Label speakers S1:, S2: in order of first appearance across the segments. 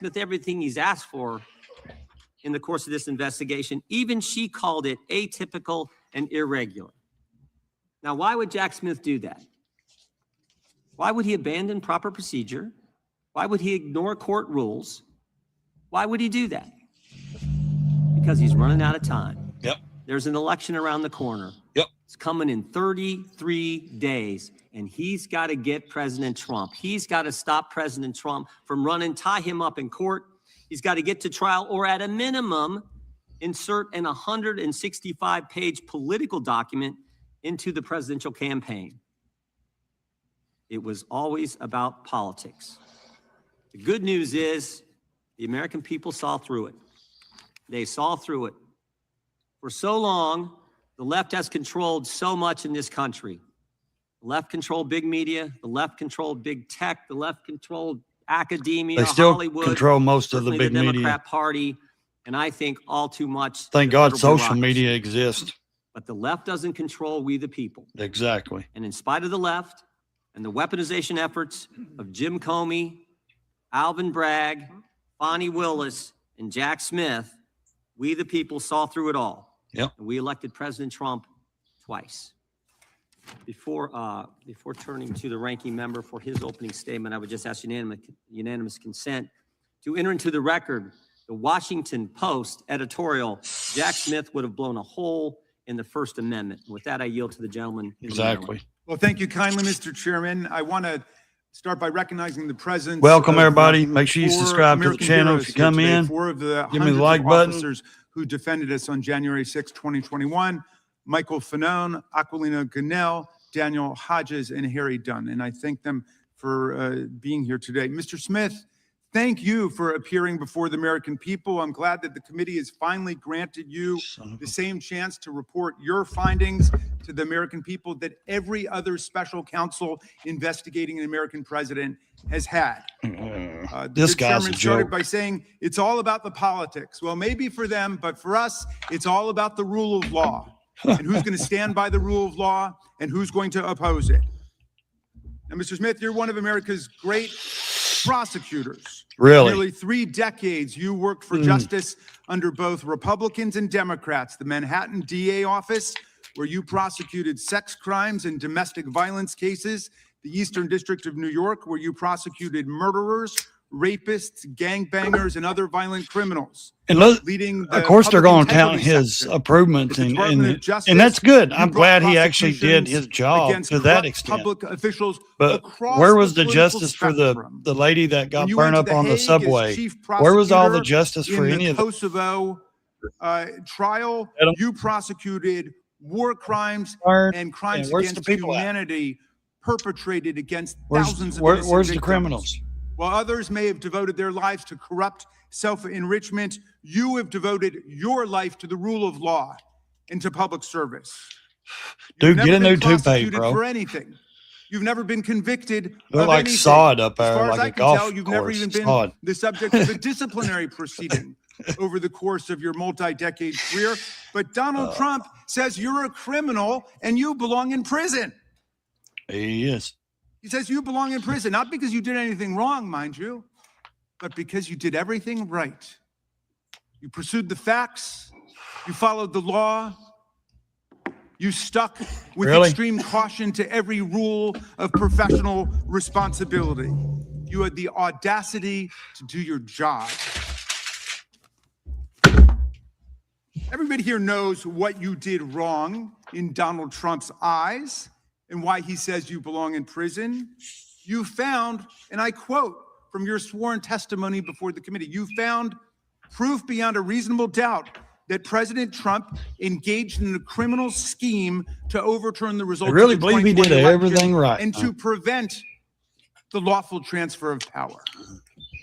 S1: Smith everything he's asked for in the course of this investigation. Even she called it atypical and irregular. Now, why would Jack Smith do that? Why would he abandon proper procedure? Why would he ignore court rules? Why would he do that? Because he's running out of time.
S2: Yep.
S1: There's an election around the corner.
S2: Yep.
S1: It's coming in 33 days, and he's got to get President Trump. He's got to stop President Trump from running, tie him up in court. He's got to get to trial, or at a minimum, insert an 165-page political document into the presidential campaign. It was always about politics. The good news is the American people saw through it. They saw through it. For so long, the left has controlled so much in this country. The left controlled big media. The left controlled big tech. The left controlled academia,
S2: they still
S1: Hollywood,
S2: control most of the big
S1: Democrat
S2: media.
S1: Party, and I think all too much.
S2: Thank God social media exists.
S1: But the left doesn't control we the people.
S2: Exactly.
S1: And in spite of the left and the weaponization efforts of Jim Comey, Alvin Bragg, Bonnie Willis, and Jack Smith, we the people saw through it all.
S2: Yep.
S1: And we elected President Trump twice. Before turning to the ranking member for his opening statement, I would just ask unanimous consent to enter into the record the Washington Post editorial, Jack Smith would have blown a hole in the First Amendment. With that, I yield to the gentleman.
S2: Exactly.
S3: Well, thank you kindly, Mr. Chairman. I want to start by recognizing the presence.
S2: Welcome, everybody. Make sure you subscribe to the channel if you come in.
S3: Four of the
S2: give me the like button.
S3: Officers who defended us on January 6, 2021, Michael Fanone, Aquilino Ganell, Daniel Hodges, and Harry Dunn. And I thank them for being here today. Mr. Smith, thank you for appearing before the American people. I'm glad that the committee has finally granted you the same chance to report your findings to the American people that every other special counsel investigating an American president has had.
S2: This guy's a joke.
S3: Started by saying it's all about the politics. Well, maybe for them, but for us, it's all about the rule of law and who's going to stand by the rule of law and who's going to oppose it. Now, Mr. Smith, you're one of America's great prosecutors.
S2: Really?
S3: Nearly 3 decades you worked for justice under both Republicans and Democrats. The Manhattan DA office, where you prosecuted sex crimes and domestic violence cases. The Eastern District of New York, where you prosecuted murderers, rapists, gangbangers, and other violent criminals.
S2: And look,
S3: leading
S2: of course, they're going to count his improvements, and that's good. I'm glad he actually did his job to that extent.
S3: Public officials,
S2: but where was the justice for the lady that got burned up on the subway? Where was all the justice for any of the
S3: Kosovo trial? You prosecuted war crimes and crimes against humanity perpetrated against thousands of innocent victims.
S2: Where's the criminals?
S3: While others may have devoted their lives to corrupt self-enrichment, you have devoted your life to the rule of law and to public service.
S2: Dude, get a new toupee, bro.
S3: For anything. You've never been convicted
S2: Look
S3: of
S2: like
S3: anything.
S2: sod up there,
S3: as far
S2: like
S3: as I
S2: a
S3: can
S2: golf
S3: tell, you've
S2: course.
S3: never even been
S2: Sod.
S3: the subject of a disciplinary proceeding over the course of your multi-decade career. But Donald Trump says you're a criminal and you belong in prison.
S2: He is.
S3: He says you belong in prison, not because you did anything wrong, mind you, but because you did everything right. You pursued the facts. You followed the law. You stuck with extreme caution to every rule of professional responsibility. You had the audacity to do your job. Everybody here knows what you did wrong in Donald Trump's eyes and why he says you belong in prison. You found, and I quote from your sworn testimony before the committee, you found proof beyond a reasonable doubt that President Trump engaged in a criminal scheme to overturn the results.
S2: I really
S3: of the
S2: believe he did
S3: 2020
S2: everything right.
S3: and to prevent the lawful transfer of power.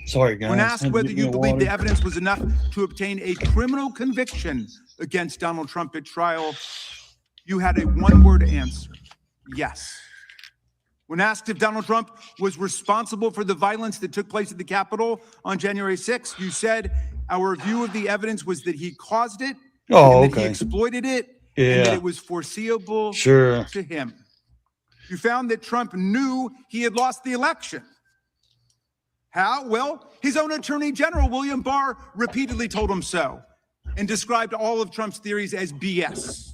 S2: Sorry, guys.
S3: When asked whether you believe the evidence was enough to obtain a criminal conviction against Donald Trump at trial, you had a one-word answer: yes. When asked if Donald Trump was responsible for the violence that took place at the Capitol on January 6th, you said, our view of the evidence was that he caused it, and that he exploited it, and that it was foreseeable to him. You found that Trump knew he had lost the election. How? Well, his own Attorney General, William Barr, repeatedly told him so and described all of Trump's theories as BS.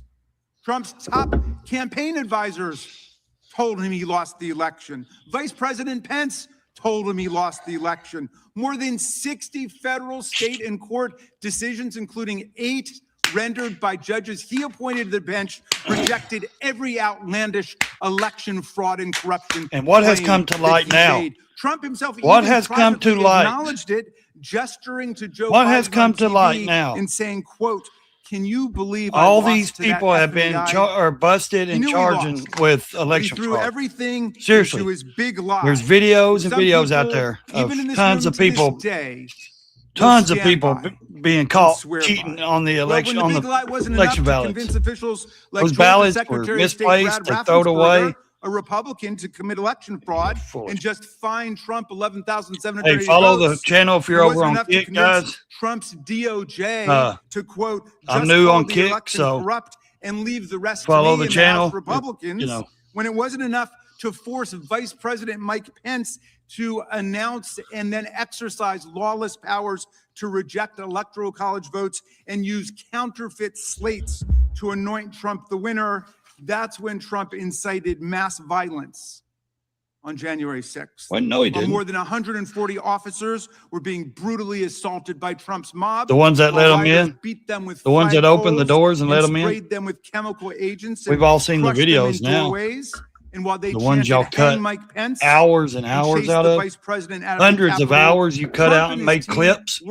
S3: Trump's top campaign advisors told him he lost the election. Vice President Pence told him he lost the election. More than 60 federal, state, and court decisions, including 8 rendered by judges he appointed to the bench, rejected every outlandish election fraud and corruption.
S2: And what has come to light now?
S3: Made. Trump himself
S2: what has come to light?
S3: Acknowledged it, gesturing to Joe
S2: what
S3: Biden
S2: has come to
S3: TV
S2: light now?
S3: and saying, quote, "Can you believe
S2: all these people have been busted and charging with election
S3: fraud?
S2: Everything seriously
S3: to his big lie.
S2: There's videos and videos out there of tons of people, being caught cheating on the election, on the election ballots. Those ballots were misplaced, they throw it away.
S3: A Republican to commit election fraud and just fine Trump 11,700.
S2: Hey, follow the channel if you're over on Kick, guys.
S3: Trump's DOJ to quote,
S2: I'm new on Kick, so
S3: corrupt and leave the rest
S2: follow
S3: to
S2: the channel.
S3: Republicans,
S2: you know,
S3: when it wasn't enough to force Vice President Mike Pence to announce and then exercise lawless powers to reject electoral college votes and use counterfeit slates to anoint Trump the winner. That's when Trump incited mass violence on January 6th.
S2: Well, no, he didn't.
S3: More than 140 officers were being brutally assaulted by Trump's mob.
S2: The ones that let them in,
S3: beat them with
S2: the ones that opened the doors and let them in.
S3: Sprayed them with chemical agents.
S2: We've all seen the videos now.
S3: And while they
S2: the ones y'all cut
S3: Mike Pence,
S2: hours and hours out of, hundreds of hours you cut out and made clips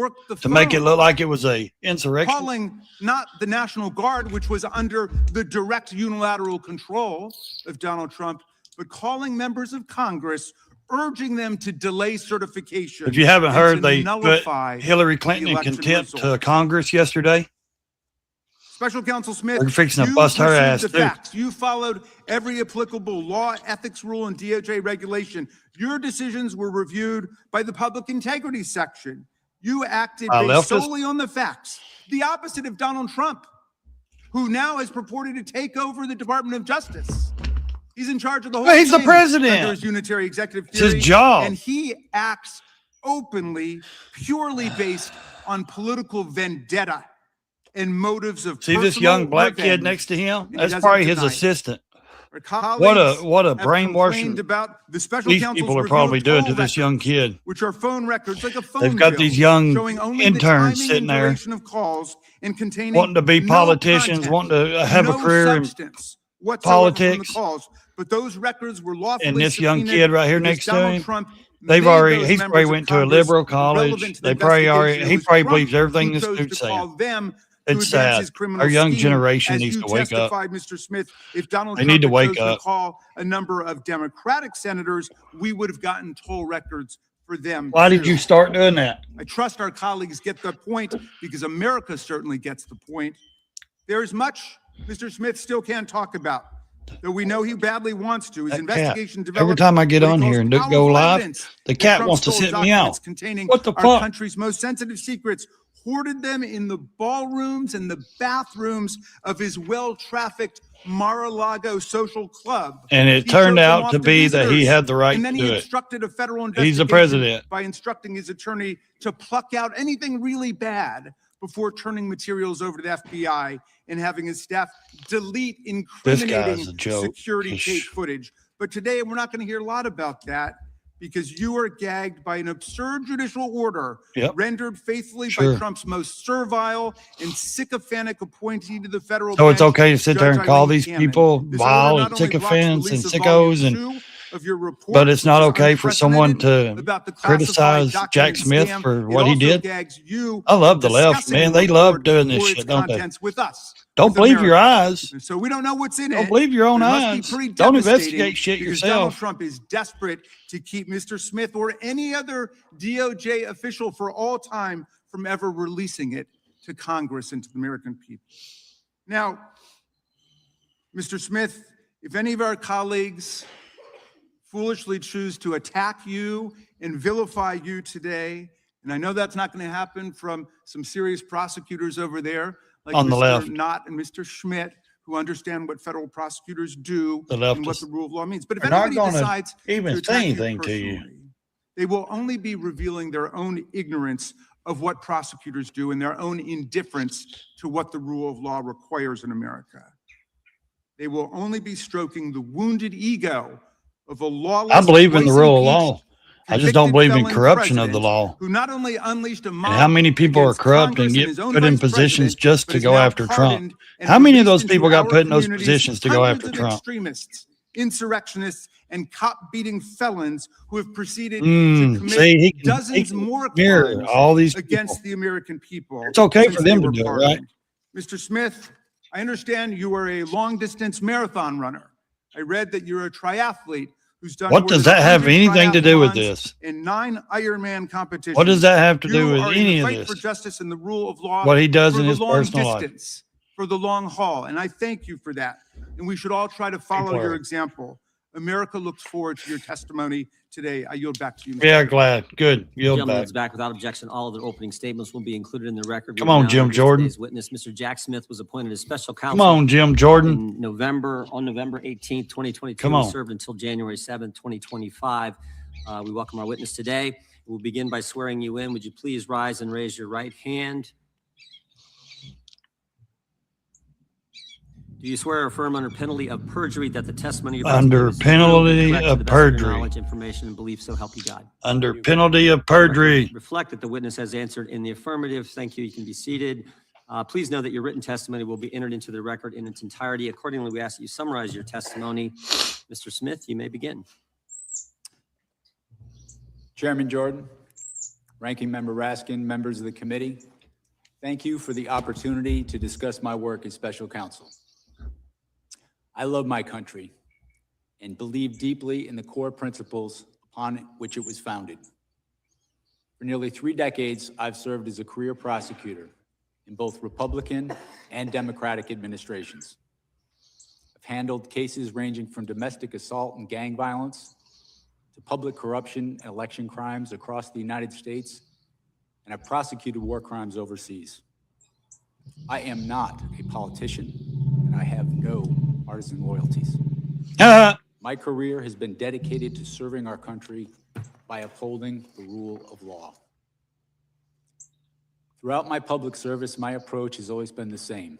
S2: to make it look like it was a insurrection.
S3: Calling not the National Guard, which was under the direct unilateral control of Donald Trump, but calling members of Congress, urging them to delay certification.
S2: If you haven't heard, they put Hillary Clinton in contempt to Congress yesterday.
S3: Special Counsel Smith,
S2: we're fixing to bust her ass, too.
S3: You followed every applicable law, ethics rule, and DOJ regulation. Your decisions were reviewed by the Public Integrity Section. You acted based solely on the facts, the opposite of Donald Trump, who now is purported to take over the Department of Justice. He's in charge of the whole thing.
S2: He's the president.
S3: Under his unitary executive theory.
S2: It's his job.
S3: And he acts openly, purely based on political vendetta and motives of
S2: see this young black kid next to him? That's probably his assistant. What a brainwashing
S3: about the special
S2: these people are probably doing to this young kid.
S3: Which are phone records, like a phone
S2: They've got these young interns sitting there
S3: of calls and containing
S2: wanting to be politicians, wanting to have a career in politics.
S3: But those records were lawfully
S2: and this young kid right here next to him, he's probably went to a liberal college. They probably he probably believes everything this dude's saying. It's sad. Our young generation needs to wake up.
S3: Mr. Smith, if Donald
S2: they need to wake up.
S3: Call a number of Democratic senators, we would have gotten toll records for them.
S2: Why did you start doing that?
S3: I trust our colleagues get the point because America certainly gets the point. There is much Mr. Smith still can't talk about, though we know he badly wants to. His investigation developed.
S2: Every time I get on here and go live, the cat wants to sit me out. What the fuck?
S3: Our country's most sensitive secrets, hoarded them in the ballrooms and the bathrooms of his well-trafficked Mar-a-Lago social club.
S2: And it turned out to be that he had the right to do it. And then he
S3: instructed a federal
S2: investigation. He's the president.
S3: By instructing his attorney to pluck out anything really bad before turning materials over to the FBI and having his staff delete incriminating security tape footage. But today, we're not going to hear a lot about that, because you are gagged by an absurd judicial order rendered faithfully by Trump's most servile and sycophantic appointee to the federal bench.
S2: So it's okay to sit there and call these people vile and sycophants and sickos, but it's not okay for someone to criticize Jack Smith for what he did. I love the left, man. They love doing this shit, don't they? Don't believe your eyes.
S3: So we don't know what's in it.
S2: Don't believe your own eyes. Don't investigate shit yourself.
S3: Donald Trump is desperate to keep Mr. Smith or any other DOJ official for all time from ever releasing it to Congress and to the American people. Now, Mr. Smith, if any of our colleagues foolishly choose to attack you and vilify you today, and I know that's not going to happen from some serious prosecutors over there, like
S2: on the left,
S3: Knott and Mr. Schmidt, who understand what federal prosecutors do
S2: and
S3: what the rule of law means. But if anybody decides
S2: even
S3: to
S2: say anything to you,
S3: They will only be revealing their own ignorance of what prosecutors do and their own indifference to what the rule of law requires in America. They will only be stroking the wounded ego of a lawless,
S2: I believe in the rule of law.
S3: impeached,
S2: I just don't believe in
S3: convicted
S2: corruption
S3: felon
S2: of the
S3: president
S2: law.
S3: who not only unleashed a mob
S2: And how many people are
S3: against
S2: corrupt and
S3: Congress
S2: get
S3: his own
S2: put in
S3: vice
S2: positions
S3: president,
S2: just
S3: but
S2: to
S3: has
S2: go
S3: now
S2: after Trump?
S3: pardoned and
S2: How many of those
S3: released
S2: people
S3: into
S2: got
S3: our
S2: put in those
S3: communities
S2: positions to go
S3: hundreds
S2: after
S3: of
S2: Trump?
S3: extremists, insurrectionists, and cop-beating felons who have proceeded to commit
S2: See, he
S3: dozens
S2: can
S3: more
S2: mirror
S3: crimes
S2: all these people.
S3: against the American people.
S2: It's okay
S3: since
S2: for them
S3: they
S2: to
S3: were
S2: do it, right?
S3: pardoned. Mr. Smith, I understand you are a long-distance marathon runner. I read that you're a triathlete who's done
S2: What
S3: more
S2: does
S3: than
S2: that have
S3: 100
S2: anything to do with
S3: triathlons
S2: this?
S3: and 9 Ironman competitions.
S2: What does that have to do
S3: You
S2: with
S3: are in
S2: any
S3: the
S2: of
S3: fight
S2: this?
S3: for justice and the rule of law
S2: What he does
S3: for
S2: in
S3: the
S2: his
S3: long
S2: personal life.
S3: distance, for the long haul, and I thank you for that. And we should all try to follow your example. America looks forward to your testimony today. I yield back to you, Mr.
S2: Yeah,
S3: Chairman.
S2: glad. Good. Yield
S1: Gentleman
S2: back.
S1: is back without objection. All of their opening statements will be included in the record.
S2: Come on, Jim Jordan.
S1: Today's witness, Mr. Jack Smith, was appointed as special counsel.
S2: Come on, Jim Jordan.
S1: On November 18th, 2022.
S2: Come on.
S1: He served until January 7th, 2025. We welcome our witness today. We'll begin by swearing you in. Would you please rise and raise your right hand? Do you swear or affirm under penalty of perjury that the testimony you're about to
S2: Under
S1: give is true and
S2: penalty
S1: correct to
S2: of
S1: the best of your
S2: perjury.
S1: knowledge, information, and belief, so help you God?
S2: Under penalty of perjury.
S1: Reflect that the witness has answered in the affirmative. Thank you. You can be seated. Please know that your written testimony will be entered into the record in its entirety. Accordingly, we ask that you summarize your testimony. Mr. Smith, you may begin.
S4: Chairman Jordan, Ranking Member Raskin, members of the committee, thank you for the opportunity to discuss my work as special counsel. I love my country and believe deeply in the core principles upon which it was founded. For nearly 3 decades, I've served as a career prosecutor in both Republican and Democratic administrations. I've handled cases ranging from domestic assault and gang violence to public corruption and election crimes across the United States, and I've prosecuted war crimes overseas. I am not a politician, and I have no partisan loyalties. My career has been dedicated to serving our country by upholding the rule of law. Throughout my public service, my approach has always been the same.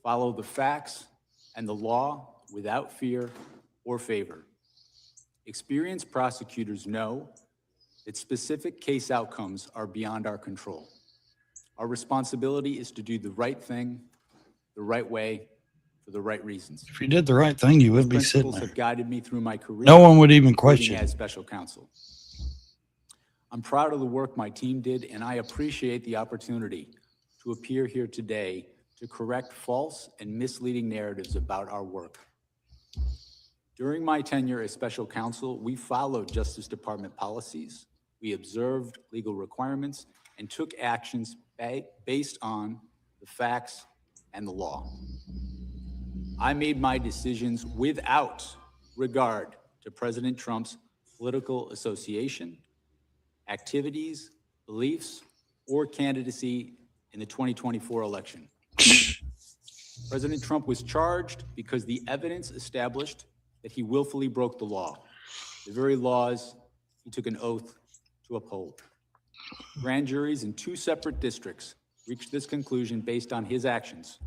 S4: Follow the facts and the law without fear or favor. Experienced prosecutors know that specific case outcomes are beyond our control. Our responsibility is to do the right thing, the right way, for the right reasons.
S2: If you did the right thing, you wouldn't be
S4: These
S2: sitting
S4: principles
S2: there.
S4: have guided me through my career.
S2: No one would even
S4: including
S2: question.
S4: as special counsel. I'm proud of the work my team did, and I appreciate the opportunity to appear here today to correct false and misleading narratives about our work. During my tenure as special counsel, we followed Justice Department policies, we observed legal requirements, and took actions based on the facts and the law. I made my decisions without regard to President Trump's political association, activities, beliefs, or candidacy in the 2024 election. President Trump was charged because the evidence established that he willfully broke the law, the very laws he took an oath to uphold. Grand juries in 2 separate districts reached this conclusion based on his actions,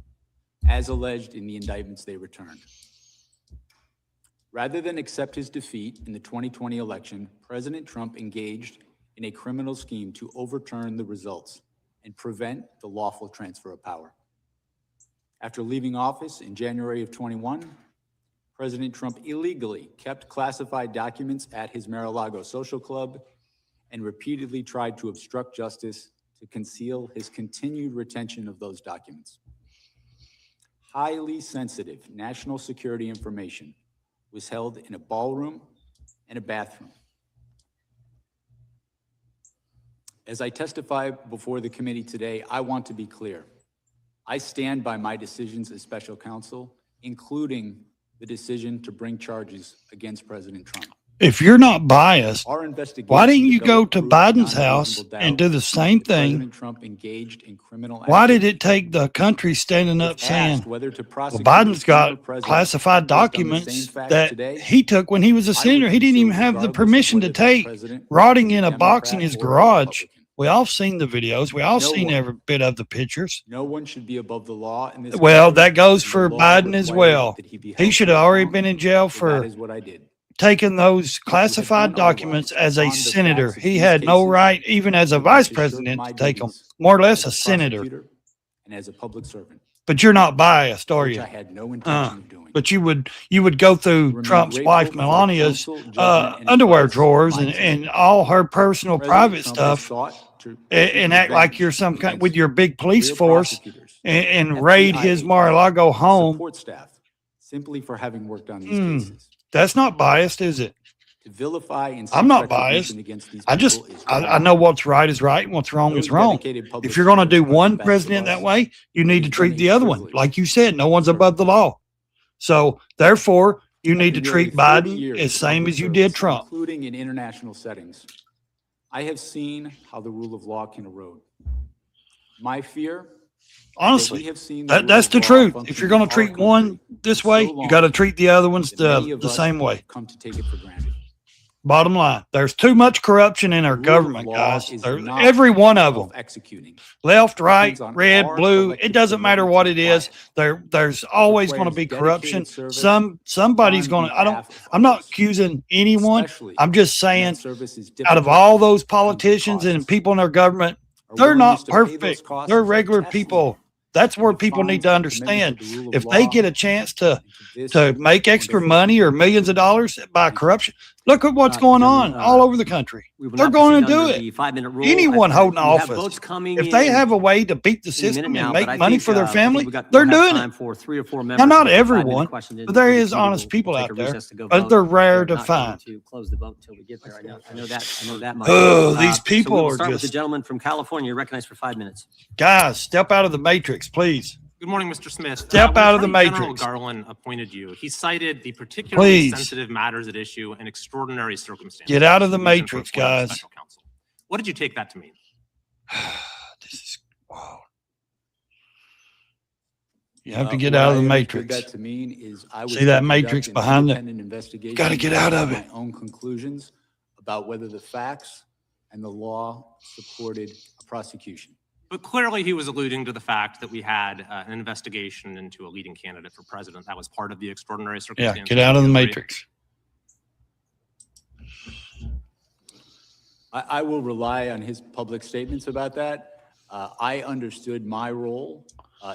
S4: as alleged in the indictments they returned. Rather than accept his defeat in the 2020 election, President Trump engaged in a criminal scheme to overturn the results and prevent the lawful transfer of power. After leaving office in January of 21, President Trump illegally kept classified documents at his Mar-a-Lago social club and repeatedly tried to obstruct justice to conceal his continued retention of those documents. Highly sensitive national security information was held in a ballroom and a bathroom. As I testify before the committee today, I want to be clear. I stand by my decisions as special counsel, including the decision to bring charges against President Trump.
S2: If you're not biased,
S4: Our investigation
S2: why didn't you go
S4: developed
S2: to
S4: proof beyond
S2: Biden's
S4: a
S2: house
S4: reasonable
S2: and
S4: doubt
S2: do the same
S4: that
S2: thing?
S4: President Trump engaged in criminal
S2: Why did
S4: activity.
S2: it take the country standing
S4: If
S2: up saying,
S4: asked whether to
S2: well,
S4: prosecute
S2: Biden's
S4: the former
S2: got
S4: president
S2: classified
S4: based on the
S2: documents
S4: same facts
S2: that
S4: today,
S2: he took when he was a
S4: I would
S2: senator. He didn't even
S4: concede,
S2: have the
S4: regardless of
S2: permission to
S4: whether that
S2: take,
S4: president
S2: rotting
S4: was
S2: in a box in
S4: Democrat
S2: his
S4: or
S2: garage.
S4: Republican.
S2: We all seen the videos. We all
S4: No
S2: seen
S4: one-
S2: every bit of the pictures.
S4: No one should be above the law in this
S2: Well,
S4: country,
S2: that goes
S4: and the
S2: for
S4: law
S2: Biden as
S4: requires
S2: well.
S4: that he be
S2: He
S4: held
S2: should
S4: to
S2: have already
S4: account.
S2: been in jail
S4: So that
S2: for
S4: is what I did.
S2: taking those
S4: If you had
S2: classified
S4: done
S2: documents
S4: otherwise,
S2: as a
S4: on the
S2: senator.
S4: facts of
S2: He
S4: these
S2: had no
S4: cases,
S2: right, even as a
S4: I would
S2: vice
S4: shirk
S2: president,
S4: my
S2: to take them,
S4: duties
S2: more or less
S4: as
S2: a senator.
S4: prosecutor and as a public servant,
S2: But you're not biased, are
S4: which
S2: you?
S4: I had no intention of doing.
S2: But you would go through
S4: Remain
S2: Trump's
S4: grateful
S2: wife
S4: for the
S2: Melania's
S4: counsel, judgment, and
S2: underwear
S4: advice of
S2: drawers
S4: my
S2: and,
S4: team.
S2: and all her personal
S4: President
S2: private
S4: Trump has
S2: stuff
S4: sought to
S2: and act like you're some kind with your big police
S4: career
S2: force
S4: prosecutors,
S2: and
S4: FBI
S2: raid his
S4: agents,
S2: Mar-a-Lago home.
S4: support staff, simply for having worked on these cases.
S2: That's not biased, is it?
S4: To vilify and
S2: I'm
S4: seek
S2: not
S4: retribution
S2: biased.
S4: against these
S2: I just,
S4: people is
S2: I
S4: wrong.
S2: know what's right is right and what's wrong
S4: Those
S2: is wrong.
S4: dedicated public
S2: If you're going to do
S4: servants are the
S2: one
S4: best of
S2: president
S4: us.
S2: that way, you
S4: It
S2: need to
S4: has
S2: treat
S4: been
S2: the
S4: a
S2: other one.
S4: privilege
S2: Like you said, no one's
S4: serve
S2: above the
S4: with you.
S2: law. So therefore, you need to
S4: After
S2: treat
S4: nearly 30
S2: Biden
S4: years
S2: as
S4: of
S2: same
S4: public
S2: as you
S4: service,
S2: did Trump.
S4: including in international settings, I have seen how the rule of law can erode. My fear,
S2: Honestly,
S4: we have seen the
S2: that's
S4: rule of
S2: the
S4: law
S2: truth.
S4: function
S2: If you're going
S4: in
S2: to
S4: our
S2: treat one
S4: country
S2: this
S4: for
S2: way,
S4: so
S2: you got to
S4: long
S2: treat the other ones
S4: that many of
S2: the
S4: us
S2: same way.
S4: have come to take it for granted.
S2: Bottom line, there's too much corruption in our
S4: The rule of
S2: government,
S4: law
S2: guys.
S4: is
S2: There's
S4: not
S2: every one of them,
S4: self-executing.
S2: left, right,
S4: Depends on
S2: red,
S4: our
S2: blue.
S4: collective
S2: It doesn't matter
S4: commitment
S2: what
S4: to
S2: it is.
S4: quiet.
S2: There's always going to
S4: requires
S2: be
S4: dedicated
S2: corruption.
S4: service
S2: Somebody's
S4: on
S2: going to.
S4: behalf of
S2: I'm not
S4: others,
S2: accusing anyone.
S4: especially
S2: I'm just
S4: when
S2: saying,
S4: that service is
S2: out of
S4: difficult
S2: all those
S4: and comes with
S2: politicians and
S4: costs.
S2: people in our government,
S4: Our
S2: they're
S4: willingness
S2: not
S4: to pay those
S2: perfect.
S4: costs
S2: They're
S4: is a
S2: regular
S4: testament
S2: people. That's where
S4: and
S2: people need
S4: defines
S2: to
S4: our commitment
S2: understand.
S4: to the rule of
S2: If they
S4: law
S2: get a chance to
S4: and
S2: to make extra
S4: wonderful
S2: money or
S4: country.
S2: millions of dollars by corruption, look at what's
S1: Uh,
S2: going
S1: gentlemen,
S2: on all over the country.
S1: We will
S2: They're
S1: now
S2: going to
S1: proceed
S2: do
S1: under
S2: it.
S1: the 5-minute rule.
S2: Anyone holding
S1: We have
S2: office,
S1: votes coming
S2: if they
S1: in
S2: have a way to beat the
S1: any
S2: system
S1: minute
S2: and
S1: now,
S2: make
S1: but I
S2: money
S1: think,
S2: for their
S1: I think
S2: family,
S1: we'll
S2: they're
S1: have
S2: doing
S1: time
S2: it.
S1: for 3 or 4
S2: Now,
S1: members.
S2: not
S1: to make a 5-minute
S2: everyone,
S1: question in
S2: but there
S1: for the
S2: is
S1: committee.
S2: honest people
S1: We'll
S2: out
S1: take a
S2: there,
S1: recess to go
S2: but
S1: vote.
S2: they're rare
S1: We're
S2: to
S1: not going
S2: find.
S1: to close the vote until we get there. I know that much.
S2: Oh, these
S1: So
S2: people
S1: we will
S2: are
S1: start with the
S2: just
S1: gentleman from California. You're recognized for 5 minutes.
S2: guys. Step out of the matrix, please.
S5: Good morning, Mr. Smith.
S2: Step
S5: When
S2: out of the
S5: Attorney General
S2: matrix.
S5: Garland appointed you, he cited the particularly
S2: Please.
S5: sensitive matters at issue and extraordinary circumstances.
S2: Get out of the
S5: as reason for
S2: matrix,
S5: appointing a
S2: guys.
S5: special counsel. What did you take that to mean?
S2: This is wow. You have to get
S4: What
S2: out of
S4: I
S2: the
S4: understood
S2: matrix.
S4: that to mean is I was
S2: See
S4: to
S2: that
S4: conduct
S2: matrix
S4: an
S2: behind it?
S4: independent investigation
S2: Gotta get out of
S4: and
S2: it.
S4: my own conclusions about whether the facts and the law supported a prosecution.
S5: But clearly he was alluding to the fact that we had an investigation into a leading candidate for president. That was part of the extraordinary
S2: Yeah,
S5: circumstances.
S2: get out of the
S5: Do you agree?
S2: matrix.
S4: I will rely on his public statements about that. I understood my role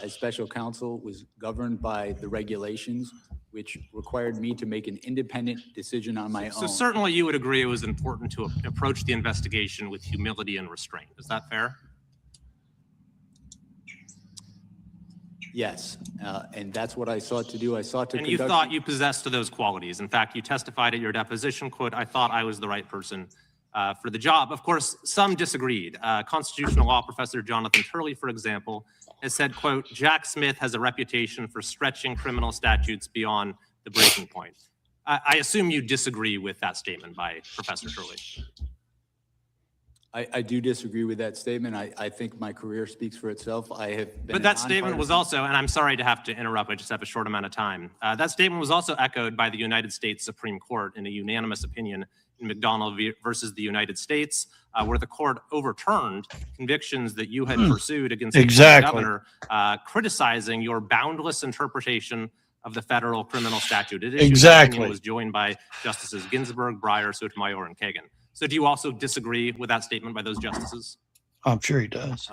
S4: as special counsel was governed by the regulations, which required me to make an independent decision on my
S5: So
S4: own.
S5: certainly you would agree it was important to approach the investigation with humility and restraint. Is that fair?
S4: Yes, and that's what I sought to do. I sought to
S5: And you
S4: conduct.
S5: thought you possessed those qualities. In fact, you testified at your deposition, quote, "I thought I was the right person for the job." Of course, some disagreed. Constitutional law professor Jonathan Turley, for example, has said, quote, "Jack Smith has a reputation for stretching criminal statutes beyond the breaking point." I assume you disagree with that statement by Professor Turley.
S4: I do disagree with that statement. I think my career speaks for itself. I have been.
S5: But that statement was also, and I'm sorry to have to interrupt, I just have a short amount of time. That statement was also echoed by the United States Supreme Court in a unanimous opinion in McDonald versus the United States, where the court overturned convictions that you had pursued against the
S2: Exactly.
S5: governor, criticizing your boundless interpretation of the federal criminal statute. It
S2: Exactly.
S5: was joined by Justices Ginsburg, Breyer, Sotomayor, and Kagan. So do you also disagree with that statement by those justices?
S2: I'm sure he does.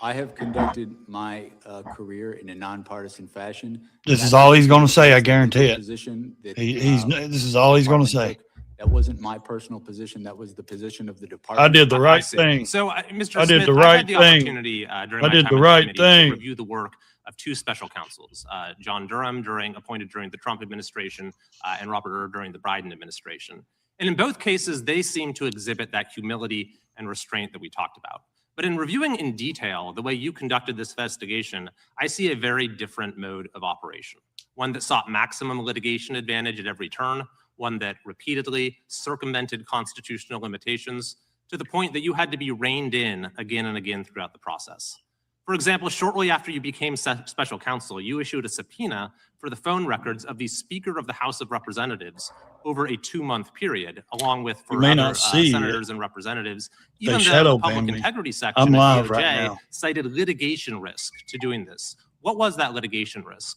S4: I have conducted my career in a nonpartisan fashion.
S2: This is
S4: That
S2: all he's going to
S4: was
S2: say. I
S4: the
S2: guarantee it.
S4: position that,
S2: This is all he's going to
S4: department
S2: say.
S4: took. That wasn't my personal position. That was the position of the department.
S2: I did the
S5: I
S2: right
S5: see.
S2: thing.
S5: So, Mr.
S2: I did
S5: Smith,
S2: the
S5: I've
S2: right
S5: had the
S2: thing.
S5: opportunity during
S2: I
S5: my
S2: did
S5: time
S2: the
S5: in
S2: right
S5: committee
S2: thing.
S5: to review the work of two special counsels, John Durham appointed during the Trump administration, and Robert Hur during the Biden administration. And in both cases, they seem to exhibit that humility and restraint that we talked about. But in reviewing in detail the way you conducted this investigation, I see a very different mode of operation, one that sought maximum litigation advantage at every turn, one that repeatedly circumvented constitutional limitations to the point that you had to be reined in again and again throughout the process. For example, shortly after you became special counsel, you issued a subpoena for the phone records of the Speaker of the House of Representatives over a 2-month period, along with for other senators and representatives. Even though the public integrity section of DOJ cited litigation risk to doing this. What was that litigation risk?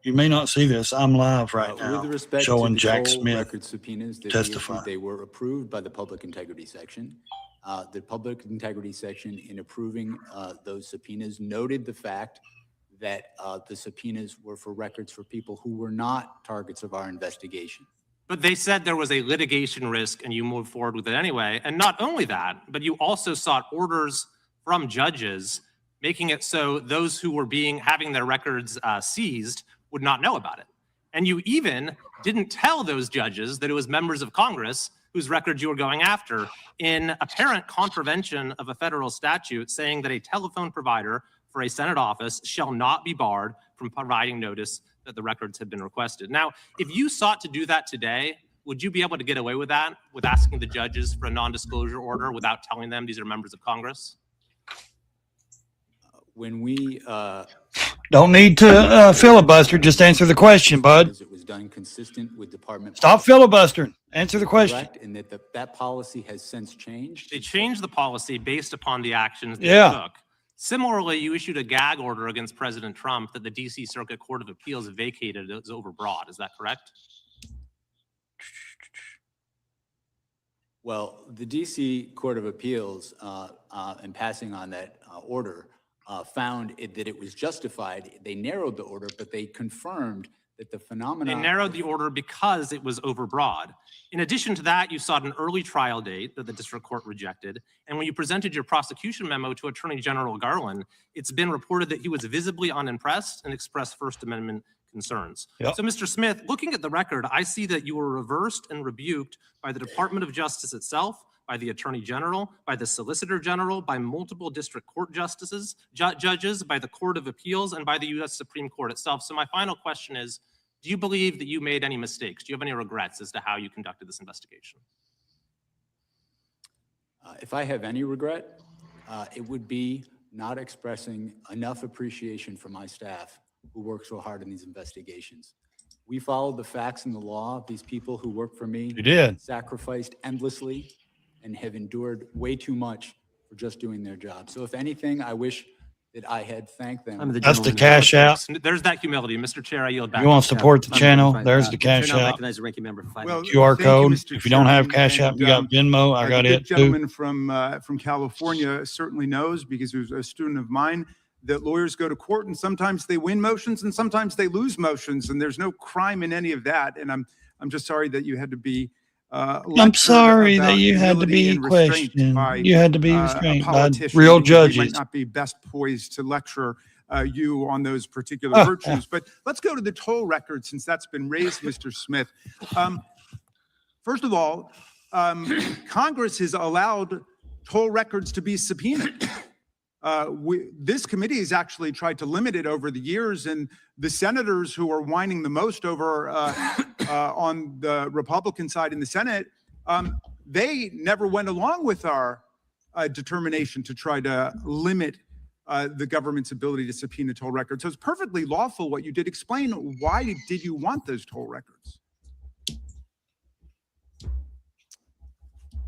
S2: You may not see this. I'm live right now,
S4: With respect
S2: showing
S4: to the
S2: Jack
S4: toll
S2: Smith
S4: record subpoenas that we
S2: testify.
S4: issued, they were approved by the public integrity section. The public integrity section, in approving those subpoenas, noted the fact that the subpoenas were for records for people who were not targets of our investigation.
S5: But they said there was a litigation risk and you moved forward with it anyway. And not only that, but you also sought orders from judges, making it so those who were having their records seized would not know about it. And you even didn't tell those judges that it was members of Congress whose records you were going after, in apparent contravention of a federal statute saying that a telephone provider for a Senate office shall not be barred from providing notice that the records had been requested. Now, if you sought to do that today, would you be able to get away with that, with asking the judges for a non-disclosure order without telling them these are members of Congress?
S4: When we
S2: don't need to filibuster. Just answer the question, bud.
S4: it was done consistent with department.
S2: Stop filibustering. Answer the question.
S4: Correct, and that policy has since changed.
S5: They changed the policy based upon the actions they took. Similarly, you issued a gag order against President Trump that the D.C. Circuit Court of Appeals vacated as overbroad. Is that correct?
S4: Well, the D.C. Court of Appeals, in passing on that order, found that it was justified. They narrowed the order, but they confirmed that the phenomenon—
S5: They narrowed the order because it was overbroad. In addition to that, you sought an early trial date that the district court rejected. And when you presented your prosecution memo to Attorney General Garland, it's been reported that he was visibly unimpressed and expressed First Amendment concerns.
S2: Yep.
S5: So, Mr. Smith, looking at the record, I see that you were reversed and rebuked by the Department of Justice itself, by the Attorney General, by the Solicitor General, by multiple district court justices, judges, by the Court of Appeals, and by the U.S. Supreme Court itself. So my final question is, do you believe that you made any mistakes? Do you have any regrets as to how you conducted this investigation?
S4: If I have any regret, it would be not expressing enough appreciation for my staff who work so hard in these investigations. We followed the facts and the law. These people who work for me sacrificed endlessly and have endured way too much for just doing their job. So if anything, I wish that I had thanked them.
S2: That's the cash out.
S5: There's that humility. Mr. Chair, I yield back.
S2: You want to support the channel? There's the cash out.
S1: Recognize the ranking member for 5
S3: Well,
S1: minutes.
S2: QR
S3: thank you,
S2: code.
S3: Mr.
S2: If you don't have
S3: Chairman,
S2: cash out,
S3: and,
S2: you got Venmo. I got
S3: the
S2: it too.
S3: gentleman from California certainly knows, because he was a student of mine, that lawyers go to court and sometimes they win motions and sometimes they lose motions, and there's no crime in any of that. And I'm just sorry that you had to be
S2: I'm sorry that you had to be questioned. You had to be restrained by real judges.
S3: Might not be best poised to lecture you on those particular virtues. But let's go to the toll record, since that's been raised, Mr. Smith. First of all, Congress has allowed toll records to be subpoenaed. This committee has actually tried to limit it over the years, and the senators who are whining the most over on the Republican side in the Senate, they never went along with our determination to try to limit the government's ability to subpoena toll records. So it's perfectly lawful what you did. Explain, why did you want those toll records?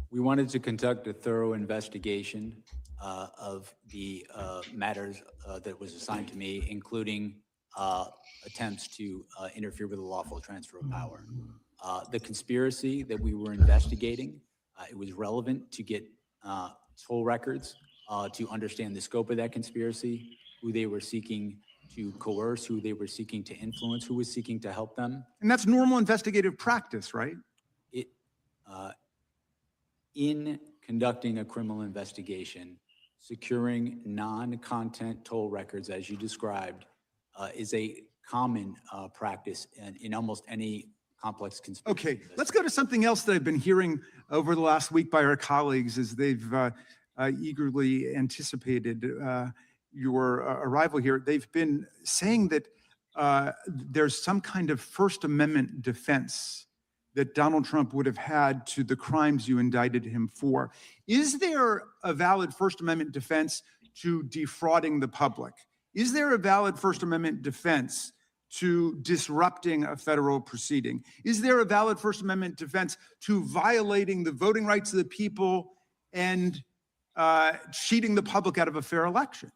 S4: We wanted to conduct a thorough investigation of the matters that was assigned to me, including attempts to interfere with the lawful transfer of power. The conspiracy that we were investigating, it was relevant to get toll records to understand the scope of that conspiracy, who they were seeking to coerce, who they were seeking to influence, who was seeking to help them.
S3: And that's normal investigative practice, right?
S4: In conducting a criminal investigation, securing non-content toll records, as you described, is a common practice in almost any complex conspiracy.
S3: Okay, let's go to something else that I've been hearing over the last week by our colleagues as they've eagerly anticipated your arrival here. They've been saying that there's some kind of First Amendment defense that Donald Trump would have had to the crimes you indicted him for. Is there a valid First Amendment defense to defrauding the public? Is there a valid First Amendment defense to disrupting a federal proceeding? Is there a valid First Amendment defense to violating the voting rights of the people and cheating the public out of a fair election?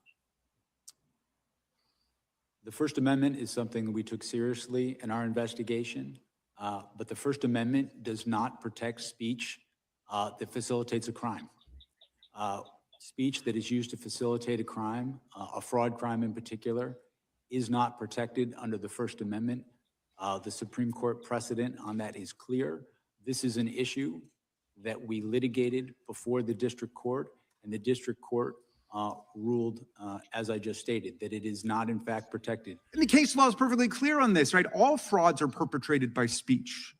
S4: The First Amendment is something that we took seriously in our investigation, but the First Amendment does not protect speech that facilitates a crime. Speech that is used to facilitate a crime, a fraud crime in particular, is not protected under the First Amendment. The Supreme Court precedent on that is clear. This is an issue that we litigated before the district court, and the district court ruled, as I just stated, that it is not in fact protected.
S3: And the case law is perfectly clear on this, right? All frauds are perpetrated by speech,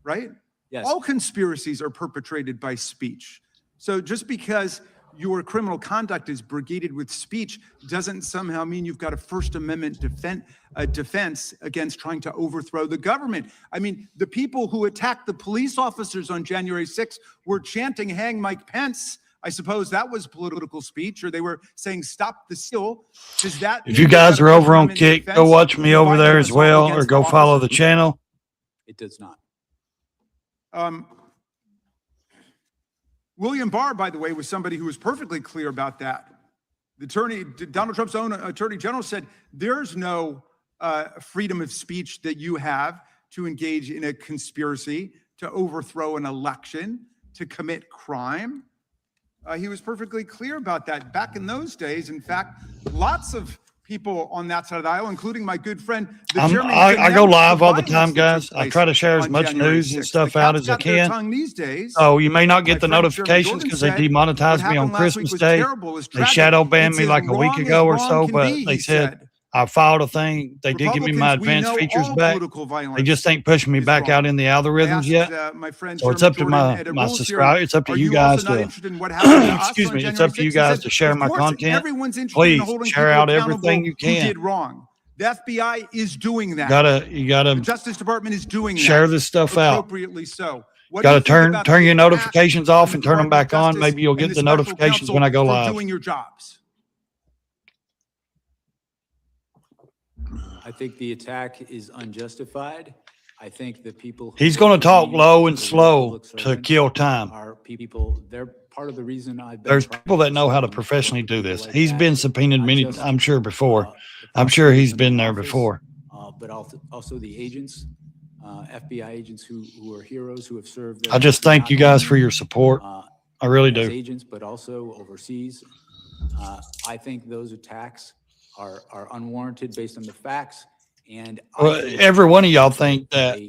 S3: right?
S4: Yes.
S3: All conspiracies are perpetrated by speech. So just because your criminal conduct is brigaded with speech doesn't somehow mean you've got a First Amendment defense against trying to overthrow the government. I mean, the people who attacked the police officers on January 6th were chanting, "Hang Mike Pence." I suppose that was political speech, or they were saying, "Stop the steal." Does that?
S2: If you guys are over on Kick, go watch me over there as well, or go follow the channel.
S4: It does not.
S3: William Barr, by the way, was somebody who was perfectly clear about that. The attorney, Donald Trump's own attorney general, said there's no freedom of speech that you have to engage in a conspiracy to overthrow an election, to commit crime. He was perfectly clear about that back in those days. In fact, lots of people on that side of the aisle, including my good friend,
S2: I go live all the time, guys. I try to share as much news and stuff out as I can. Oh, you may not get the notifications because they demonetized me on Christmas Day. They shadow banned me like a week ago or so, but they said I filed a thing. They did give me my advanced features back. They just ain't pushing me back out in the algorithms yet. So it's up to my subscribe. It's up to you guys to, excuse me, it's up to you guys to share my content. Please share out everything you can.
S3: Did wrong. The FBI is doing that.
S2: You gotta
S3: the Justice Department is doing
S2: share
S3: that
S2: this stuff out.
S3: Appropriately so.
S2: Gotta turn your notifications off and turn them back on. Maybe you'll get the notifications when I go live.
S3: Doing your jobs.
S4: I think the attack is unjustified. I think the people.
S2: He's going to talk low and slow to kill time.
S4: Are people? They're part of the reason
S2: There's people that know how to professionally do this. He's been subpoenaed many, I'm sure, before. I'm sure he's been there before.
S4: But also the agents, FBI agents who are heroes who have served.
S2: I just thank you guys for your support. I really do.
S4: Agents, but also overseas. I think those attacks are unwarranted based on the facts. And
S2: every one of y'all think that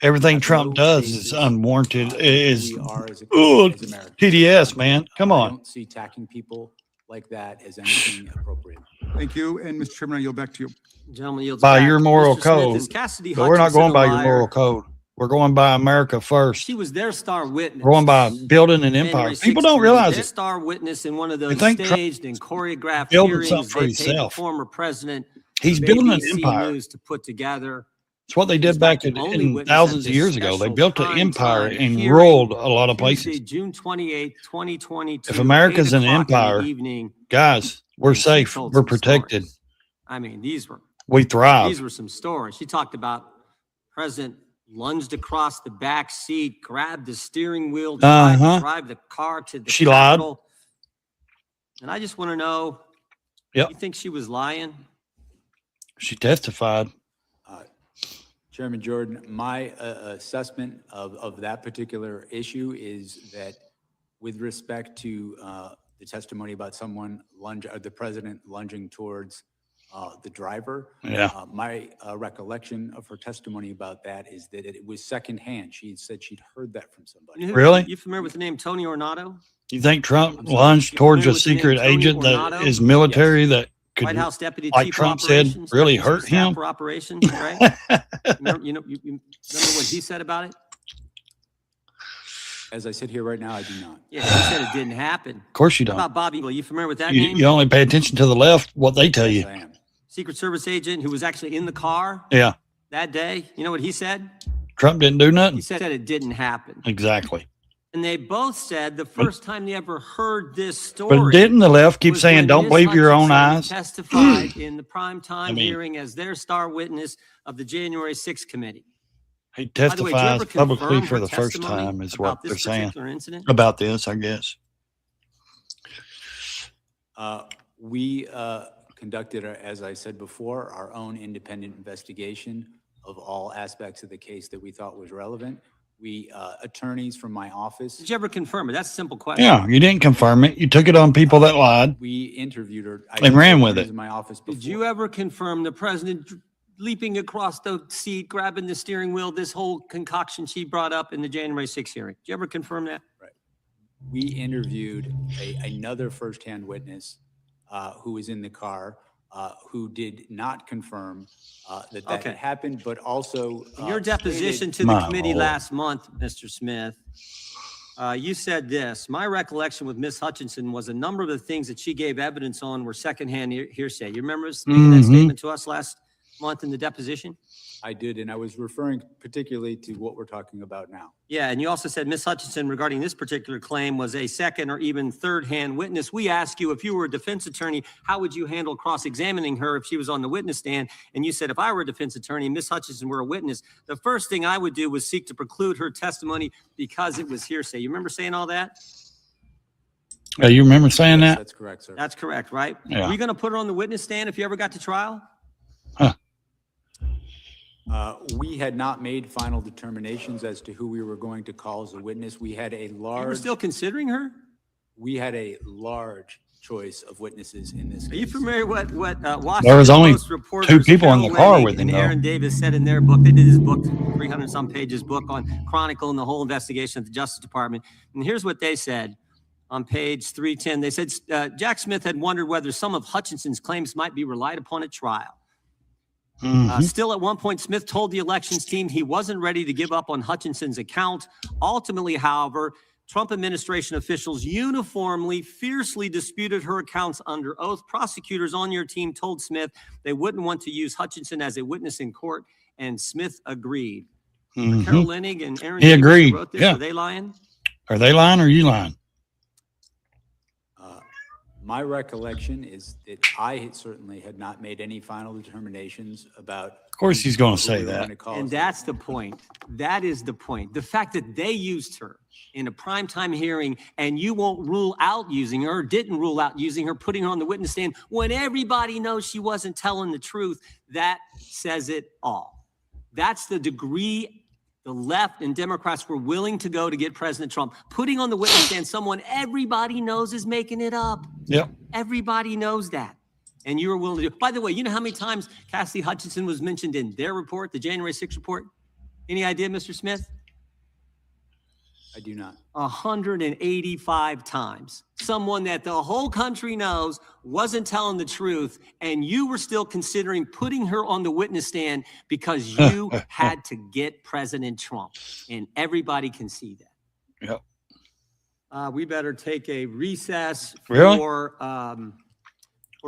S2: everything Trump does is unwarranted. Is TDS, man. Come on.
S4: I don't see attacking people like that as anything appropriate.
S3: Thank you. And Mr. Chairman, I yield back to you.
S1: Gentleman yields
S2: by
S1: back.
S2: your moral
S1: Mr.
S2: code.
S1: Smith,
S2: but we're not going by your moral code. We're going by America first.
S1: She was their star witness.
S2: We're going by building an empire. People don't realize
S1: their
S2: it.
S1: Star witness in one of those
S2: think
S1: staged and choreographed
S2: building
S1: hearings
S2: something for
S1: they paid the
S2: himself.
S1: former president.
S2: He's
S1: of
S2: building an
S1: ABC
S2: empire.
S1: News to put together.
S2: It's what they
S1: He's
S2: did back
S1: not the only
S2: in
S1: witness
S2: thousands
S1: at
S2: of
S1: this
S2: years ago. They
S1: special
S2: built an
S1: prime
S2: empire
S1: time
S2: and
S1: hearing
S2: ruled a lot of
S1: Tuesday,
S2: places.
S1: June 28th, 2022.
S2: If America's an
S1: 8 o'clock in the
S2: empire,
S1: evening,
S2: guys, we're
S1: and she
S2: safe.
S1: told
S2: We're
S1: some
S2: protected.
S1: stories. I mean, these were
S2: We thrive.
S1: some stories. She talked about President lunged across the back seat, grabbed the steering wheel, tried to drive the car to the
S2: She lied.
S1: Capitol. And I just want to know,
S2: Yep.
S1: you think she was lying?
S2: She testified.
S4: Chairman Jordan, my assessment of that particular issue is that with respect to the testimony about the president lunging towards the driver, my recollection of her testimony about that is that it was secondhand. She said she'd heard that from somebody.
S2: Really?
S1: You familiar with the name Tony Ornato?
S2: You think Trump lunged towards a secret agent that is military that could,
S1: White House Deputy
S2: like
S1: Chief
S2: Trump
S1: of
S2: said,
S1: Operations,
S2: really
S1: Chief
S2: hurt
S1: of Staff
S2: him?
S1: for operations, right? you remember what he said about it?
S4: As I sit here right now, I do not.
S1: Yeah, he said it didn't happen.
S2: Of course you
S1: How
S2: don't.
S1: about Bobby? Are you familiar with that name?
S2: You only pay attention to the left, what they tell you.
S4: I am.
S1: Secret Service agent who was actually in the car
S2: Yeah.
S1: that day, you know what he said?
S2: Trump didn't do
S1: He
S2: nothing.
S1: said it didn't happen.
S2: Exactly.
S1: And they both said the first time they ever heard this story.
S2: But didn't the left keep
S1: was
S2: saying,
S1: when
S2: don't
S1: Ms.
S2: believe your own
S1: Hutchinson
S2: eyes?
S1: Testified in the primetime
S2: I mean-
S1: hearing as their star witness of the January 6th committee.
S2: He
S1: By the way, did you
S2: testifies
S1: ever
S2: publicly
S1: confirm
S2: for
S1: her
S2: the first
S1: testimony
S2: time is
S1: about
S2: what
S1: this
S2: they're saying
S1: particular incident?
S2: about this, I guess.
S4: We conducted, as I said before, our own independent investigation of all aspects of the case that we thought was relevant. We, attorneys from my office,
S1: Did you ever confirm it? That's a simple question.
S2: Yeah, you didn't confirm it. You took it on people that lied.
S4: we interviewed her. I
S2: And
S4: think
S2: ran
S4: the
S2: with
S4: attorneys
S2: it.
S4: In my office before.
S1: Did you ever confirm the president leaping across the seat, grabbing the steering wheel, this whole concoction she brought up in the January 6th hearing? Did you ever confirm that?
S4: We interviewed another firsthand witness who was in the car, who did not confirm that
S1: Okay.
S4: had happened, but also
S1: In your deposition
S4: stated-
S1: to the
S2: My
S1: committee
S2: Lord.
S1: last month, Mr. Smith, you said this: my recollection with Ms. Hutchinson was a number of the things that she gave evidence on were secondhand hearsay. You remember us making that
S2: Mhm.
S1: statement to us last month in the deposition?
S4: I did, and I was referring particularly to what we're talking about now.
S1: Yeah, and you also said Ms. Hutchinson regarding this particular claim was a second or even third-hand witness. We asked you, if you were a defense attorney, how would you handle cross-examining her if she was on the witness stand? And you said, if I were a defense attorney and Ms. Hutchinson were a witness, the first thing I would do was seek to preclude her testimony because it was hearsay. You remember saying all that?
S2: You remember saying
S4: Yes,
S2: that?
S4: that's correct, sir.
S1: That's correct, right?
S2: Yeah.
S1: Were you going to put her on the witness stand if you ever got to trial?
S4: We had not made final determinations as to who we were going to call as a witness. We had a
S1: You were
S4: large,
S1: still considering her?
S4: choice of witnesses in this
S1: Are you
S4: case.
S1: familiar what Washington
S2: There was only
S1: Post reporters
S2: two people in the
S1: Carol
S2: car
S1: Leonnig
S2: with him,
S1: and
S2: though.
S1: Aaron Davis said in their book? They did this book, 300-some pages book on chronicling the whole investigation of the Justice Department. And here's what they said on page 310. They said Jack Smith had wondered whether some of Hutchinson's claims might be relied upon at trial.
S2: Mhm.
S1: Still, at one point, Smith told the elections team he wasn't ready to give up on Hutchinson's account. Ultimately, however, Trump administration officials uniformly, fiercely disputed her accounts under oath. Prosecutors on your team told Smith they wouldn't want to use Hutchinson as a witness in court, and Smith agreed.
S2: Mhm.
S1: Carol Leonnig and Aaron
S2: He
S1: Davis who
S2: agreed,
S1: wrote this,
S2: yeah.
S1: Are they lying?
S2: Are they lying or are you lying?
S4: My recollection is that I certainly had not made any final determinations about.
S2: Of course he's going to
S4: who
S2: say
S4: we were
S2: that.
S4: gonna call
S1: And
S4: as a
S1: that's the point. That is the point. The fact that they used her in a primetime hearing and you won't rule out using her, or didn't rule out using her, putting her on the witness stand when everybody knows she wasn't telling the truth, that says it all. That's the degree the left and Democrats were willing to go to get President Trump, putting on the witness stand someone everybody knows is making it up.
S2: Yep.
S1: Everybody knows that. And you were willing to do it. By the way, you know how many times Cassidy Hutchinson was mentioned in their report, the January 6th report? Any idea, Mr. Smith?
S4: I do not.
S1: 185 times. Someone that the whole country knows wasn't telling the truth, and you were still considering putting her on the witness stand because you had to get President Trump. And everybody can see that.
S2: Yep.
S1: We better take a recess
S2: Really?
S1: for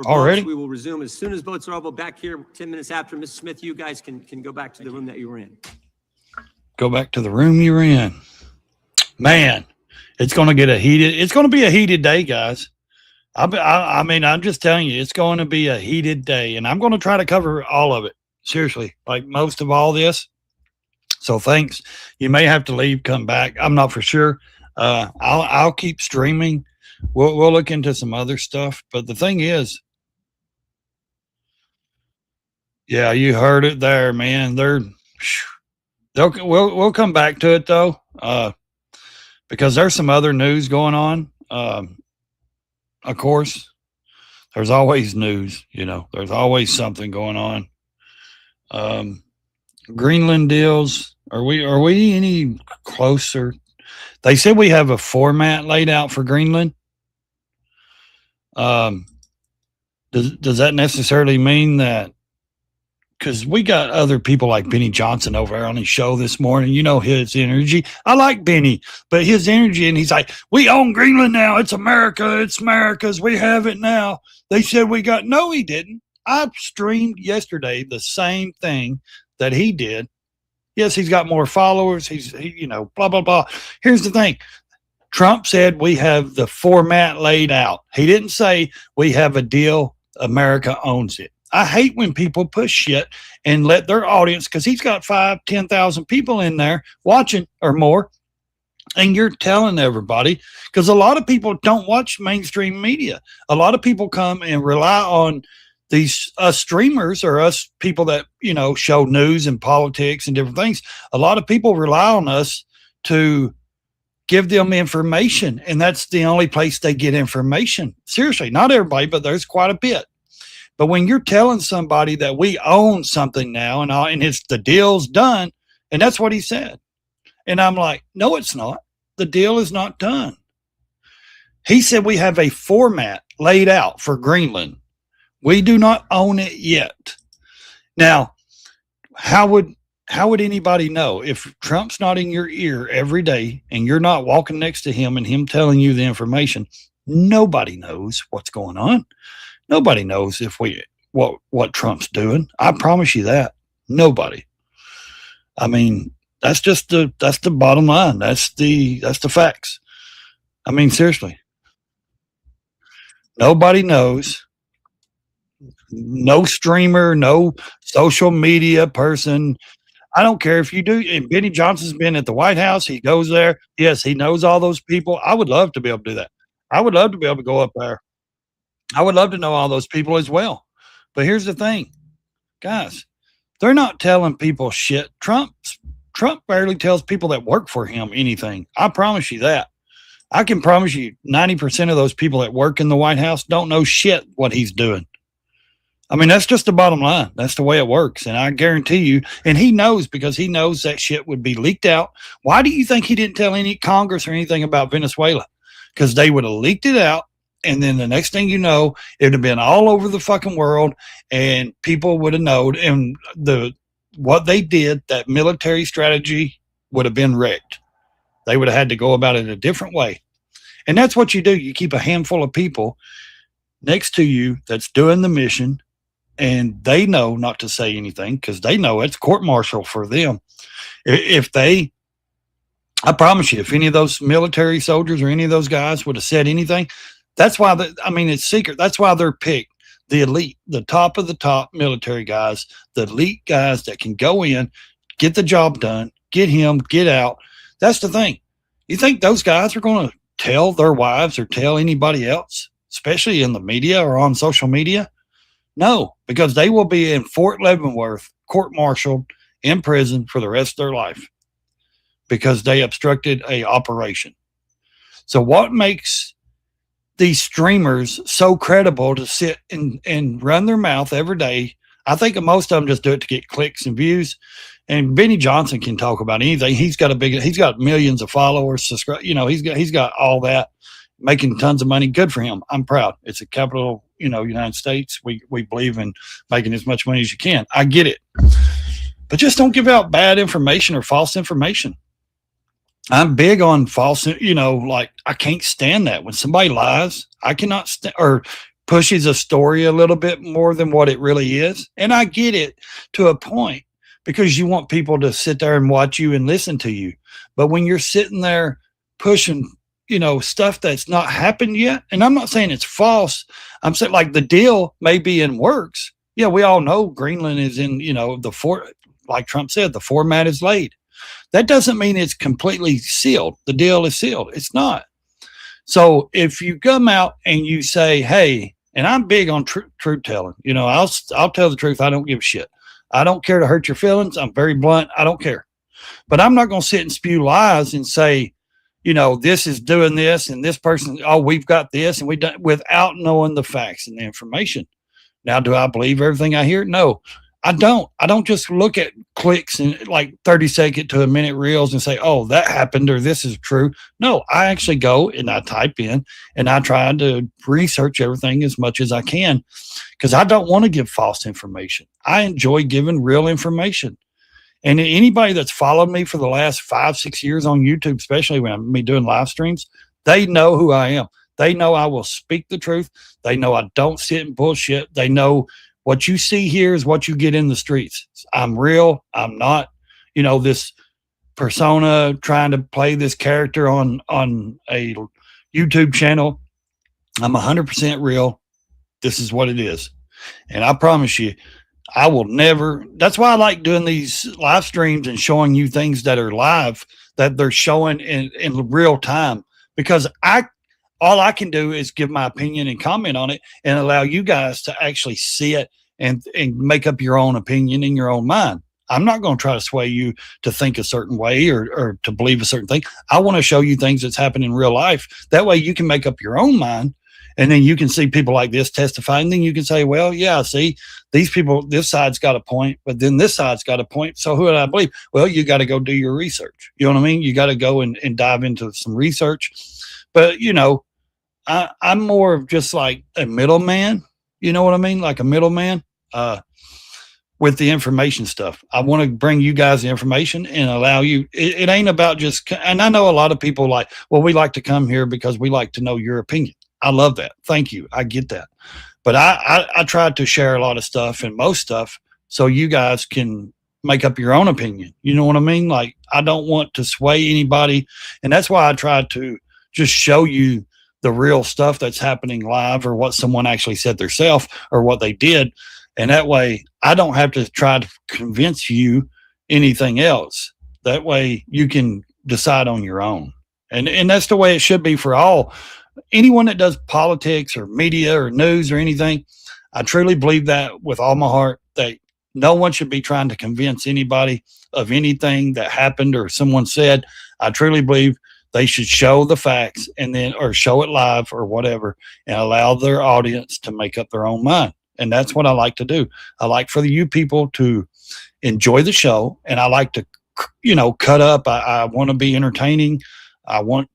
S2: Already?
S1: votes. We will resume as soon as votes are over. Back here 10 minutes after. Mr. Smith, you guys can go back to the room that you were in.
S2: Go back to the room you were in. Man, it's going to get it's going to be a heated day, guys. I mean, I'm just telling you, it's going to be a heated day, and I'm going to try to cover all of it. Seriously, like most of all this. So thanks. You may have to leave, come back. I'm not for sure. I'll keep streaming. We'll look into some other stuff. But the thing is, yeah, you heard it there, man. We'll come back to it though, because there's some other news going on. Of course, there's always news. There's always something going on. Greenland deals. Are we any closer? They said we have a format laid out for Greenland. Does that necessarily mean that? Because we got other people like Benny Johnson over there on his show this morning. You know his energy. I like Benny, but his energy, and he's like, we own Greenland now. It's America. It's America's. We have it now. They said we got. No, he didn't. I streamed yesterday the same thing that he did. Yes, he's got more followers. He blah, blah, blah. Here's the thing. Trump said we have the format laid out. He didn't say we have a deal. America owns it. I hate when people push shit and let their audience, because he's got 5,000-10,000 people in there watching or more. And you're telling everybody, because a lot of people don't watch mainstream media. A lot of people come and rely on these us streamers or us people that, show news and politics and different things. A lot of people rely on us to give them information, and that's the only place they get information. Seriously, not everybody, but there's quite a bit. But when you're telling somebody that we own something now and it's the deal's done, and that's what he said. And I'm like, no, it's not. The deal is not done. He said we have a format laid out for Greenland. We do not own it yet. Now, how would anybody know if Trump's not in your ear every day and you're not walking next to him and him telling you the information? Nobody knows what's going on. Nobody knows what Trump's doing. I promise you that. Nobody. I mean, that's the bottom line. That's the facts. I mean, seriously. Nobody knows. No streamer, no social media person. I don't care if you do. And Benny Johnson's been at the White House. He goes there. Yes, he knows all those people. I would love to be able to do that. I would love to be able to go up there. I would love to know all those people as well. But here's the thing, guys, they're not telling people shit. Trump barely tells people that work for him anything. I promise you that. I can promise you 90% of those people that work in the White House don't know shit what he's doing. I mean, that's just the bottom line. That's the way it works. And I guarantee you, and he knows, because he knows that shit would be leaked out. Why do you think he didn't tell any Congress or anything about Venezuela? Because they would have leaked it out. And then the next thing you know, it would have been all over the fucking world and people would have known. And what they did, that military strategy would have been wrecked. They would have had to go about it a different way. And that's what you do. You keep a handful of people next to you that's doing the mission, and they know not to say anything because they know it's court-martial for them. I promise you, if any of those military soldiers or any of those guys would have said anything, that's why, it's secret. That's why they're picked. The elite, the top of the top military guys, the elite guys that can go in, get the job done, get out. That's the thing. You think those guys are going to tell their wives or tell anybody else, especially in the media or on social media? No, because they will be in Fort Leavenworth, court-martialed in prison for the rest of their life because they obstructed a operation. So what makes these streamers so credible to sit and run their mouth every day? I think most of them just do it to get clicks and views. And Benny Johnson can talk about anything. He's got millions of followers, subscribe. He's got all that, making tons of money. Good for him. I'm proud. It's a capital, United States. We believe in making as much money as you can. I get it, but just don't give out bad information or false information. I'm big on false, I can't stand that when somebody lies. I cannot or pushes a story a little bit more than what it really is. And I get it to a point because you want people to sit there and watch you and listen to you. But when you're sitting there pushing, stuff that's not happened yet, and I'm not saying it's false. I'm saying like the deal may be in works. Yeah, we all know Greenland is in, like Trump said, the format is laid. That doesn't mean it's completely sealed. The deal is sealed. It's not. So if you come out and you say, hey, and I'm big on truth telling, I'll tell the truth. I don't give a shit. I don't care to hurt your feelings. I'm very blunt. I don't care. But I'm not going to sit and spew lies and say, this is doing this and this person, we've got this and we done, without knowing the facts and the information. Now, do I believe everything I hear? No, I don't. I don't just look at clicks and like 30-second to a minute reels and say, oh, that happened or this is true. No, I actually go and I type in and I try to research everything as much as I can because I don't want to give false information. I enjoy giving real information. And anybody that's followed me for the last 5-6 years on YouTube, especially when I'm doing live streams, they know who I am. They know I will speak the truth. They know I don't sit and bullshit. They know What you see here is what you get in the streets. I'm real. I'm not, this persona trying to play this character on a YouTube channel. I'm 100% real. This is what it is. And I promise you, I will never. That's why I like doing these live streams and showing you things that are live, that they're showing in real time, because all I can do is give my opinion and comment on it and allow you guys to actually see it and make up your own opinion in your own mind. I'm not going to try to sway you to think a certain way or to believe a certain thing. I want to show you things that's happening in real life. That way you can make up your own mind. And then you can see people like this testify. And then you can say, well, yeah, see, these people, this side's got a point, but then this side's got a point. So who do I believe? Well, you got to go do your research. You know what I mean? You got to go and dive into some research. But, I'm more of just like a middleman. You know what I mean? Like a middleman with the information stuff. I want to bring you guys the information and allow you. It ain't about just, and I know a lot of people like, well, we like to come here because we like to know your opinion. I love that. Thank you. I get that. But I tried to share a lot of stuff and most stuff so you guys can make up your own opinion. You know what I mean? Like, I don't want to sway anybody. And that's why I tried to just show you the real stuff that's happening live, or what someone actually said themselves or what they did. And that way I don't have to try to convince you anything else. That way you can decide on your own. And that's the way it should be for anyone that does politics or media or news or anything. I truly believe that with all my heart, that no one should be trying to convince anybody of anything that happened or someone said. I truly believe they should show the facts or show it live or whatever, and allow their audience to make up their own mind. And that's what I like to do. I like for you people to enjoy the show, and I like to, cut up. I want to be entertaining. I want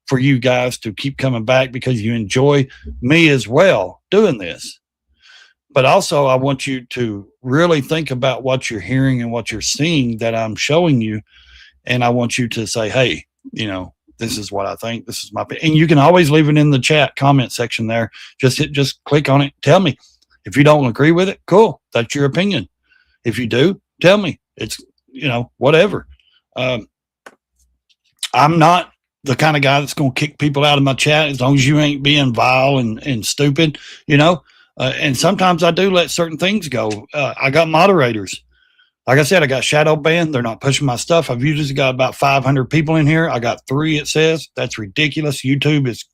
S2: for you guys to keep coming back because you enjoy me as well doing this. But also I want you to really think about what you're hearing and what you're seeing that I'm showing you. And I want you to say, hey, this is what I think. This is my opinion. And you can always leave it in the chat comment section there. Just click on it. Tell me. If you don't agree with it, cool. That's your opinion. If you do, tell me. It's, whatever. I'm not the kind of guy that's going to kick people out of my chat as long as you ain't being vile and stupid, and sometimes I do let certain things go. I got moderators. Like I said, I got shadow banned. They're not pushing my stuff. I've usually got about 500 people in here. I got 3, it says. That's ridiculous. YouTube is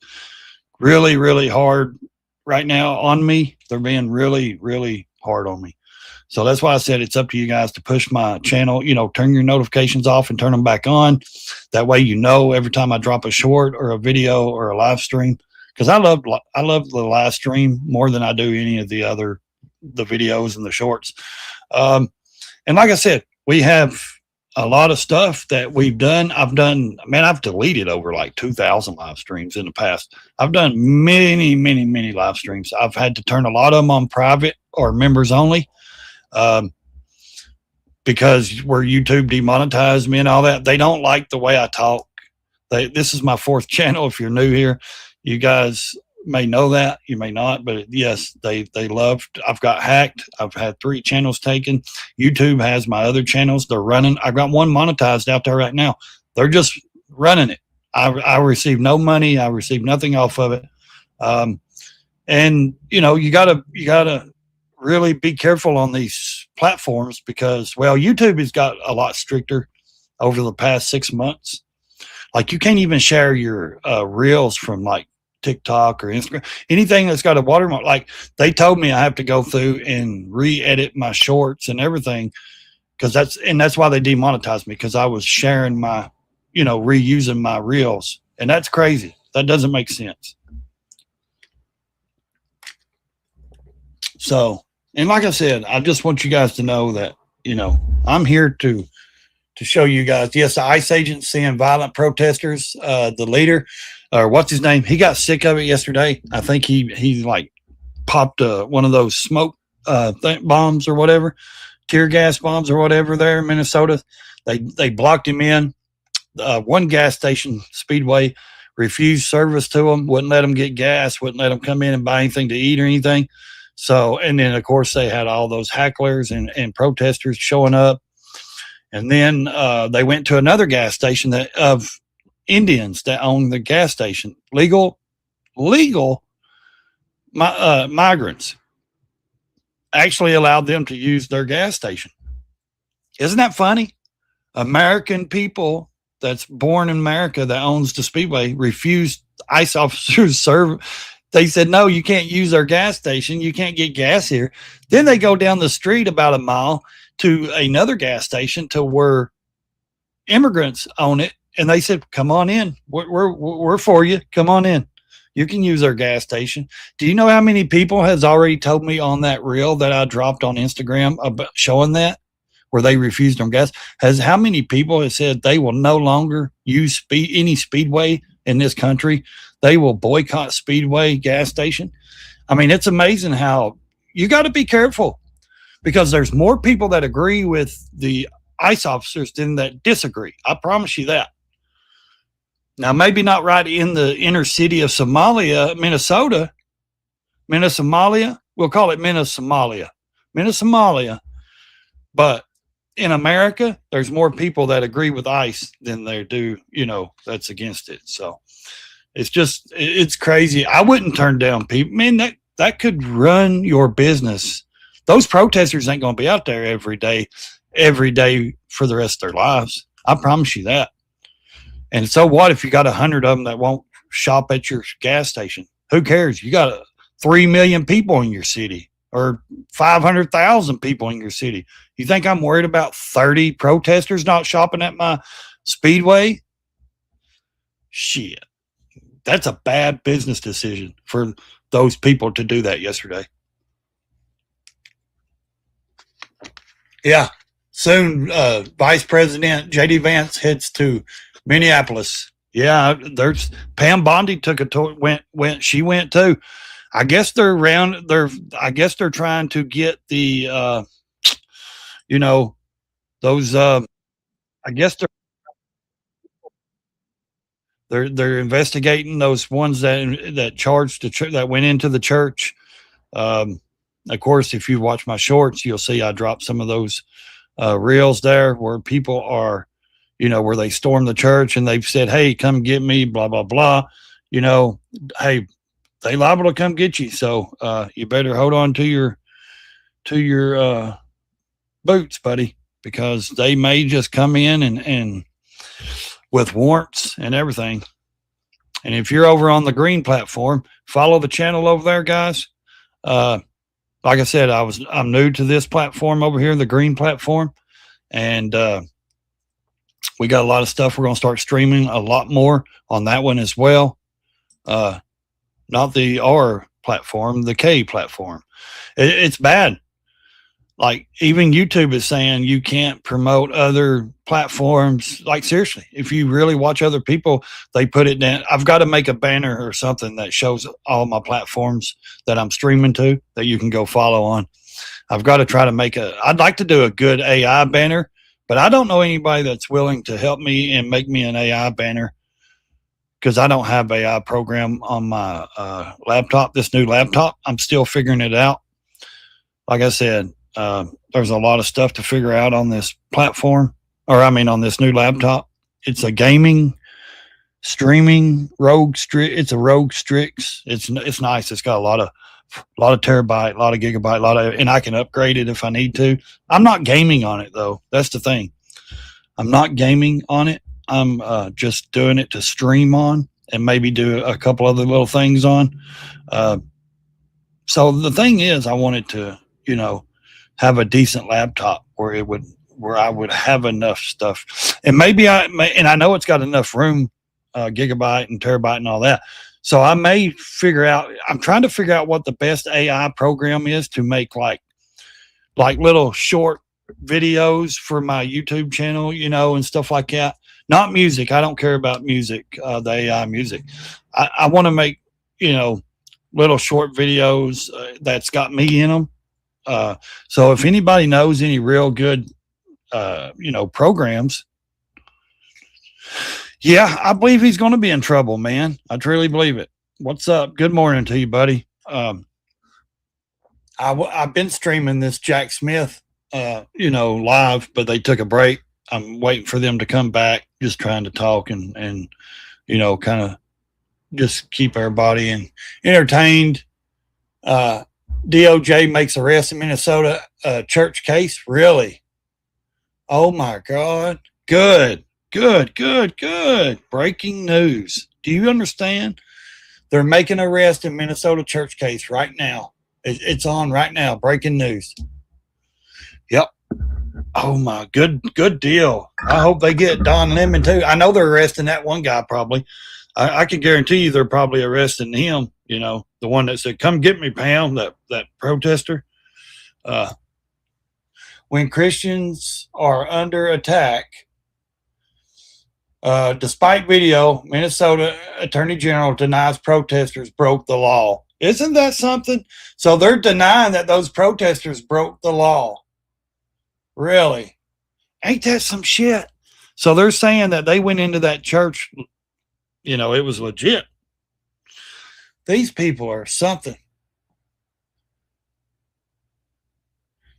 S2: really, really hard right now on me. They're being really, really hard on me. So that's why I said it's up to you guys to push my channel, turn your notifications off and turn them back on. That way, every time I drop a short or a video or a live stream, because I love the live stream more than I do any of the videos and the shorts. And like I said, we have a lot of stuff that we've done. I've deleted over like 2,000 live streams in the past. I've done many, many, many live streams. I've had to turn a lot of them on private or members only. Because where YouTube demonetized me and all that, they don't like the way I talk. This is my 4th channel. If you're new here, you guys may know that, you may not, but yes, they loved. I've got hacked. I've had 3 channels taken. YouTube has my other channels. They're running. I've got one monetized out there right now. They're just running it. I receive no money. I receive nothing off of it. And you gotta really be careful on these platforms because, YouTube has got a lot stricter over the past 6 months. Like, you can't even share your reels from like TikTok or Instagram, anything that's got a watermark. Like, they told me I have to go through and re-edit my shorts and everything because that's why they demonetized me, because I was sharing my, reusing my reels, and that's crazy. That doesn't make sense. So, and like I said, I just want you guys to know that, I'm here to show you guys. Yes, the ICE agent seeing violent protesters, the leader, or what's his name? He got sick of it yesterday. I think he like popped one of those smoke bombs or whatever, tear gas bombs or whatever there in Minnesota. They blocked him in. One gas station, Speedway, refused service to him, wouldn't let him get gas, wouldn't let him come in and buy anything to eat or anything. So, and then of course they had all those hecklers and protesters showing up. And then they went to another gas station that of Indians that own the gas station, legal migrants, actually allowed them to use their gas station. Isn't that funny? American people that's born in America that owns the Speedway refused ICE officers serve. They said, no, you can't use our gas station. You can't get gas here. Then they go down the street about a mile to another gas station to where immigrants own it. And they said, come on in. We're for you. Come on in. You can use our gas station. Do you know how many people has already told me on that reel that I dropped on Instagram about showing that where they refused on gas? How many people have said they will no longer use any Speedway in this country? They will boycott Speedway gas station. I mean, it's amazing how you got to be careful because there's more people that agree with the ICE officers than that disagree. I promise you that. Now, maybe not right in the inner city of Somalia, Minnesota. We'll call it Minnesomalia. But in America, there's more people that agree with ICE than there do, that's against it. So it's crazy. I wouldn't turn down people. Man, that could run your business. Those protesters ain't going to be out there every day for the rest of their lives. I promise you that. And so what if you got 100 of them that won't shop at your gas station? Who cares? You got 3 million people in your city or 500,000 people in your city. You think I'm worried about 30 protesters not shopping at my Speedway? Shit. That's a bad business decision for those people to do that yesterday. Yeah. Soon, Vice President J.D. Vance heads to Minneapolis. Yeah, there's Pam Bondi took a tour. She went too. I guess they're trying to get the, those. I guess they're investigating those ones that charged that went into the church. Of course, if you watch my shorts, you'll see I dropped some of those reels there where people are, where they storm the church and they've said, hey, come get me, blah, blah, blah. Hey, they liable to come get you. So you better hold on to your boots, buddy, because they may just come in and with warrants and everything. And if you're over on the green platform, follow the channel over there, guys. Like I said, I'm new to this platform over here, the green platform. And we got a lot of stuff. We're going to start streaming a lot more on that one as well. Not the R platform, the K platform. It's bad. Like even YouTube is saying you can't promote other platforms. Like seriously, if you really watch other people, they put it down. I've got to make a banner or something that shows all my platforms that I'm streaming to that you can go follow on. I've got to try to I'd like to do a good AI banner, but I don't know anybody that's willing to help me and make me an AI banner because I don't have AI program on my laptop, this new laptop. I'm still figuring it out. Like I said, there's a lot of stuff to figure out on this platform, on this new laptop. It's a gaming, streaming it's a Rogue Strix. It's nice. It's got a lot of terabyte, a lot of gigabyte, and I can upgrade it if I need to. I'm not gaming on it though. That's the thing. I'm not gaming on it. I'm just doing it to stream on and maybe do a couple other little things on. So the thing is, I wanted to, have a decent laptop where I would have enough stuff, and and I know it's got enough room, gigabyte and terabyte and all that. So I may I'm trying to figure out what the best AI program is to make like little short videos for my YouTube channel, and stuff like that. Not music. I don't care about music, the AI music. I want to make, little short videos that's got me in them. So if anybody knows any real good, programs, yeah, I believe he's going to be in trouble, man. I truly believe it. What's up? Good morning to you, buddy. I I've been streaming this Jack Smith, live, but they took a break. I'm waiting for them to come back, just trying to talk and kind of just keep everybody entertained. DOJ makes arrest in Minnesota, church case. Really? Oh my God. Good. Breaking news. Do you understand? They're making arrest in Minnesota church case right now. It's on right now. Breaking news. Yep. Oh my, good deal. I hope they get Don Lemon too. I know they're arresting that one guy probably. I can guarantee you they're probably arresting him, the one that said, "Come get me, Pam," that protester. When Christians are under attack, despite video, Minnesota Attorney General denies protesters broke the law. Isn't that something? So they're denying that those protesters broke the law. Really? Ain't that some shit? So they're saying that they went into that church, it was legit. These people are something.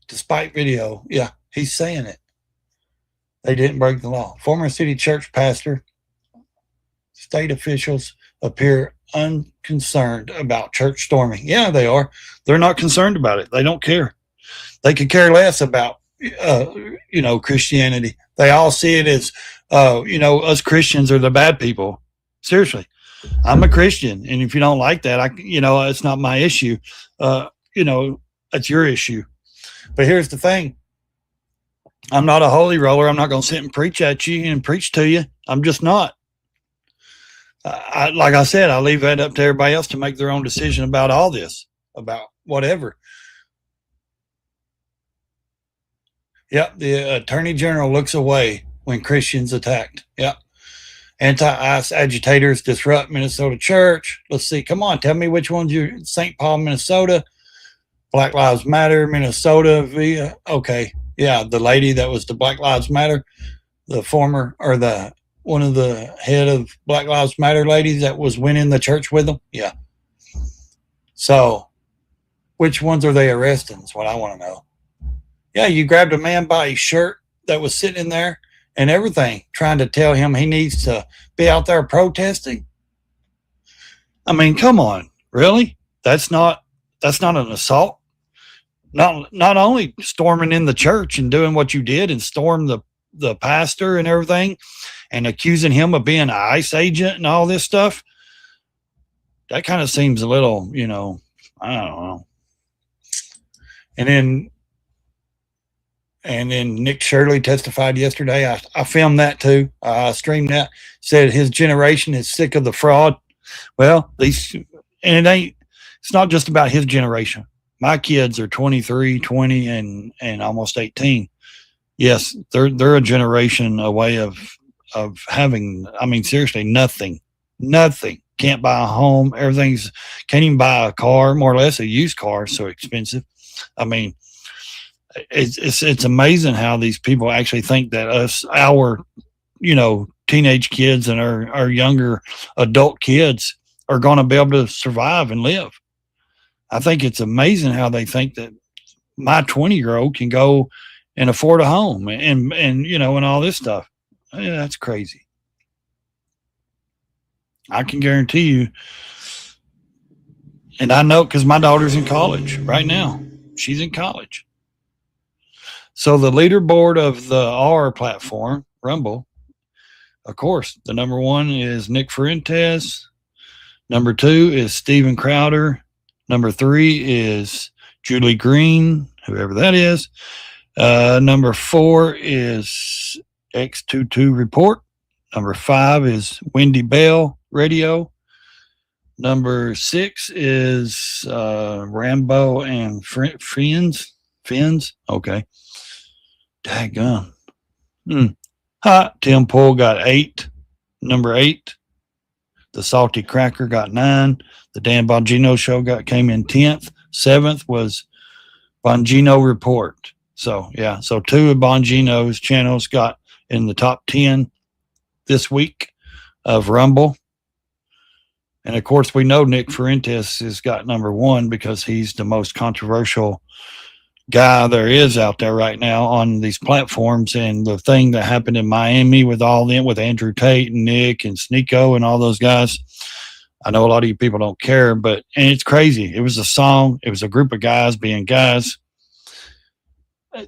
S2: Despite video, yeah, he's saying it. They didn't break the law. Former city church pastor, state officials appear unconcerned about church storming. Yeah, they are. They're not concerned about it. They don't care. They could care less about, Christianity. They all see it as, us Christians are the bad people. Seriously. I'm a Christian. And if you don't like that, it's not my issue. It's your issue. But here's the thing. I'm not a holy roller. I'm not going to sit and preach at you and preach to you. I'm just not. Like I said, I leave that up to everybody else to make their own decision about all this, about whatever. Yep, the Attorney General looks away when Christians attacked. Yep. Anti-ICE agitators disrupt Minnesota church. Let's see. Come on, tell me which ones you're St. Paul, Minnesota. Black Lives Matter, Minnesota. Okay. Yeah, the lady that was the Black Lives Matter, one of the head of Black Lives Matter ladies that was winning the church with them. Yeah. So which ones are they arresting is what I want to know. Yeah, you grabbed a man by his shirt that was sitting in there and everything, trying to tell him he needs to be out there protesting. I mean, come on, really? That's not an assault. Not only storming in the church and doing what you did and storm the pastor and everything and accusing him of being an ICE agent and all this stuff. That kind of seems a little, I don't know. And then Nick Shirley testified yesterday. I filmed that too. I streamed that. Said his generation is sick of the fraud. Well, it's not just about his generation. My kids are 23, 20, and almost 18. Yes, they're a generation away of having, seriously, nothing. Can't buy a home. Can't even buy a car, more or less. A used car is so expensive. It's amazing how these people actually think that our teenage kids and our younger adult kids are going to be able to survive and live. I think it's amazing how they think that my 20-year-old can go and afford a home and all this stuff. Yeah, that's crazy. I can guarantee you, and I know because my daughter's in college right now. She's in college. So the leaderboard of the R platform, Rumble, of course, the number one is Nick Fuentes. Number 2 is Steven Crowder. Number 3 is Julie Green, whoever that is. Number 4 is X22 Report. Number 5 is Wendy Bell Radio. Number 6 is Rambo and Fins. Okay. Daggone. Tim Pool got 8. Number 8. The Salty Cracker got 9. The Dan Bongino Show came in 10th. 7th was Bongino Report. So, yeah. So 2 of Bongino's channels got in the top 10 this week of Rumble. And of course, we know Nick Fuentes has got number one because he's the most controversial guy there is out there right now on these platforms. And the thing that happened in Miami with all them, with Andrew Tate and Nick and Sneeko and all those guys, I know a lot of you people don't care, but and it's crazy. It was a song. It was a group of guys being guys.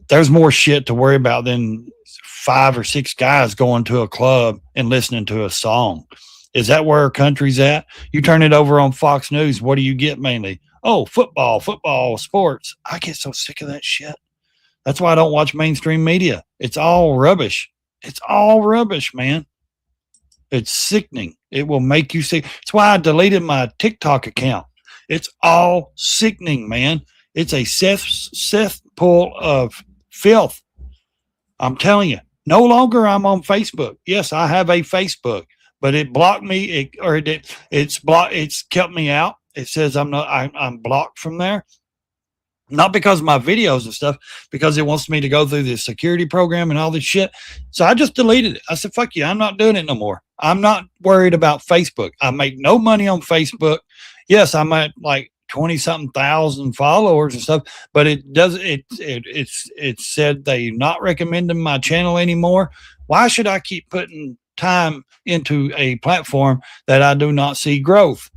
S2: There's more shit to worry about than 5 or 6 guys going to a club and listening to a song. Is that where our country's at? You turn it over on Fox News, what do you get mainly? Oh, football, sports. I get so sick of that shit. That's why I don't watch mainstream media. It's all rubbish. It's all rubbish, man. It's sickening. It will make you sick. That's why I deleted my TikTok account. It's all sickening, man. It's a cesspool of filth. I'm telling you. No longer I'm on Facebook. Yes, I have a Facebook, but it blocked me. It's kept me out. It says I'm blocked from there. Not because of my videos and stuff, because it wants me to go through this security program and all this shit. So I just deleted it. I said, fuck you. I'm not doing it no more. I'm not worried about Facebook. I make no money on Facebook. Yes, I'm at like 20 something thousand followers and stuff, but it said they not recommending my channel anymore. Why should I keep putting time into a platform that I do not see growth?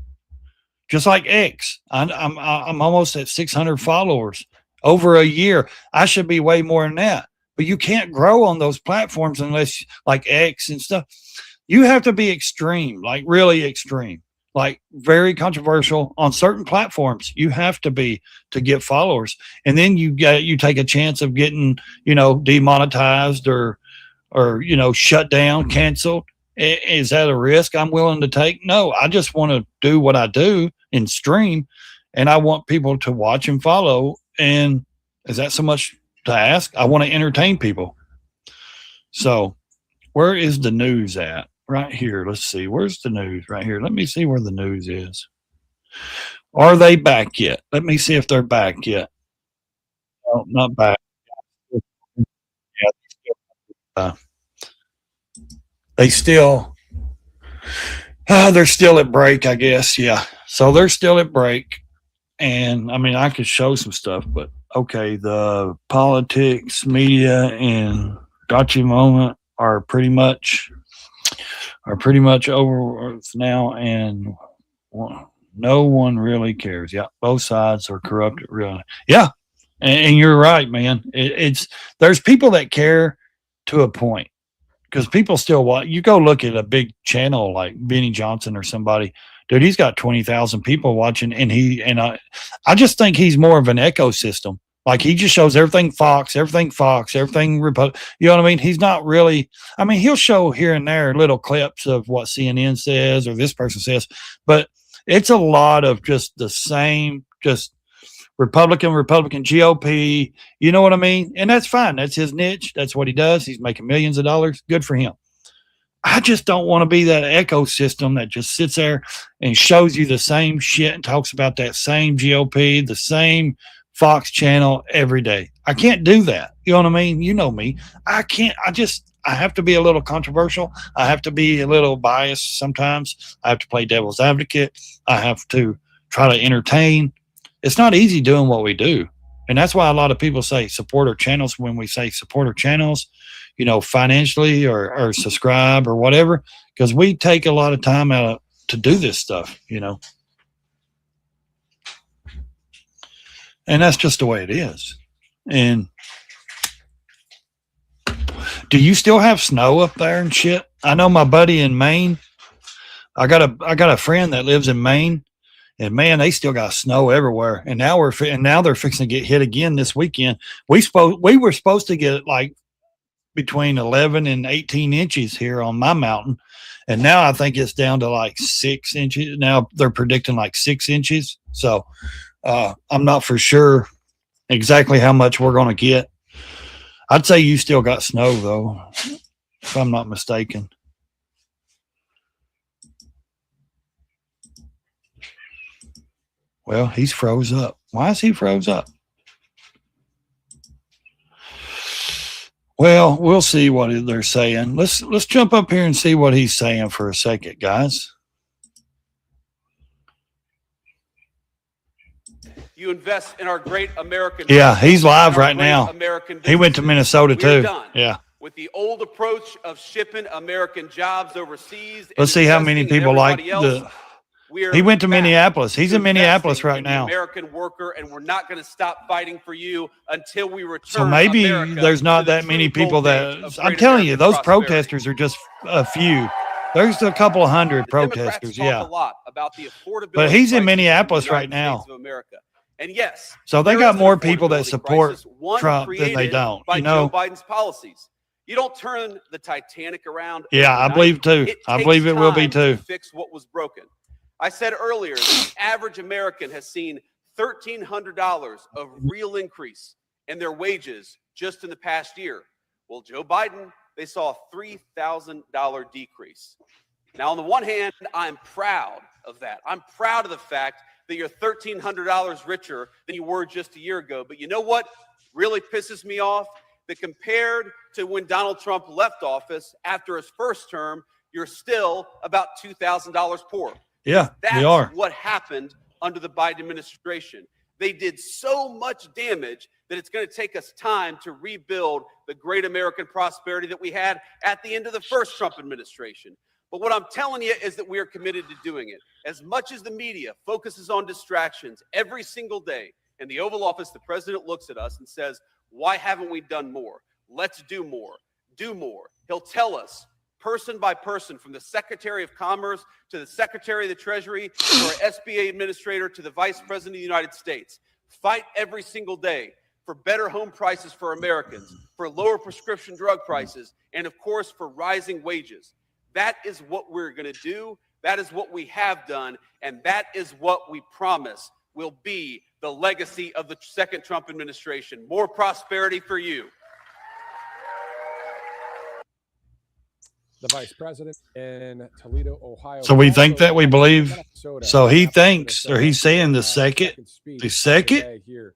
S2: Just like X, I'm almost at 600 followers over a year. I should be way more than that, but you can't grow on those platforms unless, like X and stuff, you have to be extreme, like really extreme, like very controversial on certain platforms. You have to be to get followers, and then you take a chance of getting demonetized or shut down, canceled. Is that a risk I'm willing to take? No, I just want to do what I do and stream, and I want people to watch and follow. And is that so much to ask? I want to entertain people. So where is the news at? Right here. Let's see. Where's the news? Right here. Let me see where the news is. Are they back yet? Let me see if they're back yet. No, not back. Yeah, they're still at break, I guess. Yeah. So they're still at break. And I mean, I could show some stuff, but okay. The politics, media, and gotcha moment are pretty much over now. And no one really cares. Yeah. Both sides are corrupted. Really. Yeah. And you're right, man. There's people that care to a point. Because people still watch. You go look at a big channel like Benny Johnson or somebody, dude. He's got 20,000 people watching, and I just think he's more of an ecosystem. Like he just shows everything Fox, everything Republic. You know what I mean? He's not really. I mean, he'll show here and there little clips of what CNN says or this person says, but it's a lot of just the same, just Republican, GOP, you know what I mean? And that's fine. That's his niche. That's what he does. He's making millions of dollars. Good for him. I just don't want to be that ecosystem that just sits there and shows you the same shit and talks about that same GOP, the same Fox channel every day. I can't do that. You know what I mean? You know me. I can't. I have to be a little controversial. I have to be a little biased sometimes. I have to play devil's advocate. I have to try to entertain. It's not easy doing what we do. And that's why a lot of people say support our channels. When we say support our channels, financially or subscribe or whatever, because we take a lot of time out to do this stuff, and that's just the way it is. And do you still have snow up there and shit? I know my buddy in Maine, I got a friend that lives in Maine. And man, they still got snow everywhere. And now they're fixing to get hit again this weekend. We were supposed to get like between 11 and 18 inches here on my mountain. And now I think it's down to like 6 inches. Now they're predicting like 6 inches. So I'm not for sure exactly how much we're going to get. I'd say you still got snow though, if I'm not mistaken. Well, he's froze up. Why is he froze up? Well, we'll see what they're saying. Let's jump up here and see what he's saying for a second, guys.
S6: You invest in our great American.
S2: Yeah, he's live
S6: our
S2: right
S6: great
S2: now.
S6: American
S2: He went to
S6: businesses.
S2: Minnesota
S6: We're
S2: too.
S6: done
S2: Yeah.
S6: with the old approach of shipping American jobs overseas.
S2: Let's see how many people like the. He went to Minneapolis. He's in Minneapolis right now.
S6: American worker, and we're not going to stop fighting for you until we return.
S2: So maybe
S6: America
S2: there's not
S6: to the
S2: that many
S6: true
S2: people
S6: golden age
S2: that.
S6: of
S2: I'm
S6: great
S2: telling you,
S6: American
S2: those
S6: prosperity.
S2: protesters are just a few. There's a couple of hundred
S6: The Democrats
S2: protesters.
S6: talk
S2: Yeah.
S6: a lot about the affordability
S2: But he's in
S6: crisis
S2: Minneapolis
S6: the United
S2: right now.
S6: States of America. And yes,
S2: So they
S6: there
S2: got
S6: is an
S2: more people that
S6: affordability
S2: support
S6: crisis, one
S2: Trump than they
S6: created
S2: don't,
S6: by
S2: you know?
S6: Joe Biden's policies. You don't turn the Titanic around.
S2: Yeah, I
S6: overnight.
S2: believe too.
S6: It
S2: I
S6: takes
S2: believe it will be
S6: time to
S2: too.
S6: fix what was broken. I said earlier, the average American has seen $1,300 of real increase in their wages just in the past year. Well, Joe Biden, they saw a $3,000 decrease. Now, on the one hand, I'm proud of that. I'm proud of the fact that you're $1,300 richer than you were just a year ago. But you know what really pisses me off? That compared to when Donald Trump left office after his first term, you're still about $2,000 poor.
S2: Yeah,
S6: That's
S2: they are.
S6: what happened under the Biden administration. They did so much damage that it's going to take us time to rebuild the great American prosperity that we had at the end of the first Trump administration. But what I'm telling you is that we are committed to doing it. As much as the media focuses on distractions every single day, in the Oval Office, the president looks at us and says, why haven't we done more? Let's do more. Do more. He'll tell us, person by person, from the Secretary of Commerce to the Secretary of the Treasury to our SBA administrator to the Vice President of the United States. Fight every single day for better home prices for Americans, for lower prescription drug prices, and of course, for rising wages. That is what we're going to do. That is what we have done. And that is what we promise will be the legacy of the second Trump administration. More prosperity for you.
S7: The vice president in Toledo, Ohio.
S2: So we think that we believe. So he thinks, or he's saying the second.
S7: Here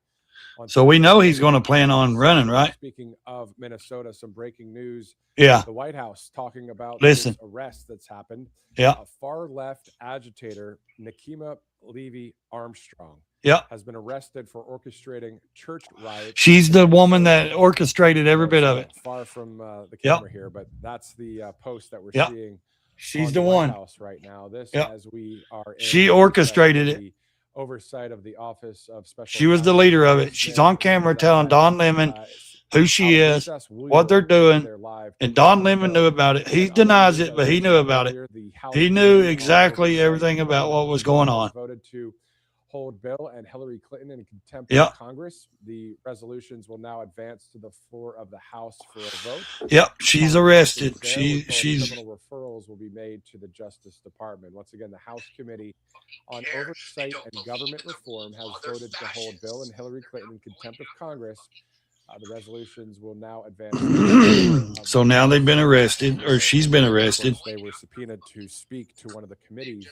S2: So we know he's going to plan on running, right?
S7: Speaking of Minnesota, some breaking news.
S2: Yeah.
S7: The White House talking about
S2: Listen.
S7: this arrest that's happened.
S2: Yeah.
S7: A far left agitator, Nikema Levy Armstrong,
S2: Yeah.
S7: has been arrested for orchestrating church riots.
S2: She's the woman that orchestrated every bit of it.
S7: Far from the
S2: Yep.
S7: camera here, but that's the post that we're
S2: Yep.
S7: seeing.
S2: She's
S7: on
S2: the
S7: White
S2: one.
S7: House right now. This
S2: Yep.
S7: as we are.
S2: She orchestrated it.
S7: The oversight of the Office of Special.
S2: She was the leader of it. She's on camera telling Don Lemon who she is, what they're doing, and Don Lemon knew about it. He denies it, but he knew about it. He knew exactly everything about what was going on.
S7: Voted to hold Bill and Hillary Clinton in contempt
S2: Yep.
S7: of Congress. The resolutions will now advance to the floor of the House for a vote.
S2: Yep, she's arrested. She's
S7: Criminal referrals will be made to the Justice Department. Once again, the House Committee on Oversight and Government Reform has voted to hold Bill and Hillary Clinton in contempt of Congress. The resolutions will now advance.
S2: so now they've been arrested, or she's been arrested.
S7: They were subpoenaed to speak to one of the committees,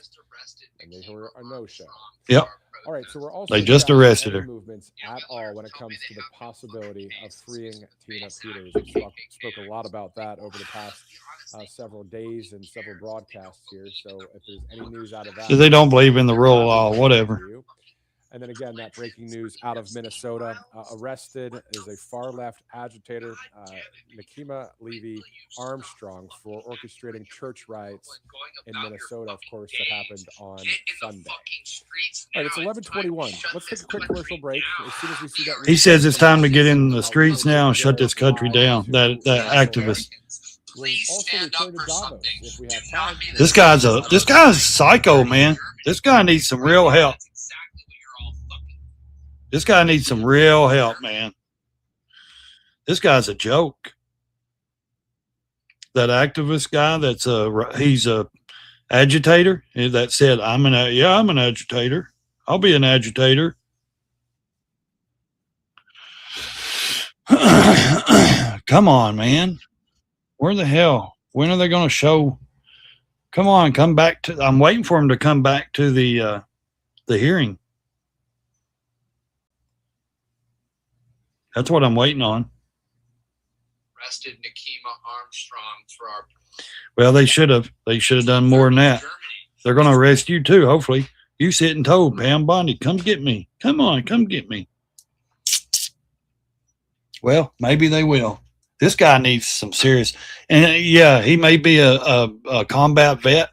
S7: and they were a no-show.
S2: Yep.
S7: All right, so we're also
S2: They just
S7: tracking
S2: arrested
S7: any
S2: her.
S7: movements at all when it comes to the possibility of freeing Tina Peters. We spoke a lot about that over the past several days and several broadcasts here. So if there's any news out of that,
S2: So they don't believe in the rule of law, whatever.
S7: And then again, that breaking news out of Minnesota, arrested is a far-left agitator, Nikema Levy Armstrong, for orchestrating church riots in Minnesota, of course, that happened on Sunday. All right, it's 11:21. Let's take a quick commercial break. As soon as we see that,
S2: He says it's time to get in the streets now and shut this country down. That activist.
S7: We'll also return to Davos if we have time.
S2: This guy's psycho, man. This guy needs some real help. This guy needs some real help, man. This guy's a joke. That activist guy, he's a agitator that said, I'm an agitator. I'll be an agitator. Come on, man. Where the hell? When are they going to show? Come on, come back to. I'm waiting for him to come back to the hearing. That's what I'm waiting on.
S8: Arrested Nikema Armstrong for our.
S2: Well, they should have. They should have done more than that. They're going to arrest you too. Hopefully, You sit and told Pam Bondi, come get me. Come on, come get me. Well, maybe they will. This guy needs some serious, and yeah, he may be a combat vet,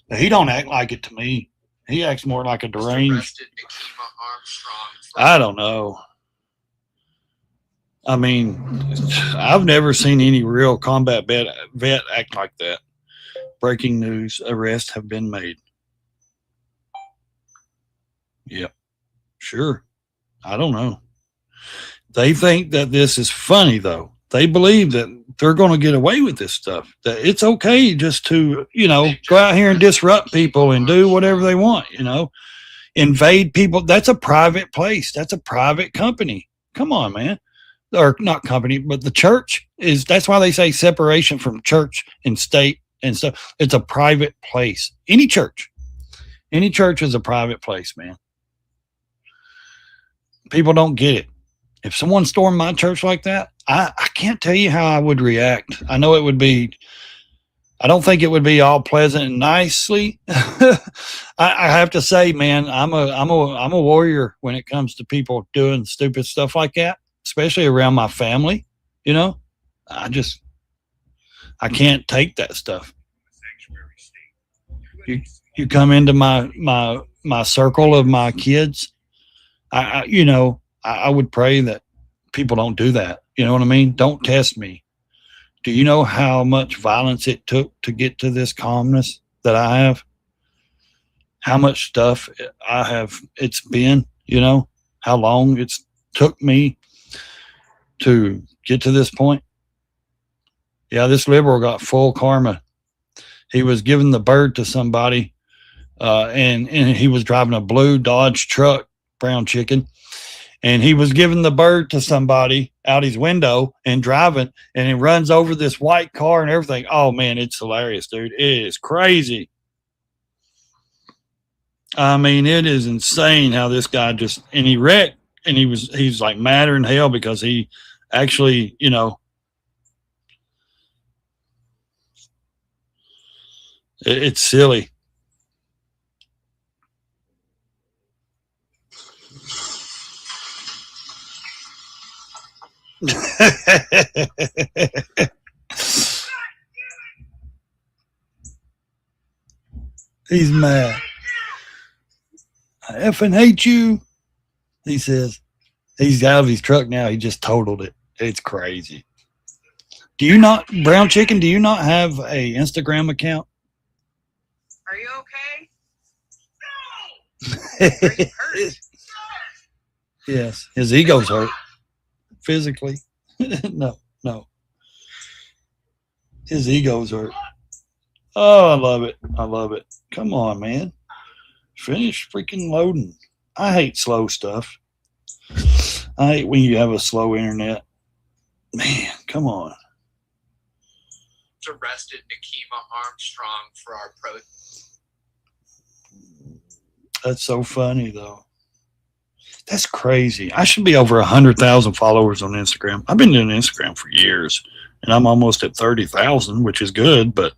S2: but he don't act like it to me. He acts more like a deranged. I don't know. I mean, I've never seen any real combat vet act like that. Breaking news: arrests have been made. Yep, sure. I don't know. They think that this is funny, though. They believe that they're going to get away with this stuff. That it's okay just to, go out here and disrupt people and do whatever they want, invade people. That's a private place. That's a private company. Come on, man. Or not company, but the church is, that's why they say separation from church and state and stuff. It's a private place. Any church is a private place, man. People don't get it. If someone stormed my church like that, I can't tell you how I would react. I know I don't think it would be all pleasant and nicely. I have to say, man, I'm a warrior when it comes to people doing stupid stuff like that, especially around my family. I can't take that stuff. You come into my circle of my kids. I would pray that people don't do that. You know what I mean? Don't test me. Do you know how much violence it took to get to this calmness that I have? How much stuff it's been, how long it's took me to get to this point? Yeah, this liberal got full karma. He was giving the bird to somebody, and he was driving a blue Dodge truck, brown chicken. And he was giving the bird to somebody out his window and driving, and he runs over this white car and everything. Oh, man, it's hilarious, dude. It is crazy. I mean, it is insane how this guy and he wrecked, and he's like madder than hell because he actually, it's silly. He's mad. I effing hate you, he says. He's out of his truck now. He just totaled it. It's crazy. Brown Chicken, do you not have a Instagram account?
S9: Are you okay? No! Are you hurt?
S2: Yes. His ego's hurt. Physically. No. His ego's hurt. Oh, I love it. Come on, man. Finish freaking loading. I hate slow stuff. I hate when you have a slow internet. Man, come on.
S8: Arrested Nikema Armstrong for our
S2: That's so funny, though. That's crazy. I should be over 100,000 followers on Instagram. I've been doing Instagram for years, and I'm almost at 30,000, which is good, but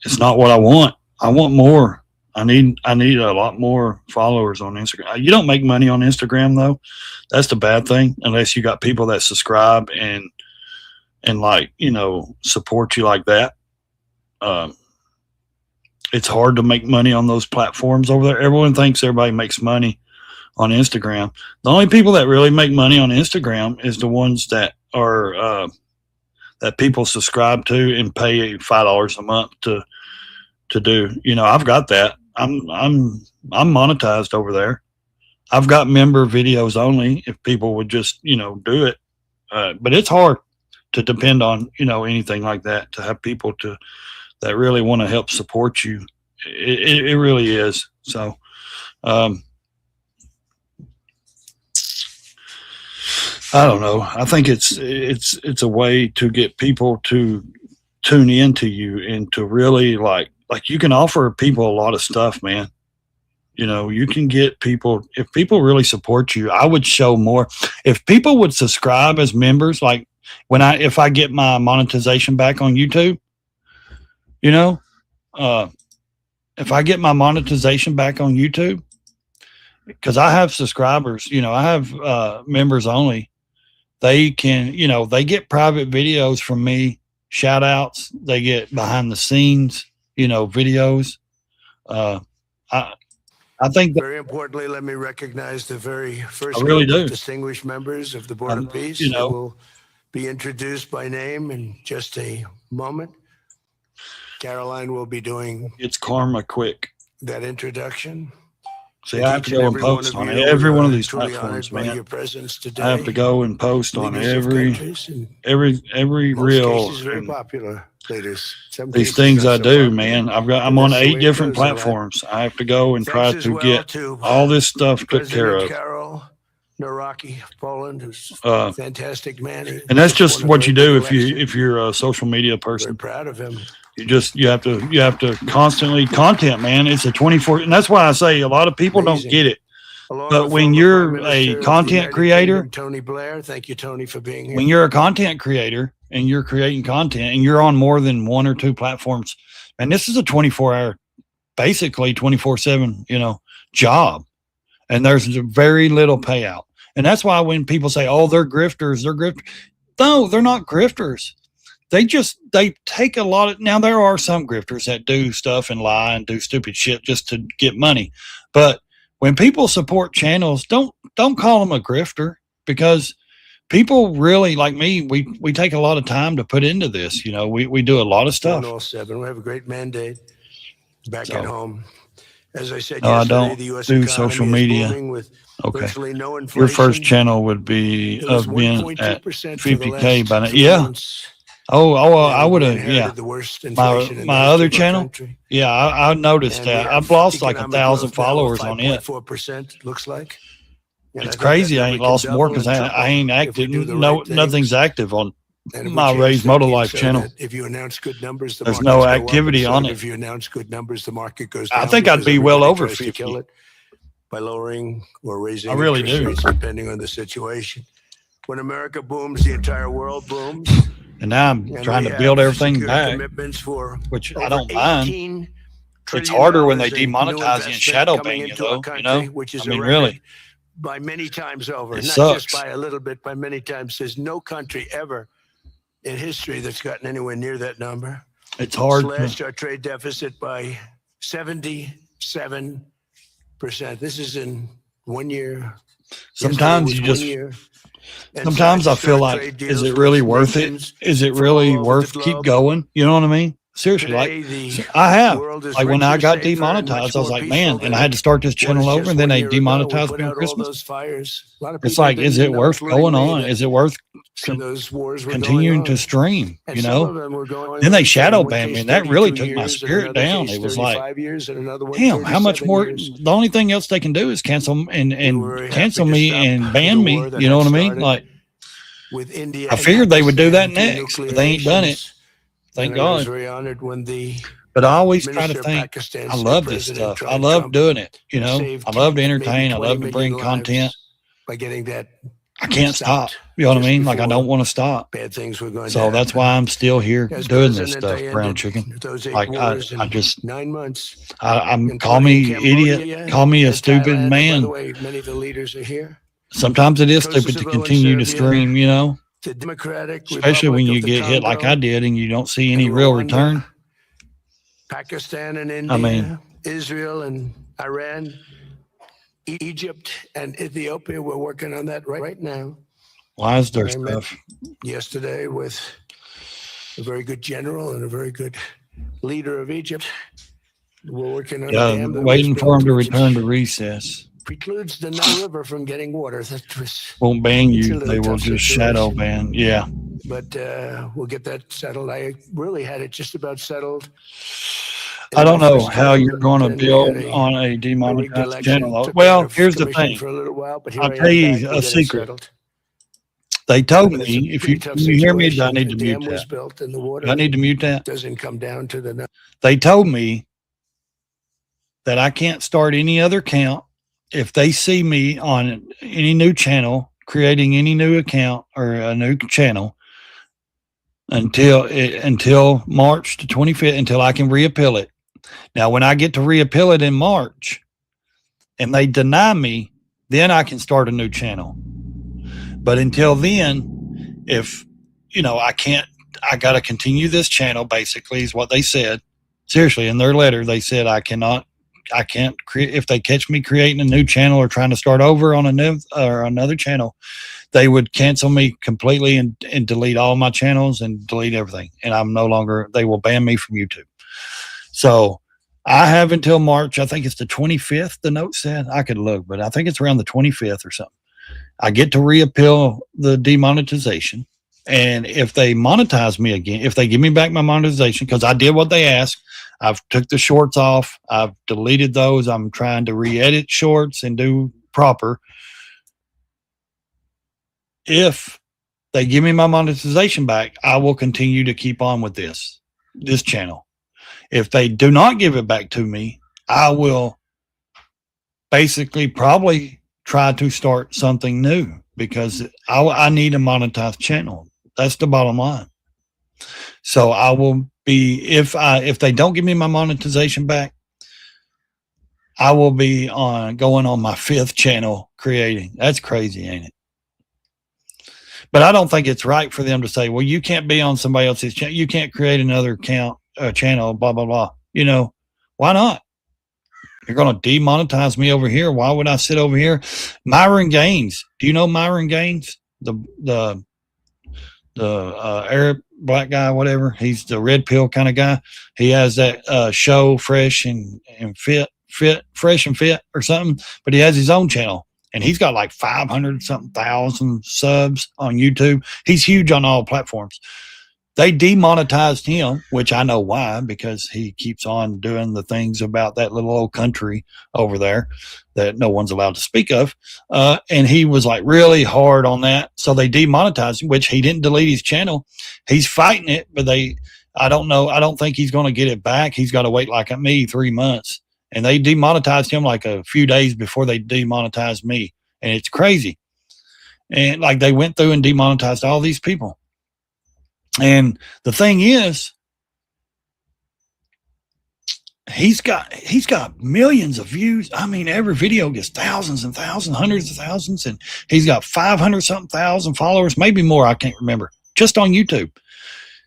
S2: it's not what I want. I want more. I need a lot more followers on Instagram. You don't make money on Instagram, though. That's the bad thing, unless you got people that subscribe and support you like that. It's hard to make money on those platforms over there. Everyone thinks everybody makes money on Instagram. The only people that really make money on Instagram is the ones that are that people subscribe to and pay $5 a month to do. I've got that. I'm monetized over there. I've got member videos only if people would just do it. But it's hard to depend on anything like that, to have people that really want to help support you. It really is. So I don't know. I think it's a way to get people to tune into you and to really like you can offer people a lot of stuff, man. You can get people, if people really support you, I would show more. If people would subscribe as members, like if I get my monetization back on YouTube, if I get my monetization back on YouTube, because I have subscribers, I have members only. They can, they get private videos from me, shout outs. They get behind the scenes, videos. I think that,
S10: Very importantly, let me recognize the very first
S2: I really
S10: group of
S2: do.
S10: distinguished members of the Board of Peace
S2: you
S10: who
S2: know,
S10: will be introduced by name in just a moment. Caroline will be doing
S2: it's karma quick.
S10: that introduction.
S2: See, I have to
S10: Each and
S2: go and
S10: every one
S2: post
S10: of
S2: on
S10: you
S2: every one of
S10: are
S2: these
S10: truly
S2: platforms,
S10: honored by
S2: man.
S10: your presence today.
S2: I have to go and post on
S10: Leaders of
S2: every
S10: countries and most
S2: reel.
S10: cases very
S2: And
S10: popular leaders. Some
S2: these
S10: cases
S2: things
S10: not
S2: I
S10: so
S2: do,
S10: popular.
S2: man. I'm
S10: But
S2: on
S10: that's the
S2: 8
S10: way it
S2: different
S10: goes in life.
S2: platforms. I have to go and try
S10: Thanks as
S2: to
S10: well
S2: get
S10: to
S2: all this stuff took care
S10: President
S2: of.
S10: Karol Nawrocki of Poland, who's
S2: Uh,
S10: a fantastic man.
S2: And that's just
S10: won a
S2: what
S10: very
S2: you
S10: big
S2: do
S10: election.
S2: if you're a social media
S10: Very
S2: person.
S10: proud of him.
S2: You have to constantly content, man. It's a 24, and that's why I say a lot of people don't
S10: Amazing.
S2: get it.
S10: Along
S2: But
S10: with
S2: when
S10: former
S2: you're
S10: Prime
S2: a
S10: Minister of the
S2: content
S10: United
S2: creator,
S10: Kingdom, Tony Blair. Thank you, Tony, for being here.
S2: when you're a content creator and you're creating content and you're on more than 1 or 2 platforms, and this is a 24-hour, basically 24/7, job, and there's very little payout. And that's why when people say, "Oh, they're grifters," no, they're not grifters. They take a lot of, now there are some grifters that do stuff and lie and do stupid shit just to get money. But when people support channels, don't call them a grifter, because people really, like me, we take a lot of time to put into this. We do a lot of stuff.
S10: 107. We have a great mandate back at home. As I said
S2: No, I
S10: yesterday,
S2: don't
S10: the U.S.
S2: do
S10: economy
S2: social
S10: is
S2: media.
S10: booming with
S2: Okay.
S10: virtually no inflation.
S2: Your first channel would be
S10: It was
S2: of being
S10: 1.2%
S2: at
S10: for the
S2: 50K
S10: last
S2: by now.
S10: 3
S2: Yeah.
S10: months.
S2: I
S10: And
S2: would
S10: we
S2: have.
S10: inherited
S2: Yeah.
S10: the worst inflation in
S2: My
S10: the history
S2: other
S10: of our
S2: channel.
S10: country.
S2: Yeah, I noticed
S10: And we
S2: that.
S10: have
S2: I've lost like
S10: economic
S2: 1,000
S10: growth now of
S2: followers on it.
S10: 5.4%, it looks like. And I
S2: It's
S10: think
S2: crazy.
S10: that
S2: I
S10: number
S2: ain't
S10: could
S2: lost more
S10: double
S2: because
S10: and
S2: I
S10: triple
S2: ain't
S10: if we
S2: active.
S10: do the
S2: No,
S10: right
S2: nothing's
S10: things.
S2: active on
S10: And if we
S2: my
S10: change
S2: Raised Motor
S10: thinking
S2: Life
S10: so
S2: channel.
S10: that if you announce good numbers, the
S2: There's
S10: markets
S2: no
S10: go up,
S2: activity
S10: instead
S2: on
S10: of
S2: it.
S10: If you announce good numbers, the market goes
S2: I
S10: down.
S2: think I'd
S10: because
S2: be well
S10: everybody
S2: over
S10: tries to
S2: 50.
S10: kill it by lowering or raising
S2: I really
S10: interest
S2: do.
S10: rates depending on the situation. When America booms, the entire world booms.
S2: And now I'm
S10: And
S2: trying
S10: we
S2: to build
S10: have
S2: everything
S10: secured
S2: back,
S10: commitments for
S2: which I
S10: over
S2: don't mind.
S10: $18
S2: It's
S10: trillion
S2: harder when they
S10: in new
S2: demonetize you and
S10: investment
S2: shadow
S10: coming
S2: ban you,
S10: into our
S2: though.
S10: country, which is
S2: I mean,
S10: a record
S2: really,
S10: by many times over.
S2: it
S10: Not
S2: sucks.
S10: just by a little bit, by many times. There's no country ever in history that's gotten anywhere near that number.
S2: It's hard.
S10: Slashed our trade deficit by 77%. This is in 1 year.
S2: Sometimes
S10: Yesterday
S2: you
S10: was
S2: just.
S10: 1 year. And
S2: Sometimes I
S10: signed
S2: feel
S10: historic
S2: like,
S10: trade
S2: is
S10: deals
S2: it really
S10: with
S2: worth it?
S10: nations
S2: Is it
S10: from
S2: really
S10: all over the
S2: worth keep
S10: globe.
S2: going? You know what I mean? Seriously,
S10: Today,
S2: like
S10: the
S2: I have.
S10: world is
S2: Like when I
S10: richer,
S2: got
S10: safer, and much
S2: demonetized, I was
S10: more
S2: like,
S10: peaceful
S2: man, and
S10: than
S2: I had to start this
S10: was
S2: channel over,
S10: just
S2: and then
S10: 1
S2: they
S10: year ago. We
S2: demonetized
S10: put
S2: me on
S10: out all
S2: Christmas.
S10: those fires. A lot of
S2: It's
S10: people
S2: like, is
S10: didn't
S2: it
S10: know,
S2: worth
S10: including
S2: going
S10: me,
S2: on?
S10: that
S2: Is it worth
S10: some of those wars were
S2: continuing
S10: going
S2: to
S10: on.
S2: stream?
S10: And
S2: You
S10: some
S2: know?
S10: of them were going
S2: Then
S10: on
S2: they
S10: for,
S2: shadow
S10: in one
S2: banned me,
S10: case,
S2: and that really
S10: 32
S2: took my
S10: years, in
S2: spirit
S10: another
S2: down.
S10: case,
S2: It was like,
S10: 35 years, and another one,
S2: damn, how much
S10: 37
S2: more?
S10: years.
S2: The only thing else they can do is cancel
S10: We were
S2: and
S10: very
S2: cancel
S10: happy to
S2: me
S10: stop
S2: and
S10: the
S2: ban me.
S10: war that
S2: You know
S10: had
S2: what I mean?
S10: started
S2: Like
S10: with India
S2: I
S10: and
S2: figured they would do that
S10: Pakistan, two
S2: next,
S10: nuclear
S2: but they ain't done it.
S10: nations.
S2: Thank
S10: And I was
S2: God.
S10: very honored when the
S2: But I always try to
S10: Minister of
S2: think,
S10: Pakistan
S2: I
S10: said
S2: love this
S10: President
S2: stuff. I love
S10: Trump
S2: doing it. You know,
S10: saved
S2: I love to
S10: maybe
S2: entertain. I
S10: 20
S2: love to bring
S10: million
S2: content.
S10: lives by getting that
S2: I can't stop.
S10: stopped
S2: You know what I
S10: just
S2: mean? Like I don't
S10: before
S2: want to stop.
S10: bad things were going
S2: So
S10: down.
S2: that's why I'm still here
S10: As
S2: doing this
S10: president,
S2: stuff,
S10: I
S2: brown
S10: ended
S2: chicken.
S10: those 8
S2: Like
S10: wars
S2: I
S10: in
S2: just,
S10: 9 months.
S2: I'm call
S10: including
S2: me
S10: Cambodia
S2: idiot, call me a
S10: and
S2: stupid
S10: Thailand. And by the
S2: man.
S10: way, many of the leaders are here.
S2: Sometimes it is stupid to
S10: Kosovo and
S2: continue to
S10: Serbia,
S2: stream, you know,
S10: the Democratic
S2: especially when
S10: Republic
S2: you
S10: of the
S2: get hit like
S10: Congo,
S2: I did and you don't see any
S10: and
S2: real
S10: Rwanda,
S2: return.
S10: Pakistan and
S2: I mean,
S10: India, Israel and Iran, Egypt and Ethiopia. We're working on that right now.
S2: why is there
S10: I met
S2: stuff?
S10: yesterday with a very good general and a very good leader of Egypt. We're working on a
S2: Yeah,
S10: dam that
S2: waiting
S10: was
S2: for him
S10: built
S2: to
S10: which
S2: return to recess.
S10: precludes the Nile River from getting water. That was,
S2: Won't ban
S10: it's a
S2: you.
S10: little
S2: They will
S10: tough
S2: just shadow
S10: situation.
S2: ban. Yeah.
S10: But we'll get that settled. I really had it just about settled.
S2: I don't
S10: in my
S2: know
S10: first
S2: how
S10: term,
S2: you're going to
S10: and we
S2: build
S10: had
S2: on a
S10: rigged
S2: demonetized
S10: election.
S2: channel.
S10: Took
S2: Well,
S10: out of
S2: here's the
S10: commission
S2: thing.
S10: for a little while, but here
S2: I'll
S10: I
S2: tell
S10: am
S2: you
S10: back. We'll
S2: a
S10: get it
S2: secret.
S10: settled.
S2: They told
S10: But it's
S2: me,
S10: a
S2: if
S10: pretty
S2: you,
S10: tough
S2: can you hear me, do I
S10: situation.
S2: need
S10: The
S2: to mute
S10: dam was
S2: that?
S10: built and the
S2: Do
S10: water
S2: I need to mute that?
S10: doesn't come down to the Nile.
S2: They told me that I can't start any other account if they see me on any new channel, creating any new account or a new channel until March the 25th, until I can reappeal it. Now, when I get to reappeal it in March and they deny me, then I can start a new channel. But until then, if, I got to continue this channel, basically, is what they said. Seriously, in their letter, they said I can't create, if they catch me creating a new channel or trying to start over on another channel, they would cancel me completely and delete all my channels and delete everything. And they will ban me from YouTube. So I have until March, I think it's the 25th, the note said. I could look, but I think it's around the 25th or something. I get to reappeal the demonetization. And if they monetize me again, if they give me back my monetization, because I did what they asked, I've took the shorts off, I've deleted those. I'm trying to re-edit shorts and do proper. If they give me my monetization back, I will continue to keep on with this channel. If they do not give it back to me, I will basically probably try to start something new because I need a monetized channel. That's the bottom line. So I will be, if they don't give me my monetization back, I will be going on my 5th channel creating. That's crazy, ain't it? But I don't think it's right for them to say, well, you can't be on somebody else's channel. You can't create another channel, blah, blah, blah. Why not? You're going to demonetize me over here. Why would I sit over here? Myron Gaines. Do you know Myron Gaines? The Arab black guy, whatever. He's the red pill kind of guy. He has that show Fresh and Fit or something, but he has his own channel. And he's got like 500 something thousand subs on YouTube. He's huge on all platforms. They demonetized him, which I know why, because he keeps on doing the things about that little old country over there that no one's allowed to speak of. And he was like really hard on that. So they demonetized him, which he didn't delete his channel. He's fighting it, but I don't know. I don't think he's going to get it back. He's got to wait like me 3 months. And they demonetized him like a few days before they demonetized me. And it's crazy. And like they went through and demonetized all these people. And the thing is, he's got millions of views. I mean, every video gets thousands and thousands, hundreds of thousands. And he's got 500 something thousand followers, maybe more. I can't remember, just on YouTube.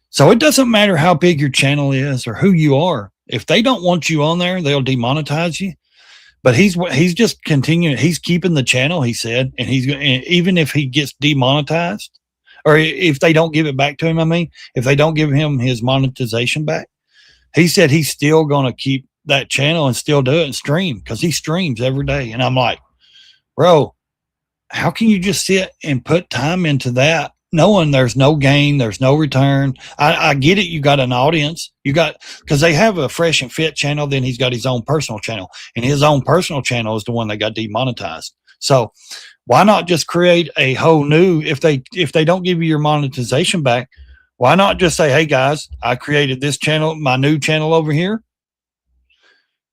S2: So it doesn't matter how big your channel is or who you are. If they don't want you on there, they'll demonetize you. But he's just continuing. He's keeping the channel, he said, and even if he gets demonetized, or if they don't give it back to him, if they don't give him his monetization back, he said he's still going to keep that channel and still do it and stream, because he streams every day. And I'm like, bro, how can you just sit and put time into that, knowing there's no gain, there's no return? I get it. You got an audience. Because they have a Fresh and Fit channel. Then he's got his own personal channel, and his own personal channel is the one that got demonetized. So why not just create a whole new, if they don't give you your monetization back, why not just say, hey guys, I created this channel, my new channel over here.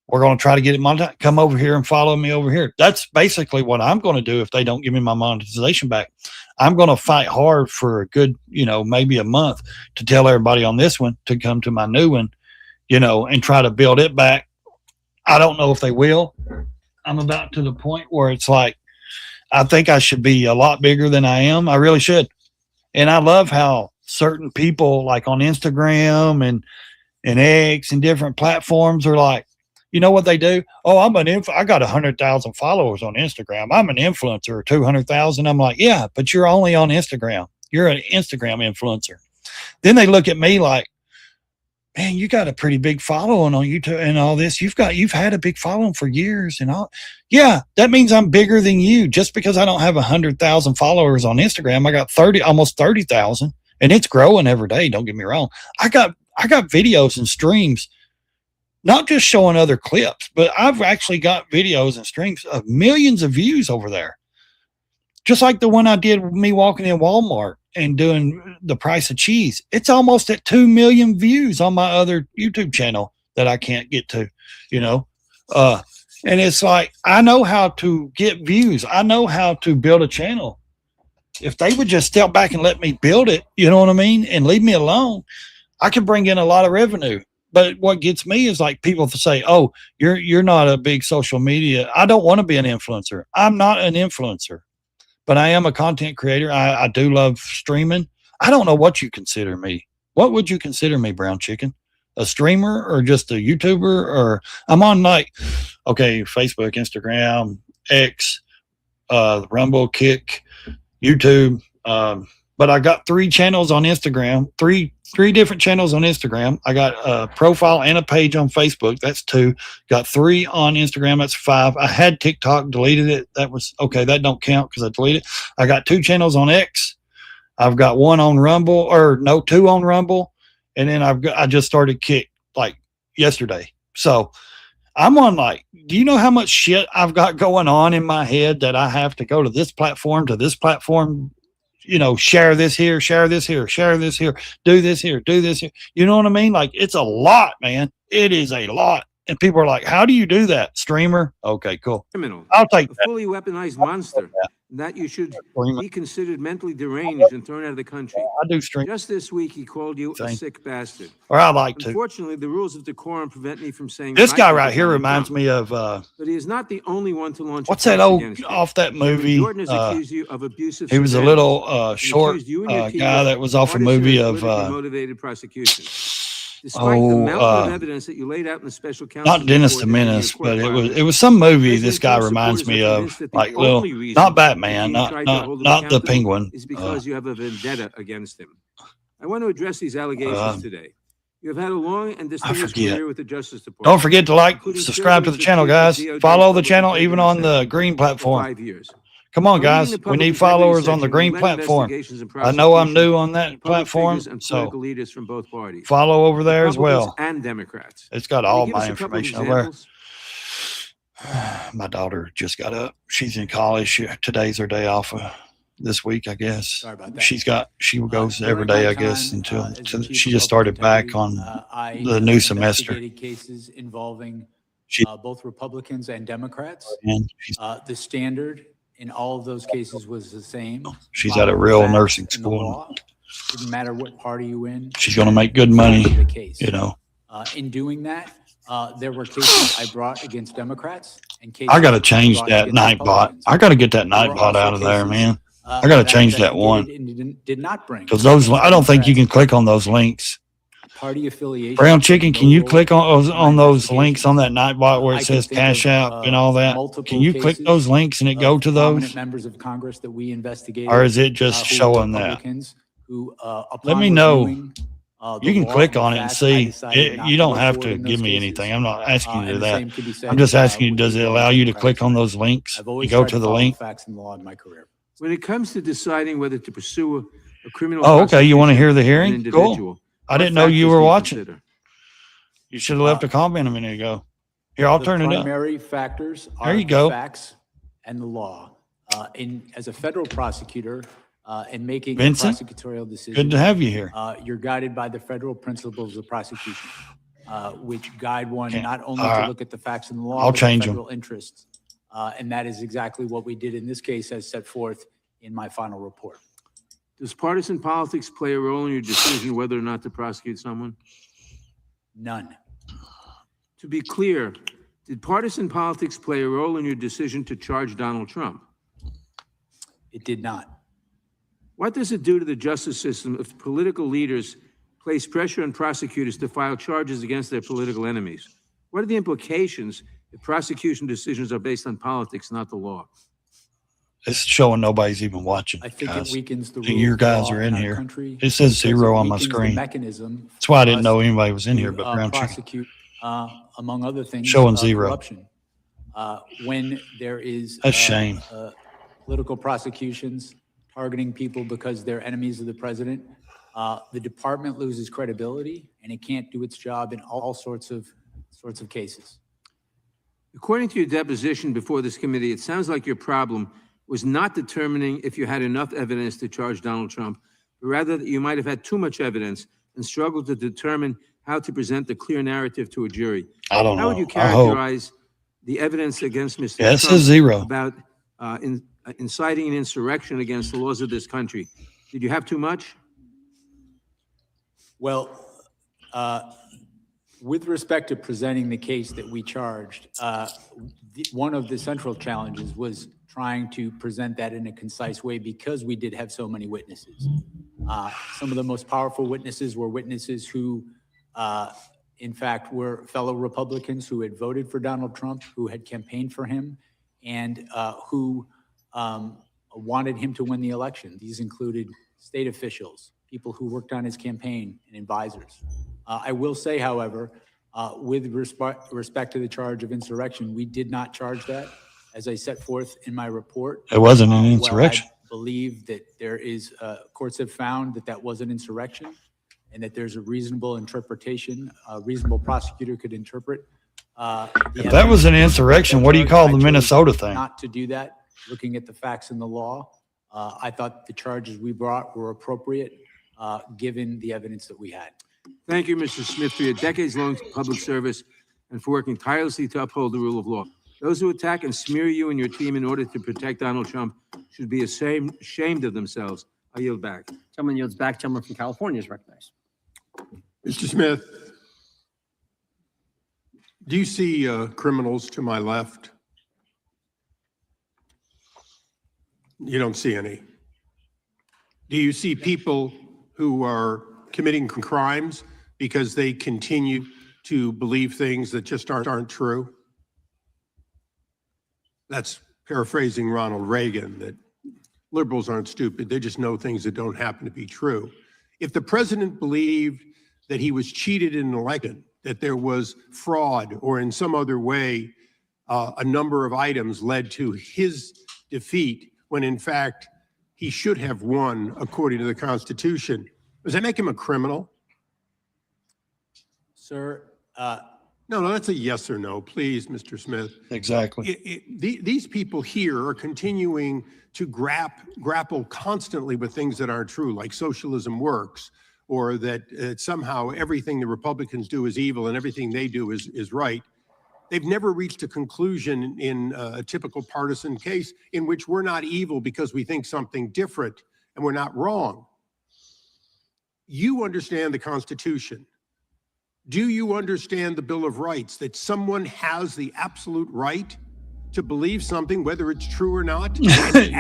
S2: We're going to try to get it monetized. Come over here and follow me over here. That's basically what I'm going to do if they don't give me my monetization back. I'm going to fight hard for a good, maybe a month to tell everybody on this one to come to my new one, and try to build it back. I don't know if they will. I'm about to the point where it's like, I think I should be a lot bigger than I am. I really should. And I love how certain people like on Instagram and X and different platforms are like, you know what they do? Oh, I got 100,000 followers on Instagram. I'm an influencer, 200,000. I'm like, yeah, but you're only on Instagram. You're an Instagram influencer. Then they look at me like, man, you got a pretty big following on YouTube and all this. You've had a big following for years and all. Yeah, that means I'm bigger than you. Just because I don't have 100,000 followers on Instagram, I got almost 30,000, and it's growing every day. Don't get me wrong. I got videos and streams, not just showing other clips, but I've actually got videos and streams of millions of views over there. Just like the one I did with me walking in Walmart and doing the price of cheese. It's almost at 2 million views on my other YouTube channel that I can't get to, and it's like, I know how to get views. I know how to build a channel. If they would just step back and let me build it, you know what I mean? And leave me alone, I could bring in a lot of revenue. But what gets me is like people say, "Oh, you're not a big social media." I don't want to be an influencer. I'm not an influencer, but I am a content creator. I do love streaming. I don't know what you consider me. What would you consider me, Brown Chicken? A streamer or just a YouTuber? Or I'm on like, okay, Facebook, Instagram, X, Rumble, Kick, YouTube. But I got 3 channels on Instagram, three different channels on Instagram. I got a profile and a page on Facebook. That's 2. Got 3 on Instagram. That's 5. I had TikTok, deleted it. That was okay. That don't count because I deleted it. I got 2 channels on X. I've got 1 on Rumble, or no, 2 on Rumble, and then I just started Kick like yesterday. So I'm on like, do you know how much shit I've got going on in my head that I have to go to this platform, share this here, share this here, share this here, do this here, do this here. You know what I mean? Like, it's a lot, man. It is a lot. And people are like, how do you do that? Streamer? Okay, cool.
S11: Criminal,
S2: I'll take
S11: a
S2: that.
S11: fully weaponized monster, that you should
S2: Streamer.
S11: be considered mentally deranged and thrown out of the country.
S2: I do stream,
S11: Just this week, he called you a
S2: Same.
S11: sick bastard.
S2: or I like to.
S11: Unfortunately, the rules of decorum prevent me from saying
S2: This
S11: what I
S2: guy
S11: think
S2: right
S11: of
S2: here
S11: Donald
S2: reminds
S11: Trump.
S2: me of
S11: But he is not the only one to launch.
S2: what's that old
S11: against you.
S2: off that movie?
S11: Jordan has accused you of abusive.
S2: He was a
S11: surveillance
S2: little
S11: and
S2: short
S11: accused you and your team
S2: guy
S11: of
S2: that was off a
S11: partisan
S2: movie
S11: and
S2: of
S11: politically motivated prosecution. Despite the mountain of evidence that you laid out in the special counsel,
S2: not Dennis the Menace, but it was some movie. This guy reminds me of, like, little, not Batman, not the Penguin.
S11: is because you have a vendetta against him. I want to address these allegations today. You have had a long and distinguished
S2: forget.
S11: career with the Justice Department.
S2: Don't forget to like,
S11: including
S2: subscribe to
S11: serving
S2: the
S11: as
S2: channel,
S11: chief of
S2: guys.
S11: DOJ's
S2: Follow the
S11: public
S2: channel,
S11: integrity
S2: even on the
S11: center
S2: green
S11: for
S2: platform.
S11: 5 years.
S2: Come on,
S11: Now, leading
S2: guys.
S11: the
S2: We
S11: public
S2: need
S11: integrity
S2: followers on the
S11: section,
S2: green
S11: you led
S2: platform.
S11: investigations and
S2: I know I'm
S11: prosecutions
S2: new on that
S11: of public
S2: platform,
S11: figures and
S2: so
S11: political leaders from both parties,
S2: follow over there as
S11: Republicans
S2: well.
S11: and Democrats.
S2: It's got
S11: Can you
S2: all
S11: give
S2: my
S11: us a couple of
S2: information over there.
S11: examples?
S2: My daughter just got up. She's in college. Today's her day off this week, I guess.
S4: Sorry about that.
S2: She goes every
S4: During
S2: day,
S4: my
S2: I guess,
S4: time,
S2: until
S4: as the chief
S2: she
S4: of
S2: just
S4: public
S2: started back
S4: integrity,
S2: on
S4: I
S2: the new semester.
S4: investigated cases involving
S2: She-
S4: both Republicans and Democrats.
S2: And
S4: The standard in all of those cases was the same.
S2: she's
S4: Follow
S2: at a
S4: the
S2: real
S4: facts
S2: nursing
S4: and the
S2: school.
S4: law. Didn't matter what party you in.
S2: She's going to make good money,
S4: The case.
S2: In
S4: doing that, there were cases I brought against Democrats and cases
S2: I got to change
S4: brought
S2: that
S4: against
S2: night bot.
S4: Republicans.
S2: I got to get that
S4: There
S2: night
S4: were
S2: bot
S4: also
S2: out of there,
S4: cases,
S2: man. I got to change that one.
S4: And did not bring.
S2: Because I don't think you can click on those links.
S4: Party affiliation.
S2: Brown Chicken, can you click on those
S4: investigation.
S2: links on that night bot where
S4: I
S2: it
S4: can
S2: says
S4: think
S2: Cash
S4: of,
S2: App and all that?
S4: multiple
S2: Can you click
S4: cases
S2: those links and it go to
S4: prominent
S2: those?
S4: members of Congress that we investigated.
S2: Or is it just
S4: who were
S2: showing that?
S4: Republicans who,
S2: Let me
S4: upon
S2: know.
S4: reviewing, the
S2: You can
S4: law
S2: click
S4: and
S2: on it and
S4: facts, I
S2: see.
S4: decided not
S2: You
S4: to
S2: don't
S4: go
S2: have
S4: forward
S2: to
S4: in
S2: give
S4: those
S2: me
S4: cases.
S2: anything. I'm not asking you to
S4: And
S2: do
S4: the
S2: that.
S4: same could be said,
S2: I'm just asking you,
S4: with
S2: does
S4: the
S2: it allow you to
S4: Democratic
S2: click on
S4: side.
S2: those links?
S4: I've
S2: You
S4: always
S2: go
S4: tried
S2: to the
S4: follow
S2: link?
S4: Facts and law in my career.
S11: When it comes to deciding whether to pursue a criminal
S2: Oh, okay. You want to hear the
S11: prosecution of an
S2: hearing? Cool.
S11: individual,
S2: I
S11: what
S2: didn't know you
S11: factors
S2: were
S11: do
S2: watching.
S11: consider?
S2: You should have left a comment a minute ago. Here, I'll
S4: The
S2: turn it up.
S4: primary factors
S2: There
S4: are
S2: you
S4: the
S2: go.
S4: facts and the law. As a federal prosecutor, in making
S2: Vincent,
S4: prosecutorial decisions,
S2: good to have you here.
S4: You're guided by the federal principles of prosecution, which guide one
S2: Okay.
S4: not only
S2: All
S4: to
S2: right.
S4: look at the facts and the law,
S2: I'll
S4: but the
S2: change 'em.
S4: federal interests. And that is exactly what we did in this case, as set forth in my final report.
S11: Does partisan politics play a role in your decision whether or not to prosecute someone?
S4: None.
S11: To be clear, did partisan politics play a role in your decision to charge Donald Trump?
S4: It did not.
S11: What does it do to the justice system if political leaders place pressure on prosecutors to file charges against their political enemies? What are the implications if prosecution decisions are based on politics, not the law?
S2: It's showing nobody's even watching.
S4: I think
S2: guys.
S4: it weakens the
S2: And
S4: rule
S2: your
S4: of
S2: guys
S4: law
S2: are in
S4: our
S2: here.
S4: country
S2: It says
S4: because
S2: 0
S4: it
S2: on my
S4: weakens the
S2: screen.
S4: mechanism
S2: That's why I
S4: for
S2: didn't
S4: us
S2: know anybody was in
S4: to,
S2: here but Brown Chicken.
S4: prosecute, among other things,
S2: Showing 0.
S4: corruption. When there is
S2: That's shame.
S4: Political prosecutions targeting people because they're enemies of the president, the department loses credibility and it can't do its job in all sorts of cases.
S11: According to your deposition before this committee, it sounds like your problem was not determining if you had enough evidence to charge Donald Trump, but rather that you might have had too much evidence and struggled to determine how to present a clear narrative to a jury.
S2: I don't
S11: How would
S2: know.
S11: you
S2: I hope.
S11: characterize the evidence against Mr.
S2: Yeah, it
S11: Trump
S2: says 0.
S11: about inciting an insurrection against the laws of this country? Did you have too much?
S4: Well, With respect to presenting the case that we charged, one of the central challenges was trying to present that in a concise way because we did have so many witnesses. Some of the most powerful witnesses were witnesses who, in fact, were fellow Republicans who had voted for Donald Trump, who had campaigned for him, and who wanted him to win the election. These included state officials, people who worked on his campaign, and advisors. I will say, however, with respect to the charge of insurrection, we did not charge that. As I set forth in my report,
S2: It wasn't an insurrection.
S4: Well, I believe that there is, courts have found that that was an insurrection and that there's a reasonable interpretation, a reasonable prosecutor could interpret.
S2: If that was an insurrection, what do you call the Minnesota thing?
S4: Not to do that, looking at the facts in the law. I thought the charges we brought were appropriate, given the evidence that we had.
S11: Thank you, Mr. Smith, for your decades-long public service and for working tirelessly to uphold the rule of law. Those who attack and smear you and your team in order to protect Donald Trump should be ashamed of themselves. I yield back.
S1: Gentleman yields back. Gentleman from California is recognized.
S12: Mr. Smith, do you see criminals to my left? You don't see any. Do you see people who are committing crimes because they continue to believe things that just aren't true? That's paraphrasing Ronald Reagan, that liberals aren't stupid. They just know things that don't happen to be true. If the president believed that he was cheated in an election, that there was fraud, or in some other way, a number of items led to his defeat, when in fact he should have won according to the Constitution, does that make him a criminal?
S4: Sir,
S12: No, that's a yes or no, please, Mr. Smith.
S2: Exactly.
S12: These people here are continuing to grapple constantly with things that aren't true, like socialism works, or that somehow everything the Republicans do is evil and everything they do is right. They've never reached a conclusion in a typical partisan case in which we're not evil because we think something different and we're not wrong. You understand the Constitution. Do you understand the Bill of Rights, that someone has the absolute right to believe something, whether it's true or not?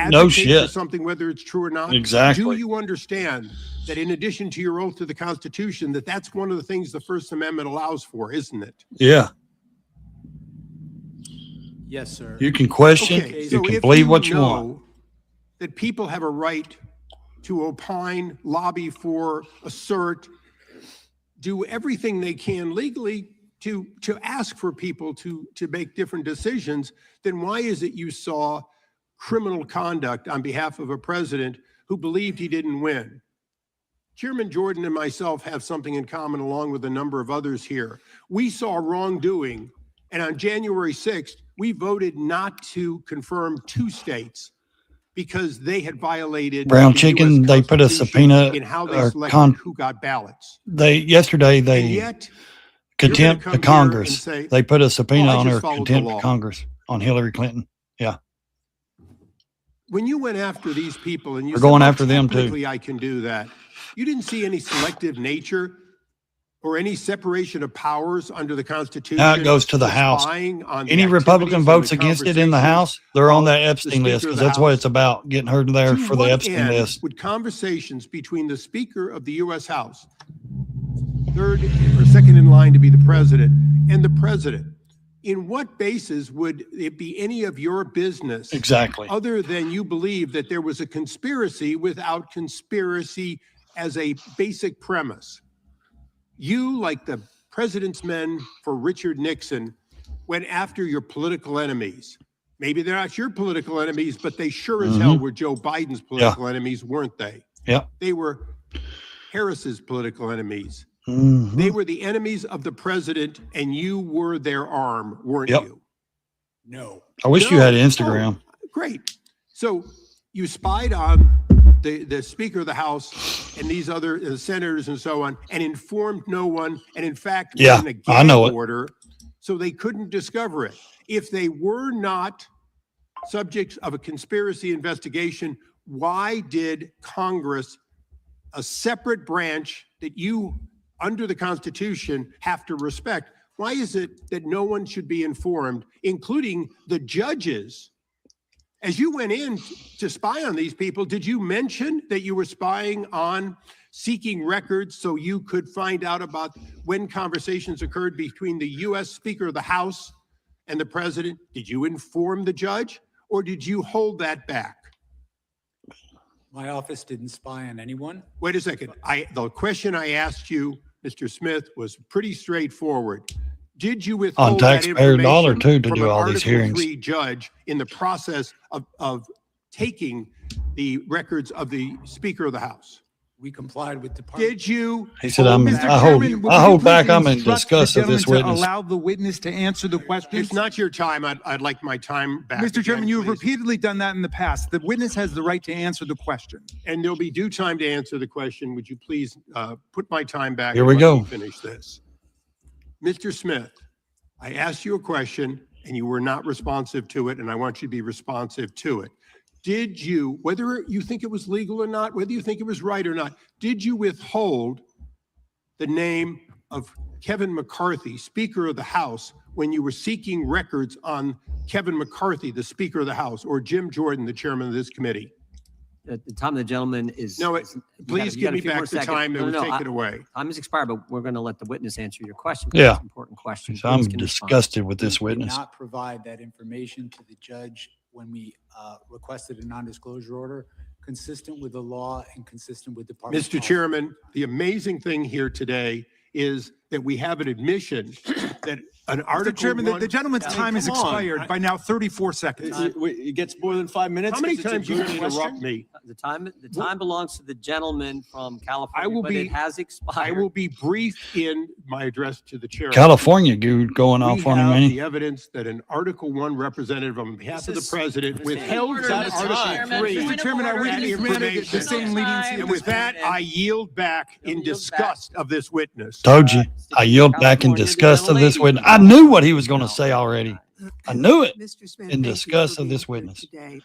S2: No shit.
S12: For something, whether it's true or not?
S2: Exactly.
S12: Do you understand that in addition to your oath to the Constitution, that's one of the things the First Amendment allows for, isn't it?
S2: Yeah.
S4: yes, sir.
S2: You can question,
S12: Okay,
S2: you
S12: so
S2: can
S12: if
S2: believe what you
S12: know
S2: want.
S12: that people have a right to opine, lobby for, assert, do everything they can legally to ask for people to make different decisions, then why is it you saw criminal conduct on behalf of a president who believed he didn't win? Chairman Jordan and myself have something in common, along with a number of others here. We saw wrongdoing, and on January 6th, we voted not to confirm 2 states because they had violated
S2: Brown
S12: the
S2: chicken,
S12: US
S2: they put a
S12: Constitution
S2: subpoena
S12: in how they
S2: or
S12: selected who got ballots.
S2: yesterday
S12: And
S2: they
S12: yet,
S2: contempt
S12: come
S2: the
S12: here
S2: Congress.
S12: and say,
S2: They put a subpoena
S12: "Oh, I
S2: on
S12: just
S2: her
S12: followed the
S2: contempt
S12: law."
S2: of Congress on Hillary Clinton. Yeah.
S12: when you went after these people and you
S2: We're
S12: said,
S2: going
S12: "Well,
S2: after them, too."
S12: technically I can do that," you didn't see any selective nature or any separation of powers under the Constitution.
S2: Now it goes to the
S12: for
S2: House.
S12: spying on the
S2: Any Republican
S12: activities
S2: votes
S12: and the
S2: against it in the
S12: conversations
S2: House, they're on
S12: of
S2: that
S12: the
S2: Epstein list,
S12: Speaker of
S2: because
S12: the
S2: that's what
S12: House.
S2: it's about, getting her there
S12: To
S2: for the
S12: what
S2: Epstein
S12: end
S2: list.
S12: would conversations between the Speaker of the U.S. House, third or second in line to be the president, and the president, in what basis would it be any of your business?
S2: Exactly.
S12: Other than you believe that there was a conspiracy without conspiracy as a basic premise? You, like the president's men for Richard Nixon, went after your political enemies. Maybe they're not your political enemies, but they sure as hell were Joe Biden's political enemies, weren't they?
S2: Yeah.
S12: They were Harris's political enemies.
S2: Mhm.
S12: They were the enemies of the president, and you were their arm, weren't
S2: Yep.
S12: you?
S4: No.
S2: I wish you
S12: No.
S2: had Instagram.
S12: Oh, great. So you spied on the Speaker of the House and these other senators and so on, and informed no one, and in fact, put
S2: Yeah,
S12: in a
S2: I know
S12: gag
S2: it.
S12: order so they couldn't discover it. If they were not subjects of a conspiracy investigation, why did Congress, a separate branch that you under the Constitution, have to respect. Why is it that no one should be informed, including the judges? As you went in to spy on these people, did you mention that you were spying on seeking records so you could find out about when conversations occurred between the U.S. Speaker of the House and the president? Did you inform the judge, or did you hold that back?
S4: My office didn't spy on anyone.
S12: Wait a second. The question I asked you, Mr. Smith, was pretty straightforward. Did you withhold
S2: On
S12: that
S2: taxpayer dollar
S12: information
S2: too to
S12: from
S2: do
S12: an
S2: all these
S12: Article
S2: hearings?
S12: 3 judge in the process of taking the records of the Speaker of the House?
S4: We complied with department.
S12: Did you?
S2: He said,
S3: Mr.
S2: I
S3: Chairman, would you
S2: hold
S3: please
S2: back. I'm in
S3: instruct
S2: disgust
S3: the
S2: of this
S3: gentleman to
S2: witness.
S3: Allow the witness to answer the questions.
S12: It's not your time. I'd like my time back.
S3: Mr. Chairman,
S12: again,
S3: you have
S12: please.
S3: repeatedly done that in the past. The witness has the right to answer the question.
S12: And there'll be due time to answer the question. Would you please put my time back?
S2: Here
S12: and
S2: we
S12: let
S2: go.
S12: me finish this. Mr. Smith, I asked you a question and you were not responsive to it, and I want you to be responsive to it. Did you, whether you think it was legal or not, whether you think it was right or not, did you withhold the name of Kevin McCarthy, Speaker of the House, when you were seeking records on Kevin McCarthy, the Speaker of the House, or Jim Jordan, the chairman of this committee?
S1: The time of the gentleman is.
S12: No,
S1: is- you
S12: please
S1: got
S12: give
S1: a
S12: me
S1: few more
S12: back the
S1: seconds.
S12: time that
S1: No,
S12: was
S1: no,
S12: taken away.
S1: Time has expired, but we're going to let the witness answer your question. 'cause
S2: Yeah.
S1: it's an important question.
S2: So I'm
S1: Witness can respond.
S2: disgusted with this
S4: We did
S2: witness.
S4: not provide that information to the judge when we requested a non-disclosure order, consistent with the law and consistent with department.
S12: Mr.
S4: policy.
S12: Chairman, the amazing thing here today is that we have an admission that an
S3: Mr.
S12: Article
S3: Chairman,
S12: 1.
S3: the gentleman's time has
S12: come on.
S3: expired by now 34 seconds.
S13: It gets more than 5 minutes.
S12: How many
S13: 'cause it's a
S12: times you
S13: good
S12: interrupt
S13: question?
S12: me?
S1: The time belongs to the gentleman from California,
S12: will
S1: but
S12: be-
S1: it has
S12: I
S1: expired.
S12: will be brief in my address to the chair.
S2: California dude going
S12: We
S2: off on him,
S12: have
S2: ain't
S12: the
S2: he?
S12: evidence that an Article 1 representative on behalf of the
S13: This is-
S12: president withheld
S9: Order,
S12: from
S9: Mr.
S12: Article
S9: Chairman.
S12: 3.
S3: Mr. Chairman, I
S12: that
S3: witness granted the
S12: information.
S3: same leniency.
S12: And with that, I yield back in disgust of this witness.
S2: Told you. I yield back in
S1: California,
S2: disgust
S1: the
S2: of this
S1: lady.
S2: witness. I knew what he was going to say already. I knew it.
S14: Mr. Smith,
S2: In
S14: thank you
S2: disgust
S14: for
S2: of
S14: being
S2: this
S14: here
S2: witness.
S14: Today.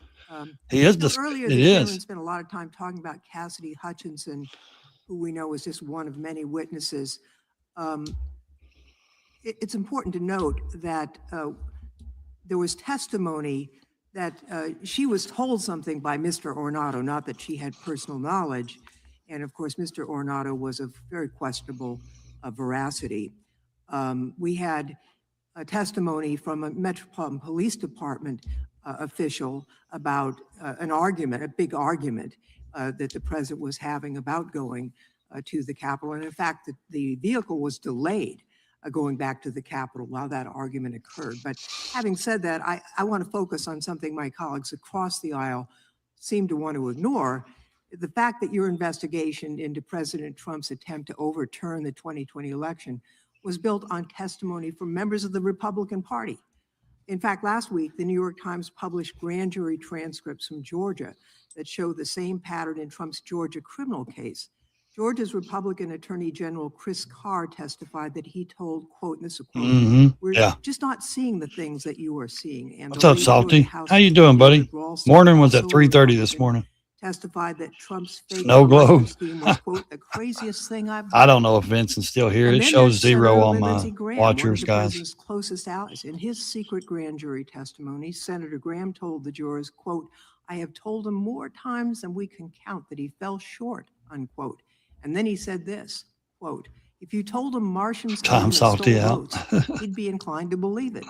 S2: He is
S14: Earlier,
S2: it
S14: the
S2: is.
S14: chairman spent a lot of time talking about Cassidy Hutchinson, who we know is just one of many witnesses. It's important to note that there was testimony that she was told something by Mr. Ornato, not that she had personal knowledge. And of course, Mr. Ornato was of very questionable veracity. We had a testimony from a Metropolitan Police Department official about an argument, a big argument that the president was having about going to the Capitol. And in fact, the vehicle was delayed going back to the Capitol while that argument occurred. But having said that, I want to focus on something my colleagues across the aisle seem to want to ignore. The fact that your investigation into President Trump's attempt to overturn the 2020 election was built on testimony from members of the Republican Party. In fact, last week, the New York Times published grand jury transcripts from Georgia that show the same pattern in Trump's Georgia criminal case. Georgia's Republican Attorney General Chris Carr testified that he told, quote, and this is a quote, we're
S2: Yeah.
S14: just not seeing the things that you are seeing. And
S2: What's
S14: the
S2: up,
S14: lady
S2: Salty?
S14: who the House
S2: How you doing, buddy?
S14: Ralston,
S2: Morning was at
S14: also a
S2: 3:30 this
S14: Republican,
S2: morning.
S14: testified that Trump's fake
S2: Snow
S14: election
S2: globe.
S14: scheme was, quote, the craziest thing I've
S2: I don't know if Vincent's still here.
S14: And
S2: It
S14: then
S2: shows
S14: there's
S2: 0
S14: Senator
S2: on my
S14: Lindsey Graham, one of
S2: watchers,
S14: the
S2: guys.
S14: president's closest allies. In his secret grand jury testimony, Senator Graham told the jurors, quote, I have told him more times than we can count that he fell short, unquote. And then he said this, quote, if you told him Martians came
S2: Tom
S14: and
S2: Salty
S14: stole
S2: out.
S14: votes, he'd be inclined to believe it.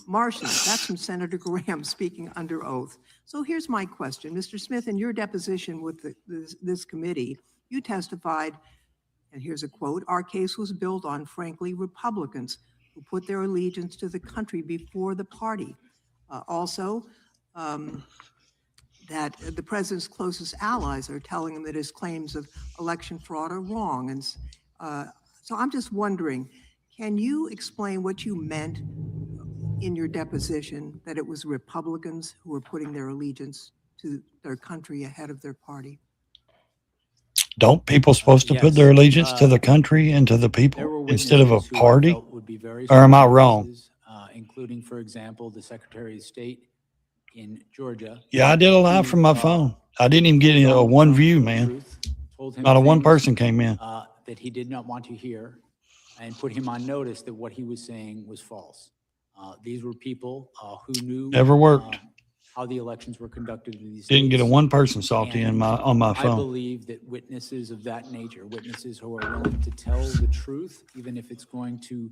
S14: Martians, that's from Senator Graham speaking under oath. So here's my question. Mr. Smith, in your deposition with this committee, you testified, and here's a quote, our case was built on, frankly, Republicans who put their allegiance to the country before the party. Also, that the president's closest allies are telling him that his claims of election fraud are wrong. And so I'm just wondering, can you explain what you meant in your deposition that it was Republicans who were putting their allegiance to their country ahead of their party?
S2: Don't people supposed to put their allegiance to the country and to the
S4: There were
S2: people instead of a
S4: witnesses who I
S2: party?
S4: felt would be very
S2: Or am I
S4: strong
S2: wrong?
S4: witnesses, including, for example, the Secretary of State in Georgia.
S2: Yeah, I did a live
S4: who,
S2: from my phone. I didn't even get a
S4: told
S2: one
S4: Trump
S2: view,
S4: the
S2: man.
S4: truth, told him
S2: Not a one
S4: things,
S2: person came in.
S4: that he did not want to hear and put him on notice that what he was saying was false. These were people who knew
S2: Never worked.
S4: how the elections were conducted in these
S2: Didn't get a
S4: states.
S2: one person salty
S4: And
S2: on my
S4: I
S2: phone.
S4: believe that witnesses of that nature, witnesses who are willing to tell the truth, even if it's going to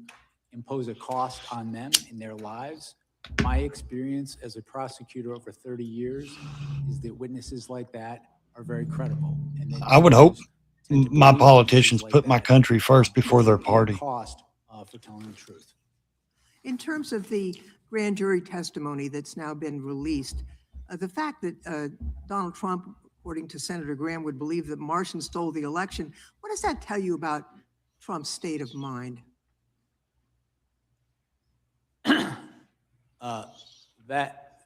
S4: impose a cost on them in their lives, my experience as a prosecutor over 30 years is that witnesses like that are very credible. And that
S2: I would hope
S4: judges tend to
S2: my
S4: believe
S2: politicians
S4: witnesses like
S2: put my
S4: that,
S2: country first before
S4: if
S2: their
S4: there'd be a
S2: party.
S4: cost for telling the truth.
S14: In terms of the grand jury testimony that's now been released, the fact that Donald Trump, according to Senator Graham, would believe that Martians stole the election, what does that tell you about Trump's state of mind?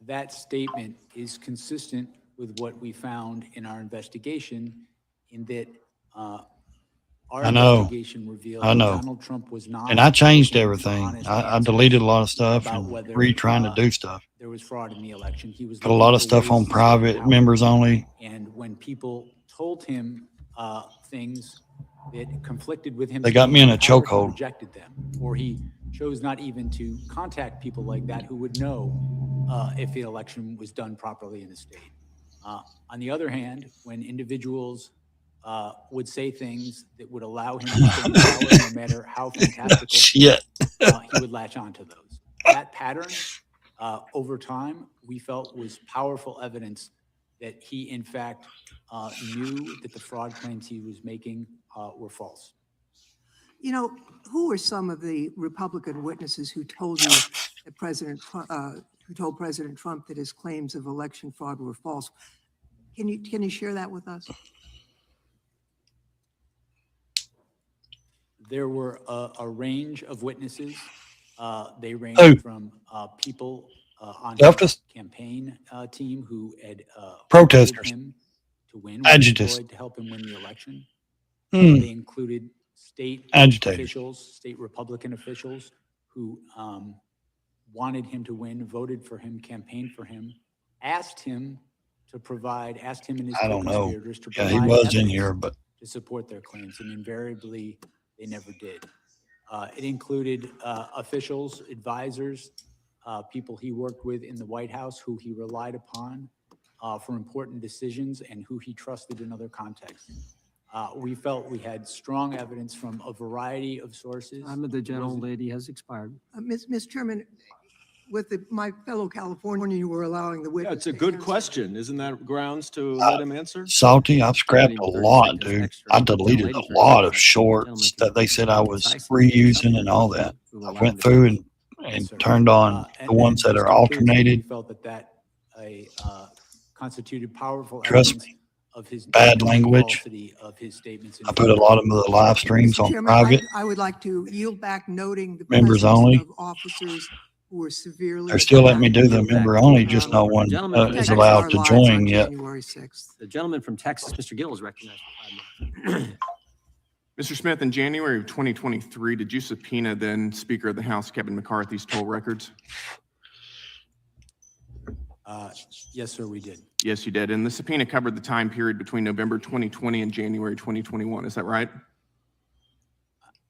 S4: That statement is consistent with what we found in our investigation, in that our
S2: I know.
S4: investigation revealed
S2: I
S4: that
S2: know.
S4: Donald Trump was not.
S2: And I changed
S4: looking for
S2: everything.
S4: honest
S2: I
S4: answers
S2: deleted a lot of stuff
S4: about
S2: and
S4: whether,
S2: trying to do stuff.
S4: there was fraud in the election. He was
S2: Put a lot of
S4: looking for
S2: stuff on
S4: ways to spread
S2: private,
S4: power.
S2: members only.
S4: And when people told him things that conflicted with him,
S2: They got me in a
S4: he
S2: chokehold.
S4: rejected them, or he chose not even to contact people like that who would know if the election was done properly in the state. On the other hand, when individuals would say things that would allow him to stay in power, no matter how fantastical,
S2: Shit.
S4: he would latch on to those. That pattern, over time, we felt was powerful evidence that he, in fact, knew that the fraud claims he was making were false.
S14: You know, who are some of the Republican witnesses who told you that who told President Trump that his claims of election fraud were false? Can you share that with us?
S4: There were a range of witnesses. They ranged from people on his campaign team who had
S2: Protesters.
S4: him to win,
S2: Agitators.
S4: to help him win the election.
S2: Hmm.
S4: They included state
S2: Agitators.
S4: officials, state Republican officials who wanted him to win, voted for him, campaigned for him, asked him and his
S2: I don't know.
S4: co-conspirators to
S2: Yeah,
S4: provide
S2: he was in
S4: evidence
S2: here, but
S4: to support their claims, and invariably they never did. It included officials, advisors, people he worked with in the White House who he relied upon for important decisions and who he trusted in other contexts. We felt we had strong evidence from a variety of sources.
S1: Time of the gentlelady has expired.
S14: Ms. Chairman, with my fellow Californian, you were allowing the witness.
S13: Yeah, it's a
S14: to
S13: good
S14: answer.
S13: question. Isn't that grounds to let him answer?
S2: salty. I've scrapped a lot, dude. I deleted a lot of shorts that they said I was reusing and all that. I went through and turned on the ones that are alternated.
S4: We felt that constituted powerful
S2: Trust
S4: evidence of his
S2: bad language.
S4: falsity of his statements.
S2: I put a lot of the live streams on
S14: Chairman,
S2: private.
S14: I would like to yield back, noting the
S2: Members
S14: presence
S2: only.
S14: of officers who were severely.
S2: They're still letting me do the member only, just no one is allowed to join yet.
S14: January 6th.
S1: The gentleman from Texas, Mr. Gill, is recognized for 5 minutes.
S15: Mr. Smith, in January of 2023, did you subpoena then Speaker of the House Kevin McCarthy's toll records?
S4: Yes, sir, we did.
S15: Yes, you did. And the subpoena covered the time period between November 2020 and January 2021. Is that right?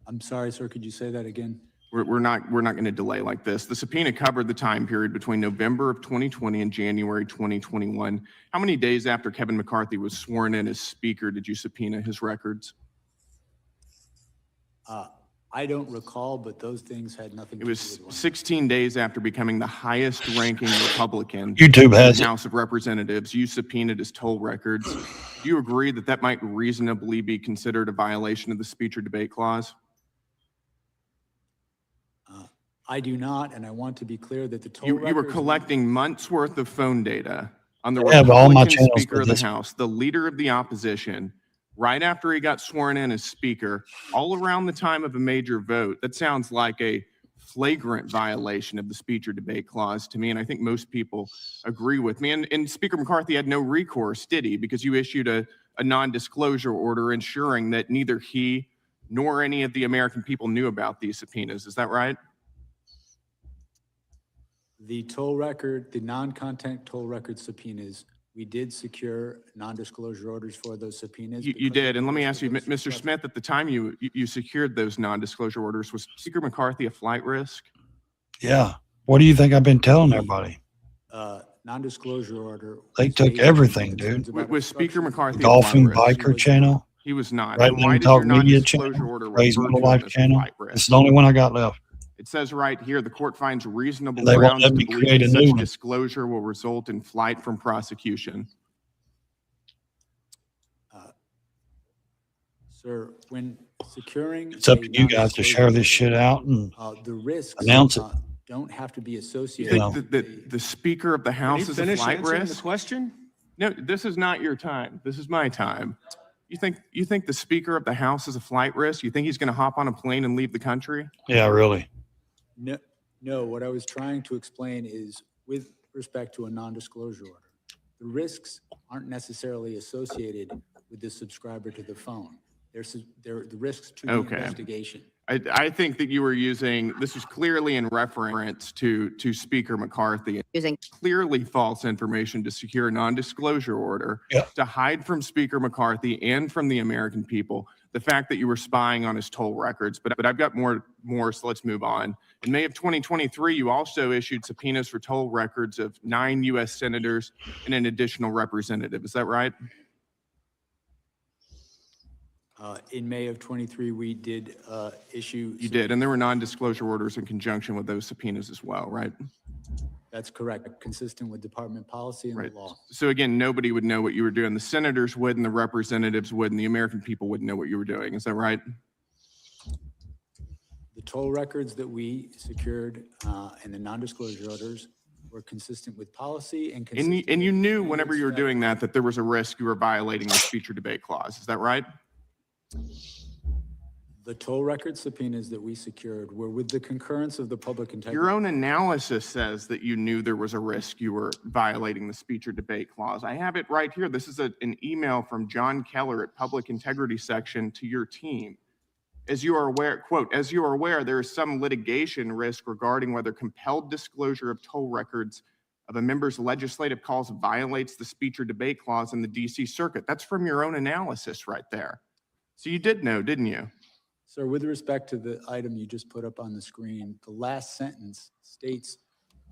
S4: I'm sorry, sir, could you say that again?
S15: We're not going to delay like this. The subpoena covered the time period between November of 2020 and January 2021. How many days after Kevin McCarthy was sworn in as Speaker did you subpoena his records?
S4: I don't recall, but those things had nothing to
S15: It
S4: do
S15: was
S4: with one.
S15: 16 days after becoming the highest ranking Republican
S2: YouTube has
S15: in the
S2: it.
S15: House of Representatives. You subpoenaed his toll records. Do you agree that that might reasonably be considered a violation of the speech or debate clause?
S4: I do not, and I want to be clear that the toll
S15: You were
S4: records-
S15: collecting months worth of phone data on the
S2: I have all my
S15: Republican
S2: channels
S15: Speaker
S2: for
S15: of the
S2: this.
S15: House, the leader of the opposition, right after he got sworn in as Speaker, all around the time of a major vote. That sounds like a flagrant violation of the speech or debate clause to me, and I think most people agree with me. And Speaker McCarthy had no recourse, did he? Because you issued a non-disclosure order ensuring that neither he nor any of the American people knew about these subpoenas. Is that right?
S4: The toll record, the non-content toll record subpoenas, We did secure non-disclosure orders for those subpoenas.
S15: You
S4: because
S15: did,
S4: of
S15: and let me
S4: the
S15: ask you,
S4: risk
S15: Mr. Smith, at the time you secured those non-disclosure orders, was Speaker McCarthy a flight risk?
S2: Yeah. What do you think I've been telling everybody?
S4: Non-disclosure order.
S2: They
S4: was
S2: took
S4: based on
S2: everything,
S4: concerns
S2: dude.
S4: about
S15: Was Speaker
S4: obstruction.
S15: McCarthy a
S2: Golfing
S15: flight risk?
S2: Biker channel,
S15: He was not.
S2: Right
S15: Then why
S2: Wing
S15: did
S2: Talk
S15: your
S2: Media
S15: non-disclosure
S2: channel,
S15: order
S2: Praise
S15: refer
S2: Mental
S15: to him
S2: Life
S15: as a
S2: channel.
S15: flight risk?
S2: It's the only one I got left.
S15: It says right here, the court finds reasonable
S2: They won't
S15: grounds
S2: let
S15: to
S2: me
S15: believe
S2: create
S15: that
S2: a new
S15: such
S2: one.
S15: disclosure will result in flight from prosecution.
S4: Sir, when securing.
S2: It's up
S4: a
S2: to you guys to share this shit out and
S4: The risks.
S2: announce it.
S4: Don't have to be
S15: You
S4: associated.
S15: think that the Speaker of the
S13: Can you
S15: House is a
S13: finish
S15: flight
S13: answering the
S15: risk?
S13: question?
S15: No, this is not your time. This is my time. You think the Speaker of the House is a flight risk? You think he's going to hop on a plane and leave the country?
S2: Yeah, really.
S4: No, what I was trying to explain is with respect to a non-disclosure order, the risks aren't necessarily associated with the subscriber to the phone. They're the risks to the
S15: Okay.
S4: investigation.
S15: I think that you were using, this was clearly in reference to Speaker McCarthy.
S16: Using
S15: Clearly false information to secure a non-disclosure order,
S2: Yep.
S15: to hide from Speaker McCarthy and from the American people the fact that you were spying on his toll records. But I've got more, so let's move on. In May of 2023, you also issued subpoenas for toll records of 9 U.S. senators and an additional representative. Is that right?
S4: In May of 23, we did issue.
S15: You did, and there were non-disclosure orders in conjunction with those subpoenas as well, right?
S4: That's correct, consistent with department policy and
S15: Right.
S4: the law.
S15: So again, nobody would know what you were doing. The senators would, and the representatives would, and the American people wouldn't know what you were doing. Is that right?
S4: The toll records that we secured and the non-disclosure orders were consistent with policy and consistent.
S15: And you
S4: with
S15: knew
S4: standard
S15: whenever you were
S4: strategy.
S15: doing that there was a risk you were violating the speech or debate clause. Is that right?
S4: The toll record subpoenas that we secured were with the concurrence of the public integrity.
S15: Your own analysis says that you knew there was a risk you were violating the speech or debate clause. I have it right here. This is an email from John Keller at Public Integrity Section to your team. As you are aware, quote, as you are aware, there is some litigation risk regarding whether compelled disclosure of toll records of a member's legislative calls violates the speech or debate clause in the DC Circuit. That's from your own analysis right there. So you did know, didn't you?
S4: Sir, with respect to the item you just put up on the screen, the last sentence states.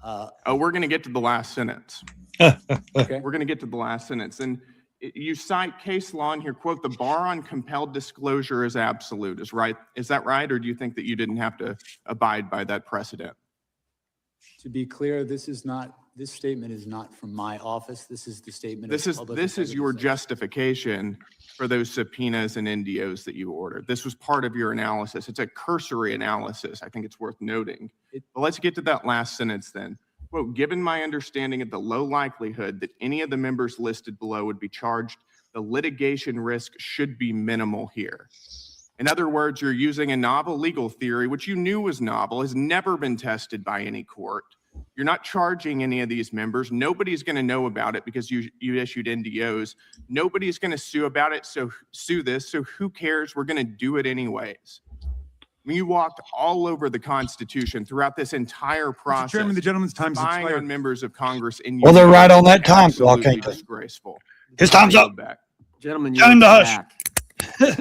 S15: Oh, we're going to get to the last sentence.
S4: Okay.
S15: We're going to get to the last sentence. And you cite case law in here, quote, the bar on compelled disclosure is absolute. Is that right? Or do you think that you didn't have to abide by that precedent?
S4: To be clear, this statement is not from my office. This is the statement.
S15: This is your justification for those subpoenas and NDOs that you ordered. This was part of your analysis. It's a cursory analysis. I think it's worth noting. But let's get to that last sentence then. Quote, given my understanding of the low likelihood that any of the members listed below would be charged, the litigation risk should be minimal here. In other words, you're using a novel legal theory, which you knew was novel, has never been tested by any court. You're not charging any of these members. Nobody's going to know about it because you issued NDOs. Nobody's going to sue about it, so sue this. So who cares? We're going to do it anyways. I mean, you walked all over the Constitution throughout this entire process.
S3: Mr. Chairman, the gentleman's time is
S15: spying
S3: expired.
S15: on members of Congress. And
S2: Well, they're right on that
S15: it's
S2: time clock,
S15: absolutely
S2: ain't they?
S15: disgraceful.
S2: His time's
S15: I
S2: up.
S15: yield back.
S1: Gentlemen,
S2: Tell
S1: you're
S2: him to hush.
S1: back.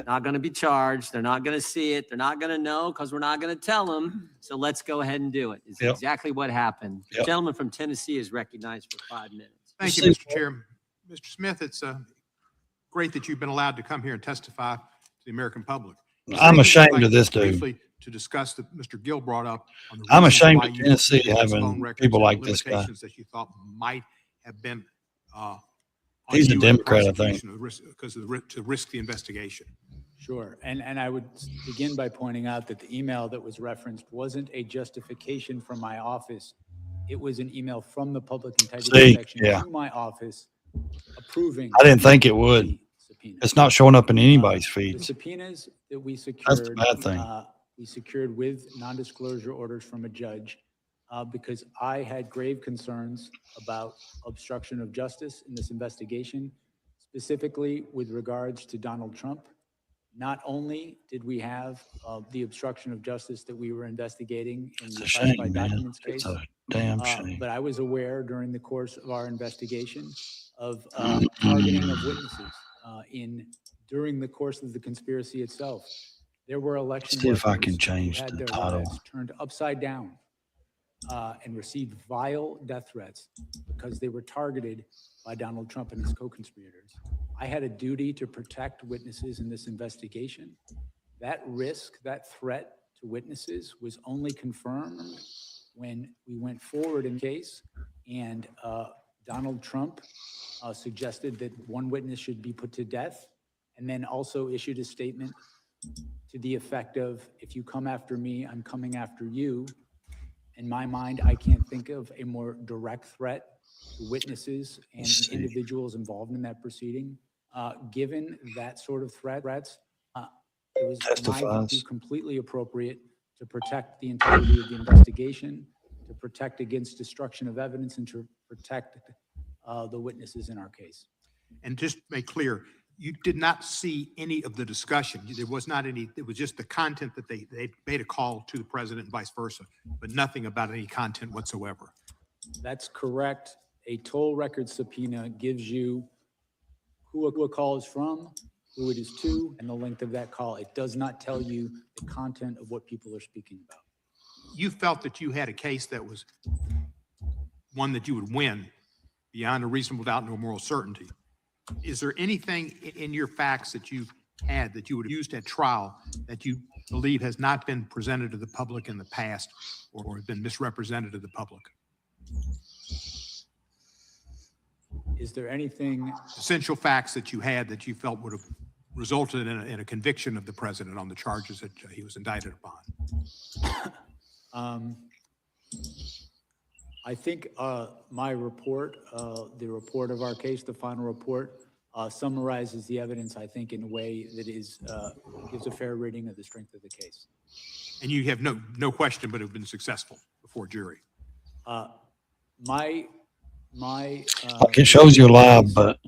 S1: Not going to be charged. They're not going to see it. They're not going to know because we're not going to tell them. So let's go ahead and do it. It's
S2: Yep.
S1: exactly what happened. The
S2: Yep.
S1: gentleman from Tennessee is recognized for 5 minutes.
S17: Thank you, Mr. Chair. Mr. Smith, it's great that you've been allowed to come here and testify to the American public.
S2: I'm ashamed
S17: I'd like
S2: of this dude.
S17: briefly to discuss that Mr. Gill brought up on the
S2: I'm
S17: reasons
S2: ashamed
S17: why
S2: of
S17: you
S2: Tennessee
S17: used
S2: having
S17: phone records
S2: people
S17: and
S2: like this guy.
S17: limitations that you thought might have been on
S2: He's a
S17: you in
S2: Democrat, I think.
S17: prosecution of the risk, because of the to risk the investigation.
S4: Sure. And I would begin by pointing out that the email that was referenced wasn't a justification from my office. It was an email from the public integrity section
S2: yeah.
S4: to my office approving.
S2: I didn't think it would.
S4: the subpoena.
S2: It's not showing up in anybody's
S4: The
S2: feeds.
S4: subpoenas that we secured.
S2: That's the bad thing.
S4: We secured with non-disclosure orders from a judge because I had grave concerns about obstruction of justice in this investigation, specifically with regards to Donald Trump, Not only did we have the obstruction of justice that we were investigating in
S2: It's
S4: the
S2: a shame,
S4: classified
S2: man.
S4: documents
S2: It's
S4: case,
S2: a damn shame.
S4: but I was aware during the course of our investigation of targeting of witnesses during the course of the conspiracy itself. There were election
S2: See if I can
S4: workers who
S2: change
S4: had
S2: the
S4: their
S2: title.
S4: lives turned upside down and received vile death threats because they were targeted by Donald Trump and his co-conspirators. I had a duty to protect witnesses in this investigation. That risk, that threat to witnesses was only confirmed when we went forward in the case and Donald Trump suggested that one witness should be put to death and then also issued a statement to the effect of, if you come after me, I'm coming after you. In my mind, I can't think of a more direct threat to witnesses and individuals involved in that proceeding. Given that sort of threats, it was, in my view, completely appropriate to protect the integrity of the investigation, to protect against destruction of evidence, and to protect the witnesses in our case.
S17: And just make clear, you did not see any of the discussion. There was not any, it was just the content that they made a call to the president and vice versa, but nothing about any content whatsoever.
S4: That's correct. A toll record subpoena gives you who a call is from, who it is to, and the length of that call. It does not tell you the content of what people are speaking about.
S17: You felt that you had a case that was one that you would win beyond a reasonable doubt and no moral certainty. Is there anything in your facts that you had that you would have used at trial that you believe has not been presented to the public in the past or has been misrepresented to the public?
S4: Is there anything
S17: essential facts that you had that you felt would have resulted in a conviction of the president on the charges that he was indicted upon?
S4: I think my report, the report of our case, the final report, summarizes the evidence, I think, in a way that is gives a fair reading of the strength of the case.
S17: And you have no question, but have been successful before jury.
S2: Like it shows you live, but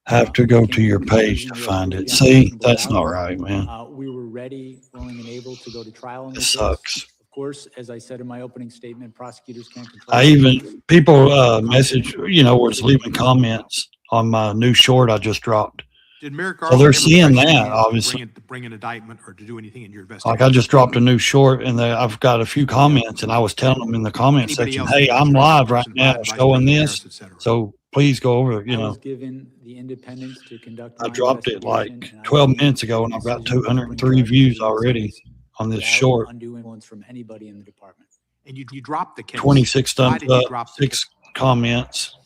S2: have to go to your page to find it. See, that's not right, man.
S4: We were ready, willing, and able to go to trial.
S2: It sucks.
S4: Of course, as I said in my opening statement, prosecutors can't control.
S2: People message, was leaving comments on my new short I just dropped.
S17: Did Merrick
S2: So they're seeing that, obviously.
S17: To bring an indictment or to do anything in your investigation?
S2: Like I just dropped a new short and I've got a few comments and I was telling them in the comment section, hey, I'm live right now showing this. So please go over,
S4: I was given the independence to conduct.
S2: I dropped it like 12 minutes ago and I've got 203 views already on this short.
S4: Undue influence from anybody in the department.
S17: And you dropped the case.
S2: 26 thumbs up, 6 comments.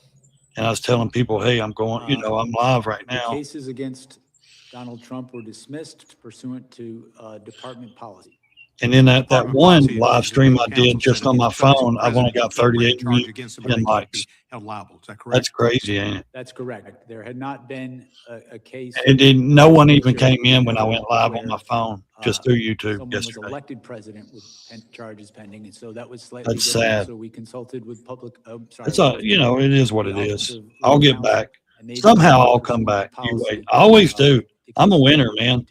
S2: And I was telling people, hey, I'm going, I'm live right now.
S4: The cases against Donald Trump were dismissed pursuant to department policy.
S2: And then that one live stream I did just on my phone, I've only got 38 views and likes.
S17: Held liable. Is that correct?
S2: That's crazy, ain't it?
S4: That's correct. There had not been a case.
S2: No one even came in when I went live on my phone, just through YouTube
S4: Someone
S2: yesterday.
S4: was elected president with charges pending, and so that was slightly
S2: That's
S4: different.
S2: sad.
S4: So we consulted with public.
S2: It's it is what it is. I'll get back. Somehow I'll come back. You wait. I always do. I'm a winner, man.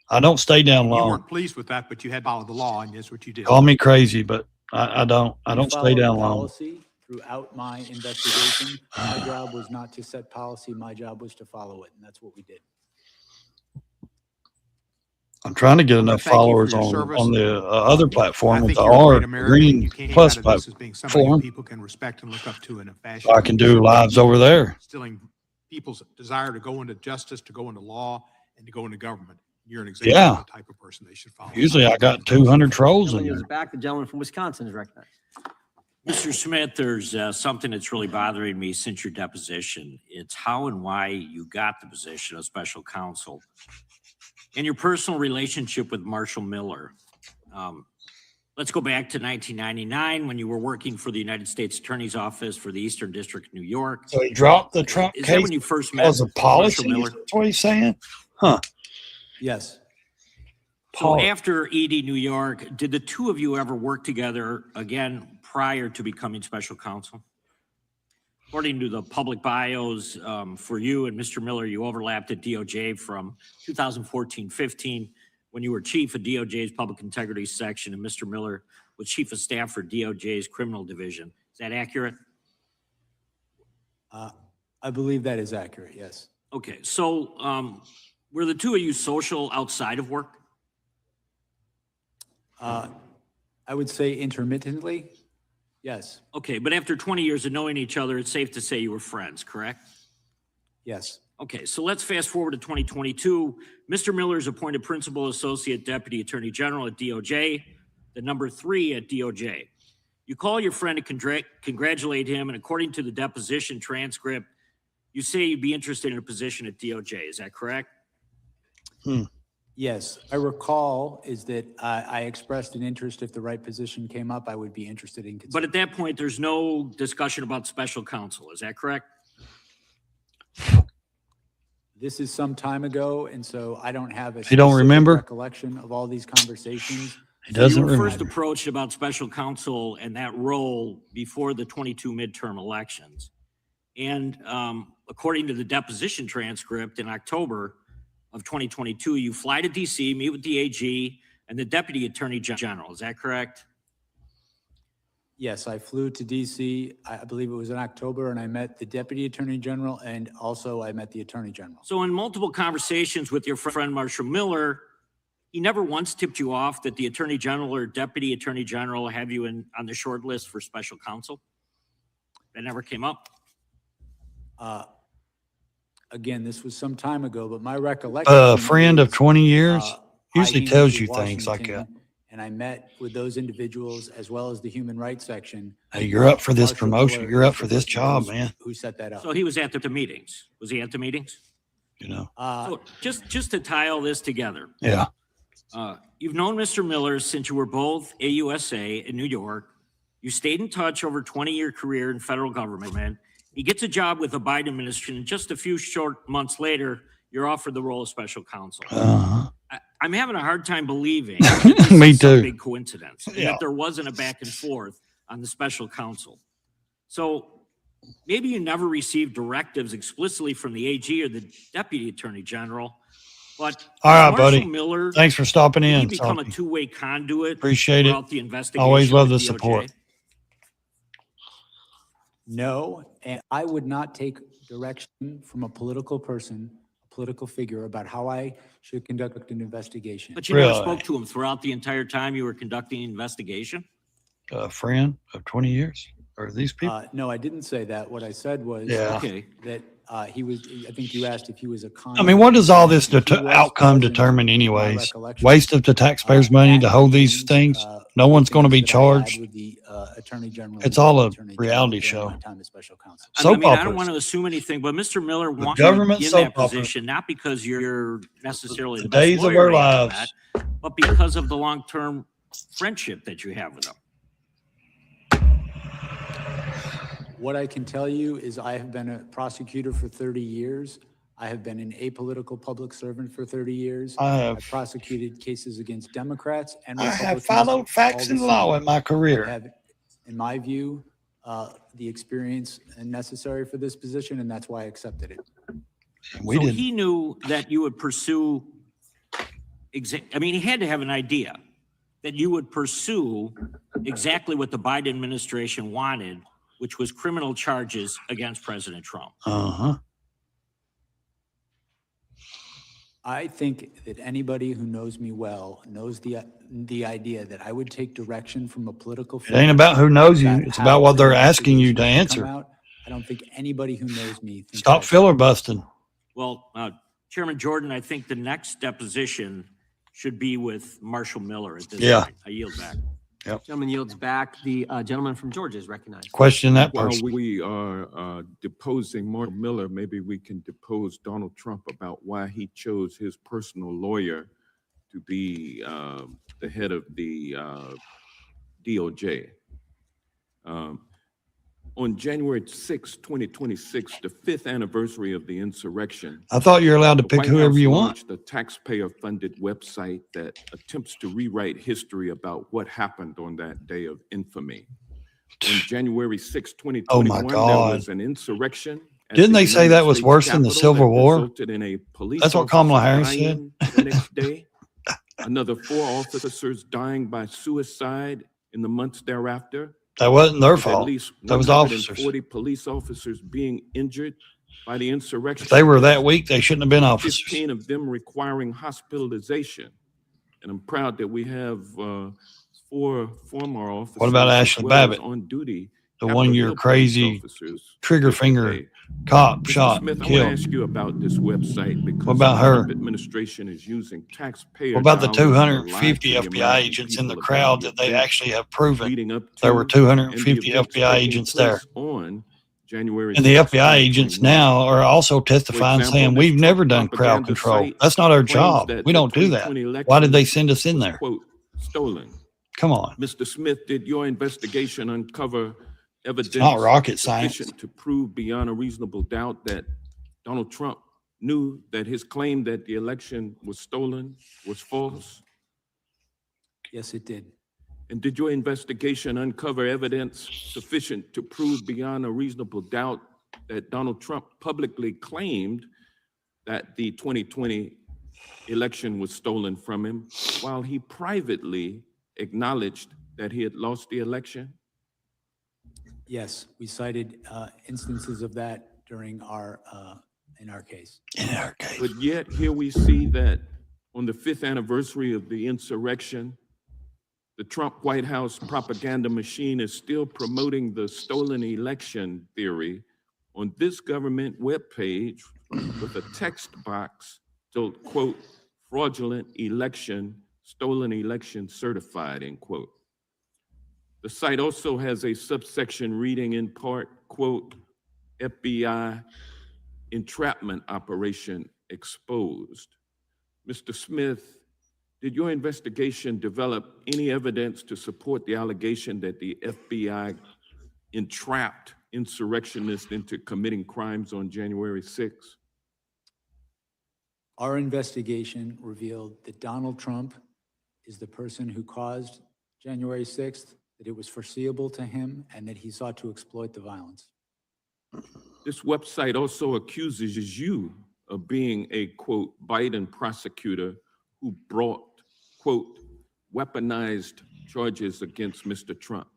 S2: I don't stay down
S17: You
S2: long.
S17: weren't pleased with that, but you had to follow the law, and that's what you did.
S2: Call me crazy, but I don't stay down long.
S4: Policy throughout my investigation. My job was not to set policy. My job was to follow it, and that's what we did.
S2: I'm trying to get enough followers on the other platform with the R Green Plus platform.
S17: People can respect and look up to in a fashion.
S2: So I can do lives over there.
S17: Instilling people's desire to go into justice, to go into law, and to go into government. You're an example of the type of person they should follow.
S2: Usually I got 200 trolls in there.
S1: Back, the gentleman from Wisconsin is recognized.
S16: Mr. Smith, there's something that's really bothering me since your deposition. It's how and why you got the position of special counsel and your personal relationship with Marshall Miller. Let's go back to 1999 when you were working for the United States Attorney's Office for the Eastern District of New York.
S2: So he dropped the Trump
S16: Is
S2: case
S16: that when you first met
S2: because of policy?
S16: Marshall Miller?
S2: That's what he's saying? Huh.
S4: Yes.
S16: So after ED New York, did the two of you ever work together again prior to becoming special counsel? according to the public bios for you and Mr. Miller, you overlapped at DOJ from 2014-15 when you were chief of DOJ's Public Integrity Section and Mr. Miller was chief of staff for DOJ's Criminal Division. Is that accurate?
S4: I believe that is accurate, yes.
S16: Okay, so were the two of you social outside of work?
S4: I would say intermittently, yes.
S16: Okay, but after 20 years of knowing each other, it's safe to say you were friends, correct?
S4: Yes.
S16: Okay, so let's fast forward to 2022. Mr. Miller is appointed Principal Associate Deputy Attorney General at DOJ, the number 3 at DOJ. You call your friend to congratulate him, and according to the deposition transcript, you say you'd be interested in a position at DOJ. Is that correct?
S4: Yes, I recall is that I expressed an interest if the right position came up, I would be interested in.
S16: But at that point, there's no discussion about special counsel. Is that correct?
S4: This is some time ago, and so I don't have a
S2: You don't
S4: specific
S2: remember?
S4: recollection of all these conversations.
S2: He doesn't
S16: You were
S2: remember.
S16: first approached about special counsel and that role before the 22 midterm elections. And according to the deposition transcript in October of 2022, you fly to DC, meet with the AG and the Deputy Attorney General. Is that correct?
S4: Yes, I flew to DC, I believe it was in October, and I met the Deputy Attorney General, and also I met the Attorney General.
S16: So in multiple conversations with your friend Marshall Miller, he never once tipped you off that the Attorney General or Deputy Attorney General have you on the short list for special counsel? That never came up?
S4: Again, this was some time ago, but my recollection.
S2: A friend of 20 years
S4: I
S2: usually
S4: came
S2: tells
S4: to
S2: you things like that.
S4: Washington, and I met with those individuals as well as the human rights section.
S2: Hey, you're up for this
S4: Marshall
S2: promotion.
S4: Miller
S2: You're up
S4: is
S2: for
S4: the
S2: this
S4: person
S2: job, man.
S4: Who set that up?
S16: So he was at the meetings. Was he at the meetings?
S2: You know.
S16: So just to tie all this together.
S2: Yeah.
S16: You've known Mr. Miller since you were both AUSA in New York. You stayed in touch over a 20-year career in federal government. He gets a job with the Biden administration. Just a few short months later, you're offered the role of special counsel. I'm having a hard time believing that
S2: Me
S16: this is some
S2: too.
S16: big coincidence and
S2: Yeah.
S16: that there wasn't a back and forth on the special counsel. So maybe you never received directives explicitly from the AG or the Deputy Attorney General, but
S2: All right,
S16: Marshall
S2: buddy.
S16: Miller,
S2: Thanks for stopping
S16: did he
S2: in.
S16: become a
S2: Salty.
S16: two-way conduit
S2: Appreciate it.
S16: throughout the investigation?
S2: Always love
S16: of
S2: the
S16: DOJ?
S2: support.
S4: No, and I would not take direction from a political person, a political figure about how I should conduct an investigation.
S16: But you never
S2: Really?
S16: spoke to him throughout the entire time you were conducting the investigation?
S2: A friend of 20 years? Or these people?
S4: No, I didn't say that. What I said was
S2: Yeah.
S16: Okay.
S4: that he was, I think you asked if he was a con.
S2: I mean, what does all this
S4: If he was
S2: outcome
S4: present,
S2: determine
S4: my
S2: anyways?
S4: recollection,
S2: Waste of the taxpayers' money to hold these things? No one's going to be
S4: things that I had
S2: charged.
S4: with the, Attorney General
S2: It's
S4: and
S2: all
S4: the
S2: a
S4: Attorney General
S2: reality
S4: during
S2: show.
S4: my time as special counsel.
S16: I
S2: Soap
S16: mean, I don't
S2: operas.
S16: want to assume anything, but Mr. Miller wanted
S2: government
S16: you in
S2: soap
S16: that
S2: opera.
S16: position, not because you're necessarily the
S2: The days
S16: best
S2: of
S16: lawyer
S2: our
S16: or anything like
S2: lives.
S16: that, but because of the long-term friendship that you have with him.
S4: What I can tell you is I have been a prosecutor for 30 years. I have been an apolitical public servant for 30 years.
S2: I have-
S4: I've prosecuted cases against Democrats and
S2: I have
S4: Republicans.
S2: followed facts
S4: all
S2: and
S4: the
S2: law
S4: same.
S2: in my
S4: I
S2: career.
S4: have, in my view, the experience necessary for this position, and that's why I accepted it.
S2: We
S16: So
S2: didn't.
S16: he knew that you would pursue, I mean, he had to have an idea that you would pursue exactly what the Biden administration wanted, which was criminal charges against President Trump.
S2: Uh-huh.
S4: I think that anybody who knows me well knows the idea that I would take direction from a political.
S2: It ain't about who knows you. It's
S4: how
S2: about what they're
S4: an
S2: asking you to
S4: investigation should
S2: answer.
S4: come out. I don't think anybody who knows me thinks
S2: Stop
S4: that.
S2: filibustering.
S16: Well, Chairman Jordan, I think the next deposition should be with Marshall Miller at this
S2: Yeah.
S16: point. I yield back.
S1: Gentleman yields back. The gentleman from Georgia is recognized.
S2: Question that
S18: While
S2: person.
S18: we are deposing Marshall Miller, maybe we can depose Donald Trump about why he chose his personal lawyer to be the head of the DOJ. On January 6, 2026, the 5th anniversary of the insurrection,
S2: I thought you were allowed to
S18: the
S2: pick
S18: White
S2: whoever
S18: House
S2: you want.
S18: launched a taxpayer-funded website that attempts to rewrite history about what happened on that day of infamy. On January 6,
S2: Oh my
S18: 2021, there
S2: God.
S18: was an insurrection. at
S2: Didn't
S18: the
S2: they say
S18: United
S2: that was
S18: States
S2: worse than the
S18: Capitol
S2: Civil
S18: that
S2: War?
S18: resulted in a police
S2: That's what Kamala
S18: officer
S2: Harris said.
S18: dying the next day. Another 4 officers dying by suicide in the months thereafter.
S2: That wasn't their
S18: With at
S2: fault.
S18: least
S2: That was officers.
S18: 140 police officers being injured by the insurrection.
S2: If they were that weak, they shouldn't have been officers.
S18: 15 of them requiring hospitalization. And I'm proud that we have 4 former officers.
S2: What about
S18: as
S2: Ashley
S18: well as
S2: Babbitt?
S18: on duty.
S2: The
S18: Capitol
S2: 1-year
S18: Hill police
S2: crazy
S18: officers
S2: trigger finger
S18: today.
S2: cop
S18: Mr.
S2: shot
S18: Smith,
S2: and
S18: I want to
S2: killed.
S18: ask you about this website because
S2: What about
S18: the
S2: her?
S18: Trump administration is using taxpayer
S2: What about the
S18: dollars to lie
S2: 250
S18: to the
S2: FBI
S18: American
S2: agents in the
S18: people
S2: crowd
S18: about
S2: that they
S18: events
S2: actually have proven
S18: leading up
S2: there were
S18: to and the
S2: 250
S18: events
S2: FBI
S18: taking
S2: agents there?
S18: place on January
S2: And the
S18: 6,
S2: FBI agents
S18: 2021.
S2: now are also testifying
S18: example,
S2: saying
S18: this
S2: we've
S18: Trump
S2: never done crowd
S18: propaganda
S2: control.
S18: site
S2: That's not our
S18: claims
S2: job.
S18: that
S2: We
S18: the
S2: don't do that.
S18: 2020
S2: Why did they
S18: election
S2: send us in
S18: was,
S2: there?
S18: quote, stolen.
S2: Come on.
S18: Mr. Smith, did your investigation uncover evidence
S2: not rocket science.
S18: sufficient to prove beyond a reasonable doubt that Donald Trump knew that his claim that the election was stolen was false?
S4: Yes, it did.
S18: And did your investigation uncover evidence sufficient to prove beyond a reasonable doubt that Donald Trump publicly claimed that the 2020 election was stolen from him while he privately acknowledged that he had lost the election?
S4: Yes, we cited instances of that during in our case.
S2: In our case.
S18: But yet here we see that on the 5th anniversary of the insurrection, the Trump White House propaganda machine is still promoting the stolen election theory on this government webpage with a text box titled, quote, fraudulent election, stolen election certified, end quote. The site also has a subsection reading in part, quote, FBI entrapment operation exposed. Mr. Smith, did your investigation develop any evidence to support the allegation that the FBI entrapped insurrectionists into committing crimes on January 6th?
S4: Our investigation revealed that Donald Trump is the person who caused January 6th, that it was foreseeable to him, and that he sought to exploit the violence.
S18: This website also accuses you of being a, quote, Biden prosecutor who brought, quote, weaponized charges against Mr. Trump.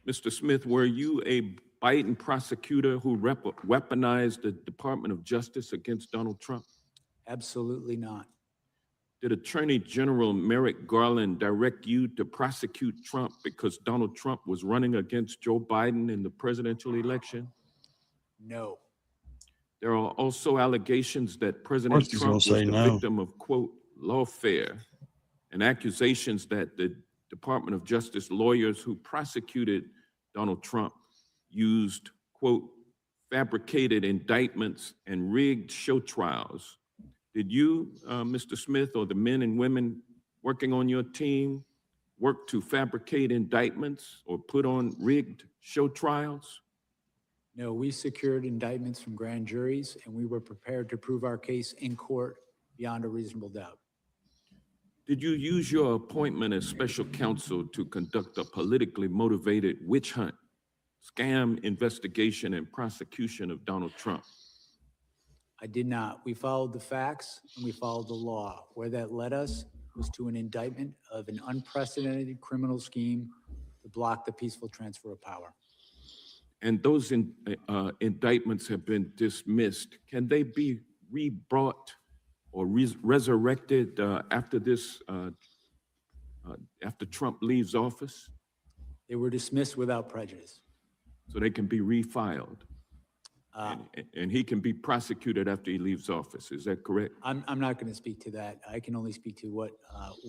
S18: Mr. Smith, were you a Biden prosecutor who weaponized the Department of Justice against Donald Trump?
S4: Absolutely not.
S18: Did Attorney General Merrick Garland direct you to prosecute Trump because Donald Trump was running against Joe Biden in the presidential election?
S4: No.
S18: There are also allegations that President Trump was the victim of, quote, lawfare, and accusations that the Department of Justice lawyers who prosecuted Donald Trump used, quote, fabricated indictments and rigged show trials. Did you, Mr. Smith, or the men and women working on your team work to fabricate indictments or put on rigged show trials?
S4: No, we secured indictments from grand juries, and we were prepared to prove our case in court beyond a reasonable doubt.
S18: Did you use your appointment as special counsel to conduct a politically motivated witch hunt, scam investigation, and prosecution of Donald Trump?
S4: I did not. We followed the facts and we followed the law. Where that led us was to an indictment of an unprecedented criminal scheme to block the peaceful transfer of power.
S18: And those indictments have been dismissed. Can they be re-brought or resurrected after this, after Trump leaves office?
S4: They were dismissed without prejudice.
S18: So they can be refiled? And he can be prosecuted after he leaves office, is that correct?
S4: I'm not going to speak to that. I can only speak to what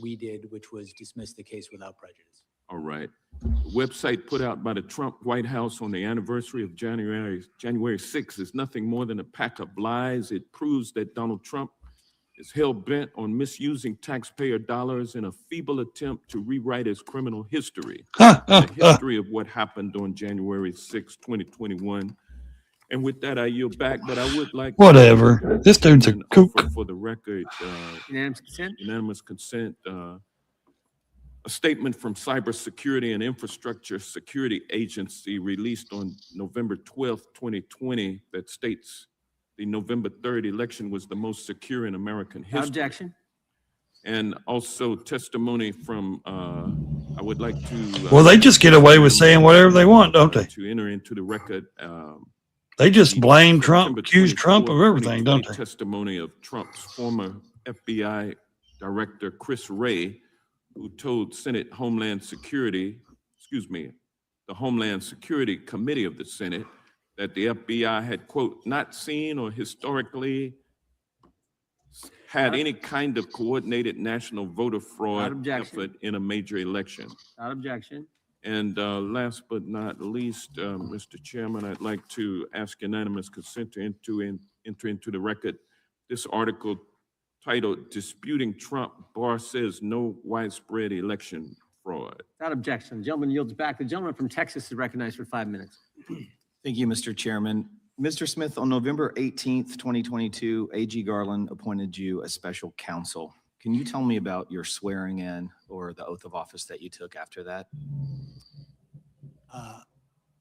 S4: we did, which was dismiss the case without prejudice.
S18: All right. The website put out by the Trump White House on the anniversary of January 6th is nothing more than a pack of lies. It proves that Donald Trump is hell-bent on misusing taxpayer dollars in a feeble attempt to rewrite his criminal history, the history of what happened on January 6, 2021. And with that, I yield back, but I would like
S2: whatever. This dude's a kook.
S18: For the record,
S11: Unanimous consent?
S18: Unanimous consent. A statement from Cybersecurity and Infrastructure Security Agency released on November 12th, 2020 that states the November 3rd election was the most secure in American history.
S1: Objection.
S18: And also testimony from, I would like to.
S2: Well, they just get away with saying whatever they want, don't they?
S18: To enter into the record.
S2: They just blame Trump,
S18: September
S2: accuse Trump of
S18: 24th,
S2: everything, don't
S18: 2020
S2: they?
S18: Testimony of Trump's former FBI Director Chris Wray, who told Senate Homeland Security, the Homeland Security Committee of the Senate, that the FBI had, quote, not seen or historically had any kind of coordinated national voter fraud effort in a major election.
S1: Without objection.
S18: And last but not least, Mr. Chairman, I'd like to ask unanimous consent to enter into the record this article titled "Disputing Trump, Barr Says No Widespread Election Fraud."
S1: Without objection. The gentleman yields back. The gentleman from Texas is recognized for 5 minutes.
S19: Thank you, Mr. Chairman. Mr. Smith, on November 18th, 2022, AG Garland appointed you as special counsel. Can you tell me about your swearing in or the oath of office that you took after that?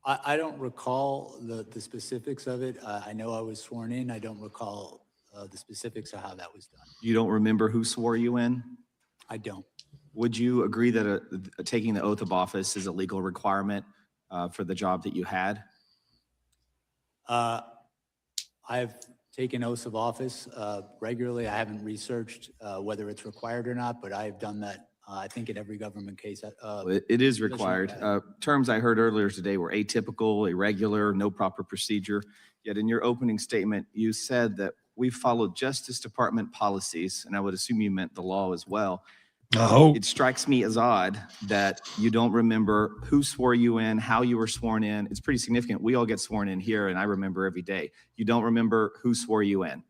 S4: I don't recall the specifics of it. I know I was sworn in. I don't recall the specifics of how that was done.
S19: You don't remember who swore you in?
S4: I don't.
S19: Would you agree that taking the oath of office is a legal requirement for the job that you had?
S4: I've taken oaths of office regularly. I haven't researched whether it's required or not, but I've done that, I think, in every government case.
S19: It is required. Terms I heard earlier today were atypical, irregular, no proper procedure. Yet in your opening statement, you said that we followed Justice Department policies, and I would assume you meant the law as well. It strikes me as odd that you don't remember who swore you in, how you were sworn in. It's pretty significant. We all get sworn in here, and I remember every day. You don't remember who swore you in.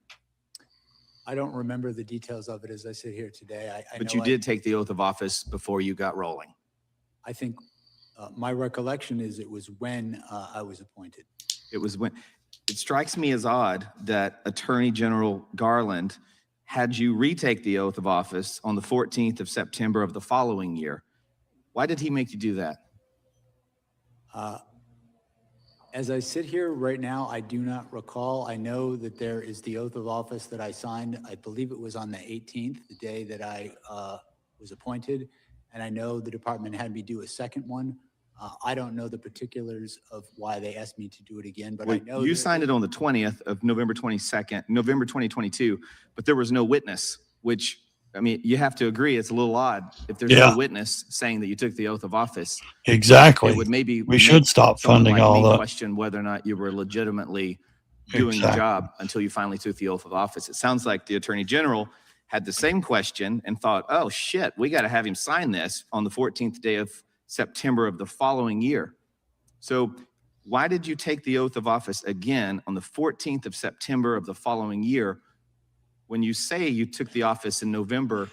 S4: I don't remember the details of it as I sit here today.
S19: But you did take the oath of office before you got rolling.
S4: I think my recollection is it was when I was appointed.
S19: It was when. It strikes me as odd that Attorney General Garland had you retake the oath of office on the 14th of September of the following year. Why did he make you do that?
S4: As I sit here right now, I do not recall. I know that there is the oath of office that I signed. I believe it was on the 18th, the day that I was appointed. And I know the department had me do a second one. I don't know the particulars of why they asked me to do it again, but I know
S19: you signed it on the 20th of November 22nd, November 2022, but there was no witness, which, I mean, you have to agree, it's a little odd if there's no witness saying that you took the oath of office.
S2: Exactly.
S19: It would maybe
S2: we should stop funding all that.
S19: Question whether or not you were legitimately doing the job until you finally took the oath of office. It sounds like the Attorney General had the same question and thought, oh shit, we got to have him sign this on the 14th day of September of the following year. So why did you take the oath of office again on the 14th of September of the following year when you say you took the office in November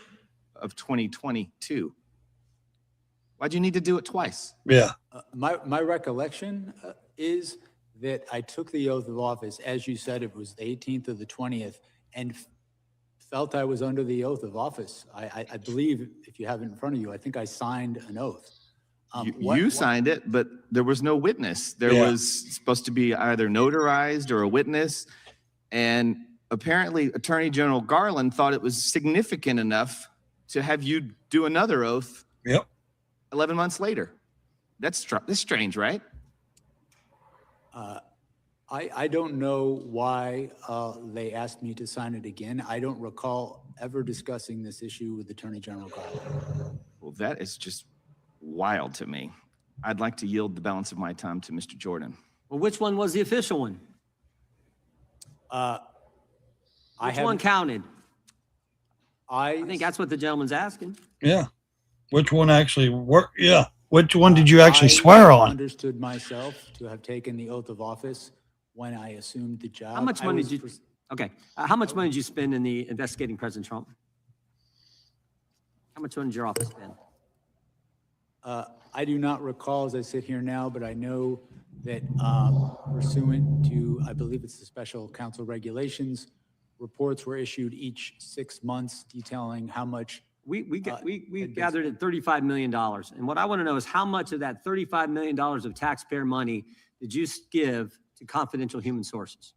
S19: of 2022? Why'd you need to do it twice?
S2: Yeah.
S4: My recollection is that I took the oath of office, as you said, it was the 18th or the 20th, and felt I was under the oath of office. I believe, if you have it in front of you, I think I signed an oath.
S19: You signed it, but there was no witness. There was supposed to be either notarized or a witness. And apparently Attorney General Garland thought it was significant enough to have you do another oath 11 months later. That's strange, right?
S4: I don't know why they asked me to sign it again. I don't recall ever discussing this issue with Attorney General Garland.
S19: Well, that is just wild to me. I'd like to yield the balance of my time to Mr. Jordan.
S1: Well, which one was the official one? Which one counted? I think that's what the gentleman's asking.
S2: Yeah. Which one actually worked? Yeah. Which one did you actually swear on?
S4: I understood myself to have taken the oath of office when I assumed the job.
S1: How much money did you? Okay. How much money did you spend in the investigating President Trump? How much money did your office spend?
S4: I do not recall as I sit here now, but I know that pursuant to, I believe it's the special counsel regulations, reports were issued each 6 months detailing how much
S1: We gathered at $35 million. And what I want to know is how much of that $35 million of taxpayer money did you give to confidential human sources?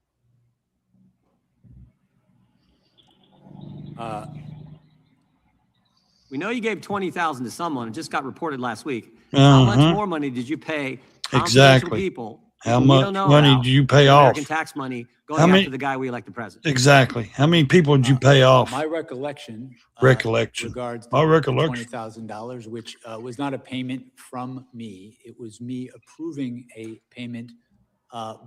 S1: We know you gave $20,000 to someone. It just got reported last week. How much more money did you pay confidential people?
S2: How
S1: we
S2: much
S1: don't know
S2: money
S1: about,
S2: did you pay
S1: American
S2: off?
S1: tax money going after the guy we elected president.
S2: Exactly. How many people did you pay off?
S4: My recollection. Regards
S2: My
S4: to
S2: recollection.
S4: $20,000, which was not a payment from me. It was me approving a payment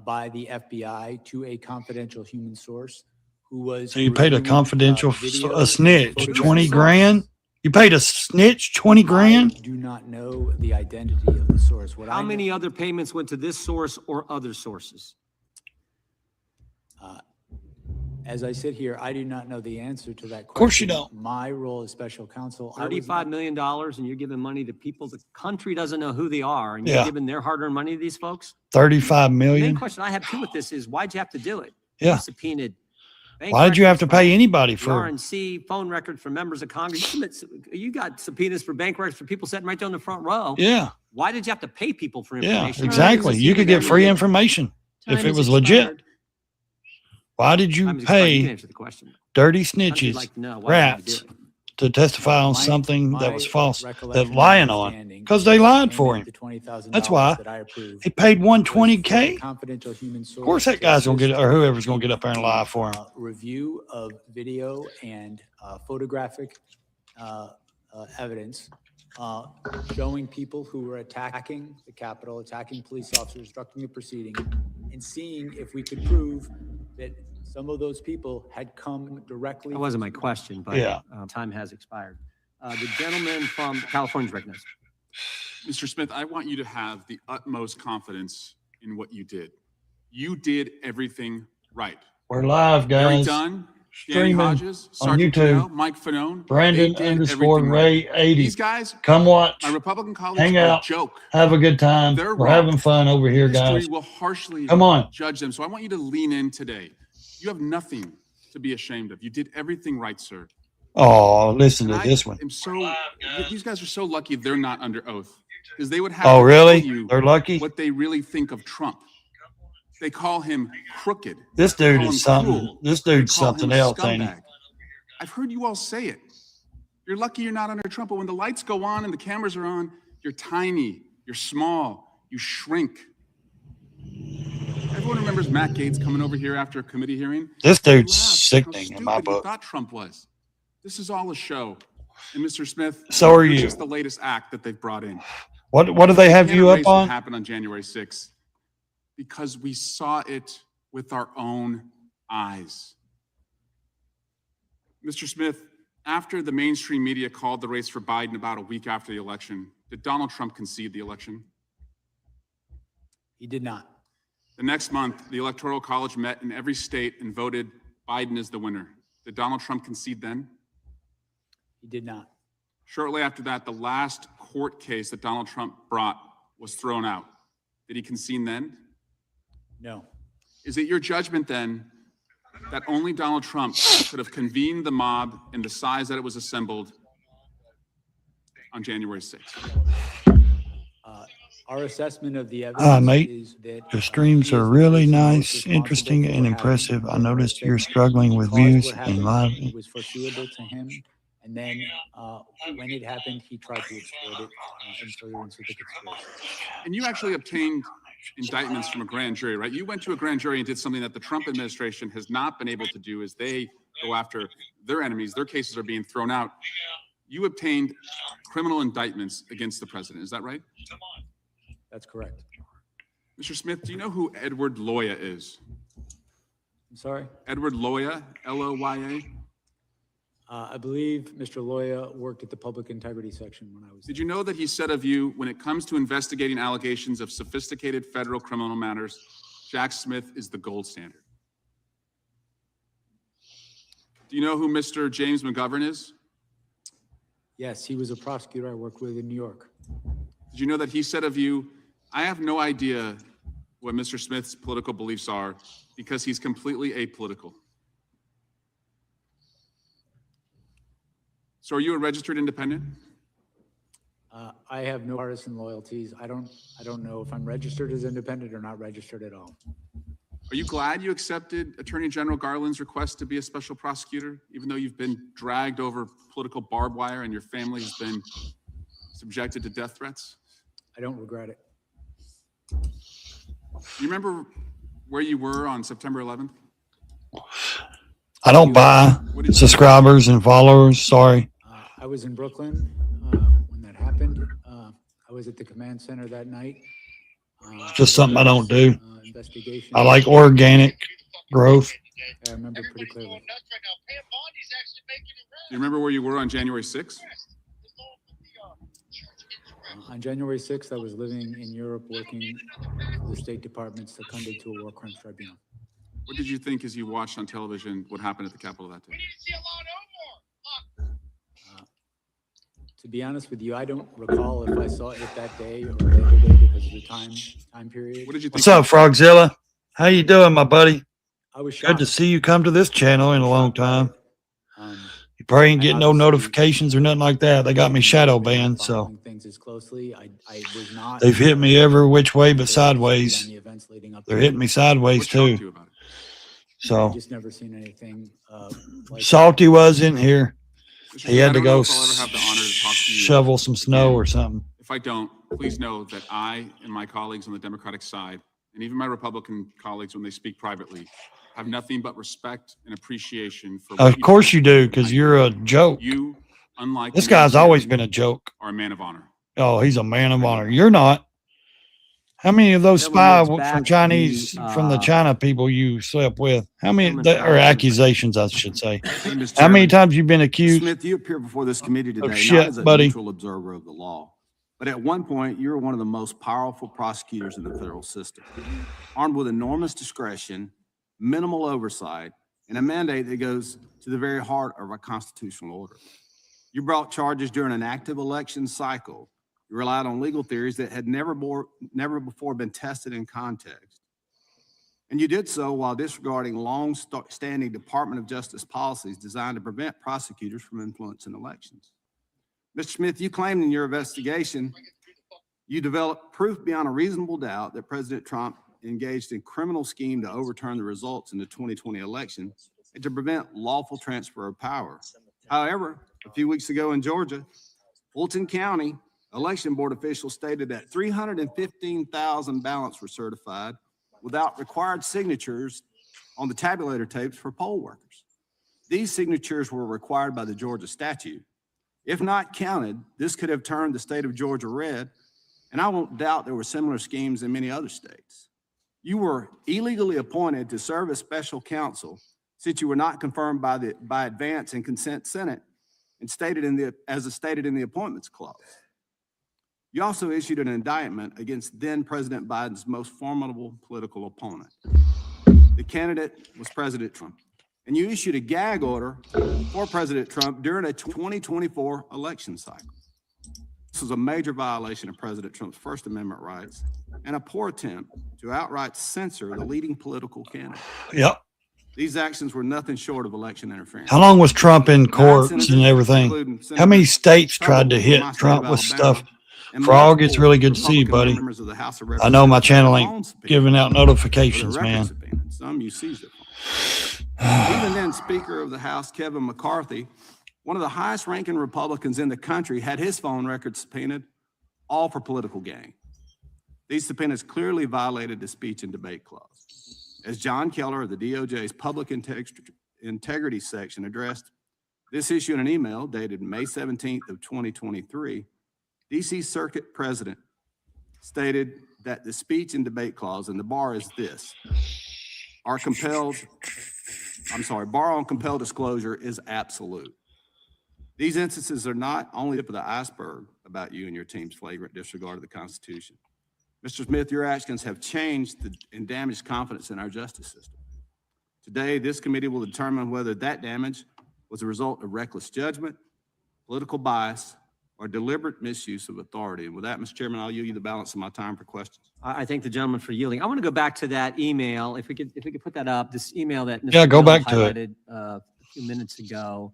S4: by the FBI to a confidential human source who was.
S2: So you paid a
S4: reviewing,
S2: confidential,
S4: video
S2: a
S4: and
S2: snitch,
S4: photographs.
S2: 20 grand? You paid a snitch 20 grand?
S4: I do not know the identity of the source.
S1: How many other payments went to this source or other sources?
S4: As I sit here, I do not know the answer to that question. Of
S2: course you don't.
S4: My role as special counsel.
S1: $35 million, and you're giving money to people the country doesn't know who they are, and you're giving their hard-earned money to these folks?
S2: 35
S1: The
S2: million?
S1: main question I have too with this is, why'd you have to do it?
S2: Yeah.
S1: You subpoenaed.
S2: Why did you have to pay anybody
S1: The
S2: for?
S1: RNC phone records from members of Congress. You got subpoenas for bank records for people sitting right there in the front row.
S2: Yeah.
S1: Why did you have to pay people for
S2: Yeah,
S1: information?
S2: exactly. You could get free information if it was legit. Why did you
S1: You can
S2: pay
S1: answer the question.
S2: dirty
S1: I'd
S2: snitches,
S1: like to know why did you do
S2: rats,
S1: it?
S2: to testify on
S4: My-
S2: something that
S4: my
S2: was false, that
S4: recollection
S2: lying
S4: and
S2: on?
S4: understanding
S2: Because they lied
S4: is
S2: for
S4: payment
S2: him.
S4: to $20,000
S2: That's why.
S4: that I approved
S2: He paid
S4: was for
S2: 120K.
S4: the confidential human
S2: Of
S4: source
S2: course that
S4: to
S2: guy's gonna get,
S4: assist
S2: or whoever's gonna get up there and lie for him.
S4: review of video and photographic evidence showing people who were attacking the Capitol, attacking police officers, obstructing the proceeding, and seeing if we could prove that some of those people had come directly.
S1: That wasn't my question, but time has expired. The gentleman from California's recognized.
S20: Mr. Smith, I want you to have the utmost confidence in what you did. You did everything right.
S2: We're live,
S20: Harry
S2: guys.
S20: Dunn, Danny
S2: Streaming
S20: Hodges,
S2: on
S20: Sergeant
S2: YouTube.
S20: Cannell, Mike Fanone.
S2: Brandon
S20: they did
S2: underscore
S20: everything
S2: Ray
S20: right.
S2: 80.
S20: These guys,
S2: Come watch.
S20: my Republican colleagues,
S2: Hang
S20: are a
S2: out.
S20: joke.
S2: Have a good time.
S20: They're
S2: We're
S20: wrong.
S2: having fun over here,
S20: History
S2: guys.
S20: will harshly
S2: Come on.
S20: judge them. So I want you to lean in today. You have nothing to be ashamed of. You did everything right, sir.
S2: Oh, listen to
S20: And I
S2: this one.
S20: am so, these guys are so lucky they're not under oath because they would have
S2: Oh,
S20: to
S2: really?
S20: tell you
S2: They're lucky?
S20: what they really think of Trump. They call him crooked.
S2: This
S20: They
S2: dude
S20: call him
S2: is something.
S20: cruel.
S2: This
S20: They
S2: dude's
S20: call him
S2: something
S20: a
S2: else, ain't he?
S20: scumbag. I've heard you all say it. You're lucky you're not under Trump, but when the lights go on and the cameras are on, you're tiny, you're small, you shrink. Everyone remembers Matt Gaetz coming over here after a committee hearing.
S2: This
S20: He
S2: dude's
S20: laughed
S2: sickening
S20: how
S2: in my
S20: stupid he
S2: book.
S20: thought Trump was. This is all a show. And Mr. Smith,
S2: So are
S20: you're
S2: you.
S20: just the latest act that they've brought in.
S2: What do they have
S20: Can't
S2: you
S20: erase
S2: up
S20: what
S2: on?
S20: happened on January 6th because we saw it with our own eyes. Mr. Smith, after the mainstream media called the race for Biden about a week after the election, did Donald Trump concede the election?
S4: He did not.
S20: The next month, the Electoral College met in every state and voted Biden as the winner. Did Donald Trump concede then?
S4: He did not.
S20: Shortly after that, the last court case that Donald Trump brought was thrown out. Did he concede then?
S4: No.
S20: Is it your judgment then that only Donald Trump could have convened the mob in the size that it was assembled on January 6th?
S4: Our assessment of the
S2: Hi,
S4: evidence
S2: mate.
S4: is that
S2: Your streams are really nice, interesting, and impressive. I noticed you're struggling with views and live.
S4: it was foreseeable to him. And then when it happened, he tried to exploit it in furtherance of the conspiracy.
S20: And you actually obtained indictments from a grand jury, right? You went to a grand jury and did something that the Trump administration has not been able to do as they go after their enemies. Their cases are being thrown out. You obtained criminal indictments against the president. Is that right?
S4: That's correct.
S20: Mr. Smith, do you know who Edward Loya is?
S4: I'm sorry?
S20: Edward Loya, L-O-Y-A?
S4: I believe Mr. Loya worked at the public integrity section when I was.
S20: Did you know that he said of you, when it comes to investigating allegations of sophisticated federal criminal matters, Jack Smith is the gold standard? Do you know who Mr. James McGovern is?
S4: Yes, he was a prosecutor I worked with in New York.
S20: Did you know that he said of you, I have no idea what Mr. Smith's political beliefs are because he's completely apolitical? So are you a registered independent?
S4: I have no partisan loyalties. I don't know if I'm registered as independent or not registered at all.
S20: Are you glad you accepted Attorney General Garland's request to be a special prosecutor, even though you've been dragged over political barbed wire and your family has been subjected to death threats?
S4: I don't regret it.
S20: You remember where you were on September 11th?
S2: I don't buy subscribers and followers. Sorry.
S4: I was in Brooklyn when that happened. I was at the command center that night.
S2: It's just something I don't do.
S4: Investigation.
S2: I like organic growth.
S4: I remember pretty clearly.
S20: Do you remember where you were on January 6th?
S4: On January 6th, I was living in Europe working for the State Department seconded to a war crimes tribunal.
S20: What did you think as you watched on television what happened at the Capitol that day?
S4: To be honest with you, I don't recall if I saw it that day or later day because of the time period.
S20: What did you think?
S2: What's up, Frogzilla? How you doing, my buddy?
S4: I was
S2: Good to see you come to this channel in a long time. You probably ain't getting no notifications or nothing like that. They got me shadow banned, so
S4: things as closely. I was not.
S2: they've hit me every which way but sideways. They're hitting me sideways too. So
S4: Just never seen anything. Like
S2: Salty was in here. He had to go
S20: If I'll ever have the honor to talk to you.
S2: shovel some snow or something.
S20: If I don't, please know that I and my colleagues on the Democratic side, and even my Republican colleagues when they speak privately, have nothing but respect and appreciation for.
S2: Of course you do, because you're a joke.
S20: You, unlike
S2: This
S20: many
S2: guy's
S20: men,
S2: always been a joke.
S20: are a man of honor.
S2: Oh, he's a man of honor. You're not. How many of those
S1: That one
S2: spy
S1: goes back
S2: from
S1: to
S2: Chinese,
S1: the,
S2: from the China people you slept with? How many,
S1: Women
S2: that, or
S1: power.
S2: accusations, I should say?
S21: Hey, Mr.
S2: How many
S21: Chairman,
S2: times you been accused?
S21: Smith, you appear before this committee today not
S2: shit,
S21: as a
S2: buddy.
S21: neutral observer of the law, but at one point you were one of the most powerful prosecutors in the federal system, armed with enormous discretion, minimal oversight, and a mandate that goes to the very heart of our constitutional order. You brought charges during an active election cycle. You relied on legal theories that had never before been tested in context. And you did so while disregarding long-standing Department of Justice policies designed to prevent prosecutors from influencing elections. Mr. Smith, you claimed in your investigation you developed proof beyond a reasonable doubt that President Trump engaged in criminal scheme to overturn the results in the 2020 election and to prevent lawful transfer of power. However, a few weeks ago in Georgia, Fulton County election board officials stated that 315,000 ballots were certified without required signatures on the tabulator tapes for poll workers. These signatures were required by the Georgia statute. If not counted, this could have turned the state of Georgia red, and I won't doubt there were similar schemes in many other states. You were illegally appointed to serve as special counsel since you were not confirmed by advance and consent Senate and stated in the appointments clause. You also issued an indictment against then President Biden's most formidable political opponent. The candidate was President Trump. And you issued a gag order for President Trump during a 2024 election cycle. This was a major violation of President Trump's First Amendment rights and a poor attempt to outright censor the leading political candidate.
S2: Yep.
S21: These actions were nothing short of election interference.
S2: How long was Trump in courts and everything? How many states tried to hit Trump with stuff? Frog, it's really good to see you, buddy. I know my channel ain't giving out notifications, man.
S21: Some you seized it from. Even then, Speaker of the House, Kevin McCarthy, one of the highest ranking Republicans in the country, had his phone records subpoenaed, all for political gain. These subpoenas clearly violated the speech and debate clause. As John Keller of the DOJ's Public Integrity section addressed this issue in an email dated May 17th of 2023, DC Circuit President stated that the speech and debate clause, and the bar is this, bar on compelled disclosure is absolute. These instances are not only the tip of the iceberg about you and your team's flagrant disregard of the Constitution. Mr. Smith, your actions have changed and damaged confidence in our justice system. Today, this committee will determine whether that damage was a result of reckless judgment, political bias, or deliberate misuse of authority. And with that, Mr. Chairman, I'll yield you the balance of my time for questions.
S1: I thank the gentleman for yielding. I want to go back to that email. If we could put that up, this email that Mr.
S2: Yeah, go
S1: Gill
S2: back to it.
S1: highlighted a few minutes ago.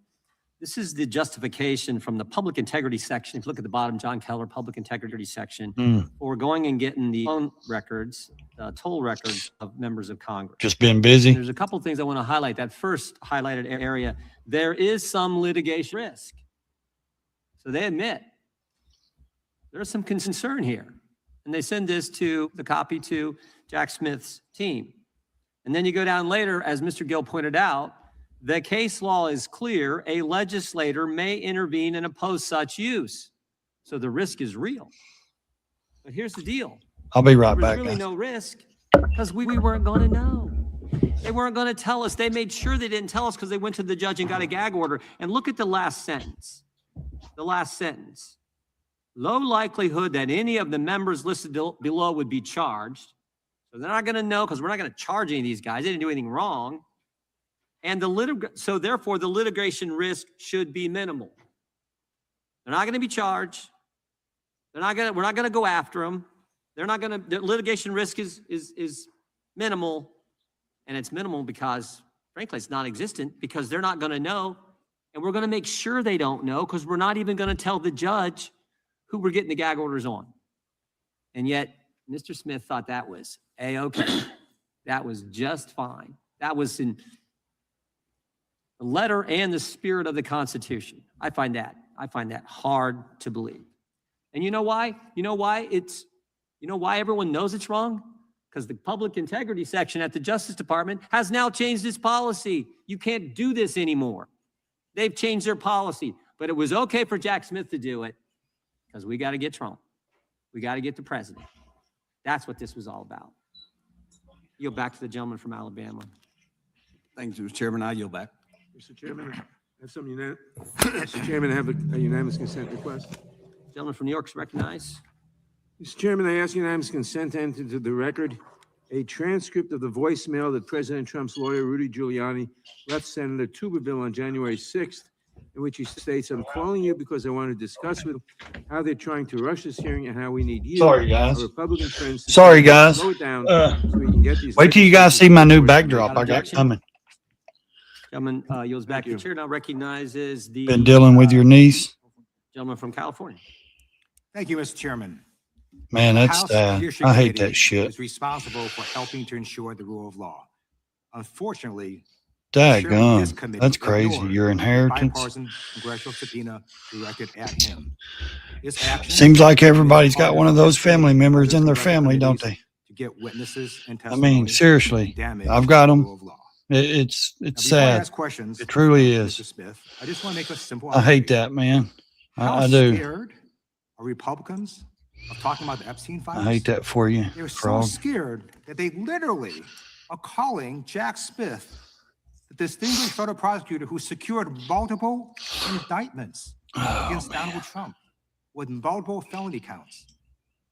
S1: This is the justification from the public integrity section. If you look at the bottom, John Keller, public integrity section, for going and getting the phone records, toll records of members of Congress.
S2: Just been busy.
S1: There's a couple of things I want to highlight. That first highlighted area, there is some litigation risk. So they admit there's some concern here. And they send this to the copy to Jack Smith's team. And then you go down later, as Mr. Gill pointed out, the case law is clear. A legislator may intervene and oppose such use. So the risk is real. But here's the deal.
S2: I'll be right
S1: There's
S2: back,
S1: really
S2: guys.
S1: no risk because we weren't going to know. They weren't going to tell us. They made sure they didn't tell us because they went to the judge and got a gag order. And look at the last sentence. The last sentence. Low likelihood that any of the members listed below would be charged. So they're not going to know because we're not going to charge any of these guys. They didn't do anything wrong. And so therefore the litigation risk should be minimal. They're not going to be charged. We're not going to go after them. The litigation risk is minimal. And it's minimal because, frankly, it's non-existent because they're not going to know. And we're going to make sure they don't know because we're not even going to tell the judge who we're getting the gag orders on. And yet, Mr. Smith thought that was A-okay. That was just fine. That was in the letter and the spirit of the Constitution. I find that hard to believe. And you know why? You know why everyone knows it's wrong? Because the public integrity section at the Justice Department has now changed its policy. You can't do this anymore. They've changed their policy. But it was okay for Jack Smith to do it because we got to get Trump. We got to get the president. That's what this was all about. Yield back to the gentleman from Alabama.
S5: Thank you, Mr. Chairman. I yield back.
S11: Mr. Chairman, I have some Mr. Chairman, I have a unanimous consent request.
S1: Gentleman from New York is recognized.
S11: Mr. Chairman, I ask unanimous consent to enter into the record a transcript of the voicemail that President Trump's lawyer, Rudy Giuliani, left Senator Tuberville on January 6th, in which he states, "I'm calling you because I want to discuss with how they're trying to rush this hearing and how we need you,
S2: Sorry, guys.
S11: our Republican friends, to
S2: Sorry, guys.
S11: slow it down so we can get these
S2: Wait till you guys see my new backdrop I got coming.
S1: Gentleman yields back to the chair. Now recognizes the
S2: Been dealing with your niece.
S1: gentleman from California.
S22: Thank you, Mr. Chairman.
S2: Man,
S22: The
S2: that's
S22: House
S2: sad.
S22: Leadership
S2: I hate
S22: Committee
S2: that shit.
S22: is responsible for helping to ensure the rule of law. Unfortunately, ensuring this
S2: Daggone.
S22: committee
S2: That's crazy.
S22: ignored
S2: Your
S22: the
S2: inheritance.
S22: bipartisan congressional subpoena directed at him. This action
S2: Seems like everybody's got one of those family members in their family, don't they?
S22: to get witnesses and
S2: I mean,
S22: testimony
S2: seriously,
S22: damage
S2: I've got
S22: the
S2: them.
S22: rule of law.
S2: It's
S22: Now, before I
S2: sad.
S22: ask questions,
S2: It truly
S22: Mr.
S2: is.
S22: Smith, I just want to make a simple
S2: I hate that, man.
S22: How
S2: I do.
S22: scared are Republicans of talking about the Epstein files?
S2: I hate that for you,
S22: They're so
S2: frog.
S22: scared that they literally are calling Jack Smith the distinguished federal prosecutor who secured multiple indictments against Donald Trump with multiple felony counts.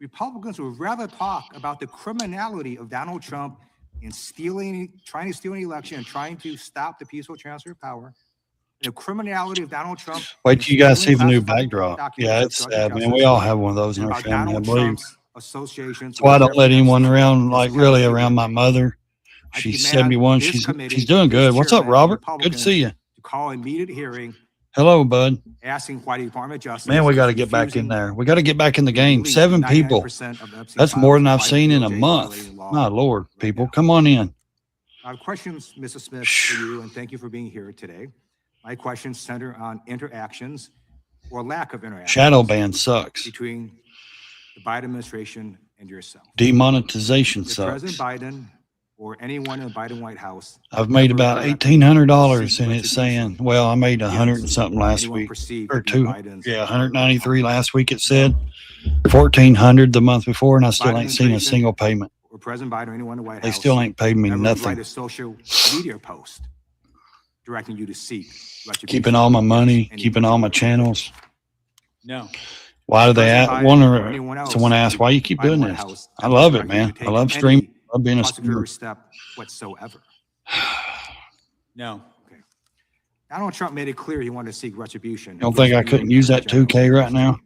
S22: Republicans would rather talk about the criminality of Donald Trump in trying to steal an election and trying to stop the peaceful transfer of power. The criminality of Donald Trump.
S2: Wait till you guys see the new
S22: classified
S2: backdrop.
S22: documents
S2: Yeah,
S22: of
S2: it's
S22: drug
S2: sad, man.
S22: justice
S2: We all have one of those in
S22: and
S2: our
S22: about
S2: family, I
S22: Donald
S2: believe.
S22: Trump's associations
S2: That's why I
S22: with
S2: don't let anyone
S22: representatives
S2: around,
S22: of
S2: like
S22: this
S2: really
S22: country.
S2: around my mother.
S22: I
S2: She's
S22: demand
S2: 71.
S22: this
S2: She's
S22: committee,
S2: doing good.
S22: this
S2: What's up,
S22: chairman,
S2: Robert? Good to
S22: Republicans
S2: see you.
S22: to call an immediate hearing
S2: Hello, bud.
S22: asking why the Department of Justice.
S2: Man, we got to
S22: is
S2: get back in
S22: refusing
S2: there. We got to get back in the game.
S22: release
S2: 7 people.
S22: 99% of the Epstein
S2: That's more than I've
S22: files
S2: seen in
S22: by
S2: a
S22: DOJ
S2: month.
S22: violating law
S2: My Lord,
S22: right
S2: people,
S22: now.
S2: come on in.
S22: I have questions, Mrs. Smith, for you, and thank you for being here today. My questions center on interactions or lack of interactions
S2: Shadow ban sucks.
S22: between the Biden administration and yourself.
S2: Demonetization
S22: Did
S2: sucks.
S22: President Biden or anyone in the Biden White House
S2: I've made
S22: ever
S2: about
S22: threaten
S2: $1,800 and
S22: seek
S2: it's saying, well, I made 100 and something last
S22: anyone
S2: week
S22: perceived
S2: or
S22: to be
S2: two.
S22: Biden's
S2: Yeah, 193 last week. It said 1,400 the month before, and I still
S22: Biden
S2: ain't seen a
S22: administration
S2: single payment.
S22: or President Biden or anyone in the White
S2: They
S22: House
S2: still ain't paid me
S22: ever
S2: nothing.
S22: write a social media post directing you to seek retribution
S2: Keeping all my money,
S22: and
S2: keeping all my channels.
S22: No.
S2: Why do they
S22: President
S2: ask?
S22: Biden or anyone else
S2: Someone asked, why you keep
S22: by the
S2: doing
S22: White
S2: this?
S22: House
S2: I love it,
S22: directing you
S2: man.
S22: to
S2: I
S22: take
S2: love
S22: any
S2: streaming. I love being a streamer.
S22: prosecutorial step whatsoever. No. Okay. Donald Trump made it clear he wanted to seek retribution.
S2: You don't think I couldn't use that 2K right now?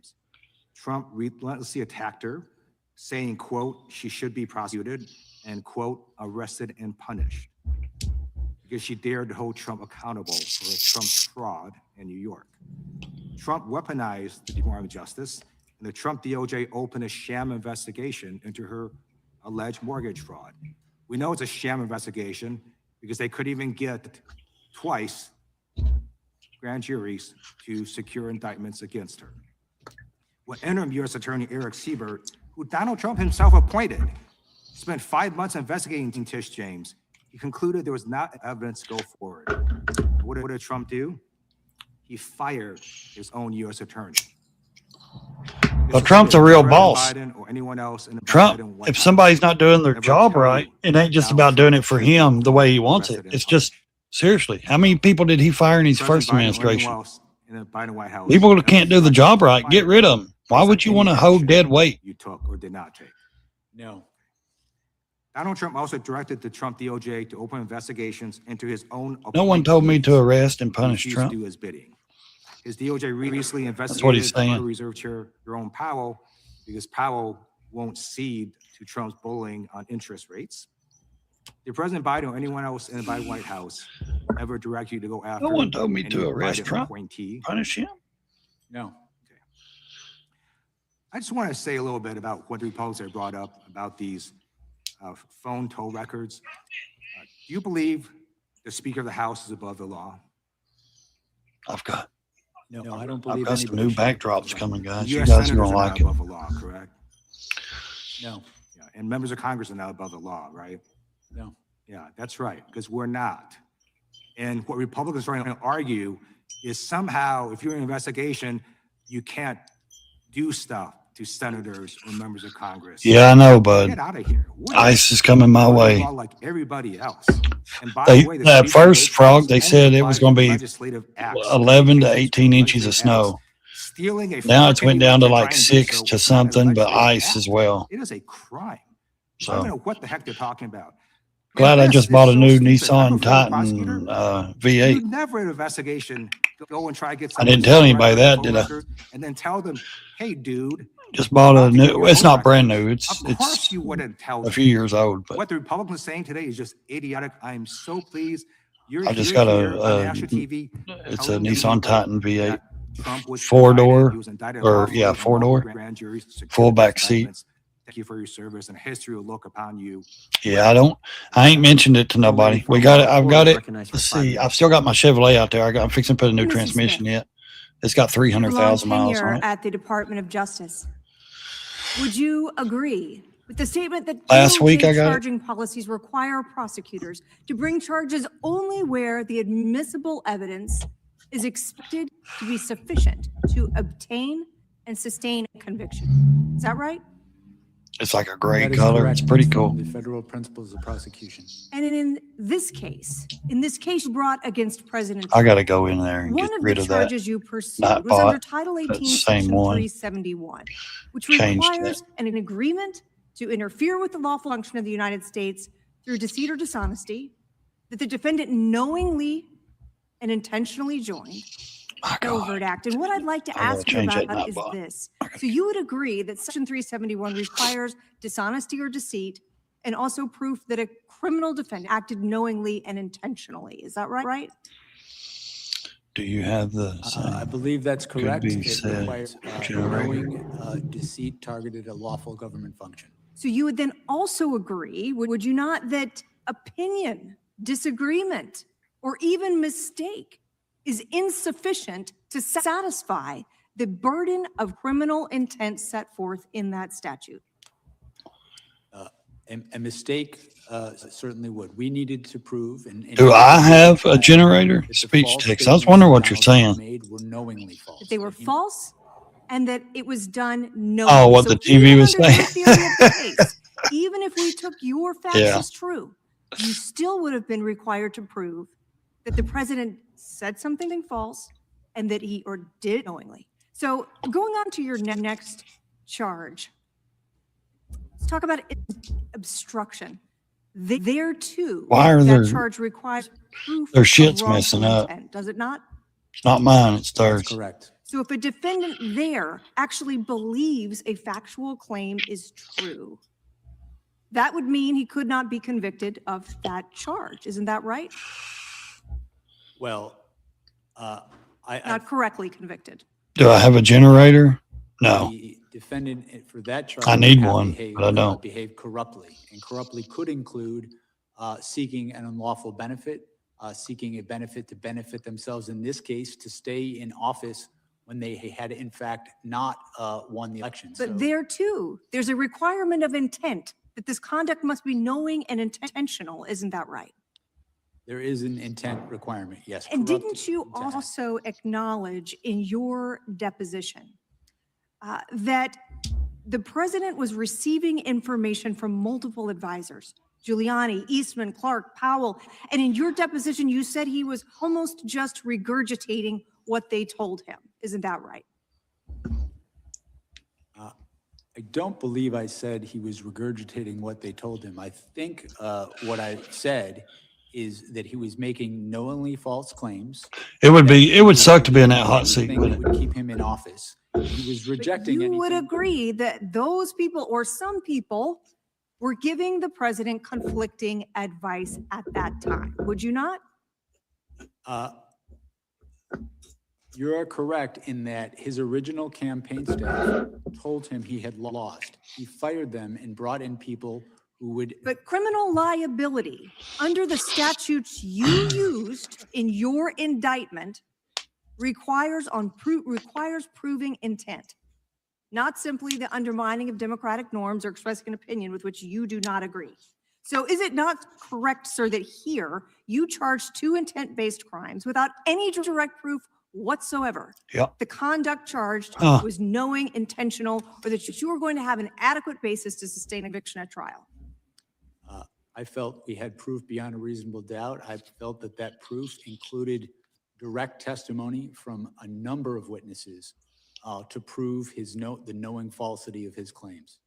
S22: Trump relentlessly attacked her, saying, quote, she should be prosecuted, and quote, arrested and punished. If because she dared to hold Trump accountable for a Trump fraud in New York. Trump weaponized the Department of Justice, and the Trump DOJ opened a sham investigation into her alleged mortgage fraud. We know it's a sham investigation because they couldn't even get twice grand juries to secure indictments against her. When interim U.S. Attorney Eric Siebert, who Donald Trump himself appointed, spent 5 months investigating Tish James, he concluded there was not evidence to go forward. What did Trump do? He fired his own U.S. attorney.
S2: Well, Trump's a real boss.
S22: Biden or anyone else in the
S2: Trump,
S22: Biden White
S2: if
S22: House
S2: somebody's not doing their
S22: ever
S2: job
S22: tell
S2: right,
S22: you
S2: it ain't just
S22: Donald
S2: about doing
S22: Trump
S2: it for
S22: should
S2: him
S22: be
S2: the way he wants it.
S22: arrested
S2: It's
S22: and
S2: just, seriously, how many people did he fire in his
S22: President
S2: first
S22: Biden or anyone
S2: administration?
S22: else in the Biden White House
S2: People who
S22: ever
S2: can't do the
S22: threatened
S2: job
S22: to
S2: right,
S22: fire
S2: get rid of them. Why
S22: based on
S2: would you
S22: any
S2: want to hold
S22: action
S2: dead weight?
S22: you took or did not take?
S4: No.
S22: Donald Trump also directed the Trump DOJ to open investigations into his own.
S2: No one told me to arrest and
S22: who
S2: punish
S22: refused
S2: Trump.
S22: to do his bidding. His DOJ recently
S2: what he's
S22: investigated
S2: saying.
S22: Federal Reserve Chair Jerome Powell because Powell won't cede to Trump's bullying on interest rates. Did President Biden or anyone else in the Biden White House ever direct you to go after?
S2: No one told me
S22: any
S2: to arrest
S22: Biden
S2: Trump,
S22: appointee?
S2: punish him.
S4: No.
S22: I just want to say a little bit about what the Republicans have brought up about these phone toll records. Do you believe the Speaker of the House is above the law?
S2: I've got
S4: No, I don't
S2: I've
S4: believe
S2: got some
S4: anybody
S2: new
S4: should.
S2: backdrops coming, guys. You
S22: U.S.
S2: guys are
S22: senators
S2: gonna
S22: are
S2: like
S22: not
S2: it.
S22: above the law, correct?
S4: No,
S22: Yeah, and members of Congress are not above the law, right?
S4: no.
S22: Yeah, that's right, because we're not. And what Republicans are trying to argue is somehow, if you're in an investigation, you can't do stuff to senators or members of Congress.
S2: Yeah, I know, bud.
S22: Get out of here. What
S2: ICE is coming my way.
S22: law like everybody else. And by the way, the
S2: That
S22: Speaker
S2: first
S22: debate
S2: frog,
S22: clause
S2: they
S22: only
S2: said it was
S22: applies
S2: going to
S22: to
S2: be
S22: legislative acts
S2: 11 to
S22: that
S2: 18 inches of
S22: legislative acts.
S2: snow.
S22: Stealing a
S2: Now it's went
S22: fucking
S2: down to
S22: election,
S2: like
S22: trying to do
S2: 6
S22: so
S2: to
S22: is not a
S2: something, but
S22: legislative
S2: ice
S22: act.
S2: as well.
S22: It is a crime. I
S2: So
S22: don't know what the heck they're talking about.
S2: glad I
S22: This
S2: just
S22: is
S2: bought a
S22: so
S2: new
S22: stupid. I'm a
S2: Nissan
S22: former prosecutor.
S2: Titan V8.
S22: You never in an investigation go and try to get
S2: I didn't
S22: someone's
S2: tell
S22: phone
S2: anybody
S22: record,
S2: that,
S22: phone
S2: did I?
S22: record, and then tell them, hey, dude,
S2: Just bought
S22: I'll
S2: a
S22: give you
S2: new.
S22: your
S2: It's
S22: phone
S2: not brand
S22: records.
S2: new.
S22: Of course
S2: It's
S22: you wouldn't tell
S2: a
S22: them.
S2: few years old, but
S22: What the Republicans are saying today is just idiotic. I'm so pleased you're
S2: I just
S22: here
S2: got
S22: on national TV.
S2: it's a
S22: telling the
S2: Nissan
S22: people
S2: Titan V8,
S22: that Trump was
S2: 4-door,
S22: He was indicted
S2: or
S22: lawfully
S2: yeah,
S22: in
S2: 4-door,
S22: multiple grand juries, secured
S2: full
S22: those
S2: back seat.
S22: indictments. Thank you for your service, and history will look upon you.
S2: Yeah, I ain't mentioned it to nobody. We got it. I've got it. Let's see. I've still got my Chevrolet out there. I'm fixing to put a new
S6: Mrs.
S2: transmission
S6: Smith.
S2: yet. It's got 300,000 miles on
S6: tenure
S2: it.
S6: at the Department of Justice. Would you agree with the statement that
S2: Last week I got it.
S6: charging policies require prosecutors to bring charges only where the admissible evidence is expected to be sufficient to obtain and sustain a conviction? Is that right?
S2: It's like a gray
S4: That is
S2: color.
S4: correct.
S2: It's pretty
S4: That's
S2: cool.
S4: from the federal principles of prosecution.
S6: And in this case brought against President
S2: I
S6: Trump,
S2: got to go in there and
S6: one
S2: get
S6: of
S2: rid
S6: the
S2: of that.
S6: charges you pursued
S2: Not
S6: was under
S2: bought.
S6: Title
S2: That
S6: 18,
S2: same
S6: Section
S2: one.
S6: 371, which
S2: Changed
S6: requires an agreement to interfere with the lawful function of the United States through deceit or dishonesty that the defendant knowingly and intentionally joined an overt act. And what I'd like to
S2: I gotta
S6: ask you
S2: change that,
S6: about
S2: not
S6: is
S2: bought.
S6: this. So you would agree that Section 371 requires dishonesty or deceit and also proof that a criminal defendant acted knowingly and intentionally. Is that right?
S2: Do you have the
S4: I
S2: same?
S4: believe that's
S2: Could
S4: correct.
S2: be
S4: It
S2: said
S4: requires
S2: generator.
S4: knowing deceit targeted a lawful government function.
S6: So you would then also agree, would you not, that opinion, disagreement, or even mistake is insufficient to satisfy the burden of criminal intent set forth in that statute?
S4: A mistake certainly would. We needed to prove.
S2: Do I have a generator? Speech text. I was wondering what you're saying.
S4: Made were knowingly false.
S6: That they were false and that it was done
S2: Oh,
S6: knowingly.
S2: what
S6: So
S2: the TV
S6: even
S2: was
S6: under your
S2: saying.
S6: theory of the case, even if we took your facts
S2: Yeah.
S6: as true, you still would have been required to prove that the president said something false and that he or did knowingly. So going on to your next charge, let's talk about obstruction. There too,
S2: Why are
S6: that
S2: there-
S6: charge requires proof
S2: their
S6: of
S2: shit's
S6: wrongful
S2: messing up?
S6: intent, does it not?
S2: It's not mine. It's theirs.
S4: Correct.
S6: So if a defendant there actually believes a factual claim is true, that would mean he could not be convicted of that charge. Isn't that right?
S4: Well,
S6: Not correctly convicted.
S2: Do I have a generator? No.
S4: The defendant for that charge.
S2: I need
S4: would have
S2: one, but I don't.
S4: Behaved corruptly, and corruptly could include seeking an unlawful benefit, seeking a benefit to benefit themselves, in this case, to stay in office when they had in fact not won the election.
S6: But there too, there's a requirement of intent that this conduct must be knowing and intentional. Isn't that right?
S4: There is an intent requirement, yes.
S6: And
S4: corrupt
S6: didn't you
S4: intent.
S6: also acknowledge in your deposition that the president was receiving information from multiple advisors, Giuliani, Eastman, Clark, Powell, and in your deposition, you said he was almost just regurgitating what they told him. Isn't that right?
S4: I don't believe I said he was regurgitating what they told him. I think what I said is that he was making knowingly false claims.
S2: It would suck to be in that hot seat.
S4: Anything that would keep him in office. He was rejecting
S6: You
S4: anything.
S6: would agree that those people or some people were giving the president conflicting advice at that time. Would you not?
S4: You're correct in that his original campaign staff told him he had lost. He fired them and brought in people who would.
S6: But criminal liability under the statutes you used in your indictment requires proving intent, not simply the undermining of democratic norms or expressing an opinion with which you do not agree. So is it not correct, sir, that here you charged 2 intent-based crimes without any direct proof whatsoever?
S2: Yep.
S6: The conduct charged was knowing, intentional, or that you were going to have an adequate basis to sustain eviction at trial?
S4: I felt we had proof beyond a reasonable doubt. I felt that that proof included direct testimony from a number of witnesses to prove the knowing falsity of his claims.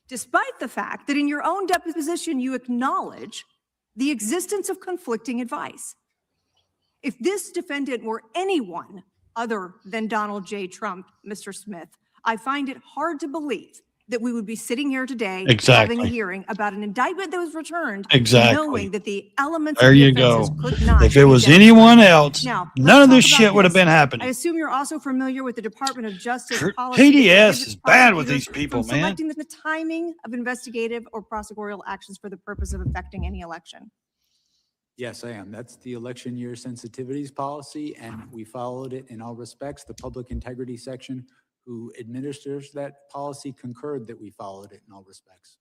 S6: Despite the fact that in your own deposition you acknowledge the existence of conflicting advice. If this defendant were anyone other than Donald J. Trump, Mr. Smith, I find it hard to believe that we would be sitting here today having a hearing about an indictment that was returned, knowing that the elements
S2: There
S6: of the
S2: you
S6: offenses
S2: go.
S6: could not
S2: If
S6: be
S2: it was
S6: demonstrated.
S2: anyone else,
S6: Now,
S2: none of
S6: let's
S2: this
S6: talk
S2: shit
S6: about
S2: would have
S6: this.
S2: been
S6: I
S2: happening.
S6: assume you're also familiar with the Department of Justice policy.
S2: PDS is bad with these people,
S6: from
S2: man.
S6: selecting the timing of investigative or prosecutorial actions for the purpose of affecting any election.
S4: Yes, I am. That's the election year sensitivities policy, and we followed it in all respects. The public integrity section who administers that policy concurred that we followed it in all respects.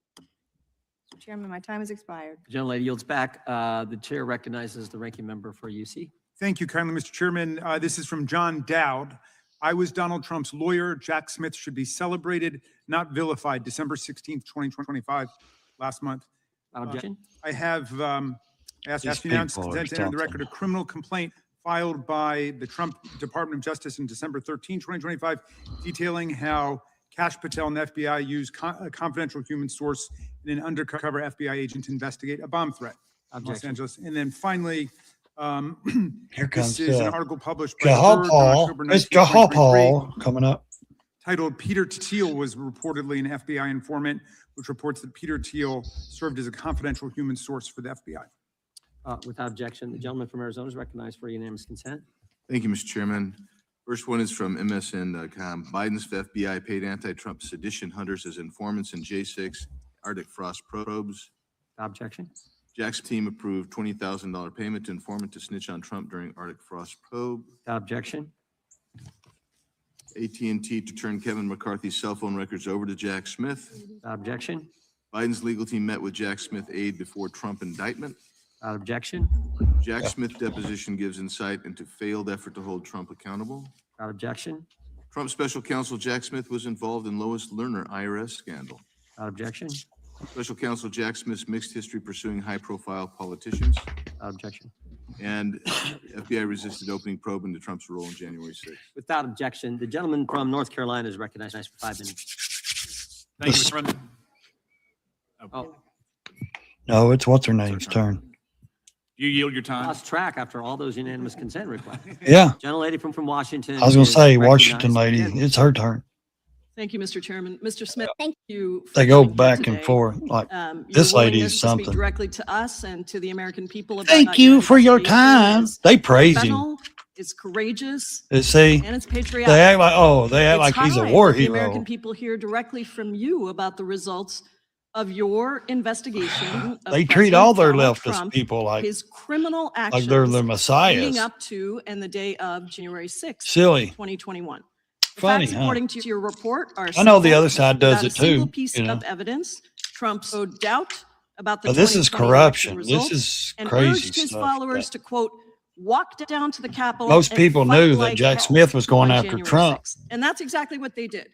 S6: Chairman, my time has expired.
S1: The gentlelady yields back. The chair recognizes the ranking member for UC.
S3: Thank you kindly, Mr. Chairman. This is from John Dowd. I was Donald Trump's lawyer. Jack Smith should be celebrated, not vilified. December 16th, 2025, last month.
S1: Objection?
S3: I have asked unanimous consent to enter the record a criminal complaint filed by the Trump Department of Justice in December 13, 2025, detailing how Kash Patel and the FBI used a confidential human source and an undercover FBI agent to investigate a bomb threat in Los Angeles. And then finally,
S2: Here comes
S3: this is an article published by Bird on October 19,
S2: It's
S3: 2023,
S2: coming up.
S3: titled Peter Thiel was reportedly an FBI informant, which reports that Peter Thiel served as a confidential human source for the FBI.
S1: Without objection, the gentleman from Arizona is recognized for unanimous consent.
S7: Thank you, Mr. Chairman. First one is from MSN.com. Biden's FBI paid anti-Trump sedition hunters as informants in J6 Arctic frost probes.
S1: Objection.
S7: Jack's team approved $20,000 payment to informant to snitch on Trump during Arctic frost probe.
S1: Objection.
S7: AT&T to turn Kevin McCarthy's cell phone records over to Jack Smith.
S1: Objection.
S7: Biden's legal team met with Jack Smith aide before Trump indictment.
S1: Objection.
S7: Jack Smith deposition gives insight into failed effort to hold Trump accountable.
S1: Objection.
S7: Trump special counsel Jack Smith was involved in Lois Lerner IRS scandal.
S1: Objection.
S7: Special counsel Jack Smith's mixed history pursuing high-profile politicians.
S1: Objection.
S7: And FBI resisted opening probe into Trump's role on January 6th.
S1: Without objection, the gentleman from North Carolina is recognized for 5 minutes.
S17: Thank you, Mr. President.
S1: Oh,
S2: No, it's what's her name's turn.
S17: You yield your time.
S1: lost track after all those unanimous consent requests.
S2: Yeah.
S1: Gentlelady from Washington.
S2: I was going to
S1: is
S2: say, Washington
S1: recognized.
S2: lady, it's her turn.
S8: Thank you, Mr. Chairman. Mr. Smith, thank you.
S2: They go back and forth. Like
S8: Your
S2: this lady
S8: willingness
S2: is
S8: to speak
S2: something.
S8: directly to us and to the American people about
S2: Thank you for your time. They praise him.
S8: It's courageous.
S2: See,
S8: And it's patriotic.
S2: they act like they act
S8: It's
S2: like he's a
S8: time
S2: war
S8: that the American
S2: hero.
S8: people hear directly from you about the results of your investigation. Of
S2: They treat
S8: President
S2: all their
S8: Donald
S2: leftist
S8: Trump,
S2: people like
S8: his criminal
S2: like
S8: actions
S2: they're the
S8: leading
S2: messiahs.
S8: up to and the day of January 6th,
S2: Silly.
S8: 2021. The
S2: Funny,
S8: facts,
S2: huh?
S8: according to your report, are
S2: I know the
S8: simple.
S2: other side does
S8: Without
S2: it
S8: a single
S2: too,
S8: piece
S2: you know.
S8: of evidence, Trump showed doubt about the
S2: But this is
S8: 2020 election
S2: corruption.
S8: results
S2: This is
S8: and
S2: crazy
S8: urged his
S2: stuff.
S8: followers to, quote, walk down to the Capitol.
S2: Most
S8: and
S2: people
S8: fight
S2: knew that
S8: like
S2: Jack
S8: hell
S2: Smith was going
S8: on
S2: after
S8: January
S2: Trump.
S8: 6th. And that's exactly what they did.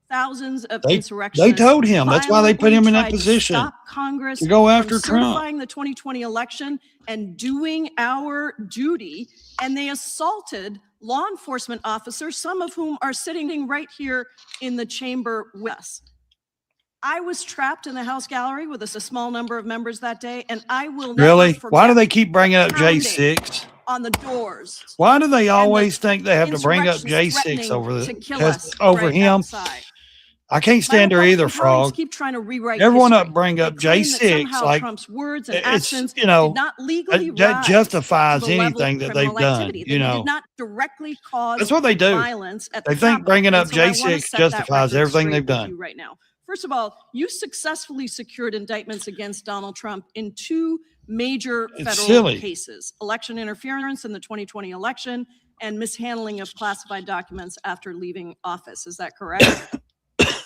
S8: Thousands of
S2: They
S8: insurrectionists
S2: told him. That's why they put him in that
S8: violently tried to
S2: position
S8: stop Congress
S2: to go
S8: from
S2: after Trump.
S8: certifying the 2020 election and doing our duty. And they assaulted law enforcement officers, some of whom are sitting right here in the chamber with us. I was trapped in the House gallery with a small number of members that day, and I will never
S2: Really? Why do
S8: forget
S2: they keep bringing up
S8: pounding
S2: J6?
S8: on the doors.
S2: Why do they always think they have to bring up
S8: Insurrections
S2: J6
S8: threatening
S2: over
S8: to
S2: the
S8: kill us
S2: over
S8: right
S2: him?
S8: outside.
S2: I can't
S8: My
S2: stand her either,
S8: Republican colleagues
S2: Frog.
S8: keep trying to rewrite
S2: Everyone
S8: history.
S2: up bring
S8: They
S2: up
S8: claim that
S2: J6
S8: somehow
S2: like
S8: Trump's words and
S2: it's,
S8: actions
S2: you know,
S8: did not legally
S2: that
S8: rise
S2: justifies
S8: to the level of
S2: anything that they've
S8: criminal
S2: done.
S8: activity,
S2: You
S8: that he
S2: know,
S8: did not directly cause
S2: that's what they do.
S8: violence at
S2: They
S8: the
S2: think
S8: Capitol.
S2: bringing up
S8: And so I wanna
S2: J6
S8: set that
S2: justifies
S8: record
S2: everything
S8: straight
S2: they've
S8: with
S2: done.
S8: you right now. First of all, you successfully secured indictments against Donald Trump in two major
S2: It's
S8: federal
S2: silly.
S8: cases: election interference in the 2020 election and mishandling of classified documents after leaving office. Is that correct?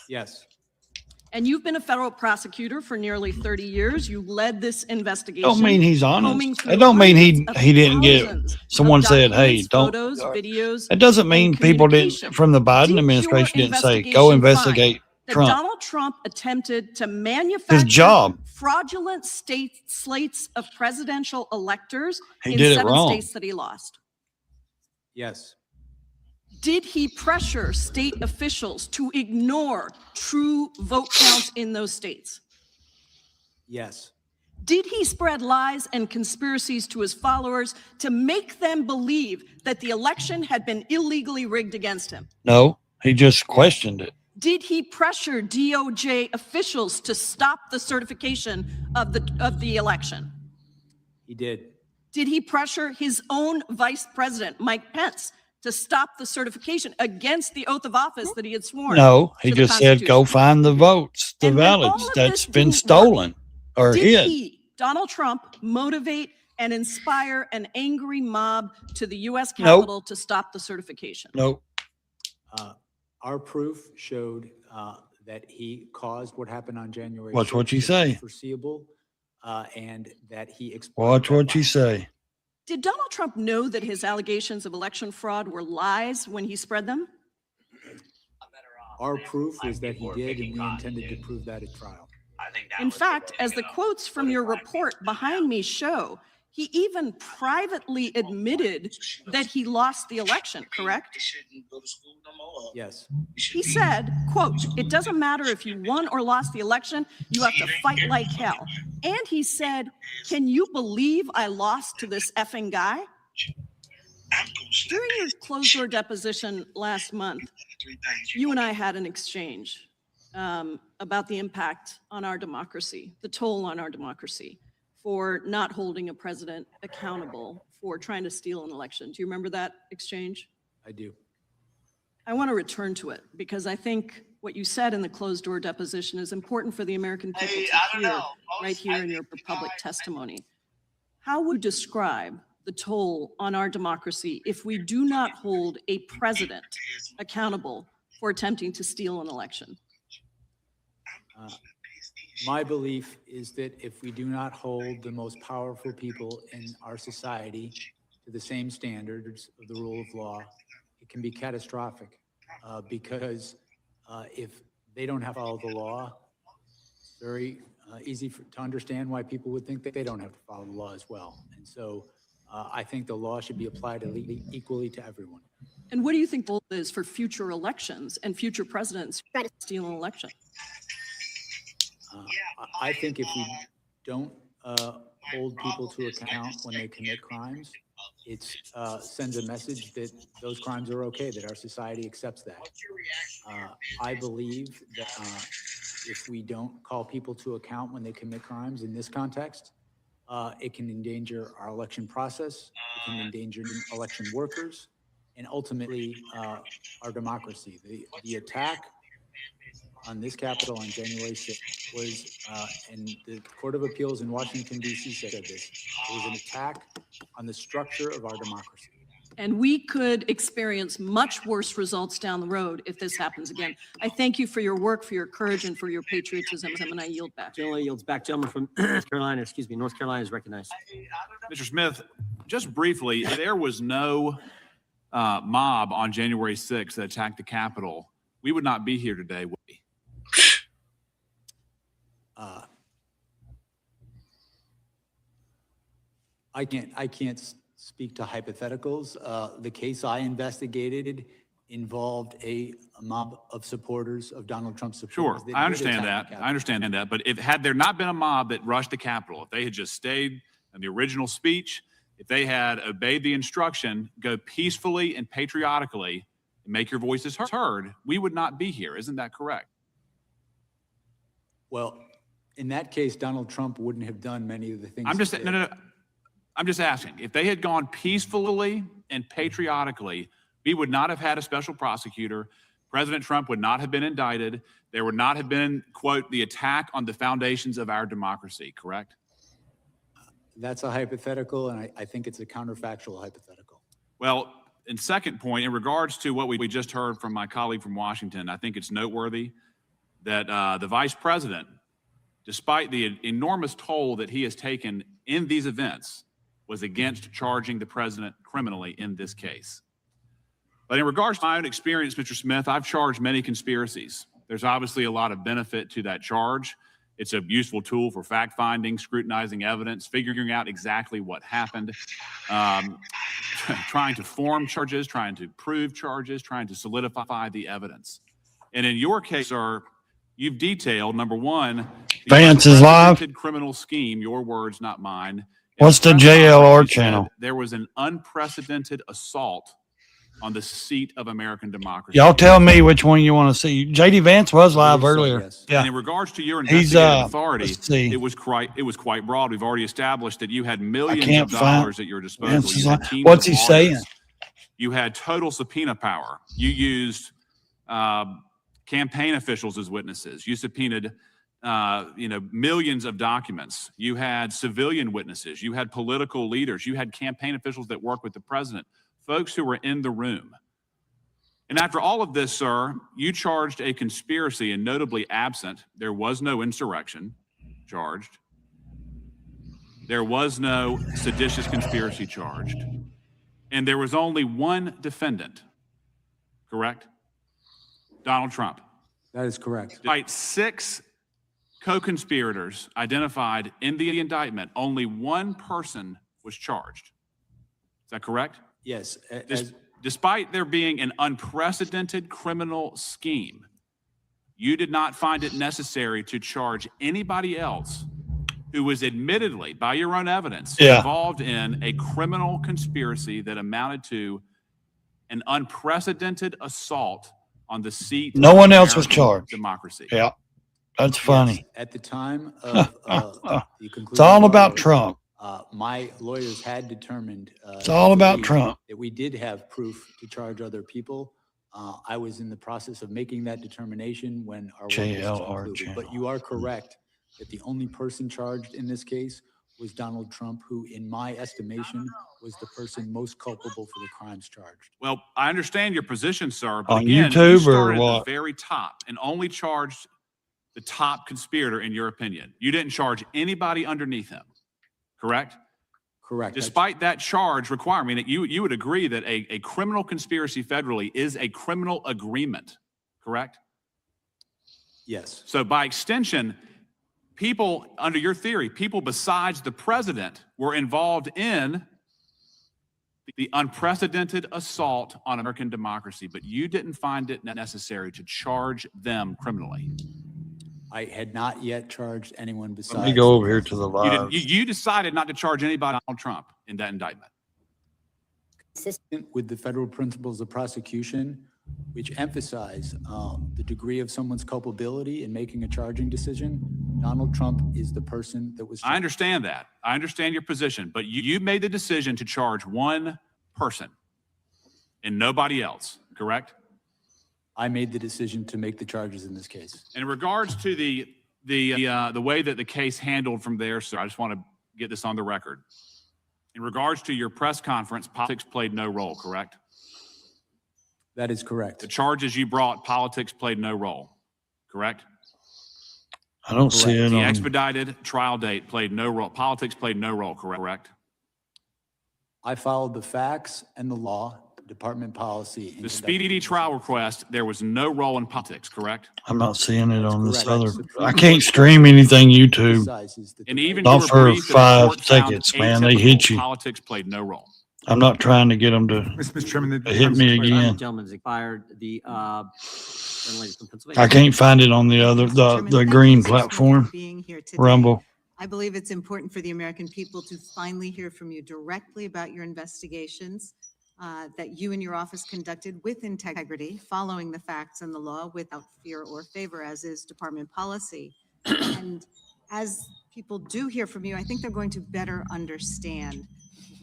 S4: Yes.
S8: And you've been a federal prosecutor for nearly 30 years. You led this investigation.
S2: Don't mean he's
S8: combing
S2: honest.
S8: through
S2: It don't mean
S8: hundreds of
S2: he didn't get.
S8: thousands
S2: Someone
S8: of
S2: said, "Hey,
S8: documents,
S2: don't."
S8: photos, videos,
S2: It doesn't
S8: and
S2: mean people didn't
S8: communication.
S2: from the Biden
S8: Did your
S2: administration didn't say go
S8: investigation
S2: investigate
S8: find that
S2: Trump.
S8: Donald Trump attempted to manufacture
S2: job.
S8: fraudulent state slates of presidential electors
S2: He
S8: in
S2: did it
S8: 7
S2: wrong.
S8: states that he lost?
S4: Yes.
S8: Did he pressure state officials to ignore true vote counts in those states?
S4: Yes.
S8: Did he spread lies and conspiracies to his followers to make them believe that the election had been illegally rigged against him?
S2: No, he just questioned it.
S8: Did he pressure DOJ officials to stop the certification of the election?
S4: He did.
S8: Did he pressure his own vice president, Mike Pence, to stop the certification against the oath of office that he had sworn?
S2: No, he
S8: to the
S2: just said go
S8: Constitution?
S2: find the votes, the
S8: And when all
S2: ballots
S8: of
S2: that's
S8: this
S2: been
S8: didn't
S2: stolen or
S8: Did
S2: hid.
S8: he, Donald Trump, motivate and inspire an angry mob to the U.S.
S2: Nope.
S8: Capitol to stop the certification?
S2: Nope.
S4: Our proof showed that he caused what happened on January.
S2: Watch what
S4: 6th
S2: you
S4: was
S2: say.
S4: Foreseeable, and that he
S2: Watch what you say.
S8: Did Donald Trump know that his allegations of election fraud were lies when he spread them?
S4: Our proof is that he did, and we intended to prove that at trial.
S8: In fact, as the quotes from your report behind me show, he even privately admitted that he lost the election, correct?
S4: Yes.
S8: He said, quote, "It doesn't matter if you won or lost the election, you have to fight like hell." And he said, "Can you believe I lost to this effing guy?" During your closed-door deposition last month, you and I had an exchange about the impact on our democracy, the toll on our democracy for not holding a president accountable for trying to steal an election. Do you remember that exchange?
S4: I do.
S8: I want to return to it because I think what you said in the closed-door deposition is important for the American people to hear right here in your public testimony. How would you describe the toll on our democracy if we do not hold a president accountable for attempting to steal an election?
S4: My belief is that if we do not hold the most powerful people in our society to the same standards of the rule of law, it can be catastrophic because if they don't have to follow the law, it's very easy to understand why people would think that they don't have to follow the law as well. And so I think the law should be applied equally to everyone.
S8: And what do you think the role is for future elections and future presidents who try to steal an election?
S4: I think if we don't hold people to account when they commit crimes, it sends a message that those crimes are okay, that our society accepts that. I believe that if we don't call people to account when they commit crimes in this context, it can endanger our election process, it can endanger election workers, and ultimately our democracy. The attack on this Capitol on January 6th was, and the Court of Appeals in Washington, D.C. said this, it was an attack on the structure of our democracy.
S8: And we could experience much worse results down the road if this happens again. I thank you for your work, for your courage, and for your patriotism, and I yield back.
S1: Gentleman yields back. Gentleman from North Carolina, North Carolina is recognized.
S9: Mr. Smith, just briefly, there was no mob on January 6th that attacked the Capitol. We would not be here today, would we?
S4: I can't speak to hypotheticals. The case I investigated involved a mob of supporters of Donald Trump's supporters.
S9: Sure, I understand that. I understand that. But had there not been a mob that rushed the Capitol, if they had just stayed in the original speech, if they had obeyed the instruction, go peacefully and patriotically and make your voices heard, we would not be here. Isn't that correct?
S4: Well, in that case, Donald Trump wouldn't have done many of the things.
S9: I'm just asking. If they had gone peacefully and patriotically, we would not have had a special prosecutor. President Trump would not have been indicted. There would not have been, quote, the attack on the foundations of our democracy, correct?
S4: That's a hypothetical, and I think it's a counterfactual hypothetical.
S9: Well, and second point, in regards to what we just heard from my colleague from Washington, I think it's noteworthy that the vice president, despite the enormous toll that he has taken in these events, was against charging the president criminally in this case. But in regards to my own experience, Mr. Smith, I've charged many conspiracies. There's obviously a lot of benefit to that charge. It's a useful tool for fact-finding, scrutinizing evidence, figuring out exactly what happened, trying to form charges, trying to prove charges, trying to solidify the evidence. And in your case, sir, you've detailed, number one,
S2: Vance is live.
S9: Criminal scheme, your words, not mine.
S2: What's the JLR channel?
S9: There was an unprecedented assault on the seat of American democracy.
S2: Y'all tell me which one you want to see. JD Vance was live earlier.
S9: Yes.
S2: Yeah.
S9: And in regards to your investigative authority, it was quite broad. We've already established that you had millions of dollars at your disposal. You had teams
S2: What's
S9: of
S2: he
S9: lawyers.
S2: saying?
S9: You had total subpoena power. You used campaign officials as witnesses. You subpoenaed millions of documents. You had civilian witnesses. You had political leaders. You had campaign officials that work with the president, folks who were in the room. And after all of this, sir, you charged a conspiracy, and notably absent, there was no insurrection charged. There was no seditious conspiracy charged. And there was only one defendant, correct? Donald Trump.
S4: That is correct.
S9: Despite 6 co-conspirators identified in the indictment, only one person was charged. Is that correct?
S4: Yes.
S9: Despite there being an unprecedented criminal scheme, you did not find it necessary to charge anybody else who was admittedly, by your own evidence, involved in a criminal conspiracy that amounted to an unprecedented assault on the seat.
S2: No one else was charged.
S9: Democracy.
S2: Yeah. That's funny.
S4: Yes, at the time of the conclusion,
S2: it's all about Trump.
S4: My lawyers had determined
S2: it's all about Trump.
S4: That we did have proof to charge other people. I was in the process of making that determination when our work was concluded. But you are correct that the only person charged in this case was Donald Trump, who, in my estimation, was the person most culpable for the crimes charged.
S9: Well, I understand your position, sir. But
S2: On
S9: again,
S2: YouTube
S9: you started
S2: or what?
S9: at the very top and only charged the top conspirator, in your opinion. You didn't charge anybody underneath him, correct?
S4: Correct.
S9: Despite that charge requirement, that you would agree that a criminal conspiracy federally is a criminal agreement, correct?
S4: Yes.
S9: So by extension, people, under your theory, people besides the president were involved in the unprecedented assault on American democracy, but you didn't find it necessary to charge them criminally.
S4: I had not yet charged anyone besides.
S2: Let me go over here to the live.
S9: You decided not to charge anybody Donald Trump in that indictment.
S4: with the federal principles of prosecution, which emphasize the degree of someone's culpability in making a charging decision, Donald Trump is the person that was charged.
S9: I understand that. I understand your position, but you made the decision to charge one person and nobody else, correct?
S4: I made the decision to make the charges in this case.
S9: In regards to the way that the case handled from there, sir, I just want to get this on the record. In regards to your press conference, politics played no role, correct?
S4: That is correct.
S9: The charges you brought, politics played no role, correct?
S2: I don't see it
S9: The
S2: on.
S9: expedited trial date played no role. Politics played no role, correct?
S4: I followed the facts and the law, department policy.
S9: The speedy trial request, there was no role in politics, correct?
S2: I'm not seeing it on this
S4: correct.
S2: other.
S4: Supreme
S2: I can't
S4: Court
S2: stream anything YouTube.
S4: emphasizes that
S9: And even
S2: Not
S9: you were
S2: for
S9: briefed that the
S2: 5
S9: court found
S2: seconds, man. They
S9: atypical.
S2: hit you.
S9: Politics played no role.
S2: I'm not trying to get them to
S3: Mr. Chairman,
S2: hit me again.
S1: Gentleman's expired. The young lady from Pennsylvania.
S2: I can't find it on the other, the green platform,
S10: Being here today.
S2: Rumble.
S10: I believe it's important for the American people to finally hear from you directly about your investigations that you and your office conducted with integrity, following the facts and the law without fear or favor, as is department policy. And as people do hear from you, I think they're going to better understand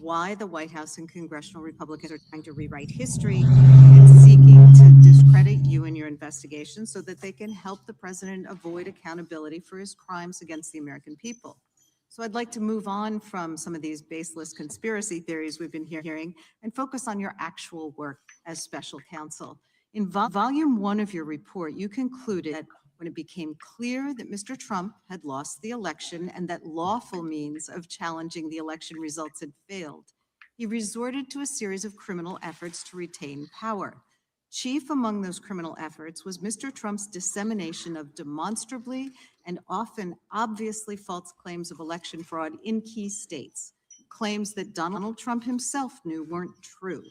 S10: why the White House and congressional Republicans are trying to rewrite history and seeking to discredit you and your investigation so that they can help the president avoid accountability for his crimes against the American people. So I'd like to move on from some of these baseless conspiracy theories we've been hearing and focus on your actual work as special counsel. In volume 1 of your report, you concluded that when it became clear that Mr. Trump had lost the election and that lawful means of challenging the election results had failed, he resorted to a series of criminal efforts to retain power. Chief among those criminal efforts was Mr. Trump's dissemination of demonstrably and often obviously false claims of election fraud in key states, claims that Donald Trump himself knew weren't true.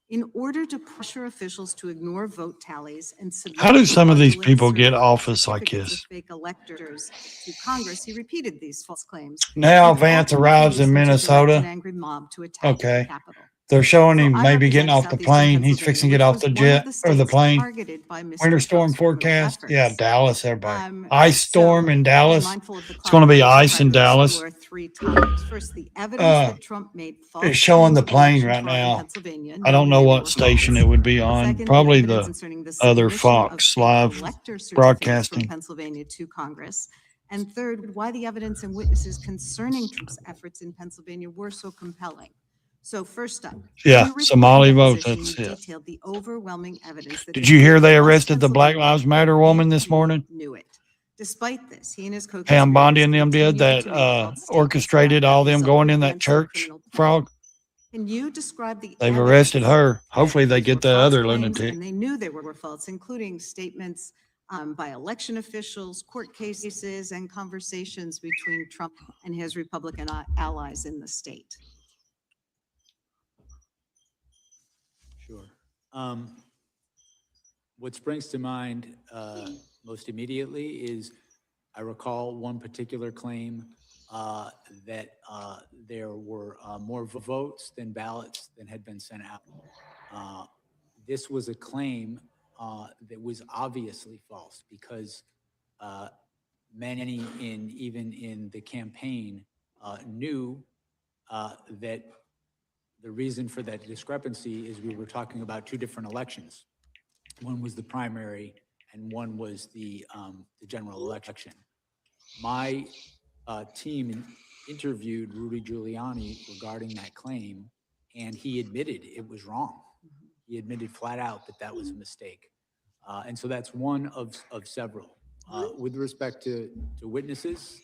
S10: In order to pressure officials to ignore vote tallies and
S2: How do some of these
S10: fraudulent
S2: people get
S10: certificates
S2: office like
S10: of
S2: this?
S10: fake electors to Congress, he repeated these false claims.
S2: Now
S10: and
S2: Vance
S10: ultimately
S2: arrives in
S10: used them to direct
S2: Minnesota.
S10: an angry mob to attack the
S2: Okay.
S10: Capitol.
S2: They're showing him
S10: So I
S2: maybe getting
S10: represent
S2: off the
S10: Southeastern
S2: plane. He's fixing to get off the
S10: Pennsylvania,
S2: jet
S10: which was
S2: or
S10: one
S2: the
S10: of
S2: plane.
S10: targeted by Mr.
S2: Winter storm
S10: Trump's criminal
S2: forecast. Yeah,
S10: efforts.
S2: Dallas, everybody. Ice storm in
S10: Being
S2: Dallas.
S10: mindful of the
S2: It's going to be
S10: clock,
S2: ice in
S10: I'd like to
S2: Dallas.
S10: explore 3 topics. First, the evidence that Trump made false
S2: It's showing
S10: claims
S2: the
S10: of
S2: plane
S10: election
S2: right
S10: fraud in
S2: now.
S10: Pennsylvania,
S2: I don't know
S10: knowing they
S2: what
S10: were
S2: station
S10: false.
S2: it would be on.
S10: Second,
S2: Probably
S10: evidence
S2: the
S10: concerning the
S2: other
S10: submission of
S2: Fox
S10: fake
S2: Live
S10: elector certificates from
S2: broadcasting.
S10: Pennsylvania to Congress. And third, why the evidence and witnesses concerning Trump's efforts in Pennsylvania were so compelling. So first up,
S2: Yeah,
S10: in your report
S2: Somali
S10: and
S2: votes,
S10: deposition,
S2: that's
S10: you
S2: it.
S10: detailed the overwhelming evidence that
S2: Did you hear they arrested the Black
S10: Pennsylvania
S2: Lives Matter woman this morning?
S10: knew it. Despite this, he and his
S2: Pam Bondi
S10: co-conspirators
S2: and them did
S10: continued
S2: that
S10: to make false statements
S2: orchestrated
S10: that
S2: all them
S10: result
S2: going in that
S10: against
S2: church,
S10: criminal
S2: Frog.
S10: Can you describe the
S2: They've
S10: evidence
S2: arrested her.
S10: that
S2: Hopefully they
S10: these
S2: get
S10: were
S2: the
S10: false
S2: other
S10: claims
S2: lunatic.
S10: And they knew they were false, including statements by election officials, court cases, and conversations between Trump and his Republican allies in the state?
S4: Sure. What springs to mind most immediately is I recall one particular claim that there were more votes than ballots than had been sent out. This was a claim that was obviously false because many even in the campaign knew that the reason for that discrepancy is we were talking about 2 different elections. One was the primary and one was the general election. My team interviewed Rudy Giuliani regarding that claim, and he admitted it was wrong. He admitted flat out that that was a mistake. And so that's one of several. With respect to witnesses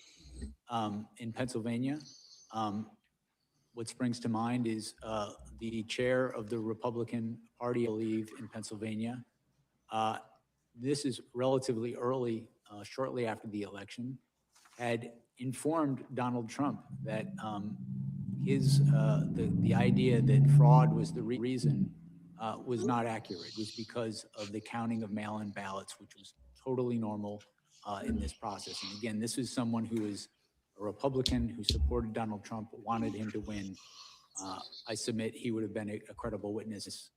S4: in Pennsylvania, what springs to mind is the chair of the Republican Party, I believe, in Pennsylvania. This is relatively early, shortly after the election, had informed Donald Trump that the idea that fraud was the reason was not accurate. It was because of the counting of mail-in ballots, which was totally normal in this process. And again, this is someone who is a Republican who supported Donald Trump, wanted him to win. I submit he would have been a credible witness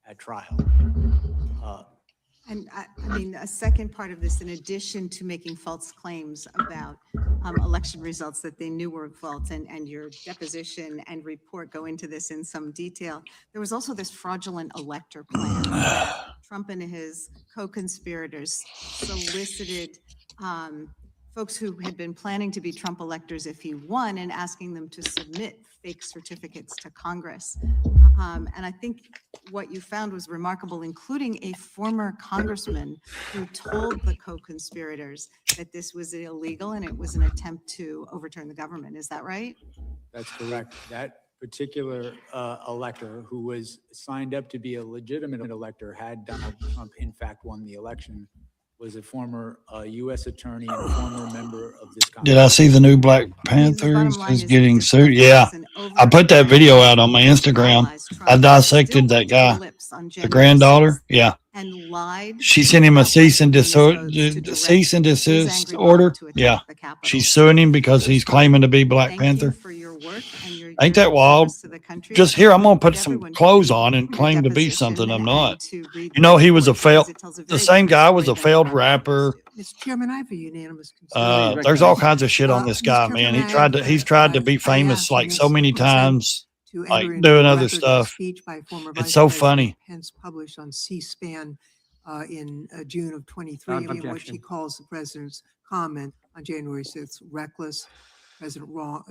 S4: at trial.
S10: And I mean, a second part of this, in addition to making false claims about election results that they knew were false, and your deposition and report go into this in some detail, there was also this fraudulent elector plan that Trump and his co-conspirators solicited folks who had been planning to be Trump electors if he won, and asking them to submit fake certificates to Congress. And I think what you found was remarkable, including a former congressman who told the co-conspirators that this was illegal and it was an attempt to overturn the government. Is that right?
S4: That's correct. That particular elector, who was signed up to be a legitimate elector had Donald Trump in fact won the election, was a former U.S. attorney and former member of this Congress.
S2: Did I see the new Black Panthers is getting sued? Yeah. I put that video out on my Instagram. I dissected that guy. The granddaughter. Yeah.
S10: And lied.
S2: She sent him a cease and desist order. Yeah. She's suing him because he's claiming to be Black Panther. Ain't that wild? Just here, I'm going to put some clothes on and claim to be something I'm not. You know, he was the same guy was a failed rapper.
S12: Mr. Chairman, I have a unanimous consent.
S2: There's all kinds of shit on this guy, man. He's tried to be famous like so many times, like doing other stuff. It's so funny.
S12: Pence published on C-SPAN in June of 23, in which he calls the president's comment on January 6th reckless.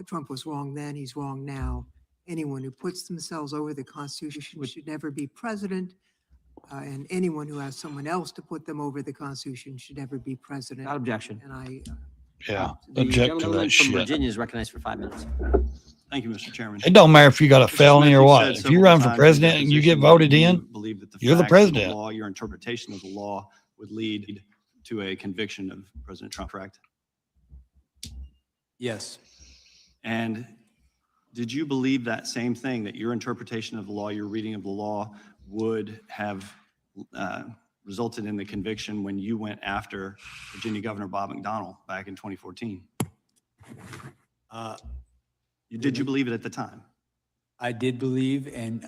S12: Trump was wrong then, he's wrong now. Anyone who puts themselves over the Constitution should never be president. And anyone who asks someone else to put them over the Constitution should never be president.
S1: Without objection.
S12: And I
S2: Object to that shit.
S1: From Virginia is recognized for 5 minutes. Thank you, Mr. Chairman.
S2: It don't matter if you got a felony or what.
S1: said
S2: If you
S1: several
S2: run for
S1: times in
S2: president
S1: your
S2: and you get
S1: position
S2: voted
S1: that you
S2: in,
S1: believe that the
S2: you're the
S1: facts of
S2: president.
S1: law, your interpretation of the law would lead to a conviction of President Trump, correct?
S4: Yes.
S1: And did you believe that same thing, that your interpretation of the law, your reading of the law would have resulted in the conviction when you went after Virginia Governor Bob McDonnell back in 2014? Did you believe it at the time?
S4: I did believe, and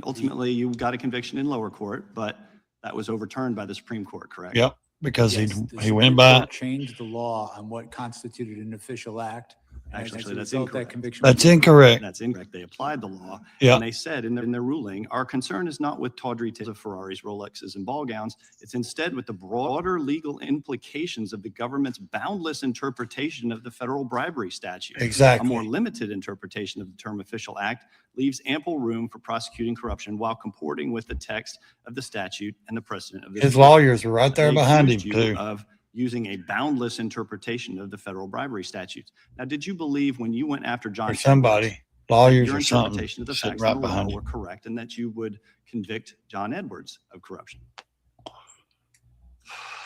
S1: ultimately you got a conviction in lower court, but that was overturned by the Supreme Court, correct?
S2: Yep, because
S4: yes,
S2: he went by.
S4: Changed the law on what constituted an official act.
S1: Actually, that's incorrect.
S2: That's incorrect.
S1: That's incorrect. They applied the law.
S2: Yeah.
S1: And they said in their ruling, our concern is not with tawdry tales of Ferraris, Rolexes, and ball gowns. It's instead with the broader legal implications of the government's boundless interpretation of the federal bribery statute.
S2: Exactly.
S1: A more limited interpretation of the term official act leaves ample room for prosecuting corruption while comporting with the text of the statute and the precedent of this.
S2: His lawyers are right there
S1: They
S2: behind him,
S1: accused you
S2: too.
S1: Of using a boundless interpretation of the federal bribery statutes. Now, did you believe when you went after John
S2: Or somebody,
S1: Edwards,
S2: lawyers
S1: your
S2: or something,
S1: interpretation of the
S2: sitting
S1: facts
S2: right
S1: of the law
S2: behind you?
S1: were correct and that you would convict John Edwards of corruption?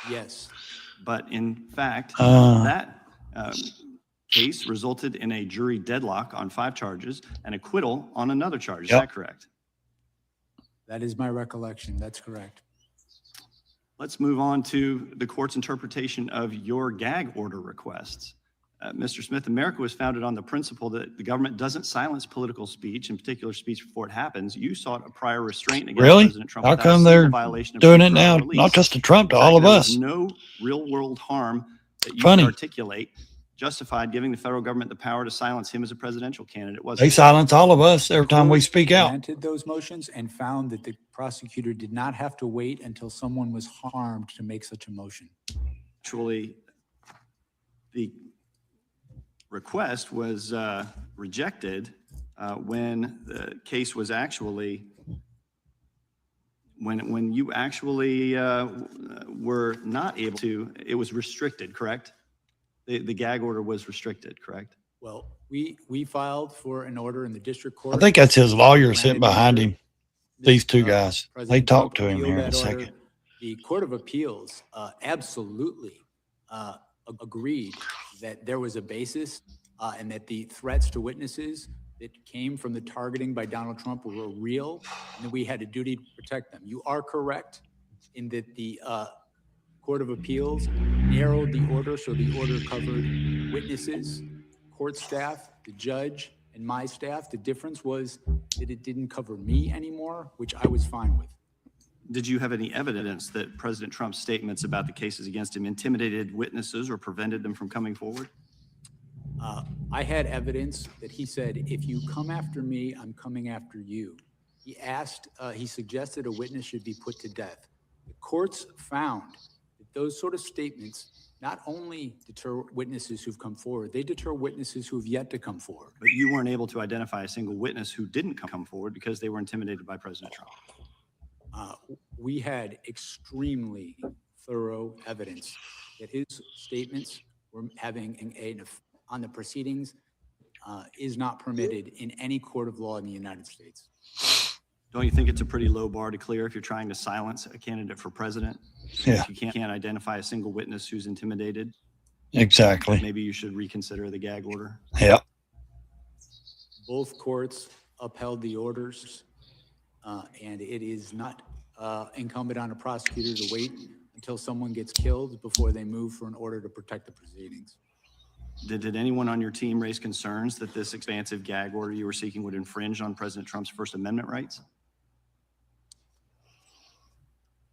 S4: Yes.
S1: But in fact,
S2: Uh.
S1: that case resulted in a jury deadlock on 5 charges and acquittal on another charge. Is
S2: Yep.
S1: that correct?
S4: That is my recollection. That's correct.
S1: Let's move on to the court's interpretation of your gag order requests. Mr. Smith, America was founded on the principle that the government doesn't silence political speech, in particular speech before it happens. You sought a prior restraint against
S2: Really?
S1: President Trump.
S2: How
S1: without a
S2: come
S1: single
S2: they're
S1: violation of
S2: doing it
S1: pretrial
S2: now?
S1: release.
S2: Not just to Trump, to
S1: In
S2: all
S1: fact,
S2: of
S1: there was
S2: us.
S1: no real world harm that you
S2: Funny.
S1: could articulate justified giving the federal government the power to silence him as a presidential candidate. Was
S2: They silence all of us every time we speak out.
S4: Granted those motions and found that the prosecutor did not have to wait until someone was harmed to make such a motion.
S1: Actually, the request was rejected when the case was actually, when you actually were not able to, it was restricted, correct? The gag order was restricted, correct?
S4: Well, we filed for an order in the district court.
S2: I think that's his lawyer sitting
S4: Granted
S2: behind
S4: under
S2: him. These two guys. They
S4: President
S2: talked
S4: Trump
S2: to him
S4: appealed
S2: here in a
S4: that order.
S2: second.
S4: The Court of Appeals absolutely agreed that there was a basis and that the threats to witnesses that came from the targeting by Donald Trump were real and that we had a duty to protect them. You are correct in that the Court of Appeals narrowed the order so the order covered witnesses, court staff, the judge, and my staff. The difference was that it didn't cover me anymore, which I was fine with.
S19: Did you have any evidence that President Trump's statements about the cases against him intimidated witnesses or prevented them from coming forward?
S4: I had evidence that he said, if you come after me, I'm coming after you. He suggested a witness should be put to death. The courts found that those sort of statements not only deter witnesses who've come forward, they deter witnesses who have yet to come forward.
S19: But you weren't able to identify a single witness who didn't come forward because they were intimidated by President Trump.
S4: We had extremely thorough evidence that his statements were having on the proceedings is not permitted in any court of law in the United States.
S19: Don't you think it's a pretty low bar to clear if you're trying to silence a candidate for president?
S2: Yeah.
S19: If you can't identify a single witness who's intimidated,
S2: Exactly.
S19: maybe you should reconsider the gag order.
S2: Yeah.
S4: Both courts upheld the orders, and it is not incumbent on a prosecutor to wait until someone gets killed before they move for an order to protect the proceedings.
S19: Did anyone on your team raise concerns that this expansive gag order you were seeking would infringe on President Trump's First Amendment rights?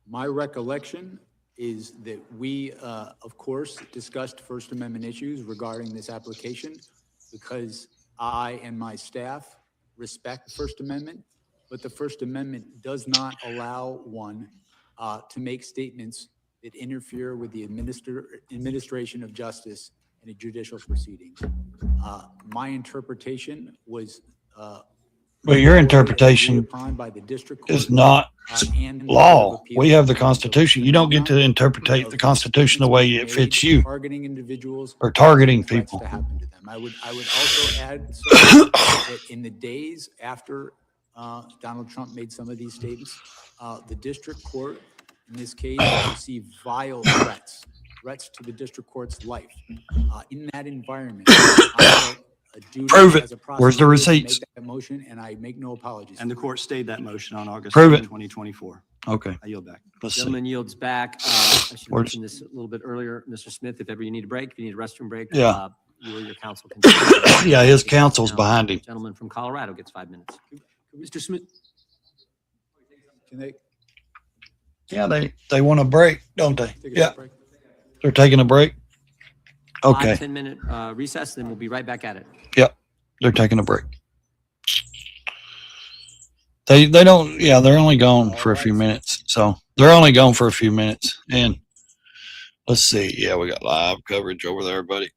S4: My recollection is that we, of course, discussed First Amendment issues regarding this application because I and my staff respect the First Amendment, but the First Amendment does not allow one to make statements that interfere with the administration of justice in a judicial proceeding. My interpretation was
S2: But your interpretation is not law. We have the Constitution. You don't get to interpret the Constitution the way it fits you
S4: targeting individuals
S2: or targeting people.
S4: to happen to them. I would also add that in the days after Donald Trump made some of these statements, the district court, in this case, received vile threats to the district court's life. In that environment, I felt a duty
S2: Prove it.
S4: as a
S2: Where's the
S4: prosecutor to
S2: receipts?
S4: make that motion, and I make no apologies.
S19: And the court stayed that motion on August
S2: Prove
S19: 2nd,
S2: it.
S19: 2024.
S2: Okay.
S19: I yield back.
S2: Let's see.
S1: Gentleman yields back. I should
S2: Where's-
S1: mention this a little bit earlier. Mr. Smith, if ever you need a break, if you need a restroom break,
S2: Yeah.
S1: you or your counsel can.
S2: Yeah, his counsel's
S1: Now,
S2: behind him.
S1: Gentleman from Colorado gets 5 minutes.
S4: Mr. Smith, can they
S2: Yeah, they want a break, don't they?
S4: take a
S2: Yeah,
S4: break?
S2: they're taking a break. Okay.
S1: 5-10 minute recess, then we'll be right back at it.
S2: Yep, they're taking a break. They don't. Yeah, they're only gone for a few minutes. So they're only gone for a few minutes. And let's see. Yeah, we got live coverage over there, buddy.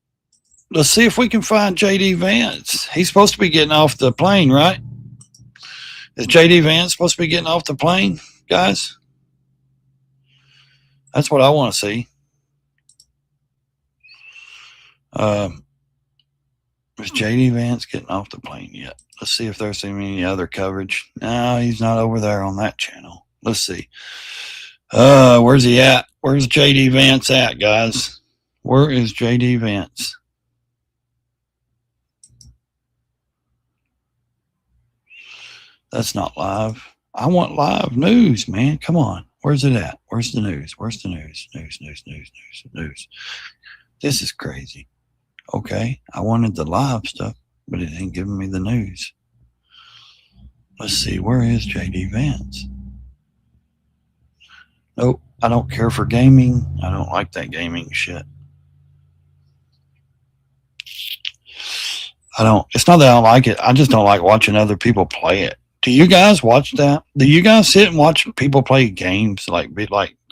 S2: Let's see if we can find JD Vance. He's supposed to be getting off the plane, right? Is JD Vance supposed to be getting off the plane, guys? That's what I want to see. Is JD Vance getting off the plane yet? Let's see if there's any other coverage. No, he's not over there on that channel. Let's see. Where's he at? Where's JD Vance at, guys? Where is JD Vance? That's not live. I want live news, man. Come on. Where's it at? Where's the news? Where's the news? News. This is crazy. Okay. I wanted the live stuff, but it ain't giving me the news. Let's see. Where is JD Vance? Nope. I don't care for gaming. I don't like that gaming shit. It's not that I don't like it. I just don't like watching other people play it. Do you guys watch that? Do you guys sit and watch people play games like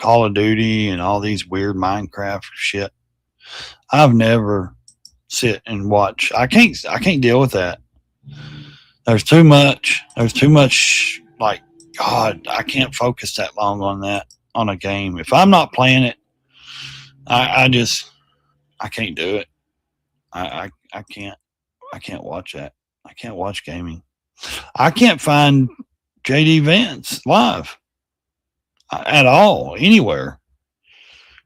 S2: Call of Duty and all these weird Minecraft shit? I've never sit and watch. I can't deal with that. There's too much. Like, God, I can't focus that long on that on a game. If I'm not playing it, I can't do it. I can't watch that. I can't watch gaming. I can't find JD Vance live at all, anywhere.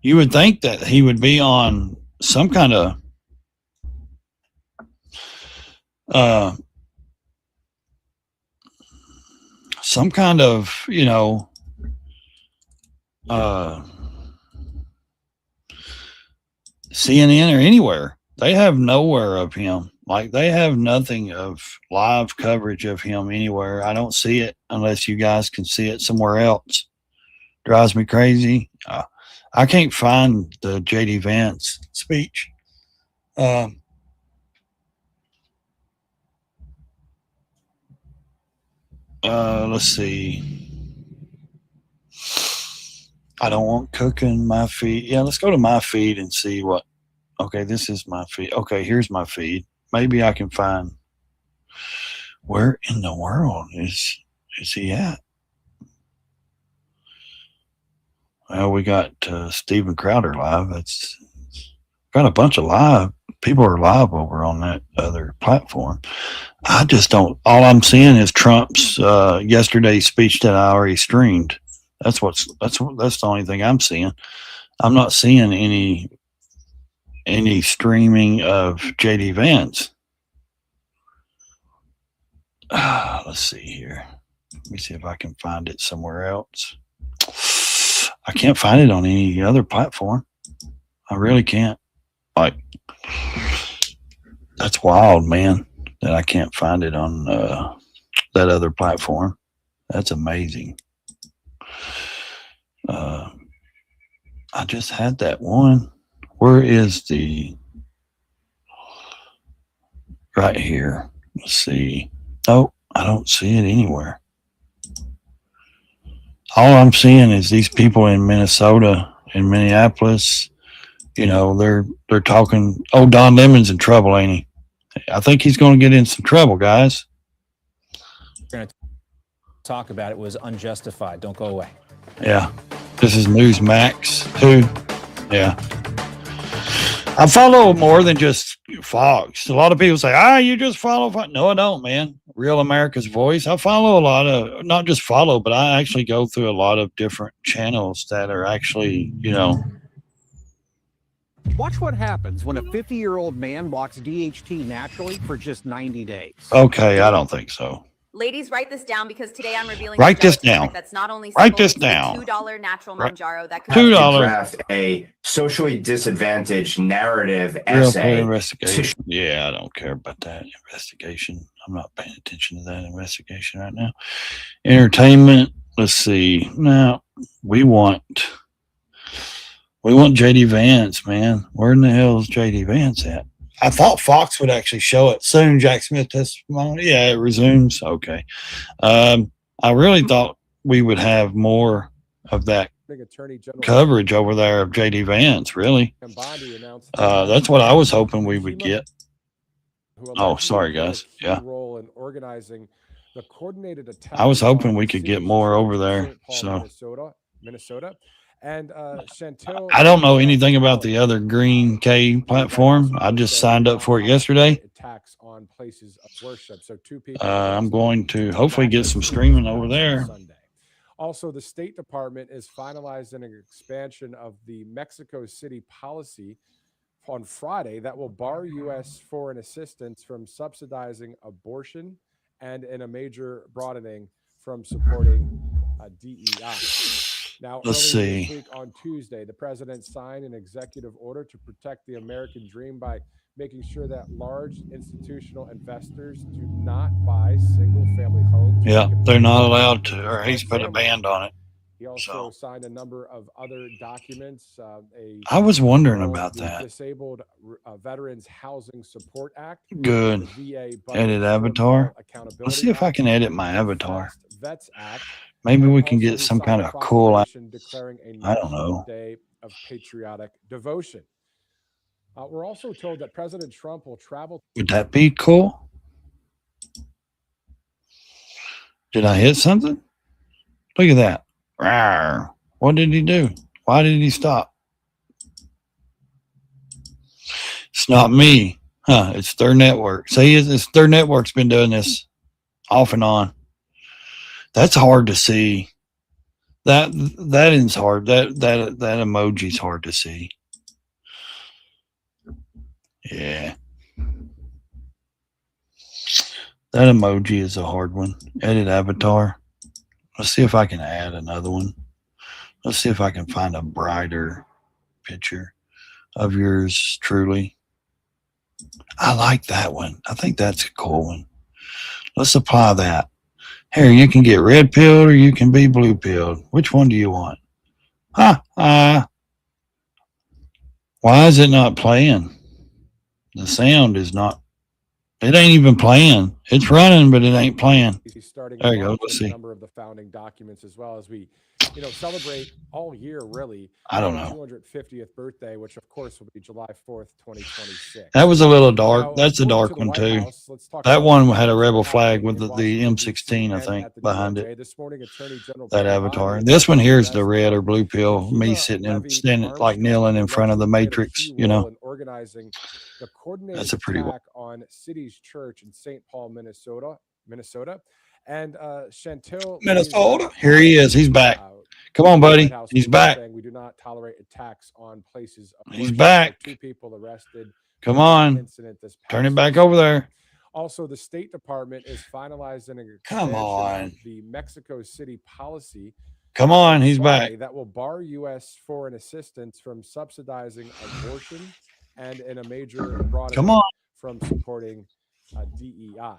S2: You would think that he would be on some kind of CNN or anywhere. They have nowhere of him Like they have nothing of live coverage of him anywhere. I don't see it unless you guys can see it somewhere else. Drives me crazy. I can't find the JD Vance speech. Let's see. I don't want cooking my feed. Yeah, let's go to my feed and see what. Okay, this is my feed. Okay, here's my feed. Maybe I can find where in the world is he at? Well, we got Steven Crowder live. That's got a bunch of live people are live over on that other platform. I just don't. All I'm seeing is Trump's yesterday's speech that I already streamed. That's the only thing I'm seeing. I'm not seeing any streaming of JD Vance. Let's see here. Let me see if I can find it somewhere else. I can't find it on any other platform. I really can't. Like, that's wild, man, that I can't find it on that other platform. That's amazing. I just had that one. Where is the... Right here. Let's see. Oh, I don't see it anywhere. All I'm seeing is these people in Minnesota, in Minneapolis. You know, they're talking. Oh, Don Lemon's in trouble, ain't he? I think he's going to get in some trouble, guys.
S13: We're going to talk about it was unjustified. Don't go away.
S2: Yeah. This is Newsmax too. Yeah. I follow more than just Fox. A lot of people say, you just follow Fox. No, I don't, man. Real America's Voice. I follow a lot of, not just follow, but I actually go through a lot of different channels that are actually,
S14: Watch what happens when a 50-year-old man walks DHT naturally for just 90 days.
S2: Okay, I don't think so.
S23: Ladies, write this down because today I'm revealing
S2: Write
S23: a
S2: this
S23: gelatin
S2: down.
S23: trick that's not only
S2: Write
S23: simple,
S2: this
S23: it's the
S2: down.
S23: $2 natural Manjaro that could
S2: $2.
S24: Draft a socially disadvantaged narrative
S2: Real
S24: essay.
S2: investigation. Yeah, I don't care about that investigation. I'm not paying attention to that investigation right now. Entertainment. Let's see. Now we want JD Vance, man. Where in the hell is JD Vance at? I thought Fox would actually show it soon. Jack Smith testimony. Yeah, it resumes. Okay. I really thought we would have more of that coverage over there of JD Vance. Really. That's what I was hoping we would get. Oh, sorry, guys. Yeah. I was hoping we could get more over there. So.
S25: Minnesota. And Chantel,
S2: I don't know anything about the other Green K platform. I just signed up for it yesterday.
S25: Attacks on places of worship. So 2 people.
S2: I'm going to hopefully get some streaming over there.
S25: Also, the State Department is finalizing an expansion of the Mexico City policy on Friday that will bar U.S. foreign assistance from subsidizing abortion and in a major broadening from supporting DEI. Now,
S2: let's see.
S25: This week on Tuesday, the president signed an executive order to protect the American dream by making sure that large institutional investors do not buy single-family homes.
S2: Yeah, they're not allowed to, or he's put a ban on it.
S25: He also signed a number of other documents.
S2: I was wondering about that.
S25: Disabled Veterans Housing Support Act.
S2: Good. Edit avatar. Let's see if I can edit my avatar.
S25: Vets Act.
S2: Maybe we can get some kind of cool, I don't know.
S25: Day of patriotic devotion. We're also told that President Trump will travel.
S2: Would that be cool? Did I hit something? Look at that. Rawr. What did he do? Why did he stop? It's not me. Huh, it's their network. See, it's their network's been doing this off and on. That's hard to see. That is hard. That emoji's hard to see. Yeah. That emoji is a hard one. Edit avatar. Let's see if I can add another one. Let's see if I can find a brighter picture of yours truly. I like that one. I think that's a cool one. Let's apply that. Here, you can get red pilled or you can be blue pilled. Which one do you want? Why is it not playing? The sound is not. It ain't even playing. It's running, but it ain't playing.
S25: He's starting
S2: There you
S25: to
S2: go.
S25: launch
S2: Let's
S25: a
S2: see.
S25: number of the founding documents as well as we, celebrate all year, really.
S2: I don't
S25: the
S2: know.
S25: 250th birthday, which of course will be July 4th, 2026.
S2: That was a little dark.
S25: Now,
S2: That's a
S25: according
S2: dark
S25: to the
S2: one
S25: White
S2: too.
S25: House, let's talk
S2: That
S25: about
S2: one
S25: what's
S2: had a rebel flag
S25: happening
S2: with
S25: in
S2: the
S25: Washington,
S2: M16, I
S25: D.C.
S2: think,
S25: and at the
S2: behind
S25: DOJ.
S2: it.
S25: This morning, Attorney General
S2: That
S25: Bill
S2: avatar.
S25: Barr
S2: This one here is
S25: said
S2: the red or blue
S25: that
S2: pill. Me
S25: Fema
S2: sitting
S25: levied arms
S2: like kneeling in
S25: trust
S2: front of the
S25: allegedly played a
S2: Matrix.
S25: key
S2: You
S25: role
S2: know,
S25: in organizing the coordinated
S2: that's a pretty one.
S25: attack on City's Church in St. Paul, Minnesota, and Chantel.
S2: Minnesota. Here he is. He's back. Come on,
S25: The White
S2: buddy.
S25: House
S2: He's
S25: was
S2: back.
S25: saying we do not tolerate attacks on places of
S2: He's
S25: worship.
S2: back.
S25: Two people arrested.
S2: Come
S25: in that
S2: on.
S25: incident this
S2: Turn it
S25: past
S2: back
S25: Tuesday.
S2: over there.
S25: Also, the State Department is finalizing an
S2: Come
S25: expansion
S2: on.
S25: of the Mexico City policy
S2: Come on. He's
S25: Friday
S2: back.
S25: that will bar U.S. foreign assistance from subsidizing abortion and in a major broadening
S2: Come on.
S25: from supporting DEI.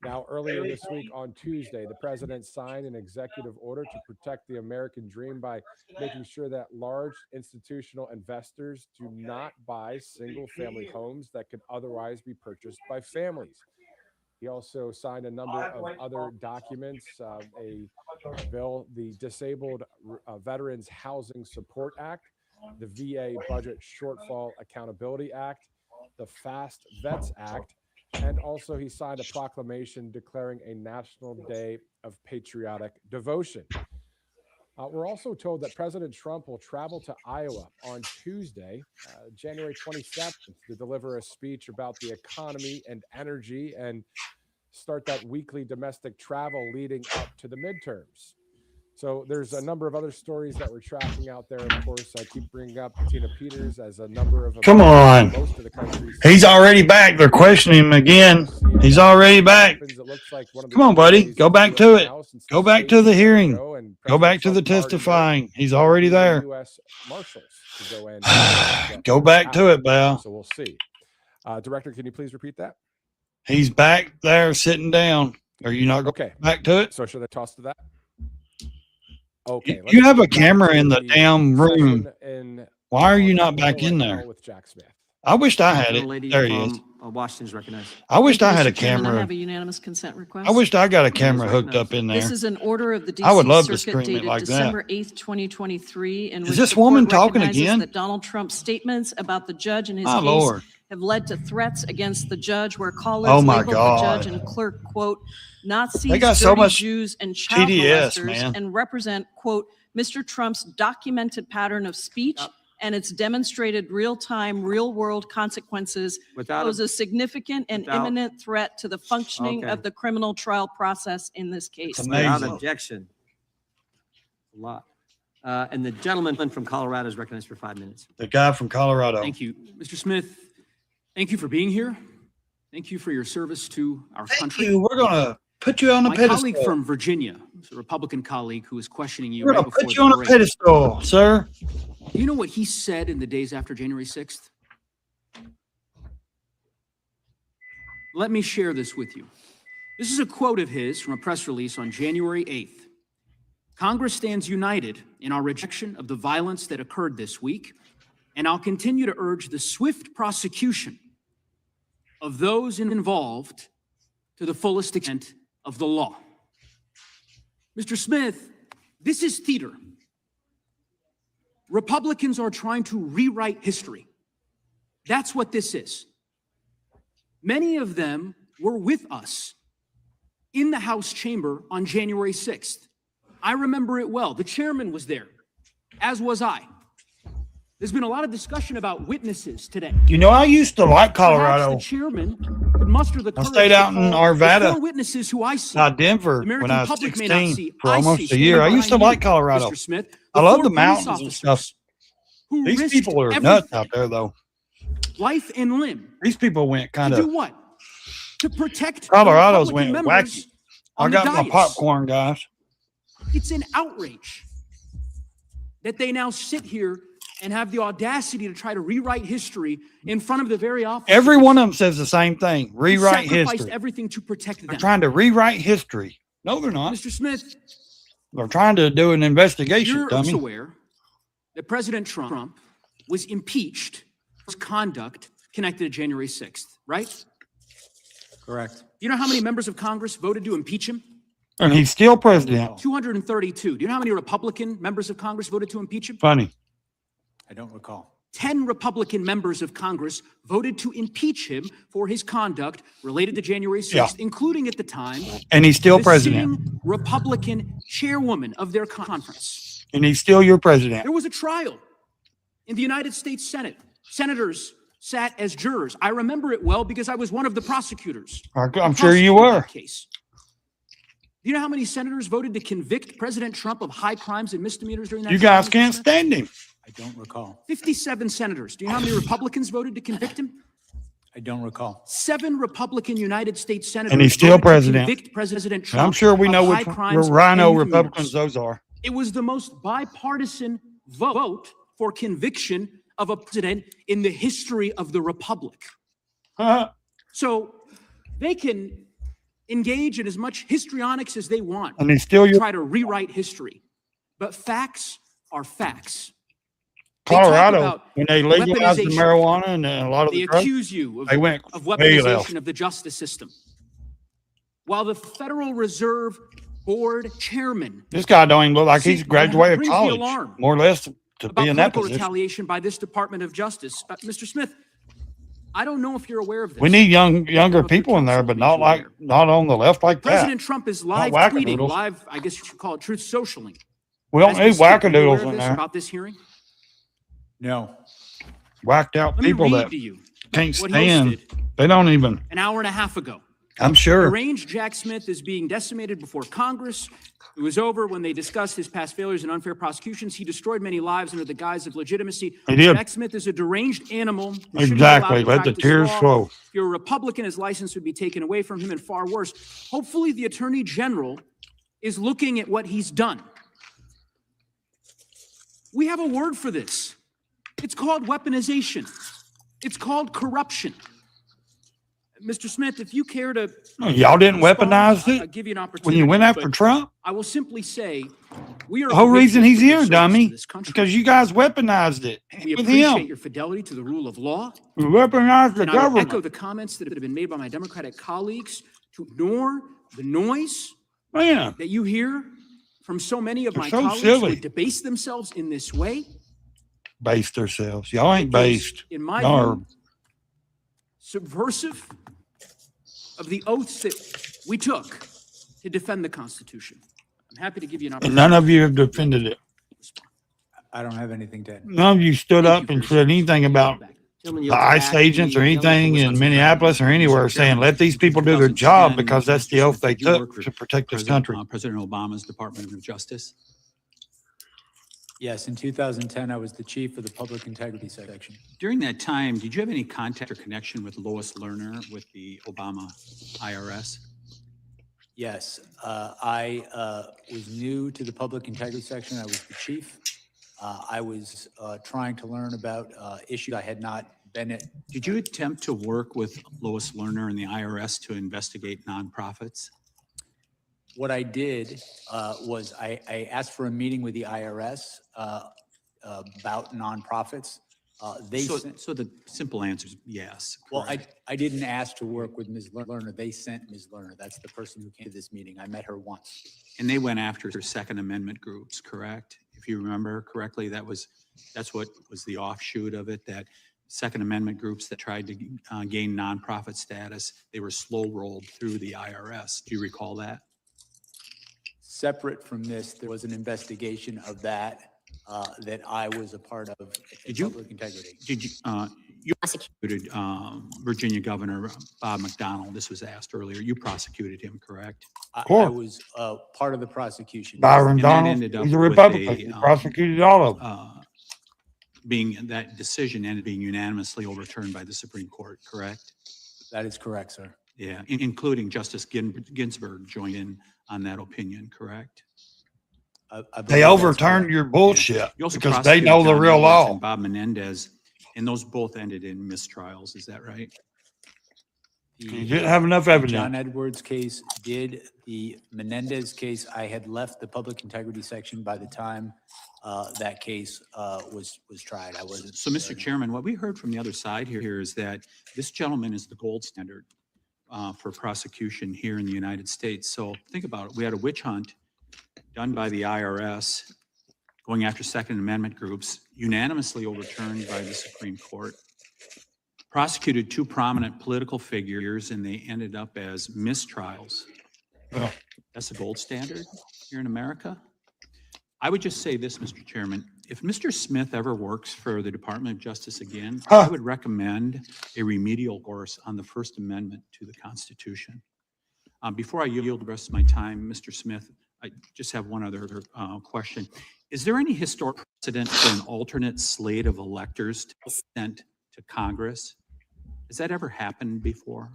S25: Now, earlier this week on Tuesday, the president signed an executive order to protect the American dream by making sure that large institutional investors do not buy single-family homes that could otherwise be purchased by families. He also signed a number of other documents, a bill, the Disabled Veterans Housing Support Act, the VA Budget Shortfall Accountability Act, the FAST Vets Act, and also he signed a proclamation declaring a National Day of Patriotic Devotion. We're also told that President Trump will travel to Iowa on Tuesday, January 27th, to deliver a speech about the economy and energy and start that weekly domestic travel leading up to the midterms. So there's a number of other stories that we're tracking out there. Of course, I keep bringing up Tina Peters as a number of
S2: Come on.
S25: most of the country's.
S2: He's already back. They're questioning him again. He's already back. Come on, buddy. Go back to it. Go back to the hearing. Go back to the testifying. He's already there.
S25: U.S. Marshals to go in.
S2: Go back to it, Val.
S25: So we'll see. Director, can you please repeat that?
S2: He's back there sitting down. Are you not going back to it?
S25: So should I toss to that? Okay.
S2: You have a camera in the damn room. Why are you not back in there?
S25: With Jack Smith.
S2: I wished I had it. There he is.
S1: Washington's recognized.
S2: I wished I had a
S8: Mr. Chairman, I
S2: camera.
S8: have a unanimous consent request.
S2: I wished I got a camera hooked up in there.
S8: This is an order of the D.C.
S2: I would love to
S8: Circuit
S2: scream it
S8: dated
S2: like that.
S8: December 8th, 2023, in
S2: Is
S8: which
S2: this
S8: the court
S2: woman talking
S8: recognizes
S2: again?
S8: that Donald Trump's statements about the judge and his
S2: My
S8: case
S2: Lord.
S8: have led to threats against the judge, where callers
S2: Oh my
S8: labeled the
S2: God.
S8: judge and clerk, quote, Nazis,
S2: They got so
S8: dirty
S2: much
S8: Jews, and child
S2: TDS,
S8: molesters,
S2: man.
S8: and represent, quote, Mr. Trump's documented pattern of speech and its demonstrated real-time, real-world consequences pose a significant and imminent threat to the functioning of the criminal trial process in this case.
S1: Without objection. A lot. And the gentleman from Colorado is recognized for 5 minutes.
S2: The guy from Colorado.
S15: Thank you. Mr. Smith, thank you for being here. Thank you for your service to our country.
S2: We're going to put you on the
S15: My
S2: pedestal.
S15: colleague from Virginia, a Republican colleague who was questioning you
S2: We're
S15: right
S2: going to
S15: before
S2: put you on
S15: the
S2: a
S15: break.
S2: pedestal, sir.
S15: Do you know what he said in the days after January 6th? Let me share this with you. This is a quote of his from a press release on January 8th. Congress stands united in our rejection of the violence that occurred this week, and I'll continue to urge the swift prosecution of those involved to the fullest extent of the law. Mr. Smith, this is theater. Republicans are trying to rewrite history. That's what this is. Many of them were with us in the House chamber on January 6th. I remember it well. The chairman was there, as was I. There's been a lot of discussion about witnesses today.
S2: You know, I used to like
S15: Perhaps
S2: Colorado.
S15: the chairman could muster the
S2: I
S15: courage
S2: stayed
S15: to
S2: out in
S15: call the
S2: Arvada.
S15: 4 witnesses who I see.
S2: Not Denver
S15: The American
S2: when I was
S15: public may not
S2: 16
S15: see.
S2: for
S15: I
S2: almost
S15: see,
S2: a year. I
S15: standing
S2: used to
S15: behind
S2: like
S15: you,
S2: Colorado.
S15: Mr. Smith,
S2: I love
S15: 4
S2: the
S15: police
S2: mountains and
S15: officers
S2: stuff.
S15: who
S2: These
S15: risked
S2: people are
S15: everything,
S2: nuts out there, though.
S15: life and limb.
S2: These people went kind
S15: To do
S2: of.
S15: what? To protect
S2: Colorado's
S15: the
S2: went
S15: Republican
S2: wacky.
S15: members
S2: I
S15: on the
S2: got my
S15: dais.
S2: popcorn, guys.
S15: It's an outrage that they now sit here and have the audacity to try to rewrite history in front of the very officers.
S2: Every one of them says the same thing.
S15: who
S2: Rewrite
S15: sacrificed
S2: history.
S15: everything to protect
S2: They're
S15: them.
S2: trying to rewrite history. No, they're not.
S15: Mr. Smith,
S2: They're trying to do an investigation,
S15: you're
S2: dummy.
S15: aware that President Trump was impeached for his conduct connected to January 6th, right?
S4: Correct.
S15: Do you know how many members of Congress voted to impeach him?
S2: And he's still president.
S15: 232. Do you know how many Republican members of Congress voted to impeach him?
S2: Funny.
S4: I don't recall.
S15: 10 Republican members of Congress voted to impeach him for his conduct related to January 6th, including at the time.
S2: And he's still
S15: the
S2: president.
S15: sitting Republican chairwoman of their conference.
S2: And he's still your president.
S15: There was a trial in the United States Senate. Senators sat as jurors. I remember it well because I was one of the prosecutors.
S2: I'm sure you were.
S15: Case. Do you know how many senators voted to convict President Trump of high crimes and misdemeanors during that
S2: You
S15: time,
S2: guys
S15: Mr.
S2: can't
S15: Smith?
S2: stand him.
S4: I don't recall.
S15: 57 senators. Do you know how many Republicans voted to convict him?
S4: I don't recall.
S15: 7 Republican United States senators.
S2: And he's still
S15: voted to
S2: president.
S15: convict President
S2: And
S15: Trump
S2: I'm sure we
S15: of
S2: know
S15: high
S2: which
S15: crimes
S2: rhino
S15: and
S2: Republicans
S15: misdemeanors.
S2: those are.
S15: It was the most bipartisan vote for conviction of a president in the history of the republic. So they can engage in as much histrionics as they want.
S2: And he's still your
S15: try to rewrite history. But facts are facts. They talk
S2: Colorado,
S15: about
S2: when they legalized the
S15: weaponization.
S2: marijuana and a lot of
S15: They
S2: the drugs,
S15: accuse you of,
S2: they went
S15: of
S2: way left.
S15: weaponization of the justice system. While the Federal Reserve Board chairman
S2: This guy don't even look like he's graduated
S15: brings the
S2: college,
S15: alarm
S2: more or less, to
S15: about
S2: be in that
S15: political
S2: position.
S15: retaliation by this Department of Justice. Mr. Smith, I don't know if you're aware of this.
S2: We need younger people in there, but not on the left like that.
S15: President Trump is live
S2: Not
S15: tweeting,
S2: wackadoodles.
S15: live, I guess you should call it truth socialing.
S2: We don't
S15: As
S2: need
S15: speak. Are you aware
S2: wackadoodles
S15: of
S2: in
S15: this,
S2: there.
S15: about this hearing?
S4: No.
S2: Whacked out
S15: Let me
S2: people
S15: read
S2: that
S15: to you
S2: can't
S15: what
S2: stand.
S15: hosted
S2: They don't even.
S15: an hour and a half ago.
S2: I'm sure.
S15: Deranged Jack Smith is being decimated before Congress. It was over when they discussed his past failures and unfair prosecutions. He destroyed many lives under the guise of legitimacy.
S2: He did.
S15: Jack Smith is a deranged animal. who shouldn't be
S2: Exactly.
S15: allowed to
S2: Let the
S15: practice
S2: tears
S15: law.
S2: flow.
S15: If you're a Republican, his license would be taken away from him, and far worse. Hopefully, the Attorney General is looking at what he's done. We have a word for this. It's called weaponization. It's called corruption. Mr. Smith, if you care to...
S2: Y'all didn't
S15: respond,
S2: weaponize
S15: I'll
S2: it
S15: give you an
S2: when
S15: opportunity.
S2: you went after
S15: but
S2: Trump?
S15: I will simply say, we are...
S2: The whole reason
S15: grateful
S2: he's
S15: for your
S2: here,
S15: service
S2: dummy,
S15: to this country.
S2: because you guys weaponized it
S15: We
S2: with
S15: appreciate
S2: him.
S15: your fidelity to the rule of law.
S2: You weaponized the
S15: And I will echo
S2: government.
S15: the comments that have been made by my Democratic colleagues to ignore the noise
S2: Man,
S15: that you hear from so many of
S2: They're
S15: my
S2: so
S15: colleagues
S2: silly.
S15: who debase themselves in this way.
S2: based ourselves. Y'all ain't
S15: It is,
S2: based.
S15: in my
S2: Y'all are
S15: view, subversive of the oaths that we took to defend the Constitution. I'm happy to give you an
S2: And
S15: opportunity.
S2: none of you have defended it.
S4: I don't have anything to add.
S2: None of you stood up and said anything about the ICE agents or anything in Minneapolis or anywhere saying, let these people do their job because that's the oath they took to protect this country.
S5: President Obama's Department of Justice.
S4: Yes, in 2010, I was the chief of the public integrity section.
S5: During that time, did you have any contact or connection with Lois Lerner with the Obama IRS?
S4: Yes, I was new to the public integrity section. I was the chief. I was trying to learn about issues I had not been at.
S5: Did you attempt to work with Lois Lerner and the IRS to investigate nonprofits?
S4: What I did was I asked for a meeting with the IRS about nonprofits.
S5: So the simple answer is yes.
S4: Well,
S5: correct.
S4: I didn't ask to work with Ms. Lerner. They sent Ms. Lerner. That's the person who came to this meeting. I met her once.
S5: And they went after Second Amendment groups, correct? If you remember correctly, that's what was the offshoot of it, that Second Amendment groups that tried to gain nonprofit status, they were slow rolled through the IRS. Do you recall that?
S4: Separate from this, there was an investigation of that that I was a part of at Public Integrity.
S5: Did you, you prosecuted Virginia Governor Bob McDonnell. This was asked earlier. You prosecuted him, correct?
S4: I was part of the prosecution.
S2: Byron
S5: And that
S2: Donald,
S5: ended up
S2: he's a
S5: with
S2: Republican. He prosecuted all of them.
S5: Being that decision ended being unanimously overturned by the Supreme Court, correct?
S4: That is correct, sir.
S5: Yeah, including Justice Ginsburg joined in on that opinion, correct?
S2: They overturned your bullshit
S5: You also
S2: because they
S5: prosecuted
S2: know the
S5: John
S2: real
S5: Edwards
S2: law.
S5: and Bob Menendez, and those both ended in mistrials. Is that right?
S2: You didn't have enough evidence.
S4: John Edwards case did. The Menendez case, I had left the public integrity section by the time that case was tried. I wasn't.
S5: So, Mr. Chairman, what we heard from the other side here is that this gentleman is the gold standard for prosecution here in the United States. So think about it. We had a witch hunt done by the IRS going after Second Amendment groups, unanimously overturned by the Supreme Court. Prosecuted two prominent political figures, and they ended up as mistrials.
S2: Yeah.
S5: That's the gold standard here in America. I would just say this, Mr. Chairman, if Mr. Smith ever works for the Department of Justice again, I would recommend a remedial course on the First Amendment to the Constitution. Before I yield the rest of my time, Mr. Smith, I just have one other question. Is there any historic precedent for an alternate slate of electors to be sent to Congress? Has that ever happened before?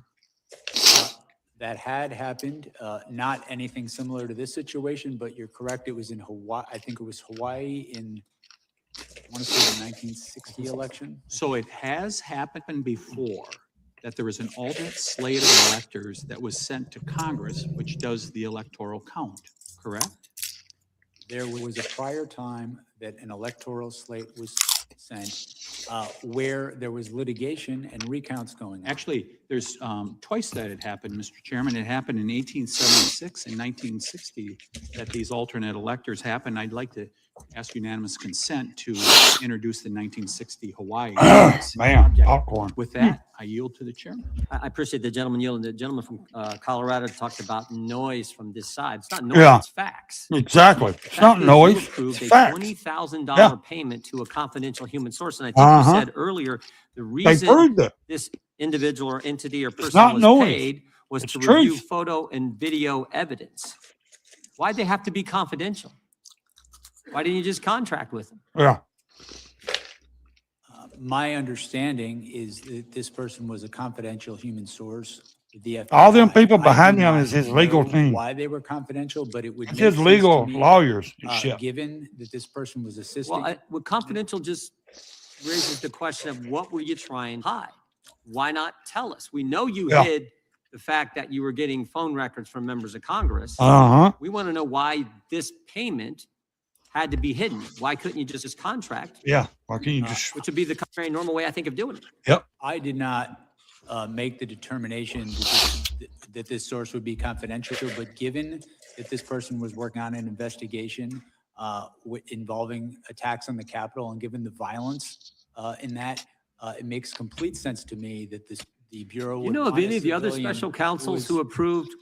S4: That had happened, not anything similar to this situation, but you're correct. It was in Hawaii. I think it was Hawaii in, I want to say the 1960 election.
S5: So it has happened before that there was an alternate slate of electors that was sent to Congress, which does the electoral count, correct?
S4: There was a prior time that an electoral slate was sent where there was litigation and recounts going on.
S5: Actually, there's twice that it happened, Mr. Chairman. It happened in 1876 and 1960 that these alternate electors happened. I'd like to ask unanimous consent to introduce the 1960 Hawaii.
S2: Man, popcorn.
S5: With that, I yield to the chairman.
S1: I appreciate the gentleman yielding. The gentleman from Colorado talked about noise from this side. It's not noise,
S2: Yeah.
S1: it's facts.
S2: Exactly. It's not
S1: Fact is,
S2: noise.
S1: you approved
S2: It's
S1: a
S2: facts.
S1: $20,000
S2: Yeah.
S1: payment to a confidential human source. And I think you said earlier, the reason
S2: proved it.
S1: this individual or entity or person
S2: not
S1: was
S2: noise.
S1: paid was
S2: It's
S1: to
S2: truth.
S1: review photo and video evidence. Why'd they have to be confidential? Why didn't you just contract with them?
S2: Yeah.
S4: My understanding is that this person was a confidential human source. with the
S2: All them
S4: FBI.
S2: people
S4: I do
S2: behind him
S4: not
S2: is his legal
S4: know
S2: team.
S4: Why they were confidential, but it would
S2: It's
S4: make
S2: his
S4: sense
S2: legal
S4: to me,
S2: lawyers and shit.
S4: given that this person was assisting.
S1: Well, what confidential just raises the question of what were you trying to hide? Why not tell us? We know you
S2: Yeah.
S1: hid the fact that you were getting phone records from members of Congress.
S2: Uh-huh.
S1: We want to know why this payment had to be hidden. Why couldn't you just contract?
S2: Yeah. Why can't you just?
S1: Which would be the customary normal way, I think, of doing it.
S2: Yep.
S4: I did not make the determination that this source would be confidential, but given that this person was working on an investigation involving attacks on the Capitol, and given the violence in that, it makes complete sense to me that the Bureau
S1: You
S4: would
S1: know of
S4: want a
S1: any of the other
S4: civilian
S1: special
S4: who
S1: counsels
S4: was-
S1: who approved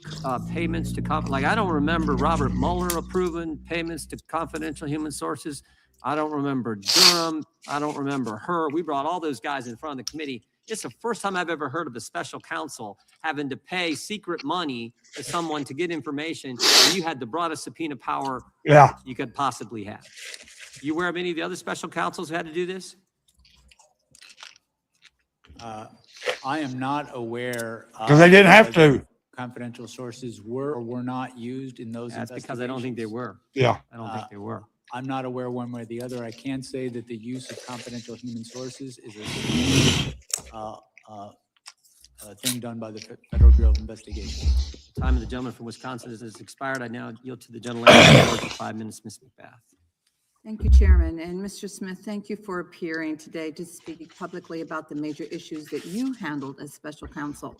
S1: payments to, like, I don't remember Robert Mueller approving payments to confidential human sources. I don't remember Durham. I don't remember her. We brought all those guys in front of the committee. It's the first time I've ever heard of a special counsel having to pay secret money to someone to get information, and you had the broadest subpoena power
S2: Yeah.
S1: you could possibly have. You aware of any of the other special counsels who had to do this?
S4: I am not aware.
S2: Because they didn't have to.
S4: Confidential sources were or were not used in those
S1: That's because I don't think they were.
S2: Yeah.
S1: I don't think they were.
S4: I'm not aware one way or the other. I can say that the use of confidential human sources is a thing done by the Federal Bureau of Investigation.
S1: Time of the gentleman from Wisconsin has expired. I now yield to the gentleman for 5 minutes, Ms. McBath.
S11: Thank you, Chairman. And Mr. Smith, thank you for appearing today to speak publicly about the major issues that you handled as special counsel.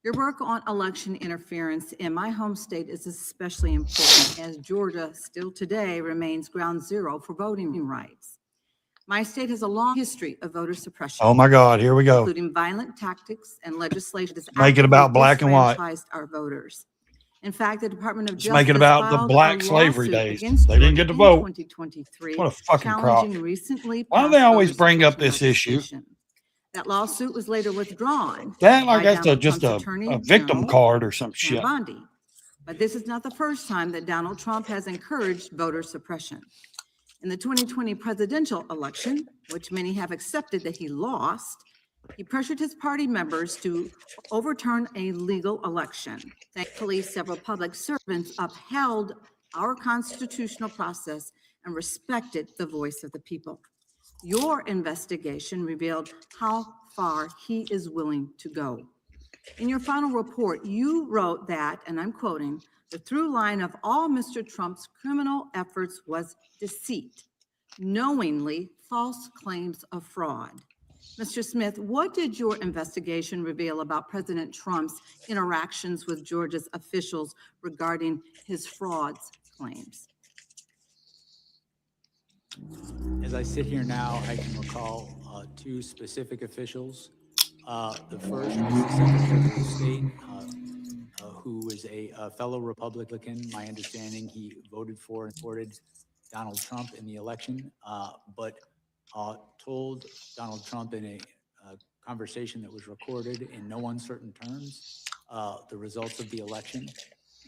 S11: Your work on election interference in my home state is especially important, as Georgia still today remains ground zero for voting rights. My state has a long history of voter suppression.
S2: Oh my God, here we go.
S11: Including violent tactics and legislation that
S2: Make it about black and white.
S11: disenfranchised our voters. In fact, the Department of
S2: Let's
S11: Justice
S2: make it about the
S11: filed
S2: black
S11: a
S2: slavery
S11: lawsuit
S2: days.
S11: against
S2: They didn't
S11: Georgia
S2: get to
S11: in
S2: vote.
S11: 2023,
S2: What a fucking crock.
S11: challenging recently
S2: Why do
S11: passed
S2: they always
S11: voter
S2: bring up
S11: suppression
S2: this issue?
S11: legislation. That lawsuit was later withdrawn.
S2: That like
S11: by
S2: that's
S11: Donald
S2: just
S11: Trump's
S2: a
S11: Attorney
S2: victim
S11: General,
S2: card or some
S11: Pam
S2: shit.
S11: Bondi. But this is not the first time that Donald Trump has encouraged voter suppression. In the 2020 presidential election, which many have accepted that he lost, he pressured his party members to overturn a legal election. Thankfully, several public servants upheld our constitutional process and respected the voice of the people. Your investigation revealed how far he is willing to go. In your final report, you wrote that, and I'm quoting, "The through line of all Mr. Trump's criminal efforts was deceit, knowingly false claims of fraud." Mr. Smith, what did your investigation reveal about President Trump's interactions with Georgia's officials regarding his frauds claims?
S4: As I sit here now, I can recall two specific officials. The first was the Secretary of State, who was a fellow Republican. My understanding, he voted for and supported Donald Trump in the election, but told Donald Trump in a conversation that was recorded in no uncertain terms the results of the election,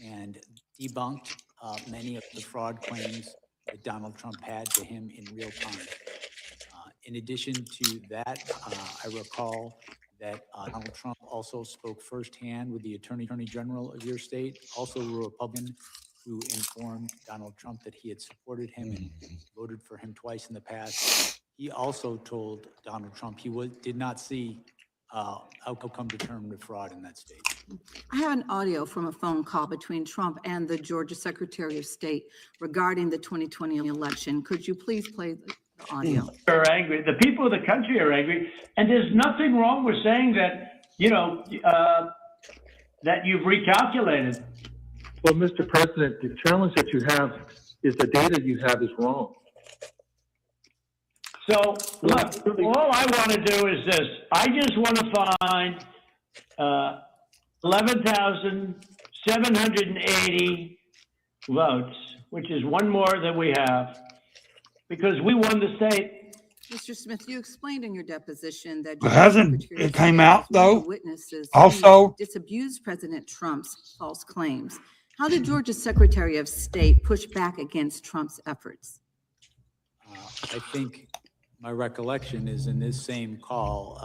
S4: and debunked many of the fraud claims that Donald Trump had to him in real time. In addition to that, I recall that Donald Trump also spoke firsthand with the Attorney General of your state, also a Republican, who informed Donald Trump that he had supported him and voted for him twice in the past. He also told Donald Trump he did not see outcome determined with fraud in that state.
S11: I have an audio from a phone call between Trump and the Georgia Secretary of State regarding the 2020 election. Could you please play the audio?
S16: Are angry. The people of the country are angry, and there's nothing wrong with saying that, that you've recalculated.
S18: Well, Mr. President, the challenge that you have is the data you have is wrong.
S16: So, look, all I want to do is this. I just want to find 11,780 votes, which is one more than we have, because we won the state.
S11: Mr. Smith, you explained in your deposition that
S2: Hasn't it came out though?
S11: Witnesses
S2: Also
S11: disabused President Trump's false claims. How did Georgia's Secretary of State push back against Trump's efforts?
S4: I think my recollection is in this same call,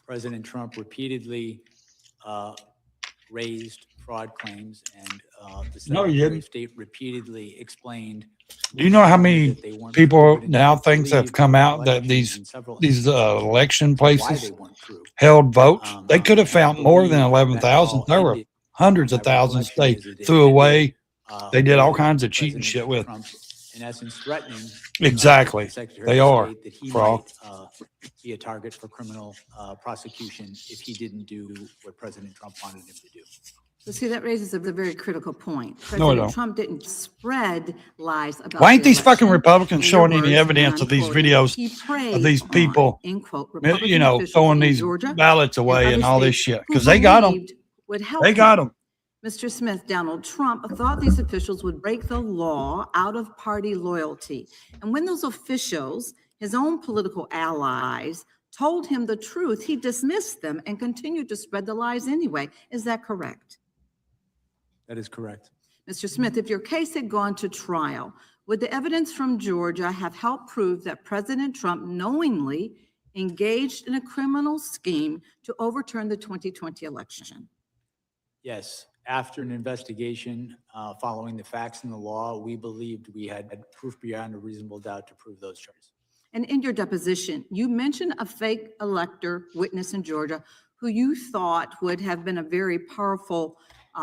S4: President Trump repeatedly raised fraud claims, and the Secretary of State repeatedly explained.
S2: Do you know how many people now things have come out that these election places held votes? They could have found more than 11,000. There were hundreds of thousands they threw away. They did all kinds of cheating shit with.
S4: In essence, threatening
S2: exactly. They are.
S4: That he might be a target for criminal prosecution if he didn't do what President Trump wanted him to do.
S11: So see, that raises a very critical point.
S2: No,
S11: President Trump didn't spread lies about.
S2: Why ain't these fucking Republicans showing any evidence of these videos of these people, throwing these ballots away and all this shit? Because they got them. They got them.
S11: Mr. Smith, Donald Trump thought these officials would break the law out of party loyalty. And when those officials, his own political allies, told him the truth, he dismissed them and continued to spread the lies anyway. Is that correct?
S4: That is correct.
S11: Mr. Smith, if your case had gone to trial, would the evidence from Georgia have helped prove that President Trump knowingly engaged in a criminal scheme to overturn the 2020 election?
S4: Yes. After an investigation following the facts in the law, we believed we had proof beyond a reasonable doubt to prove those charges.
S11: And in your deposition, you mentioned a fake elector witness in Georgia who you thought would have been a very powerful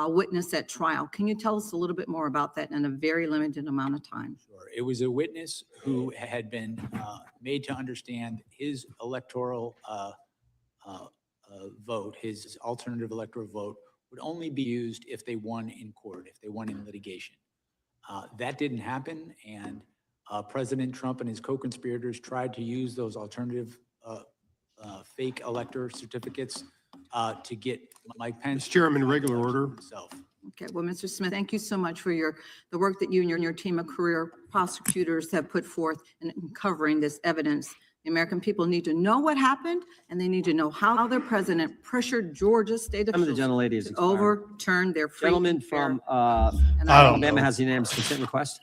S11: witness at trial. Can you tell us a little bit more about that in a very limited amount of time?
S4: Sure. It was a witness who had been made to understand his electoral vote, his alternative electoral vote, would only be used if they won in court, if they won in litigation. That didn't happen, and President Trump and his co-conspirators tried to use those alternative fake elector certificates to get Mike Pence.
S20: Mr. Chairman, regular order.
S4: Himself.
S11: Okay, well, Mr. Smith, thank you so much for the work that you and your team of career prosecutors have put forth in covering this evidence. The American people need to know what happened, and they need to know how their president pressured Georgia state officials to overturn their free.
S1: Gentleman from Alabama has the unanimous consent request.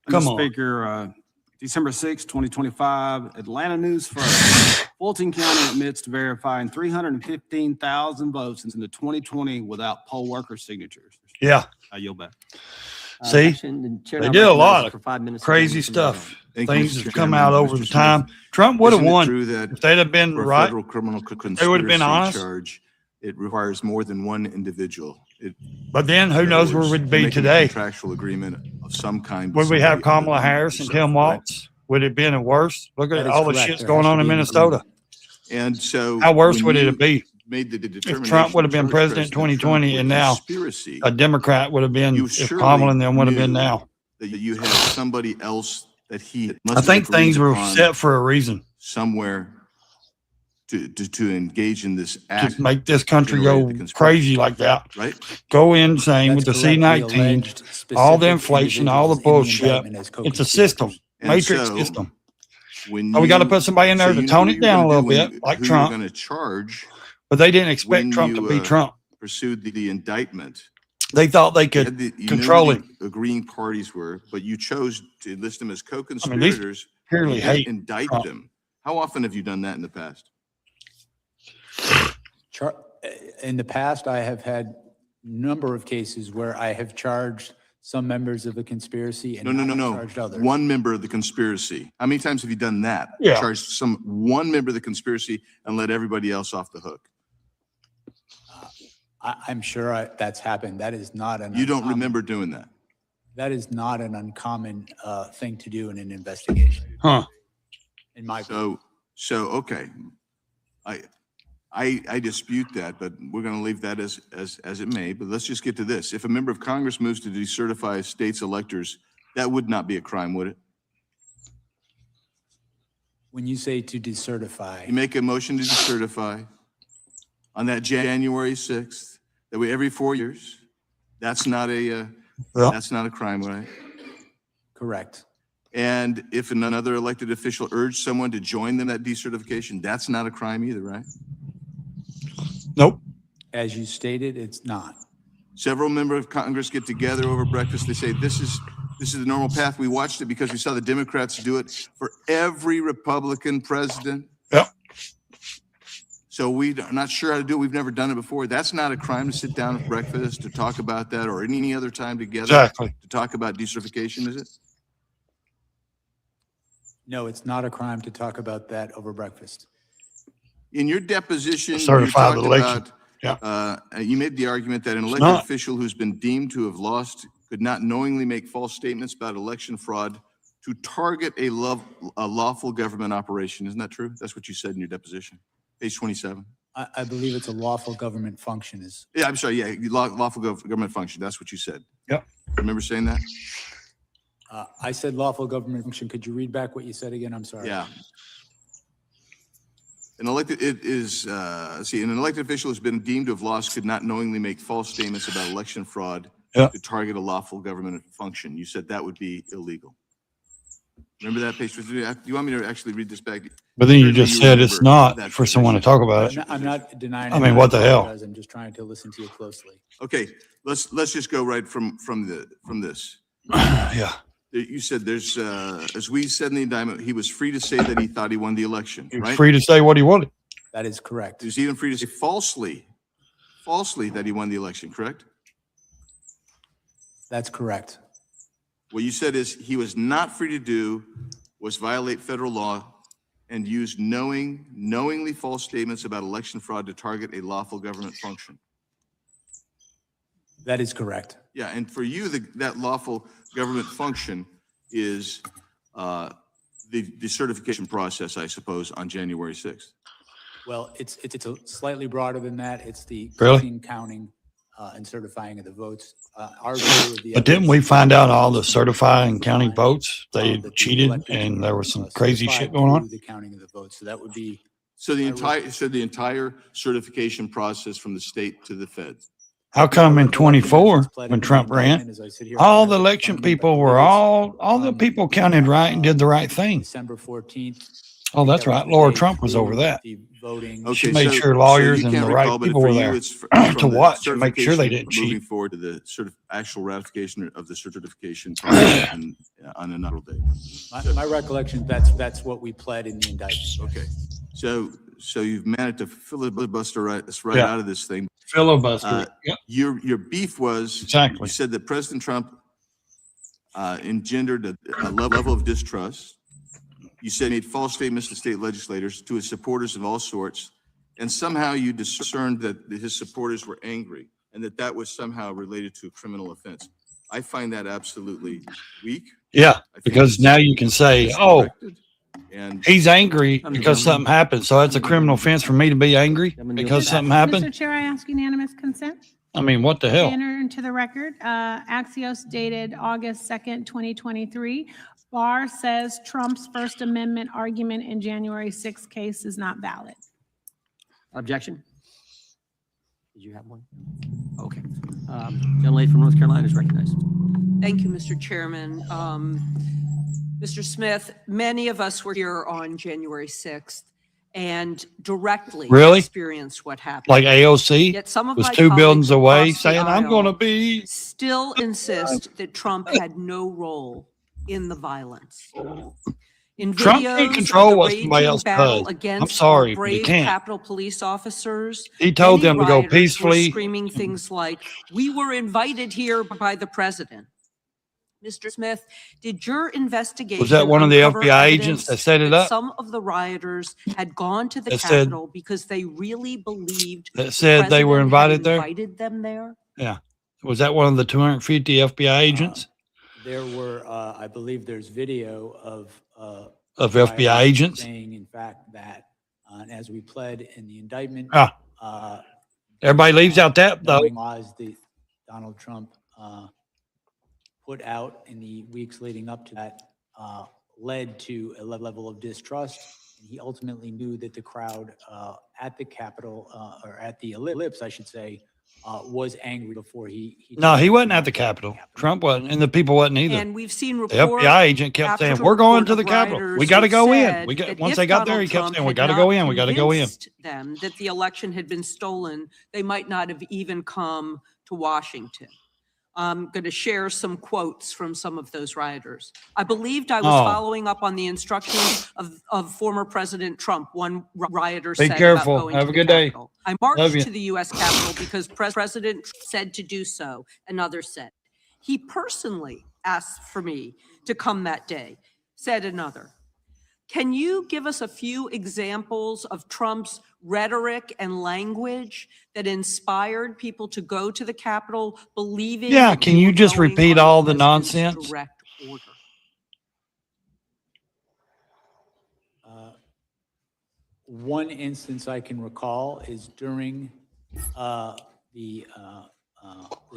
S2: Come on.
S21: Speaker, December 6, 2025, Atlanta News First. Fulton County admits to verifying 315,000 votes in the 2020 without poll worker signatures.
S2: Yeah.
S21: I yield back.
S2: See,
S1: Action. The chair
S2: they
S1: now
S2: did a lot
S1: recognizes
S2: of
S1: for 5 minutes
S2: crazy
S1: again, Mr.
S2: stuff.
S6: Thank you,
S2: Things
S6: Mr.
S2: have come
S6: Chairman.
S2: out over
S6: Mr.
S2: the
S6: Smith,
S2: time. Trump would have
S6: isn't it
S2: won
S6: true that
S2: if they'd have been
S6: for a
S2: right.
S6: federal criminal
S2: They would have been
S6: conspiracy
S2: honest.
S6: charge, it requires more than one individual.
S2: But then who
S6: In other
S2: knows where
S6: words,
S2: we'd
S6: you're
S2: be
S6: making a
S2: today?
S6: contractual agreement of some kind.
S2: Would
S6: with
S2: we have
S6: somebody other
S2: Kamala
S6: than
S2: Harris and
S6: yourself,
S2: Tim
S6: right?
S2: Walz? Would it have been worse? Look at
S4: That is
S2: all the
S4: correct.
S2: shit's
S4: There
S2: going
S4: has
S2: on
S4: to
S2: in
S4: be an
S2: Minnesota.
S4: agreement.
S6: And so
S2: How worse
S6: when
S2: would
S6: you
S2: it be
S6: made the
S2: if
S6: determination
S2: Trump would
S6: to
S2: have been
S6: charge
S2: president in
S6: President Trump
S2: 2020
S6: with
S2: and now
S6: conspiracy,
S2: a Democrat would have been,
S6: you
S2: if
S6: surely
S2: Kamala and them would have been
S6: knew
S2: now.
S6: that you had somebody else that he must
S2: I
S6: have
S2: think
S6: agreed
S2: things were
S6: upon
S2: set for a reason
S6: somewhere to engage in this act
S2: to make this country
S6: generated
S2: go
S6: the conspiracy,
S2: crazy like that.
S6: right?
S2: Go insane with the
S4: That's correct. We
S2: C-19,
S4: alleged
S2: all the
S4: specific
S2: inflation, all the
S4: individuals in the
S2: bullshit.
S4: indictment as
S2: It's a
S4: co-conspirators.
S2: system,
S6: And
S2: matrix
S6: so,
S2: system.
S6: when
S2: So we got to
S6: you-
S2: put somebody in there
S6: so
S2: to
S6: you
S2: tone
S6: knew
S2: it
S6: what you were
S2: down a
S6: gonna
S2: little
S6: do when
S2: bit,
S6: you-
S2: like
S6: who
S2: Trump.
S6: you were going to charge
S2: But they didn't expect
S6: when
S2: Trump to
S6: you,
S2: be Trump.
S6: pursued the indictment.
S2: They thought they
S6: You
S2: could
S6: had you
S2: control
S6: knew
S2: him.
S6: who the agreeing parties were, but you chose to list them as
S2: I mean,
S6: co-conspirators.
S2: purely
S6: You didn't
S2: hate
S6: indict
S2: Trump.
S6: them. How often have you done that in the past?
S4: In the past, I have had a number of cases where I have charged some members of the conspiracy and not charged others.
S6: One member of the conspiracy. How many times have you done that?
S2: Yeah.
S6: Charged one member of the conspiracy and let everybody else off the hook.
S4: I'm sure that's happened. That is not an
S6: You don't
S4: uncommon-
S6: remember doing that.
S4: That is not an uncommon thing to do in an investigation.
S2: Huh.
S4: In my
S6: So okay. I dispute that, but we're going to leave that as it may. But let's just get to this. If a member of Congress moves to decertify states' electors, that would not be a crime, would it?
S4: When you say to decertify,
S6: You make a motion to decertify on that January 6th, that way every 4 years. That's not a crime, right?
S4: correct.
S6: And if another elected official urged someone to join them in that decertification, that's not a crime either, right?
S2: Nope.
S4: As you stated, it's not.
S6: Several members of Congress get together over breakfast. They say, this is the normal path. We watched it because we saw the Democrats do it for every Republican president.
S2: Yep.
S6: So we're not sure how to do it. We've never done it before. That's not a crime to sit down at breakfast to talk about that or any other time together.
S2: Exactly.
S6: To talk about decertification, is it?
S4: No, it's not a crime to talk about that over breakfast.
S6: In your deposition, you
S2: Certified
S6: talked
S2: election.
S6: about, you made the argument that an
S2: It's
S6: elected
S2: not.
S6: official who's been deemed to have lost could not knowingly make false statements about election fraud to target a lawful government operation. Isn't that true? That's what you said in your deposition, page 27.
S4: I believe it's a lawful government function
S6: Yeah, I'm sorry. Yeah, lawful government function. That's what you said.
S2: Yep.
S6: Remember saying that?
S4: I said lawful government function. Could you read back what you said again? I'm sorry.
S6: Yeah. An elected, an elected official has been deemed to have lost could not knowingly make false statements about election fraud
S2: Yeah.
S6: to target a lawful government function. You said that would be illegal. Remember that page? Do you want me to actually read this back?
S2: But then you
S6: Certainly
S2: just said it's
S6: remember
S2: not
S6: that
S2: for someone to talk about it.
S4: I'm not denying.
S2: I mean, what the hell?
S4: I'm just trying to listen to you closely.
S6: Okay, let's just go right from this.
S2: Yeah.
S6: You said there's, as we said in the indictment, he was free to say that he thought he won the election,
S2: He was
S6: right?
S2: free to say what he wanted.
S4: That is correct.
S6: He was even free to say falsely that he won the election, correct?
S4: That's correct.
S6: What you said is he was not free to do was violate federal law and use knowingly false statements about election fraud to target a lawful government function.
S4: That is correct.
S6: Yeah, and for you, that lawful government function is the certification process, I suppose, on January 6th.
S4: Well, it's a slightly broader than that. It's the
S2: Really?
S4: collecting, counting, and certifying of the votes. Our view of the
S2: But didn't
S4: evidence-
S2: we find out all the certifying and counting votes? They cheated and there was some crazy shit going on?
S4: The counting of the votes. So that would be.
S6: So the entire certification process from the state to the feds.
S2: How come in 24, when Trump ran, all the election people were all the people counted right and did the right thing?
S4: December 14th.
S2: Oh, that's right. Laura Trump was over that.
S4: The voting.
S2: She made sure lawyers
S6: you
S2: and
S6: can't
S2: the right
S6: recall, but
S2: people
S6: for
S2: were
S6: you,
S2: there
S6: it's
S2: to
S6: from the
S2: watch and make sure they
S6: certification
S2: didn't
S6: Moving
S2: cheat.
S6: forward to the actual ratification of the certification process on another day.
S4: My recollection, that's what we pled in the indictment.
S6: Okay, so you've managed to filibuster us right
S2: Yeah.
S6: out of this thing.
S2: Filibuster. Yep.
S6: Your beef was
S2: Exactly.
S6: you said that President Trump engendered a level of distrust. You said he made false statements to state legislators, to his supporters of all sorts, and somehow you discerned that his supporters were angry and that was somehow related to a criminal offense. I find that absolutely weak.
S2: Yeah, because now you can say, oh,
S6: and
S2: he's angry because something happened. So that's a criminal offense for me to be angry because something happened.
S7: Mr. Chair, I ask unanimous consent.
S2: I mean, what the
S7: To
S2: hell?
S7: enter into the record, Axios dated August 2nd, 2023. Barr says Trump's First Amendment argument in January 6th case is not valid.
S1: Objection? Did you have one? Okay. Young lady from North Carolina is recognized.
S9: Thank you, Mr. Chairman. Mr. Smith, many of us were here on January 6th and directly experienced what happened.
S2: Like AOC
S9: Yet some of
S2: was
S9: my
S2: 2 buildings
S9: colleagues
S2: away
S9: across the
S2: saying, I'm
S9: aisle
S2: going to be.
S9: still insist that Trump had no role in the violence. In
S2: Trump
S9: videos
S2: can't
S9: of
S2: control
S9: the
S2: what somebody
S9: raging
S2: else
S9: battle
S2: does.
S9: against
S2: I'm sorry,
S9: our
S2: but he
S9: brave
S2: can't.
S9: Capitol Police officers,
S2: He told
S9: many
S2: them to go
S9: rioters were
S2: peacefully.
S9: screaming things like, "We were invited here by the president." Mr. Smith, did your investigation
S2: Was that one of the
S9: uncover
S2: FBI
S9: evidence
S2: agents that set it
S9: that
S2: up?
S9: some of the rioters had gone to the
S2: That said-
S9: Capitol because they really believed
S2: That
S9: the
S2: said they were
S9: president
S2: invited
S9: had
S2: there?
S9: invited them there?
S2: Yeah. Was that one of the 250 FBI agents?
S4: There were, I believe there's video of
S2: FBI
S4: rioters
S2: agents?
S4: saying, in fact, that, and as we pled in the indictment,
S2: Everybody leaves out that, though.
S4: knowing laws that Donald Trump put out in the weeks leading up to that led to a level of distrust. And he ultimately knew that the crowd at the Capitol, or at the Ellipse, I should say, was angry before he
S2: No, he wasn't at the Capitol. Trump wasn't, and the people wasn't either.
S9: And we've seen
S2: The
S9: report
S2: FBI agent kept
S9: after
S2: saying, "We're going
S9: report
S2: to the
S9: of
S2: Capitol. We
S9: rioters
S2: got to
S9: who
S2: go in.
S9: said
S2: We got."
S9: that
S2: Once
S9: if
S2: they got there,
S9: Donald
S2: he kept
S9: Trump
S2: saying, "We
S9: had
S2: got to
S9: not
S2: go in. We got to go in."
S9: convinced them that the election had been stolen, they might not have even come to Washington. I'm going to share some quotes from some of those rioters. "I believed I was following up on the instructions of former President Trump," one rioter
S2: Be
S9: said
S2: careful.
S9: about going
S2: Have
S9: to
S2: a
S9: the
S2: good day.
S9: Capitol. "I
S2: Love
S9: marched
S2: you.
S9: to the U.S. Capitol because President said to do so," another said. "He personally asked for me to come that day," said another. Can you give us a few examples of Trump's rhetoric and language that inspired people to go to the Capitol believing?
S2: Yeah,
S9: that
S2: can
S9: they
S2: you
S9: were
S2: just
S9: going
S2: repeat
S9: on
S2: all the
S9: president's
S2: nonsense?
S9: direct order?
S4: One instance I can recall is during the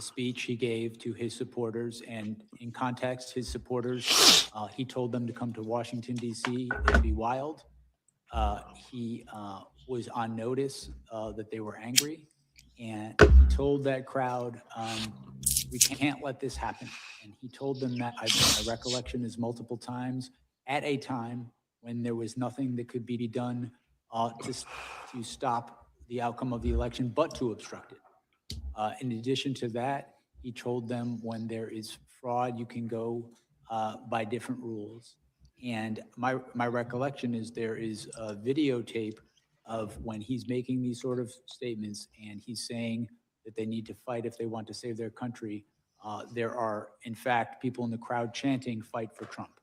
S4: speech he gave to his supporters, and in context, his supporters, he told them to come to Washington, D.C. and be wild. He was on notice that they were angry, and he told that crowd, "We can't let this happen." And he told them that, my recollection is multiple times, at a time when there was nothing that could be done to stop the outcome of the election, but to obstruct it. In addition to that, he told them when there is fraud, you can go by different rules. And my recollection is there is a videotape of when he's making these sort of statements and he's saying that they need to fight if they want to save their country. There are, in fact, people in the crowd chanting, "Fight for Trump."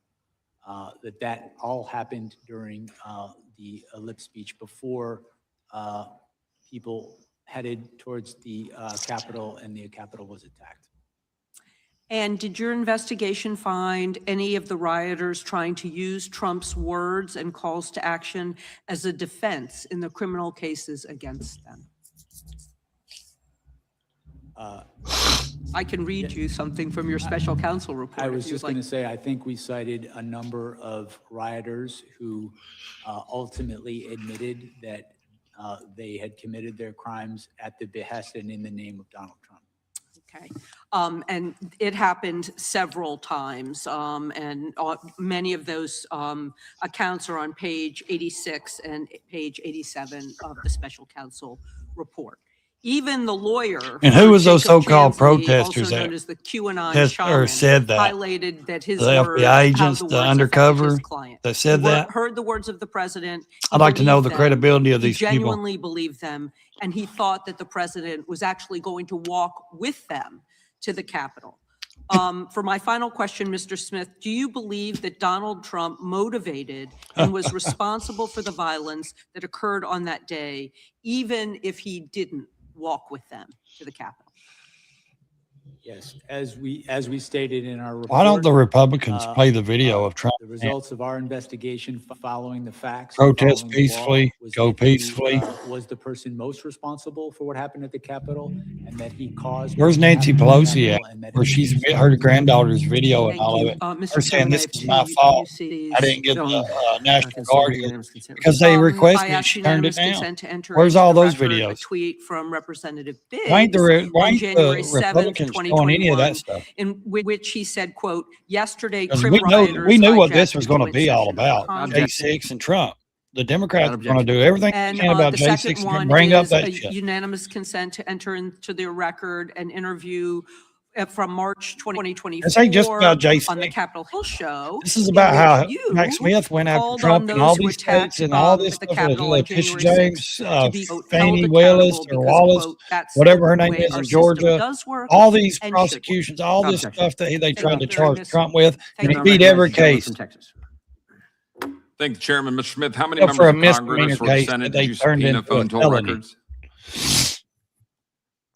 S4: That all happened during the Ellipse speech before people headed towards the Capitol and the Capitol was attacked.
S9: And did your investigation find any of the rioters trying to use Trump's words and calls to action as a defense in the criminal cases against them? I can read you something from your special counsel report.
S4: I
S9: if
S4: was
S9: you'd
S4: just
S9: like.
S4: going to say, I think we cited a number of rioters who ultimately admitted that they had committed their crimes at the behest and in the name of Donald Trump.
S9: Okay. And it happened several times, and many of those accounts are on page 86 and page 87 of the special counsel report. Even the lawyer.
S2: And who
S9: for
S2: was those
S9: Jacob
S2: so-called
S9: Chansley,
S2: protesters
S9: also known
S2: that
S9: as the QAnon shaman,
S2: said that?
S9: highlighted that his
S2: The
S9: words,
S2: FBI
S9: how
S2: agents,
S9: the
S2: the
S9: words
S2: undercover
S9: affected his client.
S2: that said
S9: He
S2: that?
S9: heard the words of the president. He
S2: I'd like to know
S9: believed
S2: the
S9: them.
S2: credibility of
S9: He
S2: these people.
S9: genuinely believed them, and he thought that the president was actually going to walk with them to the Capitol. For my final question, Mr. Smith, do you believe that Donald Trump motivated and was responsible for the violence that occurred on that day, even if he didn't walk with them to the Capitol?
S4: Yes, as we stated in our report.
S2: Why don't the Republicans play the video of Trump?
S4: The results of our investigation following the facts.
S2: Protest
S4: following the law,
S2: peacefully,
S4: was
S2: go
S4: that he,
S2: peacefully.
S4: Was the person most responsible for what happened at the Capitol, and that he caused.
S2: Where's
S4: what
S2: Nancy
S4: happened at the
S2: Pelosi at?
S4: Capitol, and that
S2: Where
S4: he
S2: she's
S4: was
S2: her granddaughter's video and
S9: Thank
S2: all
S9: you.
S2: of it.
S9: Mr.
S2: Her saying
S9: Chairman,
S2: this
S9: I
S2: is
S9: have
S2: my
S9: two
S2: fault.
S9: UCs.
S2: I didn't get the National
S1: consent,
S2: Guard here
S1: unanimous consent.
S2: because they requested
S9: I
S2: it.
S9: ask
S2: She turned it
S9: unanimous
S2: down.
S9: consent to enter
S2: Where's
S9: into
S2: all
S9: the
S2: those
S9: record
S2: videos?
S9: A tweet from Representative
S2: Why ain't
S9: Biggs
S2: why
S9: on
S2: ain't
S9: January
S2: the
S9: 7th,
S2: Republicans showing any of
S9: 2021,
S2: that stuff?
S9: in which he said, quote, yesterday,
S2: Because
S9: Krim
S2: we
S9: rioters
S2: knew what this
S9: hijacked
S2: was
S9: a
S2: going to
S9: joint
S2: be all
S9: session of
S2: about.
S9: Congress.
S2: J6 and Trump. The Democrats are
S1: Without
S2: going to do everything they
S9: And
S2: can about
S9: the
S2: J6
S9: second
S2: and
S9: one
S2: bring up
S9: is
S2: that
S9: a
S2: shit.
S9: unanimous consent to enter into the record an interview from March 2024
S2: This ain't just about J6.
S9: on the Capitol Hill show.
S2: This is
S9: in
S2: about
S9: which
S2: how
S9: you
S2: Jack Smith went after
S9: called
S2: Trump
S9: on
S2: and all
S9: those who
S2: these states
S9: attacked
S2: and all this
S9: at the
S2: stuff.
S9: Capitol on
S2: Fisher
S9: January
S2: James,
S9: 6th to be, quote,
S2: Fannie
S9: held
S2: Willis
S9: accountable
S2: or
S9: because,
S2: Wallace,
S9: quote, that's
S2: whatever her
S9: the
S2: name
S9: way
S2: is
S9: our
S2: in
S9: system
S2: Georgia.
S9: does work
S2: All these
S9: and should work.
S2: prosecutions, all this
S1: Objection.
S2: stuff that they
S9: Thank
S2: tried to
S9: you.
S2: charge Trump with,
S9: Thank
S2: and
S9: you.
S2: he beat every
S1: Recognizes the gentleman
S2: case.
S1: from Texas.
S3: Thank you, Chairman. Mr. Smith, how many
S2: Except for
S3: members
S2: a
S3: of Congress
S2: misdemeanor
S3: or the
S2: case
S3: Senate
S2: that
S3: did
S2: they
S3: you
S2: turned
S3: subpoena
S2: into a
S3: phone toll
S2: felony.
S3: records?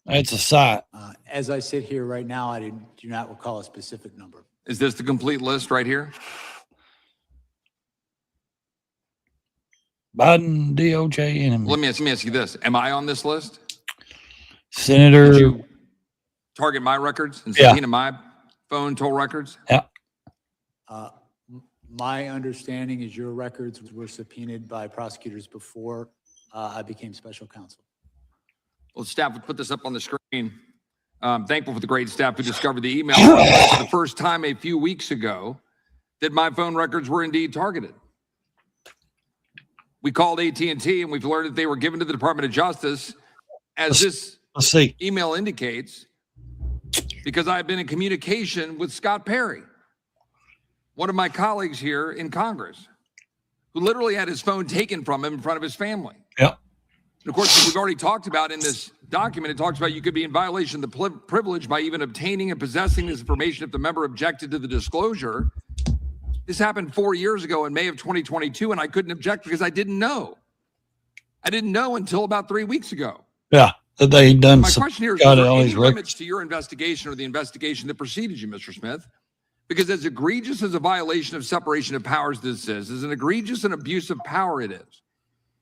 S2: It's a sight.
S4: As I sit here right now, I do not recall a specific number.
S3: Is this the complete list right here?
S2: Biden, DOJ, enemy.
S3: Let me ask you this. Am I on this list?
S2: Senator.
S3: Did you target my records and subpoena my phone toll records?
S2: Yeah.
S4: My understanding is your records were subpoenaed by prosecutors before I became special counsel.
S3: Well, staff would put this up on the screen. I'm thankful for the great staff who discovered the email for the first time a few weeks ago that my phone records were indeed targeted. We called AT&T and we've learned that they were given to the Department of Justice, as this email indicates, because I've been in communication with Scott Perry, one of my colleagues here in Congress, who literally had his phone taken from him in front of his family.
S2: Yep.
S3: And of course, we've already talked about in this document, it talks about you could be in violation of the privilege by even obtaining and possessing this information if the member objected to the disclosure. This happened 4 years ago in May of 2022, and I couldn't object because I didn't know. I didn't know until about 3 weeks ago.
S2: Yeah, that they done.
S3: My question here is,
S2: got
S3: there
S2: all
S3: any
S2: these records.
S3: limits to your investigation or the investigation that preceded you, Mr. Smith? Because as egregious as a violation of separation of powers this is, as an egregious and abuse of power it is,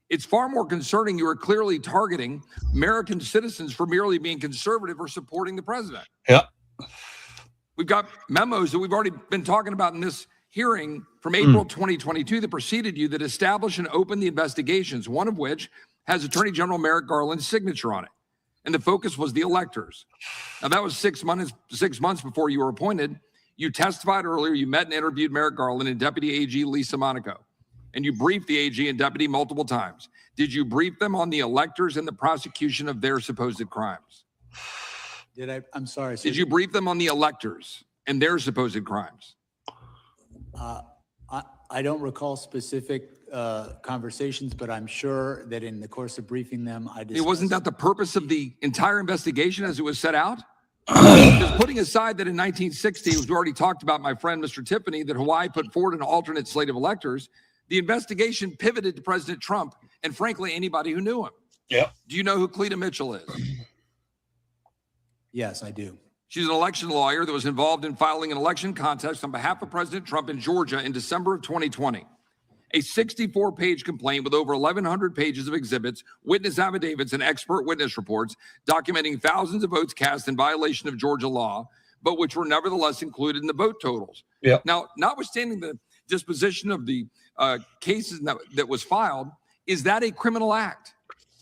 S3: it's far more concerning you are clearly targeting American citizens for merely being conservative or supporting the president.
S2: Yeah.
S3: We've got memos that we've already been talking about in this hearing from April 2022 that preceded you that establish and open the investigations, one of which has Attorney General Merrick Garland's signature on it. And the focus was the electors. Now, that was 6 months before you were appointed. You testified earlier, you met and interviewed Merrick Garland and Deputy AG Lisa Monaco, and you briefed the AG and Deputy multiple times. Did you brief them on the electors and the prosecution of their supposed crimes?
S4: I'm sorry.
S3: Did you brief them on the electors and their supposed crimes?
S4: I don't recall specific conversations, but I'm sure that in the course of briefing them, I discussed.
S3: Wasn't that the purpose of the entire investigation as it was set out? Because putting aside that in 1960, as we already talked about, my friend, Mr. Tiffany, that Hawaii put forward an alternate slate of electors, the investigation pivoted to President Trump and, frankly, anybody who knew him.
S2: Yeah.
S3: Do you know who Cleta Mitchell is?
S4: Yes, I do.
S3: She's an election lawyer that was involved in filing an election contest on behalf of President Trump in Georgia in December of 2020. A 64-page complaint with over 1,100 pages of exhibits, witness affidavits, and expert witness reports documenting thousands of votes cast in violation of Georgia law, but which were nevertheless included in the vote totals.
S2: Yep.
S3: Now, notwithstanding the disposition of the cases that was filed, is that a criminal act?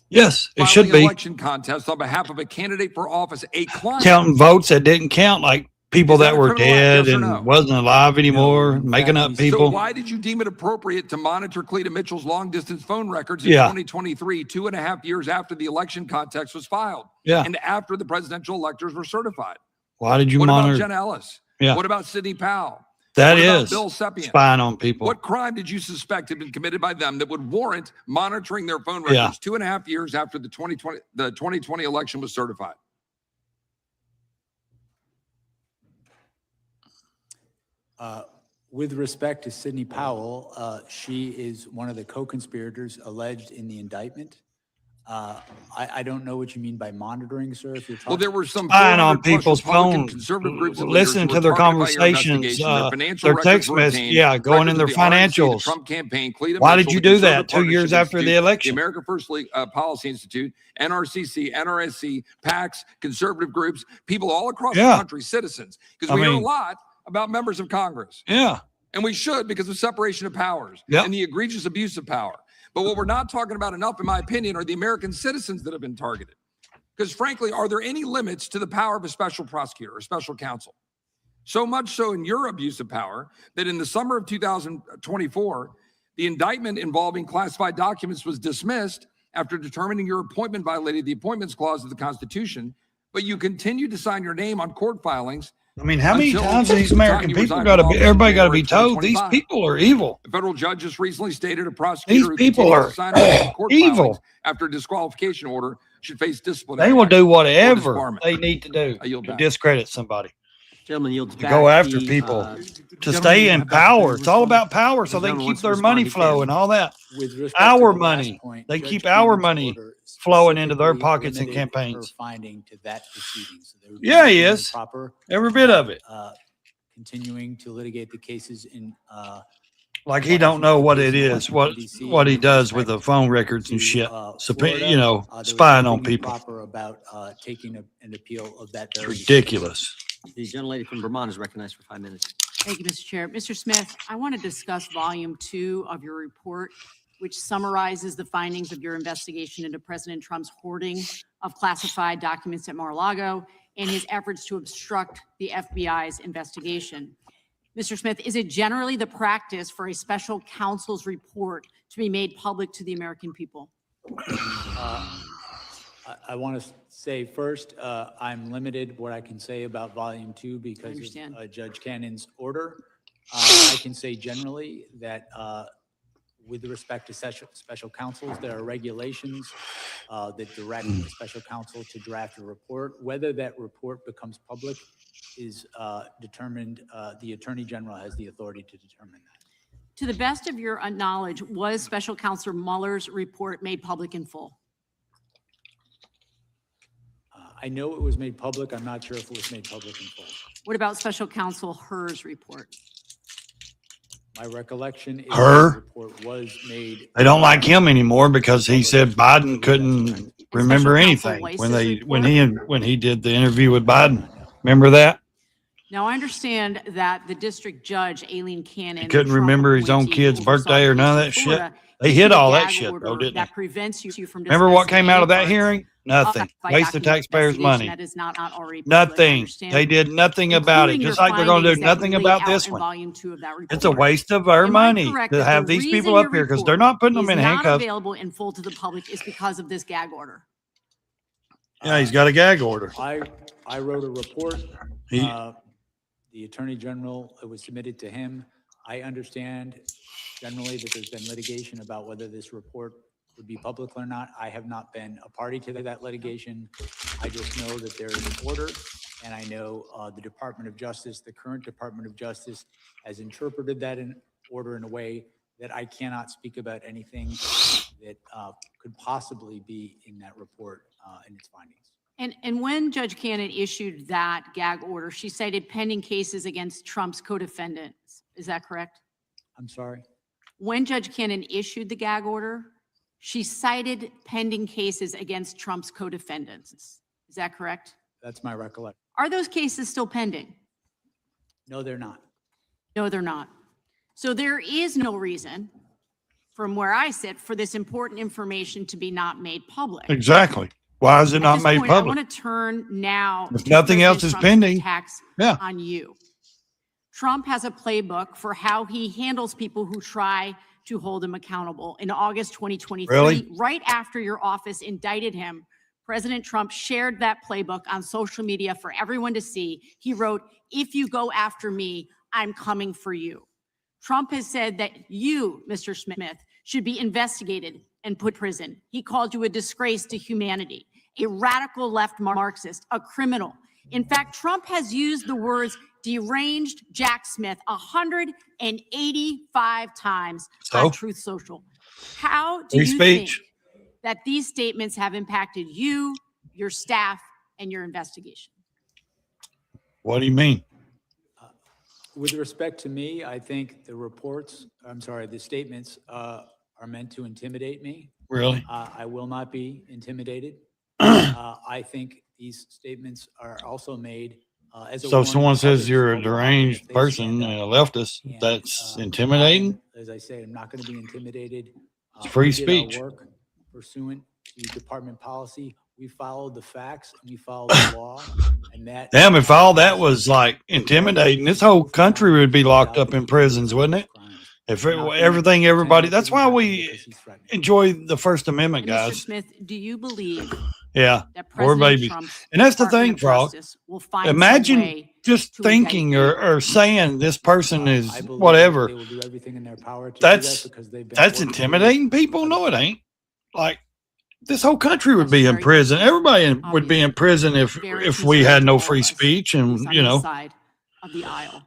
S2: Yes, it
S3: Filing
S2: should
S3: an
S2: be.
S3: election contest on behalf of a candidate for office, a client.
S2: Counting votes that didn't count, like people
S3: Is that
S2: that
S3: a
S2: were
S3: criminal act,
S2: dead
S3: yes or
S2: and
S3: no?
S2: wasn't alive anymore, making up people.
S3: So why did you deem it appropriate to monitor Cleta Mitchell's long-distance phone records in
S2: Yeah.
S3: 2023, 2.5 years after the election contest was filed?
S2: Yeah.
S3: And after the presidential electors were certified?
S2: Why did you
S3: What
S2: monitor?
S3: about Jen Ellis?
S2: Yeah.
S3: What about Sidney Powell?
S2: That
S3: What about
S2: is
S3: Bill Sepien?
S2: spying on people.
S3: What crime did you suspect had been committed by them that would warrant monitoring their phone
S2: Yeah.
S3: records 2.5 years after the 2020 election was certified?
S4: With respect to Sidney Powell, she is one of the co-conspirators alleged in the indictment. I don't know what you mean by monitoring, sir. If you're talking,
S3: Well, there were some
S2: Spying on
S3: 400 plus
S2: people's
S3: Republican
S2: phones,
S3: conservative groups and leaders
S2: listening
S3: who
S2: to
S3: were
S2: their
S3: targeted by your
S2: conversations,
S3: investigation. Their financial
S2: their
S3: records
S2: text
S3: were
S2: messages,
S3: obtained,
S2: yeah, going in
S3: records
S2: their
S3: of the RNC, the
S2: financials.
S3: Trump campaign, Cleta
S2: Why
S3: Mitchell,
S2: did you
S3: the
S2: do that
S3: Conservative
S2: 2 years
S3: Partnership
S2: after the
S3: Institute,
S2: election?
S3: The American First Policy Institute, NRCC, NRSC, PACs, conservative groups, people all across the country, citizens, because we hear a lot about members of Congress.
S2: Yeah.
S3: And we should, because of separation of powers and the egregious abuse of power. But what we're not talking about enough, in my opinion, are the American citizens that have been targeted. Because frankly, are there any limits to the power of a special prosecutor or special counsel? So much so in your abuse of power that in the summer of 2024, the indictment involving classified documents was dismissed after determining your appointment violated the Appointments Clause of the Constitution, but you continued to sign your name on court filings.
S2: I mean, how many
S3: until
S2: times
S3: the
S2: these
S3: time
S2: American
S3: you
S2: people
S3: resigned
S2: got to
S3: from
S2: be,
S3: office in
S2: everybody got to
S3: January
S2: be told these
S3: 2025.
S2: people are evil.
S3: The federal judge just recently stated a prosecutor
S2: These
S3: who
S2: people
S3: continues
S2: are
S3: to sign on court filings
S2: evil.
S3: after a disqualification order should face disciplinary
S2: They will do
S3: action or
S2: whatever
S3: disbarment.
S2: they need to do
S3: I yield
S2: to
S3: back.
S2: discredit somebody,
S1: Gentleman yields
S2: to
S1: back.
S2: go after
S1: The,
S2: people, to
S1: gentleman
S2: stay in
S1: about to
S2: power. It's all
S1: respond.
S2: about power, so
S1: The
S2: they can
S1: gentleman
S2: keep
S1: wants to
S2: their
S1: respond.
S2: money
S1: He
S2: flow
S1: can.
S2: and all that.
S4: with respect
S2: Our
S4: to the last
S2: money.
S4: point,
S2: They
S4: Judge
S2: keep our
S4: Keenan's
S2: money
S4: order
S2: flowing into their
S4: specifically
S2: pockets and
S4: limited her
S2: campaigns.
S4: finding to that proceeding. So there would be
S2: Yeah, he
S4: nothing
S2: is.
S4: improper
S2: Every bit of it.
S4: continuing to litigate the cases in
S2: Like he don't know what it is, what he does with the phone records and shit.
S4: Florida.
S2: You know,
S4: There was
S2: spying on
S4: nothing
S2: people.
S4: improper about taking an appeal of that
S2: It's
S4: very
S2: ridiculous.
S1: The gentlelady from Vermont is recognized for 5 minutes.
S10: Thank you, Mr. Chair. Mr. Smith, I want to discuss volume 2 of your report, which summarizes the findings of your investigation into President Trump's hoarding of classified documents at Mar-a-Lago and his efforts to obstruct the FBI's investigation. Mr. Smith, is it generally the practice for a special counsel's report to be made public to the American people?
S4: I want to say first, I'm limited what I can say about volume 2 because of Judge Cannon's order. I can say generally that with respect to special counsels, there are regulations that direct the special counsel to draft a report. Whether that report becomes public is determined, the Attorney General has the authority to determine that.
S10: To the best of your knowledge, was Special Counsel Mueller's report made public in full?
S4: I know it was made public. I'm not sure if it was made public in full.
S10: What about Special Counsel Hur's report?
S4: My recollection is
S2: Her?
S4: the report was made.
S2: They don't like him anymore because he said Biden couldn't remember anything when he did the interview with Biden. Remember that?
S10: Now, I understand that the district judge, Aileen Cannon,
S2: He couldn't remember his own kid's birthday or none of that shit. They hid all that shit though, didn't
S10: that
S2: they?
S10: prevents you from
S2: Remember what came out of that
S10: discussing
S2: hearing? Nothing.
S10: by
S2: Waste the
S10: document
S2: taxpayers' money.
S10: investigation that is not already public, I
S2: Nothing.
S10: understand.
S2: They did nothing about it,
S10: Including
S2: just
S10: your
S2: like they're going to do
S10: findings that
S2: nothing
S10: you laid
S2: about
S10: out
S2: this
S10: in
S2: one.
S10: volume 2 of that report.
S2: It's a waste of our
S10: Am I
S2: money
S10: correct
S2: to
S10: that
S2: have
S10: the
S2: these
S10: reason
S2: people up
S10: your
S2: here because they're
S10: report
S2: not putting them
S10: is
S2: in
S10: not
S2: handcuffs.
S10: available in full to the public is because of this gag order?
S2: Yeah, he's got a gag order.
S4: I wrote a report.
S2: He-
S4: The Attorney General, it was submitted to him. I understand generally that there's been litigation about whether this report would be public or not. I have not been a party to that litigation. I just know that there is an order, and I know the Department of Justice, the current Department of Justice, has interpreted that order in a way that I cannot speak about anything that could possibly be in that report and its findings.
S10: And when Judge Cannon issued that gag order, she cited pending cases against Trump's co-defendants. Is that correct?
S4: I'm sorry?
S10: When Judge Cannon issued the gag order, she cited pending cases against Trump's co-defendants. Is that correct?
S4: That's my recollection.
S10: Are those cases still pending?
S4: No, they're not.
S10: No, they're not. So there is no reason, from where I sit, for this important information to be not made public.
S2: Exactly. Why is it not made
S10: I
S2: public?
S10: want to turn now
S2: If
S10: to
S2: nothing else is
S10: President Trump's
S2: pending,
S10: attacks
S2: yeah.
S10: on you. Trump has a playbook for how he handles people who try to hold him accountable. In August 2023,
S2: Really?
S10: right after your office indicted him, President Trump shared that playbook on social media for everyone to see. He wrote, "If you go after me, I'm coming for you." Trump has said that you, Mr. Smith, should be investigated and put in prison. He called you a disgrace to humanity, a radical left Marxist, a criminal. In fact, Trump has used the words deranged Jack Smith 185 times
S2: So?
S10: on Truth Social. How do
S2: Free
S10: you
S2: speech.
S10: think that these statements have impacted you, your staff, and your investigation?
S2: What do you mean?
S4: With respect to me, I think the statements are meant to intimidate me.
S2: Really?
S4: I will not be intimidated. I think these statements are also made as a
S2: So if
S4: warning
S2: someone
S4: to
S2: says
S4: others
S2: you're a
S4: what will happen if
S2: deranged
S4: they
S2: person,
S4: stand
S2: a
S4: up.
S2: leftist,
S4: And,
S2: that's intimidating?
S4: As I say, I'm not going to be intimidated.
S2: It's free
S4: We did our
S2: speech.
S4: work pursuant to department policy. We followed the facts and we followed the law. And that.
S2: Damn, if all that was like intimidating, this whole country would be locked up in prisons, wouldn't it? If everything, everybody, that's why we enjoy the First Amendment,
S10: Mr.
S2: guys.
S10: Smith, do you believe
S2: Yeah,
S10: that
S2: poor
S10: President
S2: babies.
S10: Trump's
S2: And that's the
S10: Department
S2: thing,
S10: of
S2: Frog.
S10: Justice will find some
S2: Imagine
S10: way
S2: just
S10: to
S2: thinking
S10: indict
S2: or saying this person is
S4: I believe
S2: whatever.
S4: They will do everything in their power to do
S2: That's
S4: that because they've been
S2: that's
S4: working
S2: intimidating people. No, it ain't. Like this whole country would be in
S10: Very
S2: prison. Everybody would be in prison if
S10: very
S2: we had no
S10: concerning to all
S2: free
S10: of us,
S2: speech.
S10: who's
S2: And
S10: on
S2: you
S10: this
S2: know,
S10: side of the aisle.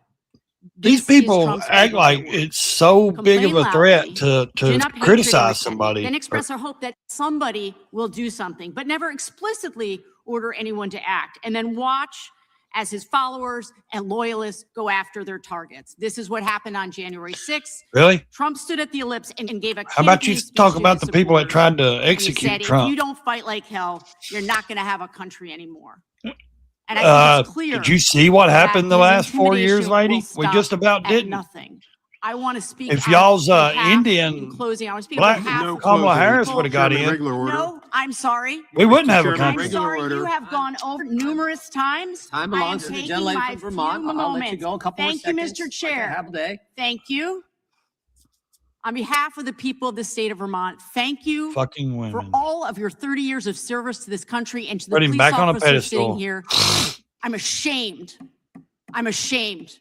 S2: these
S10: This is
S2: people
S10: Trump's
S2: act
S10: playbook
S2: like
S10: at work.
S2: it's so big of
S10: Complain
S2: a threat
S10: loudly,
S2: to
S10: gin up hatred and
S2: criticize
S10: resentment,
S2: somebody.
S10: then express our hope that somebody will do something, but never explicitly order anyone to act, and then watch as his followers and loyalists go after their targets. This is what happened on January 6th.
S2: Really?
S10: Trump stood at the ellipse and gave a
S2: How about you
S10: campaign speech
S2: talk
S10: to
S2: about
S10: his
S2: the people that
S10: supporters.
S2: tried to
S10: And he
S2: execute
S10: said,
S2: Trump?
S10: if you don't fight like hell, you're not going to have a country anymore. And I think it's clear.
S2: Did you see what
S10: that
S2: happened the
S10: his
S2: last 4 years,
S10: intimidation
S2: lady?
S10: will
S2: We
S10: stop
S2: just about
S10: at
S2: didn't.
S10: nothing. I want to speak.
S2: If
S10: on
S2: y'all's
S10: behalf-
S2: Indian
S10: in closing, I want to speak
S2: black
S10: on behalf of
S2: Kamala
S10: people-
S2: Harris would have got in.
S10: No, I'm sorry.
S2: We wouldn't have a
S10: I'm
S2: country.
S10: sorry, you have gone over numerous times.
S1: Time
S10: I am
S1: belongs to the
S10: taking
S1: gentlelady
S10: my
S1: from Vermont.
S10: few
S1: I'll let you
S10: moments.
S1: go a couple more
S10: Thank you,
S1: seconds.
S10: Mr. Chair.
S1: Have a day.
S10: Thank you. On behalf of the people of the state of Vermont, thank you
S2: Fucking
S10: for
S2: women.
S10: all of your 30 years of service to this country and to the
S2: Put him
S10: police
S2: back on a
S10: officers sitting
S2: pedestal.
S10: here. I'm ashamed. I'm ashamed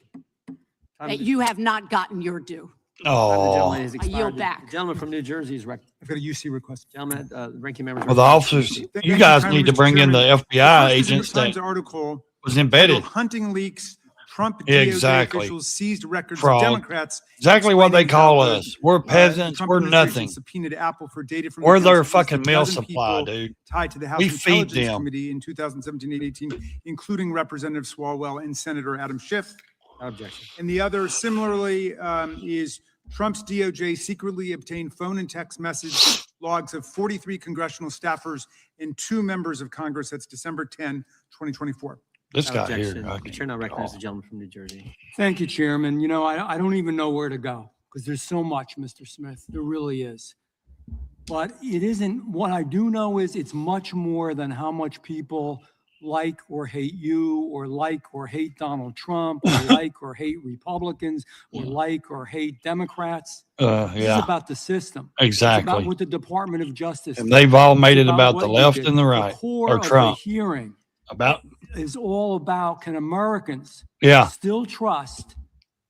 S10: that you have not gotten your due.
S2: Oh,
S1: I
S10: yield back.
S1: Gentleman from New Jersey is
S12: I've got a UC request.
S1: Gentleman, ranking member.
S2: well, the officers, you guys need to bring in the FBI agents that
S12: Article
S2: was embedded.
S12: hunting leaks. Trump
S2: Yeah,
S12: DOJ
S2: exactly.
S12: officials seized records
S2: Fraud.
S12: of Democrats.
S2: Exactly what they
S12: explaining
S2: call
S12: how the,
S2: us. We're
S12: the
S2: peasants.
S12: Trump
S2: We're
S12: administration
S2: nothing.
S12: Subpoenaed Apple for data from
S2: We're
S12: the
S2: their
S12: accounts of
S2: fucking
S12: a
S2: mail
S12: dozen
S2: supply,
S12: people
S2: dude.
S12: tied to the House
S2: We feed
S12: Intelligence
S2: them.
S12: Committee in 2017-18, including Representative Swalwell and Senator Adam Schiff.
S1: Objection.
S12: And the other similarly is Trump's DOJ secretly obtained phone and text message logs of 43 congressional staffers and 2 members of Congress. That's December 10, 2024.
S2: This guy
S1: Objection.
S2: here.
S1: The chair now recognizes the gentleman from New Jersey.
S17: Thank you, Chairman. You know, I don't even know where to go because there's so much, Mr. Smith. There really is. But it isn't, what I do know is it's much more than how much people like or hate you or like or hate Donald Trump or like or hate Republicans or like or hate Democrats. This is
S2: Yeah,
S17: about the system. It's
S2: exactly.
S17: about what the Department of Justice
S2: And
S17: did.
S2: they've all made
S17: It's
S2: it about
S17: what
S2: the
S17: you
S2: left
S17: did.
S2: and the right,
S17: core
S2: or
S17: of the
S2: Trump.
S17: hearing
S2: About
S17: is all about, can Americans
S2: Yeah.
S17: still trust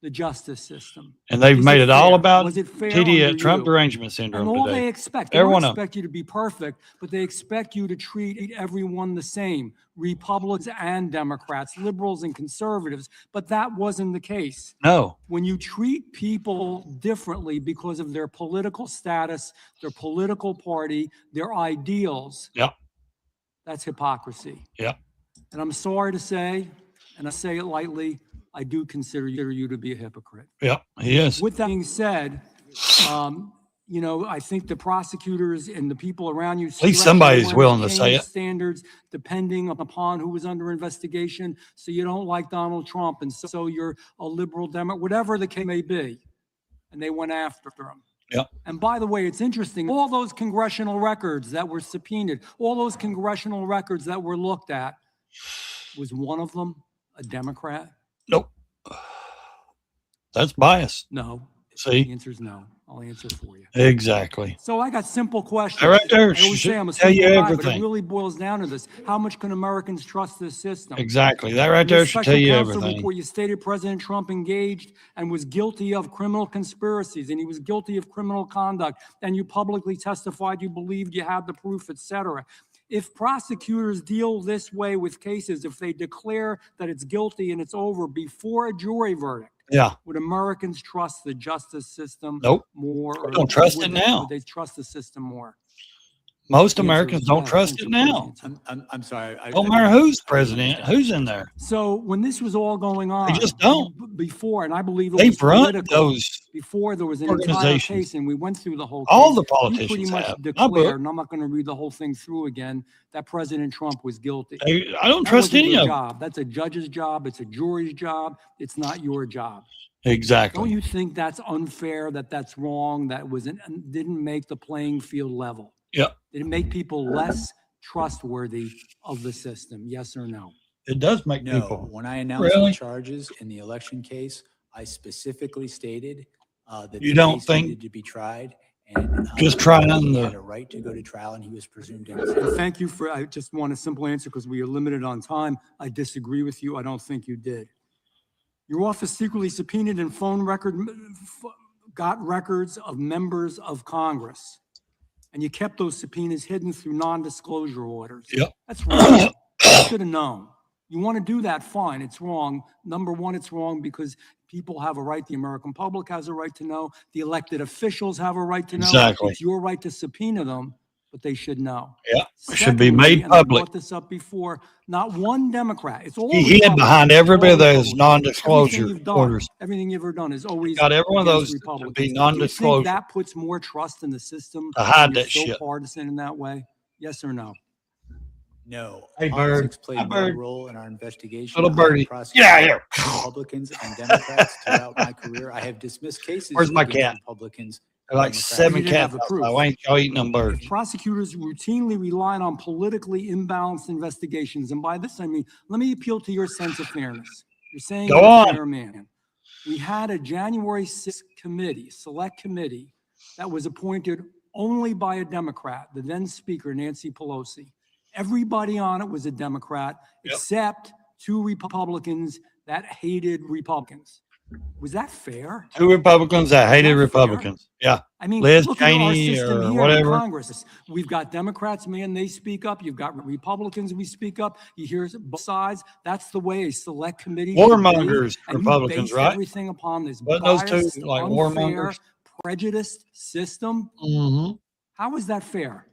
S17: the justice system?
S2: And they've
S17: Is
S2: made it all
S17: fair?
S2: about
S17: Was it fair
S2: TD,
S17: under
S2: Trump
S17: you?
S2: derangement syndrome
S17: And all
S2: today.
S17: they expect, they
S2: Every
S17: don't
S2: one of them.
S17: expect you to be perfect, but they expect you to treat everyone the same, Republicans and Democrats, liberals and conservatives, but that wasn't the case.
S2: No.
S17: When you treat people differently because of their political status, their political party, their ideals,
S2: Yep.
S17: that's hypocrisy.
S2: Yep.
S17: And I'm sorry to say, and I say it lightly, I do consider you to be a hypocrite.
S2: Yep. He is.
S17: With that being said, you know, I think the prosecutors and the people around you.
S2: At least somebody's willing to say it.
S17: Standards depending upon who was under investigation. So you don't like Donald Trump and so you're a liberal Democrat, whatever the case may be. And they went after him.
S2: Yep.
S17: And by the way, it's interesting, all those congressional records that were subpoenaed, all those congressional records that were looked at, was one of them a Democrat?
S2: Nope. That's bias.
S17: No.
S2: See?
S17: The answer is no. I'll answer for you.
S2: Exactly.
S17: So I got simple questions.
S2: That right there
S17: I always
S2: should
S17: say I'm a
S2: tell you
S17: simple guy, but it
S2: everything.
S17: really boils down to this. How much can Americans trust this system?
S2: Exactly. That right
S17: In your
S2: there should
S17: special
S2: tell you
S17: counsel
S2: everything.
S17: report, you stated President Trump engaged and was guilty of criminal conspiracies, and he was guilty of criminal conduct, and you publicly testified you believed you had the proof, et cetera. If prosecutors deal this way with cases, if they declare that it's guilty and it's over before a jury verdict,
S2: Yeah.
S17: would Americans trust the justice system
S2: Nope.
S17: more?
S2: We don't trust it now.
S17: Would they trust the system more?
S2: Most
S17: The answer
S2: Americans
S17: is
S2: don't
S17: yes.
S2: trust
S17: Answer,
S2: it
S17: please
S2: now.
S17: answer.
S4: I'm sorry.
S2: Don't matter who's president, who's in there.
S17: So when this was all going on,
S2: They just don't.
S17: Before, and I believe it
S2: They've
S17: was
S2: run
S17: political,
S2: those
S17: before there was an entire
S2: organizations.
S17: case, and we went through the whole case.
S2: All the
S17: You pretty
S2: politicians
S17: much
S2: have. My book.
S17: declared, and I'm not going to read the whole thing through again, that President Trump was guilty.
S2: I don't
S17: That
S2: trust
S17: wasn't
S2: any
S17: your
S2: of them.
S17: job. That's a judge's job. It's a jury's job. It's not your job.
S2: Exactly.
S17: Don't you think that's unfair, that that's wrong, that didn't make the playing field level?
S2: Yeah.
S17: Did it make people less trustworthy of the system? Yes or no?
S2: It does make
S4: No,
S2: people.
S4: when I announced
S2: Really?
S4: the charges in the election case, I specifically stated that
S2: You
S4: the
S2: don't
S4: case
S2: think-
S4: needed to be tried. And
S2: Just trying on
S4: he
S2: the-
S4: had a right to go to trial, and he was presumed innocent.
S17: And thank you for, I just want a simple answer because we are limited on time. I disagree with you. I don't think you did. Your office secretly subpoenaed and got records of members of Congress. And you kept those subpoenas hidden through non-disclosure orders.
S2: Yep.
S17: That's wrong. You should have known. You want to do that, fine. It's wrong. Number one, it's wrong because people have a right. The American public has a right to know. The elected officials have a right to know.
S2: Exactly.
S17: It's your right to subpoena them, but they should know.
S2: Yeah. It should be made
S17: Secondly, and I
S2: public.
S17: brought this up before, not one Democrat. It's all
S2: He hid
S17: Republicans.
S2: behind every
S17: All
S2: bit of those
S17: Republicans.
S2: non-disclosure
S17: Everything you've done,
S2: orders.
S17: Everything you've ever done is always
S2: Got every one of
S17: against
S2: those to be
S17: Republicans. Do you think
S2: non-disclosure.
S17: that puts more trust in the system?
S2: To hide
S17: when you're
S2: that
S17: so
S2: shit.
S17: partisan in that way? Yes or no?
S4: No.
S2: Hey,
S4: Politics
S2: Bird.
S4: played
S2: Hi,
S4: no
S2: Bird.
S4: role in our investigation.
S2: Little
S4: I have
S2: birdie.
S4: prosecuted
S2: Get out of here.
S4: Republicans and Democrats throughout my career. I have dismissed cases
S2: Where's my
S4: against
S2: cat?
S4: Republicans.
S2: There are like
S4: Democrats.
S2: 7
S17: You didn't have
S2: cats
S17: the proof.
S2: outside. Why ain't y'all eating them birds?
S17: Prosecutors routinely relied on politically imbalanced investigations. And by this, I mean, let me appeal to your sense of fairness. You're saying
S2: Go
S17: you're
S2: on.
S17: a fair man. We had a January 6th committee, select committee, that was appointed only by a Democrat, the then Speaker, Nancy Pelosi. Everybody on it was a Democrat, except 2 Republicans that hated Republicans. Was that fair?
S2: 2 Republicans that hated
S17: Is that fair?
S2: Republicans. Yeah.
S17: I mean,
S2: Liz
S17: look at our
S2: Cheney
S17: system
S2: or
S17: here in
S2: whatever.
S17: Congress. We've got Democrats, man, they speak up. You've got Republicans, we speak up. You hear both sides. That's the way a select committee should be.
S2: Warmongers,
S17: And you
S2: Republicans,
S17: base
S2: right?
S17: everything upon this
S2: Wasn't those
S17: biased,
S2: two like
S17: unfair,
S2: warmongers?
S17: prejudiced system.
S2: Mm-hmm.
S17: How is that fair?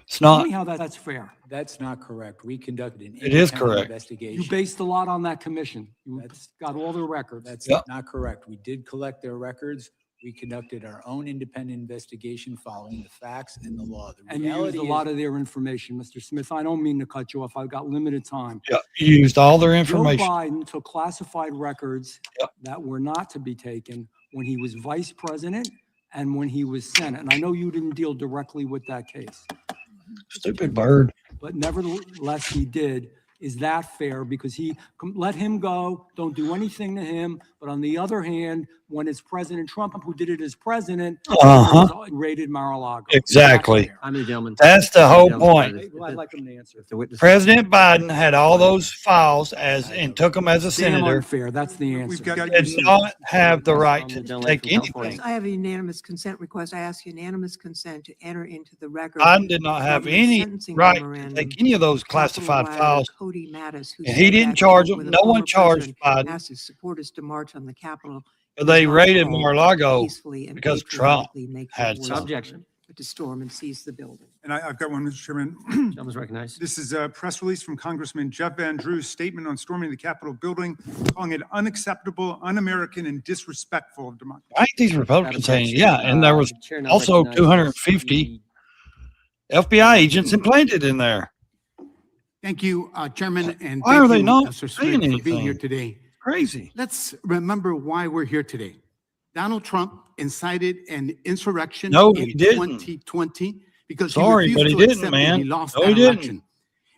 S2: It's
S17: Tell
S2: not.
S17: me how that's fair.
S4: That's not correct. We conducted an
S2: It is
S4: independent
S2: correct.
S4: investigation.
S17: You based a lot on that commission. You got all the records.
S4: That's
S2: Yep.
S4: not correct. We did collect their records. We conducted our own independent investigation following the facts and the law. The
S17: And you used
S4: reality
S17: a
S4: is-
S17: lot of their information, Mr. Smith. I don't mean to cut you off. I've got limited time.
S2: Yeah. You used all their
S17: Joe
S2: information.
S17: Biden took classified records
S2: Yep.
S17: that were not to be taken when he was vice president and when he was Senate. And I know you didn't deal directly with that case,
S2: Stupid bird.
S17: but nevertheless, he did. Is that fair? Because he let him go, don't do anything to him. But on the other hand, when it's President Trump who did it as president, raided Mar-a-Lago.
S2: Exactly.
S1: I'm the gentleman.
S2: That's the whole point.
S17: Well, I'd like him to answer.
S2: President Biden had all those files and took them as a
S17: Damn
S2: senator.
S17: unfair. That's the answer.
S12: We've got
S2: Did not have the right to take anything.
S13: I have a unanimous consent request. I ask unanimous consent to enter into the record.
S2: Biden did not have
S13: from the
S2: any
S13: sentencing
S2: right to
S13: memorandum,
S2: take any of those
S13: Capitol
S2: classified
S13: Wire
S2: files.
S13: Cody Mattis, who
S2: And he
S13: said
S2: didn't
S13: that
S2: charge
S13: when
S2: them.
S13: the
S2: No one
S13: former
S2: charged
S13: president
S2: Biden.
S13: asked his supporters to march on the Capitol.
S2: But they
S13: was not
S2: raided
S13: called
S2: Mar-a-Lago
S13: peacefully and
S2: because Trump
S13: patriotically make
S2: had
S13: their
S2: some.
S13: voice
S1: Objection.
S13: but to storm and seize the building.
S12: And I've got one, Mr. Chairman.
S1: Gentleman's recognized.
S12: This is a press release from Congressman Jeff Van Drew's statement on storming the Capitol building, calling it unacceptable, un-American, and disrespectful of democracy.
S2: I think these Republicans saying, yeah, and there was
S1: The chair now
S2: also
S1: recognizes
S2: 250 FBI agents implanted in there.
S14: Thank you, Chairman, and
S2: Why
S14: thank
S2: are they
S14: you,
S2: not
S14: Mr.
S2: saying
S14: Smith, for being here
S2: anything?
S14: today.
S2: Crazy.
S14: Let's remember why we're here today. Donald Trump incited an insurrection
S2: No,
S14: in
S2: he didn't.
S14: 2020 because
S2: Sorry,
S14: he
S2: but
S14: refused
S2: he
S14: to
S2: didn't,
S14: accept
S2: man.
S14: that he lost
S2: No,
S14: that
S2: he didn't.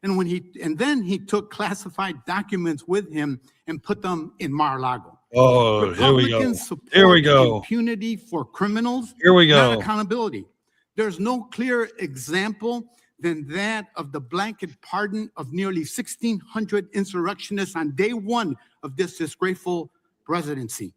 S14: election. And then he took classified documents with him and put them in Mar-a-Lago.
S2: Oh, here we go.
S14: Republicans support
S2: Here we go.
S14: impunity for criminals,
S2: Here we
S14: not
S2: go.
S14: accountability. There's no clearer example than that of the blanket pardon of nearly 1,600 insurrectionists on day one of this disgraceful presidency.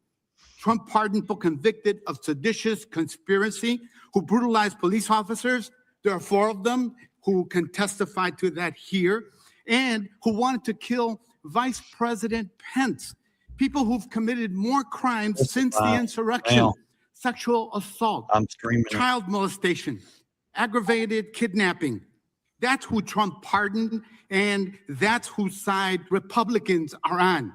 S14: Trump pardoned people convicted of seditious conspiracy who brutalized police officers. There are 4 of them who can testify to that here, and who wanted to kill Vice President Pence. People who've committed more crimes since the insurrection,
S2: Now,
S14: sexual assault,
S2: I'm streaming it.
S14: child molestation, aggravated kidnapping. That's who Trump pardoned, and that's whose side Republicans are on.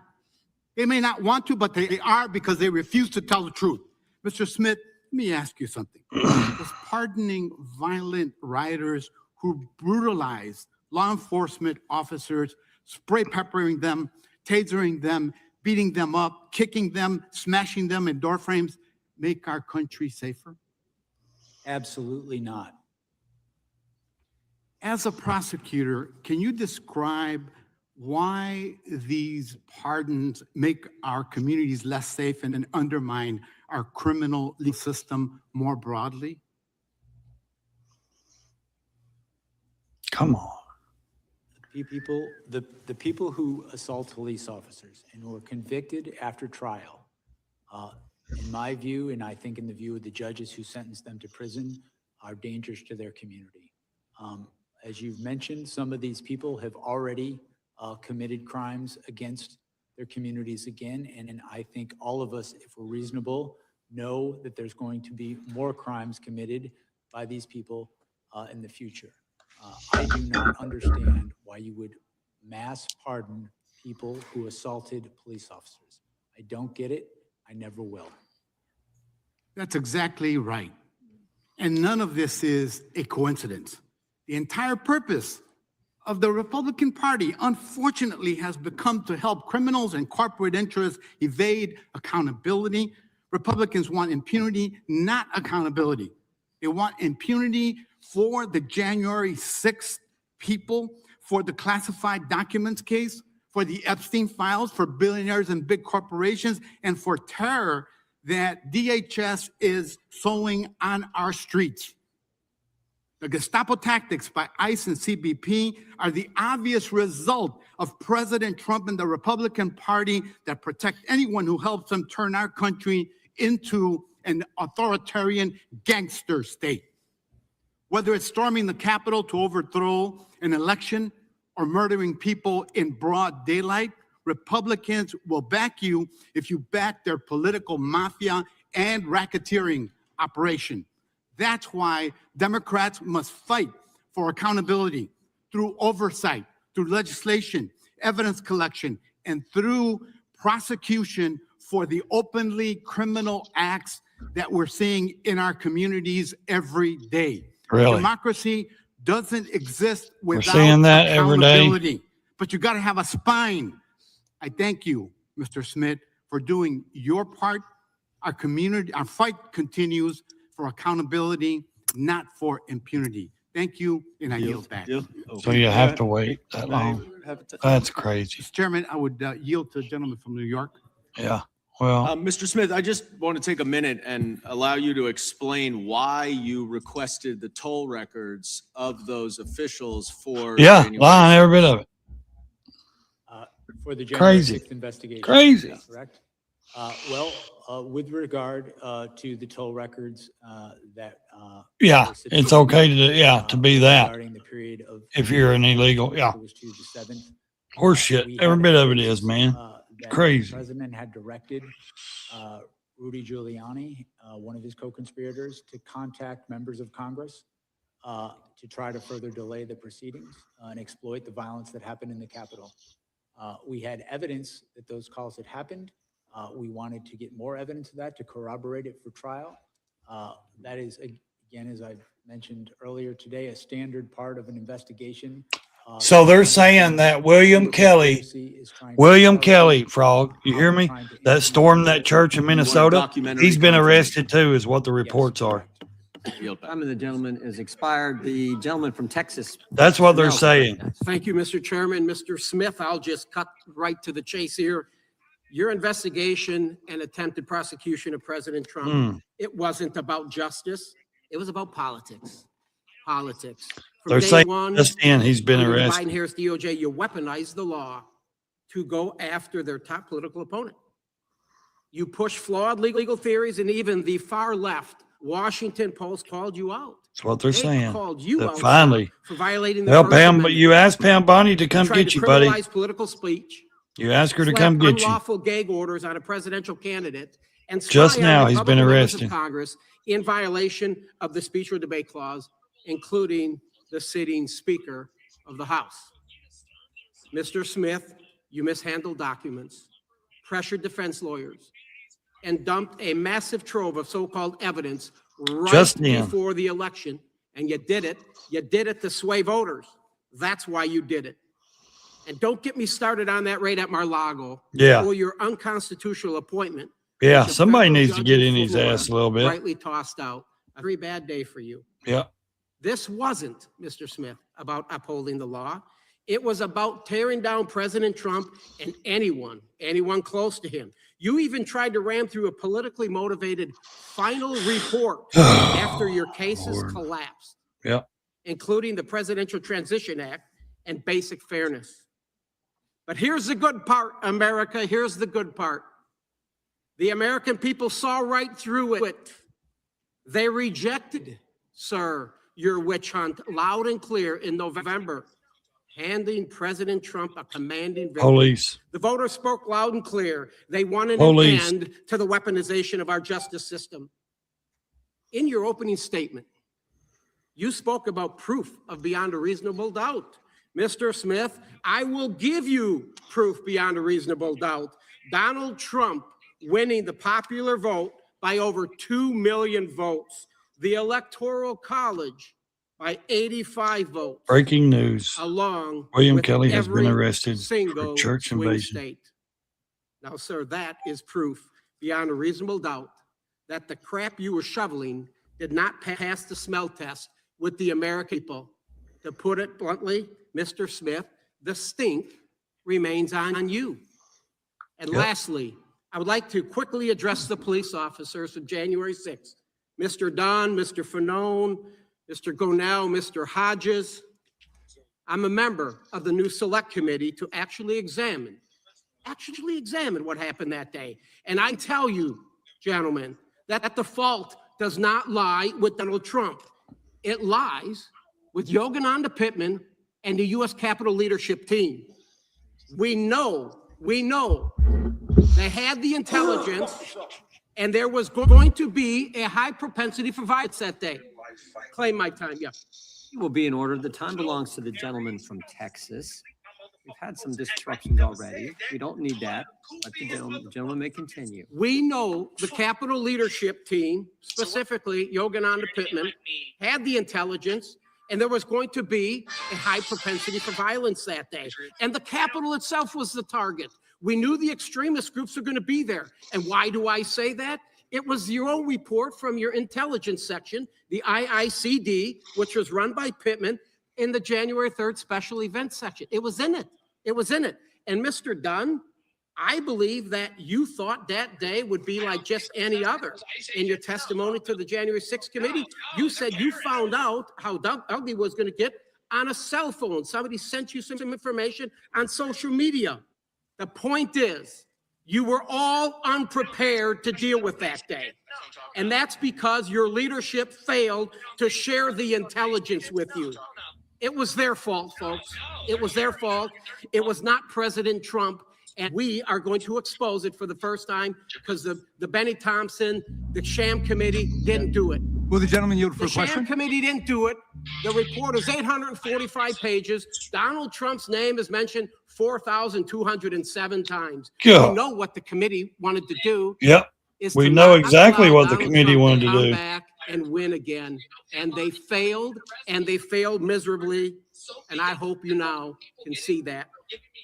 S14: They may not want to, but they are, because they refuse to tell the truth. Mr. Smith, let me ask you something. Was pardoning violent rioters who brutalized law enforcement officers, spray peppering them, tasering them, beating them up, kicking them, smashing them in door frames, make our country safer?
S4: Absolutely not.
S14: As a prosecutor, can you describe why these pardons make our communities less safe and undermine our criminal legal system more broadly?
S2: Come on.
S4: The people who assault police officers and who are convicted after trial, in my view, and I think in the view of the judges who sentenced them to prison, are dangers to their community. As you've mentioned, some of these people have already committed crimes against their communities again, and I think all of us, if we're reasonable, know that there's going to be more crimes committed by these people in the future. I do not understand why you would mass pardon people who assaulted police officers. I don't get it. I never will.
S14: That's exactly right. And none of this is a coincidence. The entire purpose of the Republican Party, unfortunately, has become to help criminals and corporate interests evade accountability. Republicans want impunity, not accountability. They want impunity for the January 6th people, for the classified documents case, for the Epstein files, for billionaires and big corporations, and for terror that DHS is sowing on our streets. The Gestapo tactics by ICE and CBP are the obvious result of President Trump and the Republican Party that protect anyone who helps them turn our country into an authoritarian gangster state. Whether it's storming the Capitol to overthrow an election or murdering people in broad daylight, Republicans will back you if you back their political mafia and racketeering operation. That's why Democrats must fight for accountability through oversight, through legislation, evidence collection, and through prosecution for the openly criminal acts that we're seeing in our communities every day.
S2: Really?
S14: Democracy doesn't exist without
S2: seeing that every day.
S14: accountability, but you got to have a spine. I thank you, Mr. Smith, for doing your part. Our community, our fight continues for accountability, not for impunity. Thank you, and I yield back.
S2: So you have to wait that long. That's crazy.
S14: Mr. Chairman, I would yield to the gentleman from New York.
S2: Yeah. Well,
S19: Mr. Smith, I just want to take a minute and allow you to explain why you requested the toll records of those officials for
S2: yeah,
S19: January
S2: lying every bit of it.
S4: For the January
S2: Crazy.
S4: 6th investigation.
S2: Crazy.
S4: Correct? With regard to the toll records that.
S2: Yeah, it's okay to do, to be that.
S4: Regarding the period of.
S2: If you're an illegal, yeah.
S4: It was to the 7th.
S2: Horse shit. Every bit of it is, man.
S4: That
S2: Crazy.
S4: The president had directed Rudy Giuliani, one of his co-conspirators, to contact members of Congress to try to further delay the proceedings and exploit the violence that happened in the Capitol. We had evidence that those calls had happened. We wanted to get more evidence of that to corroborate it for trial. That is, again, as I've mentioned earlier today, a standard part of an investigation.
S2: So they're saying that William Kelly, Frog, you hear me? That stormed that church in Minnesota, he's been arrested too, is what the reports are.
S1: Time of the gentleman is expired. The gentleman from Texas.
S2: That's what they're saying.
S20: Thank you, Mr. Chairman. Mr. Smith, I'll just cut right to the chase here. Your investigation and attempted prosecution of President Trump, it wasn't about justice. It was about politics. Politics. From
S2: They're
S20: day
S2: saying
S20: one,
S2: just in, he's been
S20: under the
S2: arrested.
S20: Biden-Harris DOJ, you weaponized the law to go after their top political opponent. You push flawed legal theories, and even the far left Washington Post called you out.
S2: That's what they're
S20: They
S2: saying.
S20: called you
S2: That
S20: out
S2: finally.
S20: for violating the
S2: Well,
S20: First
S2: Pam, but
S20: Amendment.
S2: you asked Pam Bonnie to come
S20: Tried
S2: get
S20: to
S2: you, buddy.
S20: criminalize political speech.
S2: You asked her to
S20: slap
S2: come get you.
S20: unlawful gag orders on a presidential candidate, and
S2: Just
S20: spy
S2: now,
S20: on
S2: he's been
S20: Republican members
S2: arrested.
S20: of Congress in violation of the speech or debate clause, including the sitting Speaker of the House. Mr. Smith, you mishandled documents, pressured defense lawyers, and dumped a massive trove of so-called evidence right
S2: Just now.
S20: before the election, and you did it. You did it to sway voters. That's why you did it. And don't get me started on that raid at Mar-a-Lago.
S2: Yeah.
S20: Or your unconstitutional appointment.
S2: Yeah,
S20: which a
S2: somebody
S20: federal
S2: needs to
S20: judge
S2: get
S20: in
S2: in his
S20: Florida
S2: ass a little bit.
S20: Rightly tossed out. A very bad day for you.
S2: Yeah.
S20: This wasn't, Mr. Smith, about upholding the law. It was about tearing down President Trump and anyone close to him. You even tried to ram through a politically motivated final report after your cases collapsed,
S2: Yeah.
S20: including the Presidential Transition Act and basic fairness. But here's the good part, America. Here's the good part. The American people saw right through it. They rejected, sir, your witch hunt loud and clear in November, handing President Trump a commanding victory.
S2: Police.
S20: The voters spoke loud and clear. They wanted
S2: Police.
S20: an end to the weaponization of our justice system. In your opening statement, you spoke about proof of beyond a reasonable doubt. Mr. Smith, I will give you proof beyond a reasonable doubt. Donald Trump winning the popular vote by over 2 million votes. The Electoral College by 85 votes.
S2: Breaking news.
S20: Along
S2: William
S20: with
S2: Kelly has been
S20: every
S2: arrested for
S20: single
S2: church
S20: swing
S2: invasion.
S20: state. Now, sir, that is proof beyond a reasonable doubt that the crap you were shoveling did not pass the smell test with the American people. To put it bluntly, Mr. Smith, the stink remains on you. And
S2: Yep.
S20: lastly, I would like to quickly address the police officers of January 6th. Mr. Dunn, Mr. Fanone, Mr. Gonell, Mr. Hodges. I'm a member of the new select committee to actually examine what happened that day. And I tell you, gentlemen, that the fault does not lie with Donald Trump. It lies with Yogananda Pittman and the U.S. Capitol leadership team. We know they had the intelligence and there was going to be a high propensity for violence that day. Claim my time, yeah.
S1: It will be in order. The time belongs to the gentleman from Texas. We've had some disruptions already. We don't need that. Let the gentleman may continue.
S20: We know the Capitol leadership team, specifically Yogananda Pittman, had the intelligence, and there was going to be a high propensity for violence that day. And the Capitol itself was the target. We knew the extremist groups were going to be there. And why do I say that? It was your own report from your intelligence section, the IICD, which was run by Pittman, in the January 3rd special events section. It was in it. It was in it. And Mr. Dunn, I believe that you thought that day would be like just any other. In your testimony to the January 6th committee, you said you found out how ugly was going to get on a cell phone. Somebody sent you some information on social media. The point is, you were all unprepared to deal with that day. And that's because your leadership failed to share the intelligence with you. It was their fault, folks. It was their fault. It was not President Trump. And we are going to expose it for the first time because the Benny Thompson, the sham committee didn't do it.
S12: Will the gentleman yield for a
S20: The sham
S12: question?
S20: committee didn't do it. The report is 845 pages. Donald Trump's name is mentioned 4,207 times.
S2: Yeah.
S20: We know what the committee wanted to do.
S2: Yep.
S20: is
S2: We
S20: to
S2: know
S20: not
S2: exactly
S20: allow
S2: what the
S20: Donald
S2: committee
S20: Trump
S2: wanted to
S20: come
S2: do.
S20: back and win again. And they failed miserably. And I hope you now can see that.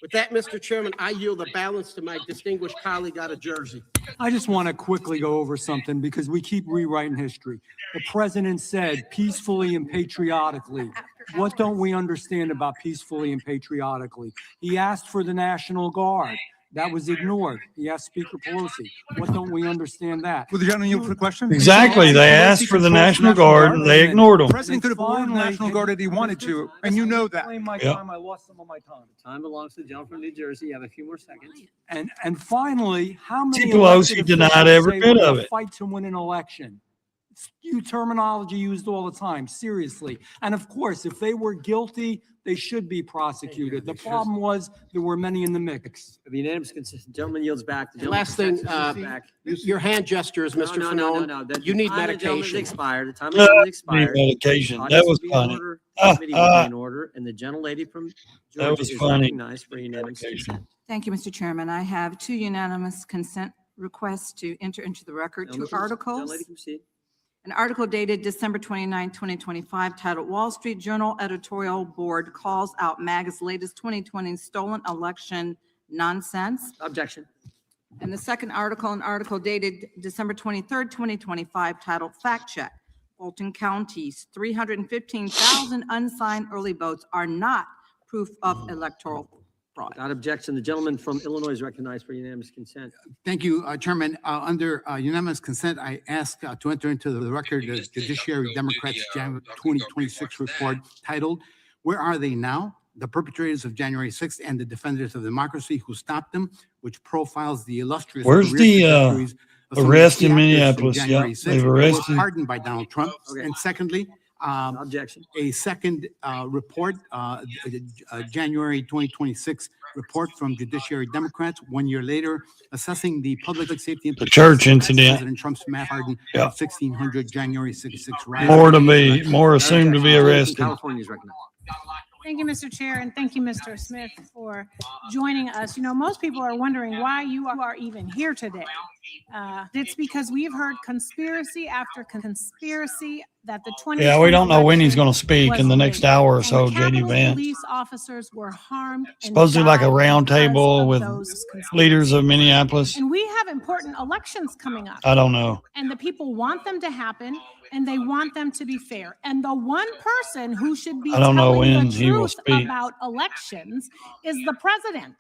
S20: With that, Mr. Chairman, I yield the balance to my distinguished colleague out of Jersey.
S17: I just want to quickly go over something because we keep rewriting history. The president said peacefully and patriotically. What don't we understand about peacefully and patriotically? He asked for the National Guard. That was ignored. He asked Speaker Pelosi. What don't we understand that?
S12: Will the gentleman yield for a question?
S2: Exactly. They asked for the National Guard and they ignored them.
S12: The president could have ordered the National Guard if he wanted to, and you know that.
S17: My
S2: Yep.
S17: time, I lost some of my time.
S1: Time belongs to the gentleman from New Jersey. You have a few more seconds.
S17: And finally, how many
S2: Pelosi
S17: elected
S2: denied
S17: officials
S2: every
S17: say
S2: bit
S17: we're
S2: of
S17: gonna
S2: it.
S17: fight to win an election? skewed terminology used all the time, seriously. And of course, if they were guilty, they should be prosecuted. The problem was there were many in the mix.
S1: The unanimous consent, gentleman yields back. The
S20: And last thing,
S1: gentleman yields back.
S20: your hand gestures, Mr. Fanone. You need medication.
S1: Expired. The time of the gentleman expired.
S2: Medication.
S1: Audience
S2: That
S1: will
S2: was
S1: be in
S2: funny.
S1: order, committee will be in order, and the gentlelady from
S2: That
S1: Georgia
S2: was
S1: is
S2: funny.
S1: recognized for unanimous consent.
S11: Thank you, Mr. Chairman. I have two unanimous consent requests to enter into the record, two articles.
S1: Gentlelady, proceed.
S11: An article dated December 29, 2025, titled Wall Street Journal Editorial Board Calls Out MAGA's Latest 2020 Stolen Election Nonsense.
S1: Objection.
S11: And the second article, an article dated December 23, 2025, titled Fact Check. Fulton County's 315,000 unsigned early votes are not proof of electoral fraud.
S1: Without objection, the gentleman from Illinois is recognized for unanimous consent.
S14: Thank you, Chairman. Under unanimous consent, I ask to enter into the record the Judiciary Democrats January 2026 report titled, "Where Are They Now? The Perpetrators of January 6th and the Defenders of Democracy Who Stopped Them," which profiles the illustrious
S2: Where's
S14: career
S2: the
S14: trajectories of some of
S2: arrest
S14: the
S2: in
S14: actors from
S2: Minneapolis?
S14: January
S2: Yeah,
S14: 6th
S2: they've
S14: that were
S2: arrested.
S14: pardoned by Donald Trump.
S1: Okay.
S14: And secondly,
S1: Objection.
S14: a second report, January 2026 report from Judiciary Democrats 1 year later, assessing the public safety
S2: The church
S14: implications of
S2: incident.
S14: President Trump's mass pardon
S2: Yeah.
S14: of 1,600 January 66 riots.
S2: More assumed to be arrested.
S1: California is recognized.
S7: Thank you, Mr. Chair, and thank you, Mr. Smith, for joining us. You know, most people are wondering why you are even here today. It's because we've heard conspiracy after conspiracy that the 2020
S2: Yeah, we don't know when he's
S7: election
S2: going to speak
S7: was
S2: in the next
S7: rigged,
S2: hour or
S7: and
S2: so,
S7: the
S2: JD
S7: Capitol
S2: Vance.
S7: Police officers were harmed and
S2: Supposedly like a
S7: died
S2: round
S7: because
S2: table
S7: of
S2: with
S7: those conspiracies.
S2: leaders of Minneapolis.
S7: And we have important elections coming up.
S2: I don't know.
S7: And the people want them to happen, and they want them to be fair. And the one person who should be
S2: I don't know
S7: telling
S2: when
S7: the
S2: he will
S7: truth
S2: speak.
S7: about elections is the president.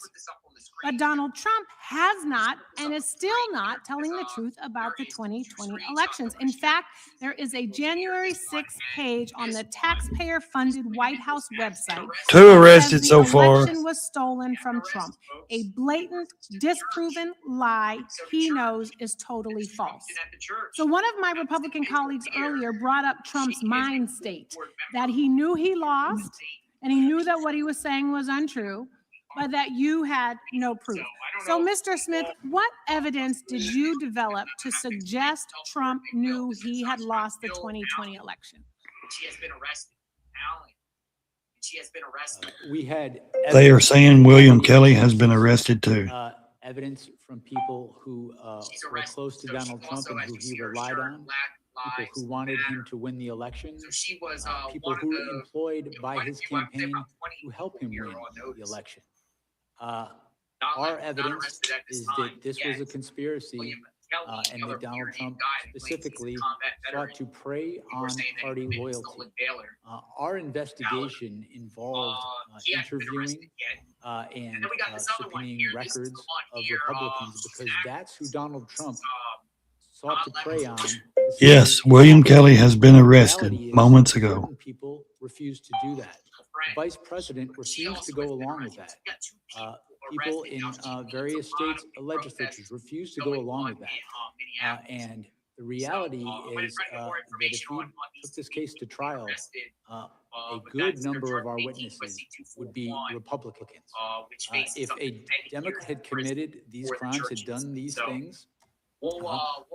S7: But Donald Trump has not and is still not telling the truth about the 2020 elections. In fact, there is a January 6th page on the taxpayer-funded White House website.
S2: Two
S7: that
S2: arrested
S7: says
S2: so
S7: the
S2: far.
S7: election was stolen from Trump. A blatant, disproven lie he knows is totally false. So one of my Republican colleagues earlier brought up Trump's mind state, that he knew he lost and he knew that what he was saying was untrue, but that you had no proof. So, Mr. Smith, what evidence did you develop to suggest Trump knew he had lost the 2020 election?
S4: She has been arrested. Alan. She has been arrested. We had.
S2: They are saying William Kelly has been arrested too.
S4: Evidence from people who were close to Donald Trump and who he relied on, people who wanted him to win the election, people who were employed by his campaign to help him win the election. Our evidence is that this was a conspiracy and that Donald Trump specifically sought to prey on party loyalty. Our investigation involved interviewing and subpoenaing records of Republicans because that's who Donald Trump sought to prey on.
S2: Yes, William Kelly has been arrested moments ago.
S4: Certain people refused to do that. The vice president refused to go along with that. People in various states legislatures refused to go along with that. And the reality is that if we took this case to trial, a good number of our witnesses would be Republicans. If a Democrat had committed these crimes, had done these things,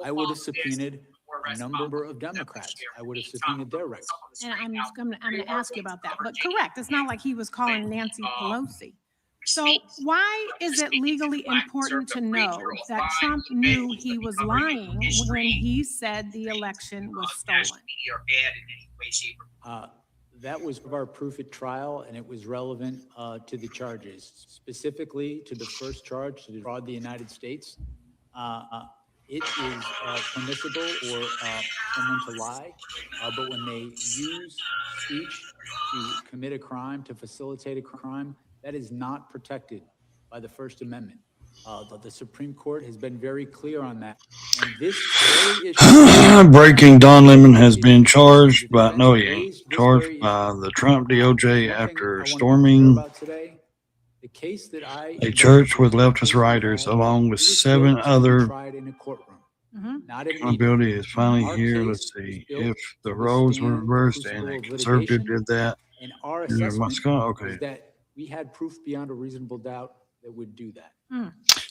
S4: I would have subpoenaed a number of Democrats. I would have subpoenaed their records.
S7: And I'm going to ask you about that. But correct, it's not like he was calling Nancy Pelosi. So why is it legally important to know that Trump knew he was lying when he said the election was stolen?
S4: That was our proof at trial, and it was relevant to the charges, specifically to the first charge to defraud the United States. It is permissible for someone to lie, but when they use speech to commit a crime, to facilitate a crime, that is not protected by the First Amendment. The Supreme Court has been very clear on that. And this very issue
S2: Breaking, Don Lemon has been charged by the Trump DOJ after storming
S4: the case that
S2: a church with leftist writers along with 7 other
S4: tried in a courtroom. not in
S2: Accountability is finally
S4: In our
S2: here.
S4: case,
S2: Let's
S4: it was
S2: see.
S4: built
S2: If the
S4: to
S2: roles were
S4: withstand the
S2: reversed and
S4: crucible
S2: a
S4: of
S2: conservative
S4: litigation,
S2: did that,
S4: and our
S2: you're
S4: assessment
S2: okay.
S4: was that we had proof beyond a reasonable doubt that would do that.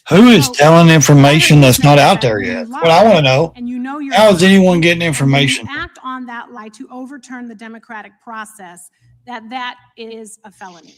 S2: Who is
S7: So,
S2: telling
S7: I
S2: information
S7: heard you
S2: that's not
S7: say
S2: out
S7: that
S2: there
S7: when you
S2: yet? That's what I
S7: lie
S2: want to know.
S7: and you know you're
S2: How is
S7: lying,
S2: anyone getting
S7: and when you
S2: information?
S7: act on that lie to overturn the democratic process, that is a felony.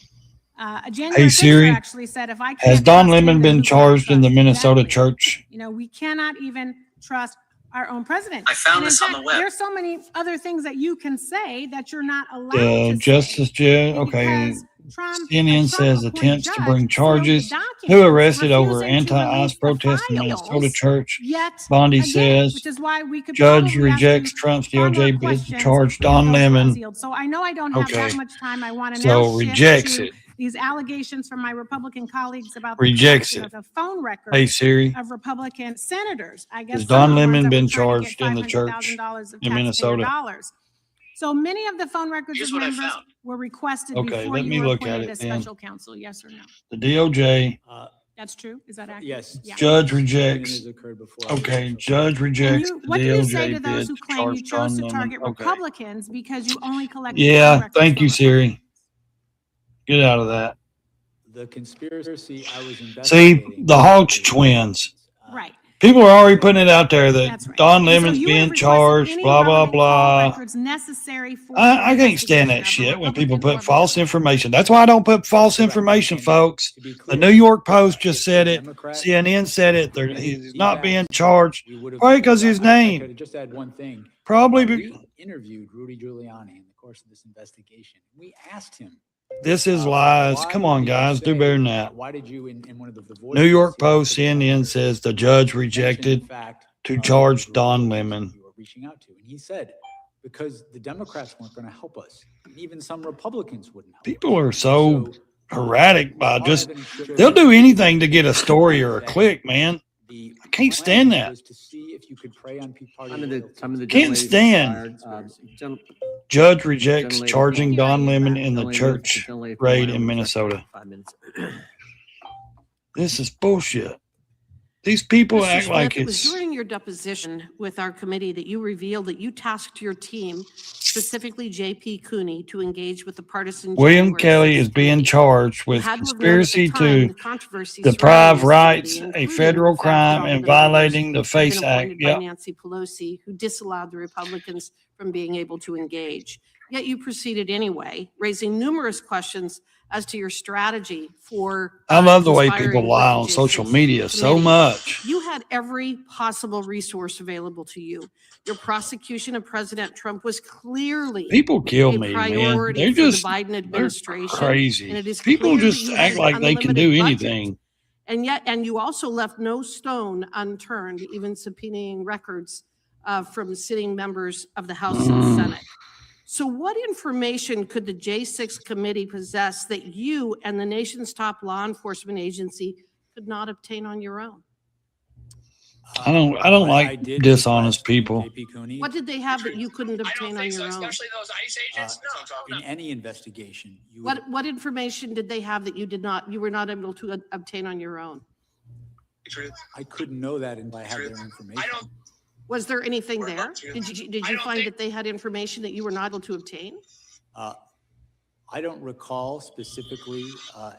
S7: A January
S2: Hey
S7: 6er
S2: Siri,
S7: actually said, if I
S2: has
S7: can't
S2: Don
S7: trust him,
S2: Lemon
S7: then
S2: been
S7: who can I
S2: charged in the
S7: trust?
S2: Minnesota
S7: Exactly.
S2: church?
S7: You know, we cannot even trust our own president.
S1: I found
S7: And in
S1: this on
S7: fact,
S1: the web.
S7: there's so many other things that you can say that you're not allowed to
S2: Justice
S7: say
S2: Judge, okay.
S7: because a
S2: CNN says
S7: Trump-appointed
S2: attempts to
S7: judge
S2: bring
S7: sealed the
S2: charges. Who
S7: documents,
S2: arrested over
S7: refusing to
S2: anti-ICE
S7: release the
S2: protests in Minnesota
S7: files.
S2: church?
S7: Yet,
S2: Bondi
S7: again,
S2: says
S7: which is why we could
S2: judge
S7: probably ask you
S2: rejects Trump's
S7: far more
S2: DOJ bid to
S7: questions
S2: charge
S7: if
S2: Don
S7: those were
S2: Lemon.
S7: unsealed. So I know I don't have that
S2: Okay.
S7: much time. I want to now
S2: So
S7: shift
S2: rejects
S7: to
S2: it.
S7: these allegations from my Republican colleagues about the
S2: Rejects
S7: collection
S2: it.
S7: of the phone
S2: Hey
S7: records
S2: Siri,
S7: of Republican senators. I guess
S2: has
S7: some of
S2: Don
S7: the ones
S2: Lemon
S7: that were
S2: been
S7: trying to get
S2: charged in the church
S7: $500,000 of
S2: in
S7: taxpayer
S2: Minnesota?
S7: dollars. So many of the phone records
S1: Here's
S7: of
S1: what I
S7: members
S1: found.
S7: were requested
S2: Okay,
S7: before
S2: let
S7: you
S2: me
S7: were
S2: look at
S7: appointed
S2: it
S7: as
S2: then.
S7: special counsel, yes or no?
S2: The DOJ
S7: That's true? Is that accurate?
S4: Yes.
S7: Yeah.
S2: judge
S4: Subpoenas
S2: rejects.
S4: occurred before I was
S2: Okay,
S4: special
S2: judge
S7: And
S2: rejects
S7: you,
S2: the
S7: what do you say
S2: DOJ
S7: to those
S2: bid
S7: who
S2: to
S7: claim you
S2: charge
S7: chose
S2: Don
S7: to
S2: Lemon.
S7: target
S2: Okay.
S7: Republicans because you only collected phone
S2: Yeah,
S7: records
S2: thank
S7: from
S2: you, Siri.
S7: Republicans?
S2: Get out of that.
S4: The conspiracy I was
S2: See,
S4: investigating.
S2: the Hawks twins.
S7: Right.
S2: People are already putting it out there that
S7: That's right.
S2: Don
S7: And so
S2: Lemon's
S7: you would have
S2: being
S7: requested
S2: charged,
S7: any
S2: blah, blah,
S7: relevant call
S2: blah.
S7: records necessary for
S2: I
S7: the
S2: can't stand that
S7: investigation of a
S2: shit when people
S7: Republican or
S2: put false
S7: Democrat.
S2: information. That's why I don't put false
S4: Correct.
S2: information,
S4: And
S2: folks.
S4: to be
S2: The
S4: clear,
S2: New York Post just
S4: if
S2: said
S4: the
S2: it.
S4: Democrat
S2: CNN said it.
S4: submitted
S2: He's
S4: the
S2: not being
S4: facts,
S2: charged.
S4: we would have.
S2: Probably because his
S4: If I
S2: name.
S4: could just add one thing.
S2: Probably.
S4: We interviewed Rudy Giuliani in the course of this investigation. We asked him.
S2: This is lies.
S4: Why
S2: Come on,
S4: did you
S2: guys. Do
S4: say-
S2: better than that.
S4: Why did you, in one of the voices,
S2: New York
S4: he asked
S2: Post,
S4: for the
S2: CNN
S4: senator
S2: says the
S4: to
S2: judge
S4: mention
S2: rejected
S4: the fact
S2: to
S4: of
S2: charge
S4: the
S2: Don
S4: Republicans
S2: Lemon.
S4: you were reaching out to. And he said, because the Democrats weren't going to help us. And even some Republicans wouldn't help
S2: People
S4: us.
S2: are so erratic by
S4: our
S2: just,
S4: evidence showed
S2: they'll do anything to get a story or a click, man.
S4: the
S2: I can't
S4: plan
S2: stand that.
S4: was to see if you could prey on party
S19: Time of the
S2: Can't
S19: gentlelady
S2: stand.
S19: expired.
S2: Judge rejects
S19: Gentlelady-
S2: charging Don Lemon in the
S19: Gentlelady-
S2: church
S19: gentlelady from
S2: raid
S19: Wyoming,
S2: in Minnesota.
S19: 5 minutes.
S2: This is bullshit. These people
S9: Mr.
S2: act
S9: Smith,
S2: like
S9: it was
S2: it's,
S9: during your deposition with our committee that you revealed that you tasked your team, specifically J.P. Cooney, to engage with the partisan.
S2: William
S9: January
S2: Kelly
S9: 6th
S2: is being
S9: committee.
S2: charged
S9: You
S2: with
S9: had to have known at the
S2: conspiracy
S9: time
S2: to
S9: the controversy
S2: deprive
S9: surrounding this
S2: rights,
S9: committee,
S2: a
S9: including
S2: federal
S9: the fact that
S2: crime,
S9: all
S2: and
S9: of the members
S2: violating the
S9: had been
S2: FACE Act.
S9: appointed by
S2: Yep.
S9: Nancy Pelosi, who disallowed the Republicans from being able to engage. Yet you proceeded anyway, raising numerous questions as to your strategy for.
S2: I love the way
S9: conspiring
S2: people
S9: with
S2: lie
S9: the
S2: on
S9: J6
S2: social media so
S9: committee.
S2: much.
S9: You had every possible resource available to you. Your prosecution of President Trump was clearly
S2: People kill
S9: a
S2: me, man.
S9: priority
S2: They're
S9: for
S2: just,
S9: the Biden
S2: they're
S9: administration.
S2: crazy.
S9: And it is
S2: People
S9: clear that
S2: just
S9: you
S2: act
S9: had
S2: like
S9: an
S2: they can do
S9: unlimited budget.
S2: anything.
S9: And you also left no stone unturned, even subpoenaing records from sitting members of the House and Senate. So what information could the J6 committee possess that you and the nation's top law enforcement agency could not obtain on your own?
S2: I don't like
S4: did
S2: dishonest
S4: request
S2: people.
S4: J.P. Cooney.
S9: What did they have that you couldn't obtain on your own?
S4: In any investigation, you
S9: What information did they have that you were not able to obtain on your own?
S4: I couldn't know that until I had their information.
S9: Was there anything there? Did you find that they had information that you were not able to obtain?
S4: I don't recall specifically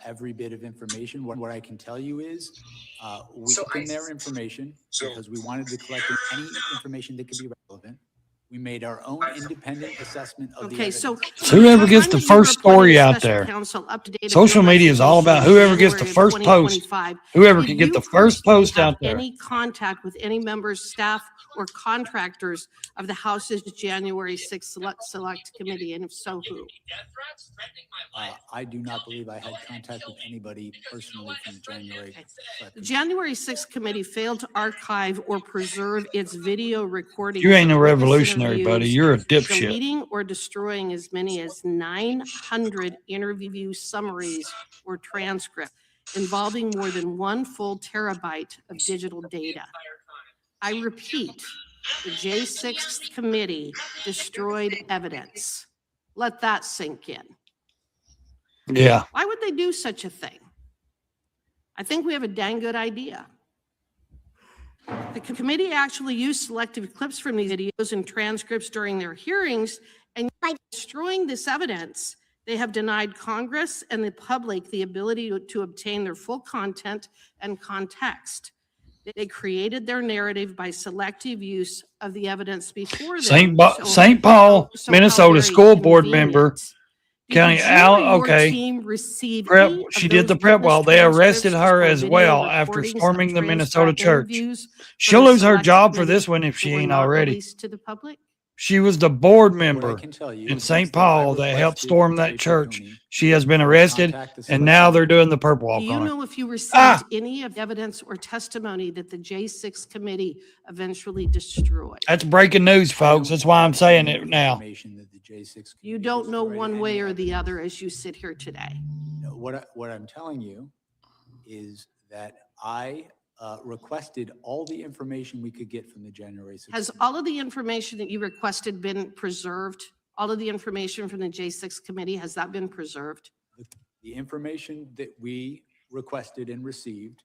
S4: every bit of information. What I can tell you is we took in their information because we wanted to collect any information that could be relevant. We made our own independent assessment of the
S9: Okay,
S4: evidence.
S9: so.
S2: Whoever gets the first story out there. Social media is all about whoever gets the first post. Whoever can get the first post out there.
S9: Any contact with any members, staff, or contractors of the House's January 6th Select Committee, and if so, who?
S4: I do not believe I had contact with anybody personally from January.
S9: The January 6th Committee failed to archive or preserve its video recording.
S2: You ain't a revolutionary, buddy. You're a dipshit.
S9: Deleting or destroying as many as 900 interview summaries or transcripts involving more than 1 full terabyte of digital data. I repeat, the J6 committee destroyed evidence. Let that sink in.
S2: Yeah.
S9: Why would they do such a thing? I think we have a dang good idea.
S20: The committee actually used selective clips from these videos and transcripts during their hearings, and by destroying this evidence, they have denied Congress and the public the ability to obtain their full content and context. They created their narrative by selective use of the evidence before them.
S2: St. Paul, Minnesota school board member, county prep. She did the prep well. They arrested her as well after storming the Minnesota church. She'll lose her job for this one if she ain't already.
S20: To the public?
S2: She was the board
S4: What I
S2: member
S4: can tell you
S2: in
S4: is
S2: St.
S4: that I
S2: Paul that helped
S4: requested
S2: storm that
S4: Jay
S2: church.
S4: Piconi
S2: She has been arrested,
S4: contact the
S2: and now they're doing the perp
S20: Do
S2: walk
S20: you
S2: on her.
S20: know if you received any of the evidence or testimony that the J6 committee eventually destroyed?
S2: That's breaking news, folks. That's why I'm saying it now.
S4: information that the J6
S20: You don't know one way or the other as you sit here today.
S4: No, what I'm telling you is that I requested all the information we could get from the January 6th.
S20: Has all of the information that you requested been preserved? All of the information from the J6 committee, has that been preserved?
S4: The information that we requested and received,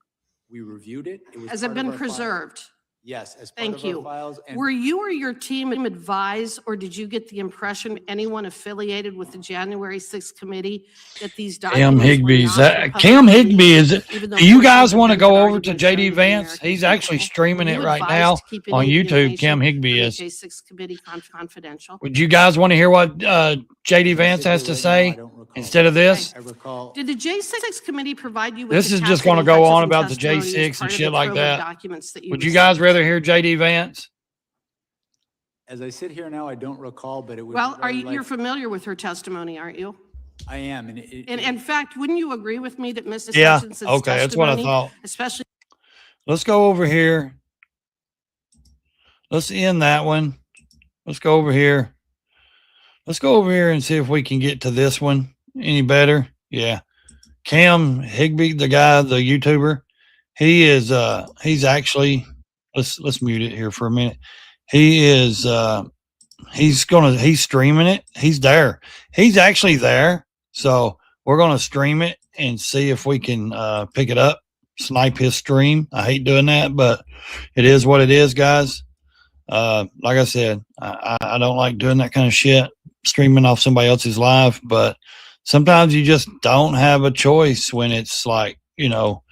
S4: we reviewed it. Was
S20: Has it
S4: part of
S20: been
S4: our file.
S20: preserved?
S4: Yes, as part
S20: Thank
S4: of our
S20: you.
S4: files. And
S20: Were you or your team advised, or did you get the impression anyone affiliated with the January 6th committee that these
S2: Cam
S20: documents were
S2: Higby's.
S20: not public
S2: Cam Higby is.
S20: even though
S2: Do you
S20: portions
S2: guys
S20: of
S2: want to
S20: them had
S2: go
S20: already
S2: over to
S20: been shown
S2: JD
S20: the
S2: Vance?
S20: American
S2: He's actually
S20: people?
S2: streaming
S20: Were
S2: it
S20: you
S2: right
S20: advised
S2: now
S20: to keep
S2: on
S20: any
S2: YouTube. Cam
S20: information
S2: Higby
S20: from the
S2: is.
S20: J6 committee confidential.
S2: Would you guys want to hear what JD Vance has to say instead of this?
S4: I recall.
S20: Did the J6 committee provide you with
S2: This
S20: the
S2: is just going to
S20: tax
S2: go
S20: and
S2: on about the
S20: testimony as
S2: J6
S20: part
S2: and
S20: of
S2: shit
S20: the
S2: like
S20: trove of
S2: that.
S20: documents that you
S2: Would you guys
S20: received?
S2: rather hear JD Vance?
S4: As I sit here now, I don't recall, but it would.
S20: Well,
S4: be
S20: are
S4: very
S20: you, you're
S4: likely-
S20: familiar with her testimony, aren't you?
S4: I am, and
S20: And in fact, wouldn't you agree with me that Mrs.
S2: Yeah,
S20: Hutchinson's
S2: okay, that's what I
S20: testimony,
S2: thought.
S20: especially
S2: Let's go over here. Let's end that one. Let's go over here. Let's go over here and see if we can get to this one any better. Yeah. Cam Higby, the guy, the YouTuber, he is he's actually let's mute it here for a minute. He is he's streaming it. He's there. He's actually there. So we're gonna stream it and see if we can pick it up, snipe his stream. I hate doing that, but it is what it is, guys. Like I said, I don't like doing that kind of shit, streaming off somebody else's live, but sometimes you just don't have a choice when it's like, you know,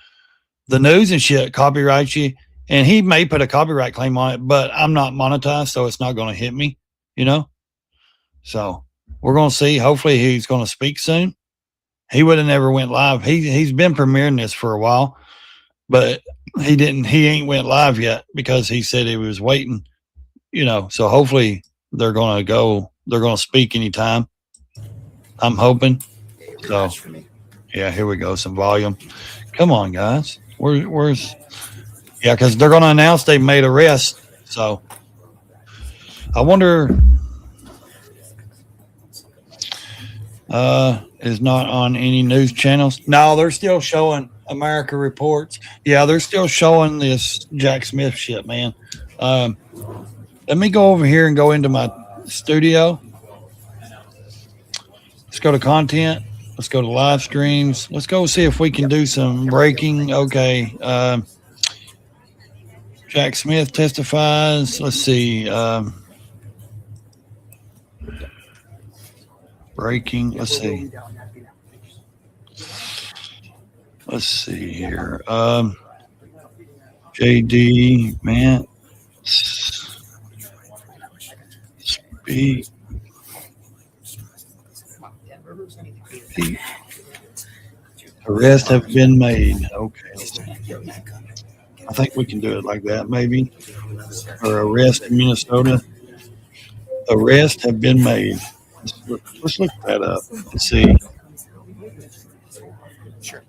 S2: the news and shit copyrights you. And he may put a copyright claim on it, but I'm not monetized, so it's not going to hit me, you know? So we're going to see. Hopefully he's going to speak soon. He would have never went live. He's been premiering this for a while, but he ain't went live yet because he said he was waiting, you know? So hopefully they're going to speak anytime. I'm hoping. So yeah, here we go. Some volume. Come on, guys. Where's yeah, because they're going to announce they made arrests. So I wonder is not on any news channels. No, they're still showing America Reports. Yeah, they're still showing this Jack Smith shit, man. Let me go over here and go into my studio. Let's go to content. Let's go to live streams. Let's go see if we can do some breaking. Okay. Jack Smith testifies. Let's see. Breaking. Let's see. Let's see here. JD Vance. Speak. Arrests have been made. Okay. I think we can do it like that, maybe. Or arrest in Minnesota. Arrests have been made. Let's look that up and see.
S20: Sure.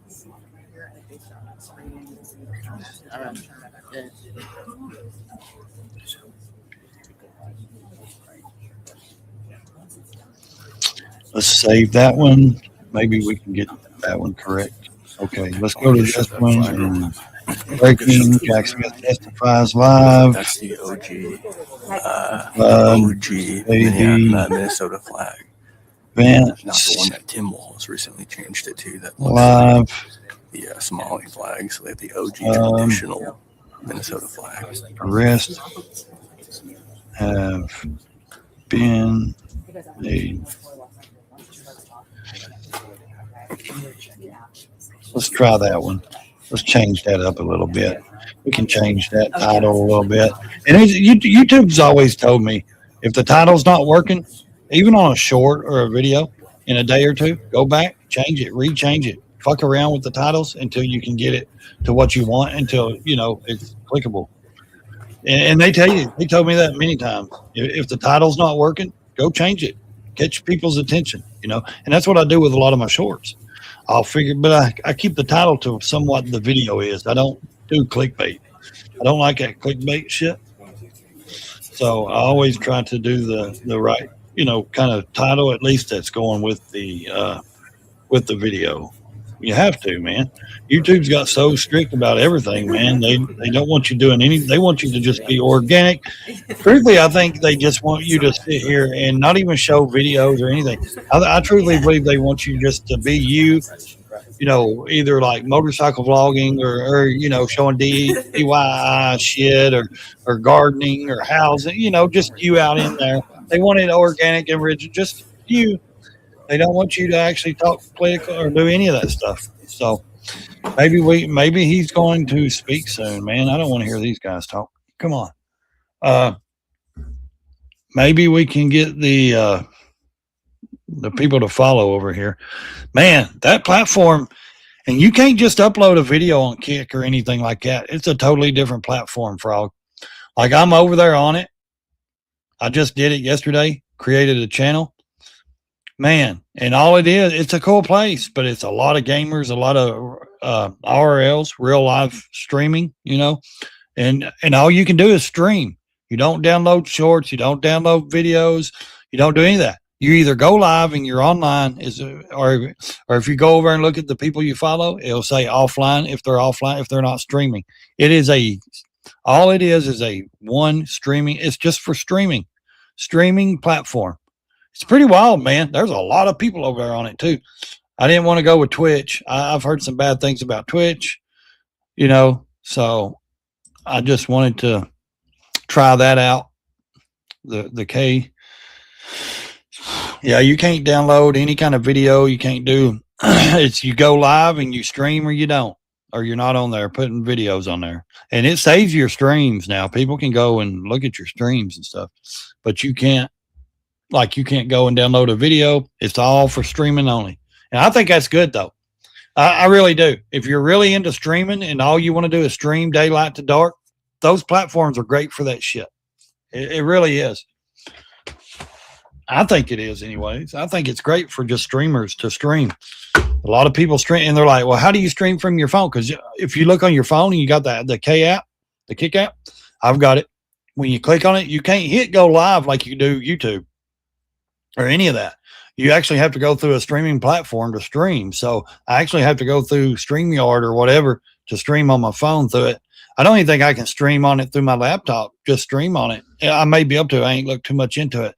S2: Let's save that one. Maybe we can get that one correct. Okay, let's go to this one. And breaking. Jack Smith testifies live.
S8: That's the OG Minnesota flag.
S2: Vance.
S8: Not the one that Tim Walls recently changed it to. That
S2: Live.
S8: The Somali flag. So they have the OG traditional Minnesota flag.
S2: Arrests have been made. Let's try that one. Let's change that up a little bit. We can change that title a little bit. And YouTube's always told me if the title's not working, even on a short or a video in a day or two, go back, change it, rechange it, fuck around with the titles until you can get it to what you want, until, you know, it's clickable. And they told me that many times. If the title's not working, go change it, catch people's attention, you know. And that's what I do with a lot of my shorts. I'll figure, but I keep the title to somewhat the video is. I don't do clickbait. I don't like that clickbait shit. So I always try to do the right, you know, kind of title, at least that's going with the video. You have to, man. YouTube's got so strict about everything, man. They don't want you doing anything. They want you to just be organic. Truthfully, I think they just want you to sit here and not even show videos or anything. I truly believe they want you just to be you, you know, either like motorcycle vlogging or you know, showing DIY shit or gardening or housing, you know, just you out in there. They want it organic and original, just you. They don't want you to actually talk political or do any of that stuff. So maybe he's going to speak soon, man. I don't want to hear these guys talk. Come on. Maybe we can get the people to follow over here. Man, that platform, and you can't just upload a video on Kick or anything like that. It's a totally different platform, Frog. Like, I'm over there on it. I just did it yesterday, created a channel. Man, and all it is, it's a cool place, but it's a lot of gamers, a lot of RLs, real live streaming, you know, and all you can do is stream. You don't download shorts, you don't download videos, you don't do any of that. You either go live and you're online, or if you go over and look at the people you follow, it'll say offline if they're offline, if they're not streaming. All it is a one streaming. It's just for streaming platform. It's pretty wild, man. There's a lot of people over there on it too. I didn't want to go with Twitch. I've heard some bad things about Twitch, you know, so I just wanted to try that out. The K. Yeah, you can't download any kind of video. You can't do it's you go live and you stream or you don't, or you're not on there putting videos on there. And it saves your streams now. People can go and look at your streams and stuff, but you can't go and download a video. It's all for streaming only. And I think that's good though. I really do. If you're really into streaming and all you want to do is stream daylight to dark, those platforms are great for that shit. It really is. I think it is anyways. I think it's great for just streamers to stream. A lot of people stream and they're like, well, how do you stream from your phone? Because if you look on your phone and you got the K app, the Kick app, I've got it. When you click on it, you can't hit go live like you do YouTube or any of that. You actually have to go through a streaming platform to stream. So I actually have to go through StreamYard or whatever to stream on my phone through it. I don't even think I can stream on it through my laptop, just stream on it. I may be able to. I ain't looked too much into it.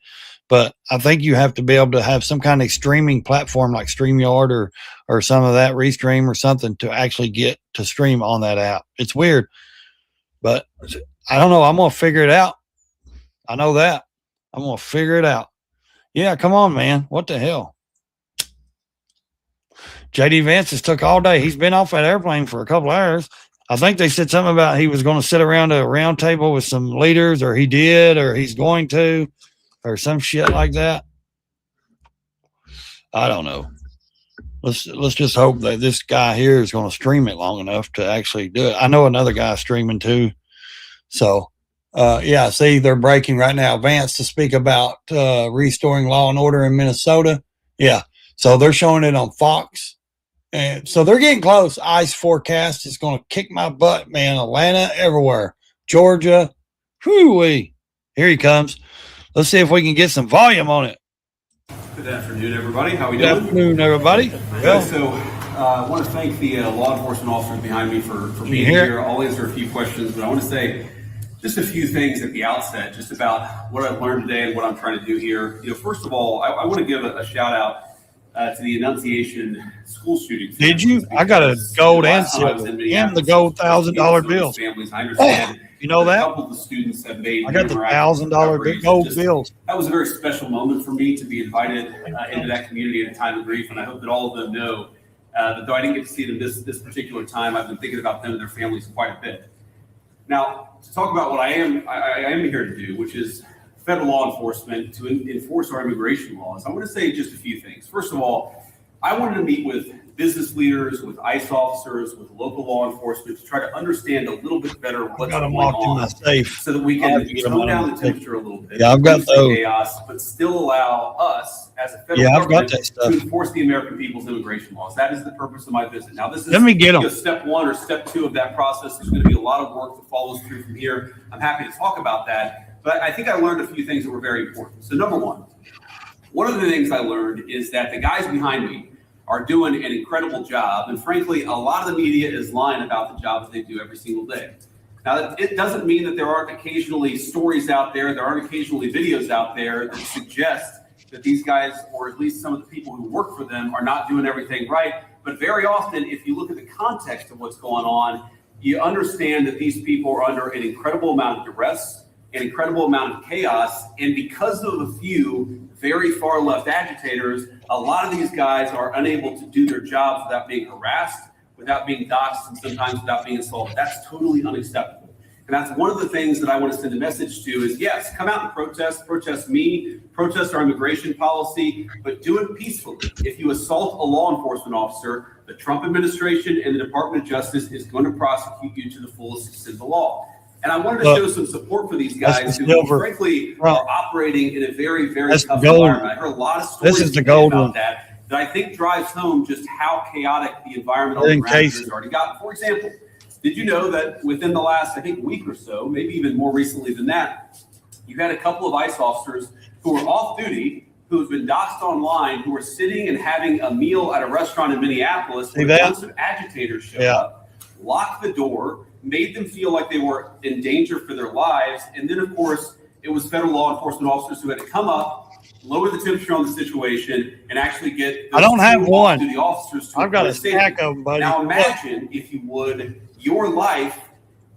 S2: But I think you have to be able to have some kind of streaming platform like StreamYard or some of that Restream or something to actually get to stream on that app. It's weird, but I don't know. I'm going to figure it out. I know that. I'm going to figure it out. Yeah, come on, man. What the hell? JD Vance has took all day. He's been off that airplane for a couple hours. I think they said something about he was going to sit around a round table with some leaders, or he did, or he's going to, or some shit like that. I don't know. Let's just hope that this guy here is going to stream it long enough to actually do it. I know another guy streaming too. So, yeah, see, they're breaking right now. Vance to speak about restoring law and order in Minnesota. Yeah, so they're showing it on Fox. And so they're getting close. Ice forecast is going to kick my butt, man. Atlanta, everywhere. Georgia. Whoo-wee. Here he comes. Let's see if we can get some volume on it.
S15: Good afternoon, everybody. How we
S2: doing? Good afternoon, everybody. Well,
S15: so I want to thank the law enforcement officers behind me for being here. I'll answer a few questions, but I want to say just a few things at the outset, just about what I've learned today and what I'm trying to do here. You know, first of all, I want to give a shout out to the Annunciation school shooting.
S2: Did you? I got a gold and silver and the gold $1,000 bill.
S15: Families, I understand.
S2: You know that?
S15: A couple of the students have made.
S2: I got the
S15: memorandum
S2: $1,000
S15: recoveries.
S2: gold
S15: Just-
S2: bills.
S15: That was a very special moment for me to be invited into that community at a time of grief, and I hope that all of them know that though I didn't get to see them this particular time, I've been thinking about them and their families quite a bit. Now, to talk about what I am here to do, which is federal law enforcement to enforce our immigration laws, I want to say just a few things. First of all, I wanted to meet with business leaders, with ICE officers, with local law enforcement to try to understand a little bit better what's
S2: got 'em
S15: going
S2: locked in my
S15: on,
S2: safe.
S15: so that we
S2: I'll
S15: can
S2: have to get 'em
S15: tone
S2: out of
S15: down
S2: the
S15: the
S2: safe.
S15: temperature a little bit.
S2: Yeah, I've got
S15: reduce the
S2: those.
S15: chaos, but still allow us as a federal
S2: Yeah, I've got
S15: government
S2: that stuff.
S15: to enforce the American people's immigration laws. That is the purpose of my visit. Now, this is
S2: Let me get 'em.
S15: step one or step two of that process. There's going to be a lot of work that follows through from here. I'm happy to talk about that, but I think I learned a few things that were very important. So number one of the things I learned is that the guys behind me are doing an incredible job. And frankly, a lot of the media is lying about the jobs they do every single day. Now, it doesn't mean that there aren't occasionally stories out there aren't occasionally videos out there that suggest that these guys, or at least some of the people who work for them, are not doing everything right. But very often, if you look at the context of what's going on, you understand that these people are under an incredible amount of duress, an incredible amount of chaos. And because of a few very far left agitators, a lot of these guys are unable to do their jobs without being harassed, without being doxxed, and sometimes without being assaulted. That's totally unacceptable. And that's one of the things that I want to send a message to is, yes, come out and protest me, protest our immigration policy, but do it peacefully. If you assault a law enforcement officer, the Trump administration and the Department of Justice is going to prosecute you to the fullest extent of the law. And I wanted to show some support for these guys who, frankly, are operating in a very, very tough environment. I heard a lot of stories about that I think drives home just how chaotic the environment on the ground has already gotten. For example, did you know that within the last, I think, week or so, maybe even more recently than that, you had a couple of ICE officers who were off duty, who have been doxxed online, who were sitting and having a meal at a restaurant in Minneapolis, where a bunch of agitators showed up, locked the door, made them feel like they were in danger for their lives. And then, of course, it was federal law enforcement officers who had to come up, lower the temperature on the situation, and actually get
S2: I don't have one.
S15: the officers to
S2: I've got a
S15: safety.
S2: stack of them, buddy.
S15: Now imagine, if you would, your life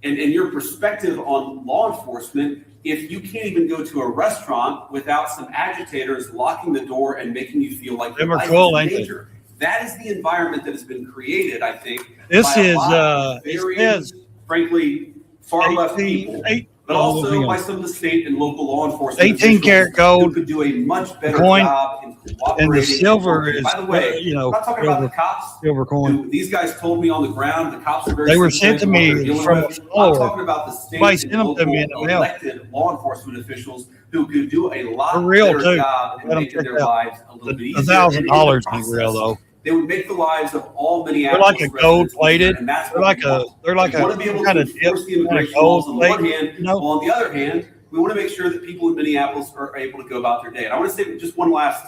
S15: and your perspective on law enforcement if you can't even go to a restaurant without some agitators locking the door and making you feel like your life is in danger. That is the environment that has been created, I think.
S2: This
S15: by a
S2: is,
S15: lot of very,
S2: it says
S15: frankly, far left people, but also by some of the state and local law enforcement
S2: 18 karat gold
S15: who could do a much better
S2: coin,
S15: job in cooperating.
S2: and the silver
S15: and
S2: is,
S15: by the way,
S2: you know,
S15: I'm not talking about the cops.
S2: silver coin.
S15: Who these guys told me on the ground. The cops are very.
S2: They were sent to me from
S15: I'm talking about the
S2: Somebody
S15: state
S2: sent
S15: and
S2: them to me in
S15: local
S2: the mail.
S15: elected law enforcement officials who could do a lot
S2: For real,
S15: better
S2: too.
S15: job in
S2: Let 'em
S15: making
S2: check
S15: their
S2: out.
S15: lives a little bit easier.
S2: $1,000 ain't real though.
S15: They would make the lives of all
S2: They're
S15: Minneapolis
S2: like a gold
S15: residents
S2: plated.
S15: easier, and that's
S2: They're
S15: what
S2: like
S15: we want. We want to be able
S2: kind
S15: to
S2: of dip,
S15: enforce the
S2: kind of
S15: immigration laws on
S2: gold
S15: the one
S2: plate.
S15: hand,
S2: You know?
S15: while on the other hand, we want to make sure that people in Minneapolis are able to go about their day. And I want to say just one last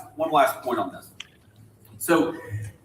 S15: point on this. So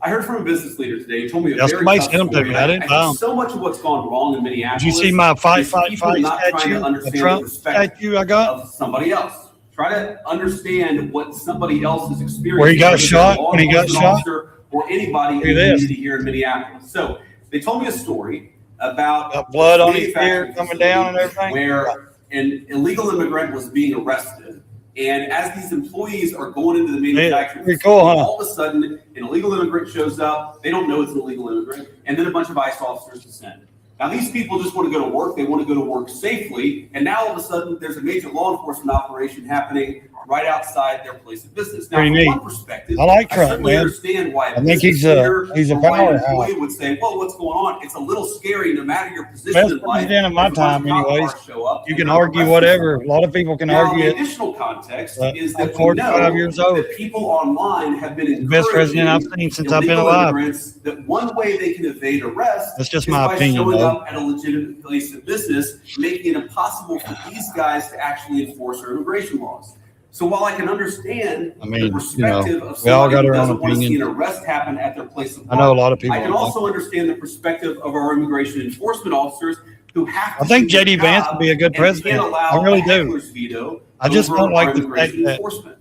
S15: I heard from a business leader today. He told me a very
S2: somebody
S15: tough
S2: sent them to
S15: story.
S2: me. I didn't buy them.
S15: So much of what's gone wrong in Minneapolis.
S2: Did you see my fight
S15: is people not trying to
S2: statue? The
S15: understand the
S2: Trump
S15: perspective
S2: statue I got?
S15: of somebody else. Try to understand what somebody else is experiencing.
S2: Where he got
S15: whether they're a
S2: shot,
S15: law
S2: when he got
S15: enforcement
S2: shot?
S15: officer or anybody in the community here in Minneapolis. So they told me a story about
S2: Got blood on his
S15: manufacturing
S2: ear coming down and
S15: facility
S2: everything.
S15: where an illegal immigrant was being arrested. And as these employees are going into the manufacturing
S2: pretty cool,
S15: facility,
S2: huh?
S15: all of a sudden, an illegal immigrant shows up. They don't know it's an illegal immigrant. And then a bunch of ICE officers descend. Now, these people just want to go to work. They want to go to work safely. And now, all of a sudden, there's a major law enforcement operation happening right outside their place of business. Now,
S2: Pretty
S15: from
S2: neat.
S15: one perspective,
S2: I like Trump,
S15: certainly
S2: man.
S15: understand why
S2: I think he's a
S15: powerhouse.
S2: powerhouse.
S15: Would say, well, what's going on? It's a little scary no matter your position
S2: Best
S15: in life.
S2: president of my
S15: if a bunch
S2: time,
S15: of cop
S2: anyways.
S15: cars show up
S2: You
S15: and
S2: can
S15: they're
S2: argue
S15: arresting
S2: whatever.
S15: somebody.
S2: A lot of people can
S15: Now,
S2: argue
S15: the
S2: it.
S15: additional context
S2: But
S15: is
S2: I'm
S15: that we
S2: 45
S15: know
S2: years old.
S15: that people online have been
S2: The best president I've
S15: encouraging
S2: seen since I've been
S15: illegal
S2: alive.
S15: immigrants that one way they can evade arrest
S2: That's just
S15: is
S2: my
S15: by
S2: opinion,
S15: showing
S2: though.
S15: up at a legitimate place of business, making it impossible for these guys to actually enforce our immigration laws. So while I can understand
S2: I mean,
S15: the
S2: you know,
S15: perspective of
S2: we all
S15: somebody
S2: got
S15: who
S2: our own
S15: doesn't want to see an
S2: opinion.
S15: arrest happen at their place of
S2: I know a
S15: work,
S2: lot of people
S15: I can
S2: don't.
S15: also understand the perspective of our immigration enforcement officers who have to
S2: I think
S15: do their
S2: JD Vance
S15: job
S2: would be a good
S15: and can't
S2: president.
S15: allow
S2: I really
S15: a
S2: do.
S15: heckler's veto
S2: I just
S15: over
S2: don't like
S15: our
S2: the fact
S15: immigration
S2: that
S15: enforcement.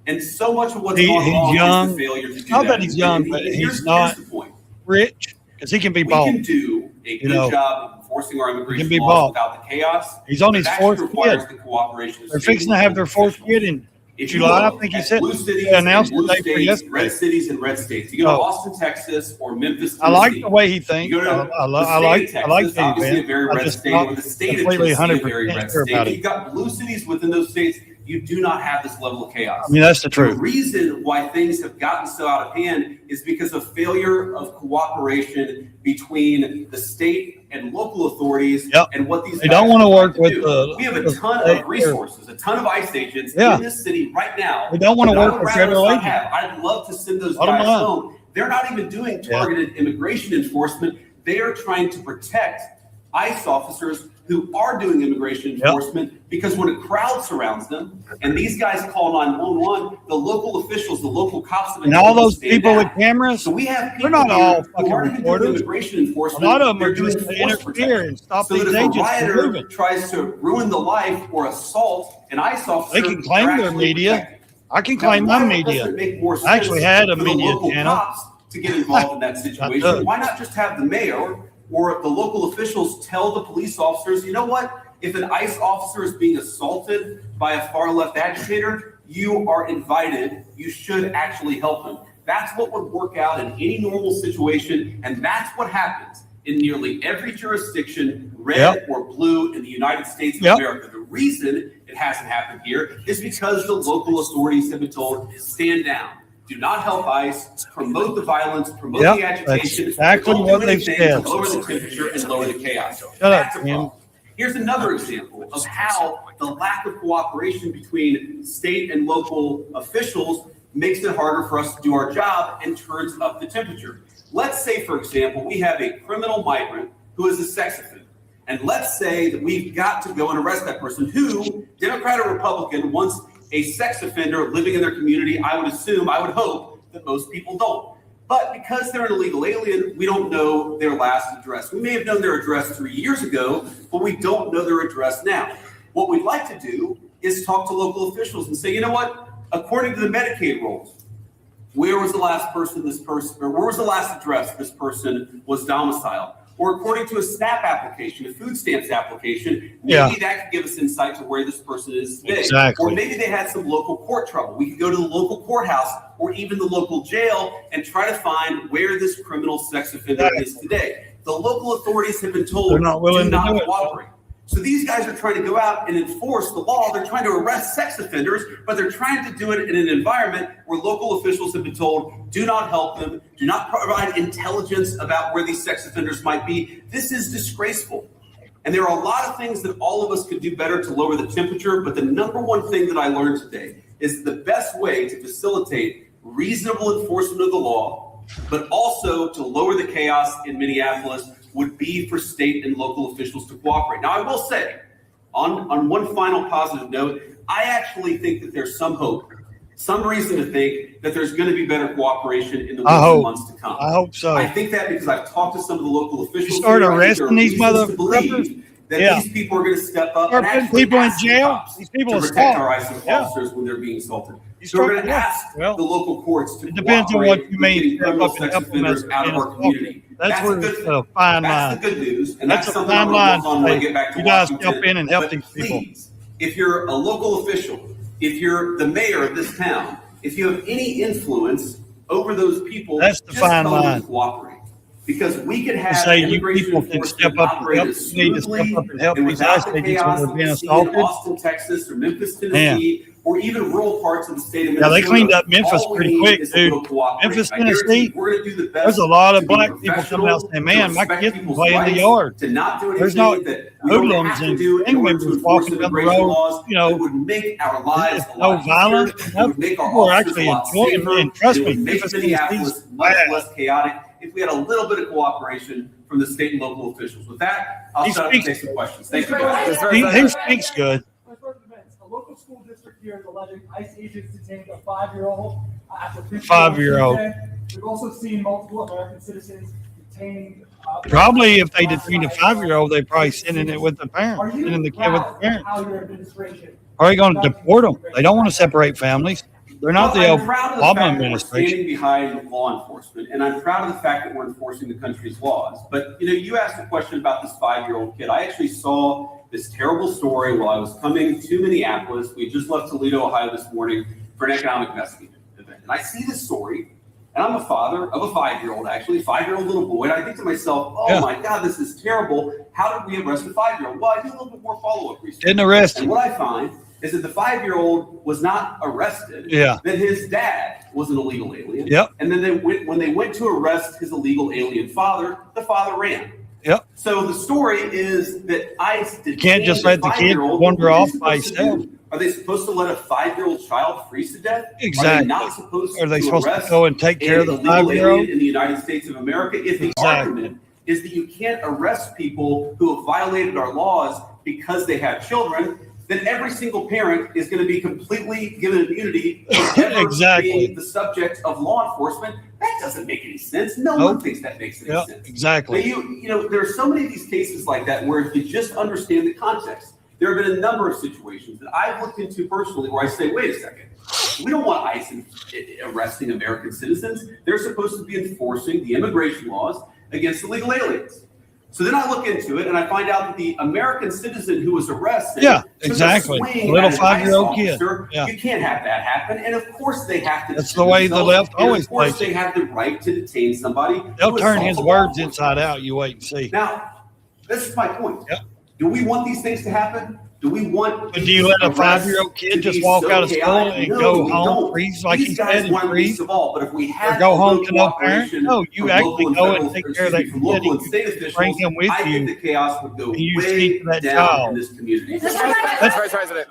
S15: And so much of what's
S2: He's
S15: gone wrong
S2: young.
S15: is the failure to do
S2: Not
S15: that.
S2: that he's young, but he's not
S15: Here's the point.
S2: rich because he can be
S15: We
S2: bought.
S15: can do a good job of enforcing our immigration
S2: be
S15: laws
S2: bought.
S15: without the chaos.
S2: He's on his
S15: but that
S2: fourth
S15: requires
S2: kid.
S15: the cooperation of
S2: They're
S15: state
S2: fixing to
S15: and
S2: have their
S15: local
S2: fourth
S15: officials.
S2: kid in
S15: If you
S2: July. I
S15: look
S2: think he
S15: at
S2: said
S15: blue cities
S2: they announced
S15: and blue
S2: the date for
S15: states,
S2: yesterday.
S15: red cities and red states. You go to
S2: Oh.
S15: Austin, Texas, or Memphis,
S2: I like
S15: Tennessee.
S2: the way he thinks.
S15: You go to
S2: I
S15: the
S2: like
S15: state of
S2: David
S15: Texas, obviously a
S2: Vance.
S15: very
S2: I'm
S15: red
S2: just
S15: state,
S2: not
S15: or the state of
S2: completely
S15: Tennessee, a very
S2: 100%
S15: red
S2: sure
S15: state.
S2: about
S15: But
S2: it.
S15: you've got blue cities within those states. You do not have this level of chaos.
S2: I mean, that's the
S15: The
S2: truth.
S15: reason why things have gotten so out of hand is because of failure of cooperation between the state and local authorities and what these
S2: They
S15: guys
S2: don't want to
S15: are
S2: work
S15: trying
S2: with
S15: do.
S2: the.
S15: We have a
S2: the
S15: ton
S2: state
S15: of
S2: or-
S15: resources, a ton of ICE agents
S2: Yeah.
S15: in this city right now.
S2: We don't want to
S15: that I
S2: work
S15: would
S2: with
S15: rather
S2: federal
S15: not
S2: agents.
S15: have. I'd love to send those
S2: Bottom
S15: guys
S2: line.
S15: home. They're not even doing targeted immigration enforcement. They are trying to protect ICE officers who are doing immigration enforcement because when a crowd surrounds them and these guys call 911, the local officials, the local cops have been
S2: And all
S15: told to
S2: those
S15: stand
S2: people
S15: down.
S2: with cameras,
S15: So we have
S2: they're
S15: people
S2: not all
S15: here
S2: fucking
S15: who aren't even doing
S2: reporters.
S15: immigration
S2: A
S15: enforcement.
S2: lot of them
S15: they're
S2: are just
S15: doing
S2: to
S15: force
S2: interfere
S15: protection.
S2: and stop
S15: So
S2: these
S15: that if a
S2: agents from
S15: rioter
S2: moving.
S15: tries to ruin the life or assault an ICE officer,
S2: They can claim
S15: they're
S2: their
S15: actually
S2: media.
S15: protected.
S2: I can
S15: Now,
S2: claim my
S15: why
S2: media.
S15: doesn't it make more
S2: I actually
S15: sense
S2: had a
S15: for the
S2: media
S15: local
S2: channel.
S15: cops to get involved in that situation?
S2: does.
S15: Why not just have the mayor or the local officials tell the police officers, you know what? If an ICE officer is being assaulted by a far left agitator, you are invited. You should actually help him. That's what would work out in any normal situation, and that's what happens in nearly every jurisdiction, red or blue, in the United States of America. The reason it hasn't happened here is because the local authorities have been told, stand down. Do not help ICE, promote the violence, promote the agitation.
S2: That's exactly
S15: don't do
S2: what they've
S15: anything
S2: said.
S15: to lower the temperature and lower the chaos.
S2: Shut
S15: That's
S2: up,
S15: a problem. Here's another example of how the lack of cooperation between state and local officials makes it harder for us to do our job and turns up the temperature. Let's say, for example, we have a criminal migrant who is a sex offender. And let's say that we've got to go and arrest that person who, Democrat or Republican, wants a sex offender living in their community. I would assume, I would hope that most people don't. But because they're an illegal alien, we don't know their last address. We may have known their address 3 years ago, but we don't know their address now. What we'd like to do is talk to local officials and say, you know what? According to the Medicaid rules, where was the last address this person was domiciled? Or according to a SNAP application, a food stamps application, maybe that could give us insight to where this person is today.
S2: Exactly.
S15: Or maybe they had some local court trouble. We could go to the local courthouse or even the local jail and try to find where this criminal sex offender is today. The local authorities have been told
S2: They're not willing
S15: do
S2: to
S15: not
S2: do it.
S15: cooperate. So these guys are trying to go out and enforce the law. They're trying to arrest sex offenders, but they're trying to do it in an environment where local officials have been told, do not help them, do not provide intelligence about where these sex offenders might be. This is disgraceful. And there are a lot of things that all of us could do better to lower the temperature, but the number one thing that I learned today is the best way to facilitate reasonable enforcement of the law, but also to lower the chaos in Minneapolis would be for state and local officials to cooperate. Now, I will say, on one final positive note, I actually think that there's some hope, some reason to think that there's going to be better cooperation in the weeks and months to come.
S2: I hope so.
S15: I think that because I've talked to some of the local officials.
S2: You start
S15: here, I think there are
S2: arresting these
S15: reasons to
S2: motherfuckers.
S15: believe that these people are going to step up
S2: Start
S15: and
S2: putting
S15: actually
S2: people in
S15: ask the
S2: jail.
S15: cops
S2: These people
S15: to
S2: are
S15: protect
S2: smart.
S15: our ICE officers when they're being assaulted.
S2: You
S15: So we're
S2: start-
S15: going to ask the local courts to
S2: It depends on what
S15: cooperate
S2: you
S15: with
S2: mean,
S15: getting
S2: step
S15: criminal
S2: up and
S15: sex
S2: help them
S15: offenders
S2: as
S15: out of our
S2: an
S15: community.
S2: That's
S15: a
S2: where
S15: good
S2: it's
S15: thing.
S2: a fine
S15: That's
S2: line.
S15: the good news, and
S2: That's
S15: that's
S2: a
S15: something
S2: fine
S15: I'm
S2: line.
S15: going to work on when I get back to
S2: You guys
S15: Washington.
S2: jump in and help
S15: But
S2: these people.
S15: please, if you're a local official, if you're the mayor of this town, if you have any influence over those people,
S2: That's the
S15: just
S2: fine
S15: tell them
S2: line.
S15: to cooperate. Because we could
S2: To
S15: have
S2: say you
S15: immigration
S2: people can
S15: enforcement
S2: step up and
S15: operate
S2: help,
S15: as
S2: you need to step
S15: smoothly
S2: up and help
S15: and
S2: these
S15: without
S2: ICE
S15: the
S2: agents when
S15: chaos
S2: they're
S15: that
S2: being
S15: we see in
S2: assaulted.
S15: Austin, Texas, or Memphis, Tennessee, or even rural parts of the state of
S2: Yeah, they
S15: Minnesota.
S2: cleaned up Memphis
S15: All we
S2: pretty
S15: need
S2: quick,
S15: is a
S2: dude.
S15: little cooperation.
S2: Memphis,
S15: I guarantee
S2: Tennessee,
S15: we're going to do the best
S2: there's a lot of
S15: to be
S2: black people coming out saying, man, my
S15: respect
S2: kids can
S15: people's
S2: play in the
S15: rights,
S2: yard.
S15: to not do
S2: There's
S15: anything
S2: not
S15: that we don't
S2: hoodlums
S15: have to
S2: and
S15: do in
S2: gang
S15: order to
S2: members
S15: enforce
S2: walking down the
S15: immigration
S2: road,
S15: laws
S2: you know,
S15: that would make our lives a
S2: no
S15: lot
S2: violence.
S15: easier. It would make our
S2: People are
S15: officers
S2: actually
S15: a lot
S2: enjoying
S15: safer.
S2: it. And trust
S15: It
S2: me,
S15: would make
S2: Memphis,
S15: Minneapolis
S2: Tennessee's
S15: much
S2: bad.
S15: less chaotic if we had a little bit of cooperation from the state and local officials. With that, I'll
S2: He
S15: shut up and
S2: speaks-
S15: take some questions. Thank you, guys.
S2: He speaks good.
S5: A local school district here is alleging ICE agents detained a 5-year-old after
S2: 5-year-old.
S5: We've also seen multiple American citizens detained.
S2: Probably if they detained a 5-year-old, they probably sending it with the parents, sending the kid with the parents.
S5: How your administration
S2: Are you going to deport them? They don't want to separate families. They're not the
S15: I'm proud of the
S2: Obama
S15: fact that we're
S2: administration.
S15: standing behind law enforcement, and I'm proud of the fact that we're enforcing the country's laws. But, you asked a question about this 5-year-old kid. I actually saw this terrible story while I was coming to Minneapolis. We just left Toledo, Ohio this morning for an economic investment event. And I see this story, and I'm a father of a 5-year-old, actually, 5-year-old little boy. And I think to myself, oh my God, this is terrible. How did we arrest a 5-year-old? Well, I did a little bit more follow-up research.
S2: Didn't arrest him.
S15: And what I find is that the 5-year-old was not arrested.
S2: Yeah.
S15: That his dad was an illegal alien.
S2: Yep.
S15: And then when they went to arrest his illegal alien father, the father ran.
S2: Yep.
S15: So the story is that ICE detained
S2: Can't just let the kid
S15: 5-year-old.
S2: wander
S15: What are
S2: off
S15: they
S2: by
S15: supposed to
S2: himself.
S15: do? Are they supposed to let a 5-year-old child freeze to death?
S2: Exactly.
S15: Are they not supposed
S2: Are they
S15: to
S2: supposed to
S15: arrest
S2: go and take care of the
S15: an illegal
S2: 5-year-old?
S15: alien in the United States of America? If the
S2: Exactly.
S15: argument is that you can't arrest people who have violated our laws because they have children, then every single parent is going to be completely given immunity from ever
S2: Exactly.
S15: being the subject of law enforcement. That doesn't make any sense. No one thinks that makes any sense.
S2: Exactly.
S15: But there are so many of these cases like that where if you just understand the context, there have been a number of situations that I've looked into personally where I say, wait a second, we don't want ICE arresting American citizens. They're supposed to be enforcing the immigration laws against illegal aliens. So then I look into it and I find out that the American citizen who was arrested,
S2: Yeah,
S15: took a
S2: exactly.
S15: swing
S2: A little
S15: at an ICE
S2: 5-year-old kid.
S15: officer.
S2: Yeah.
S15: You can't have that happen. And of course they have to.
S2: That's
S15: defend
S2: the way the
S15: themselves.
S2: left
S15: And
S2: always
S15: of course
S2: plays
S15: they
S2: it.
S15: have the right to detain somebody.
S2: They'll
S15: who
S2: turn
S15: assaults
S2: his
S15: a law
S2: words
S15: enforcement
S2: inside out. You wait and see.
S15: Now, this is my point.
S2: Yep.
S15: Do we want these things to happen? Do we want?
S2: But do you let a 5-year-old kid just walk out of school and go home, freeze like he said, and freeze?
S15: Of all, but if we
S2: Or
S15: had
S2: go
S15: no
S2: home to no parent?
S15: cooperation
S2: No, you
S15: from
S2: actually
S15: local and
S2: go and
S15: federal-
S2: take
S15: or
S2: care of that
S15: excuse me, from
S2: kid.
S15: local and
S2: You
S15: state officials,
S2: bring him with
S15: I think
S2: you,
S15: the chaos would go
S2: and you
S15: way
S2: speak to that
S15: down
S2: child.
S15: in this community.
S18: Mr. President.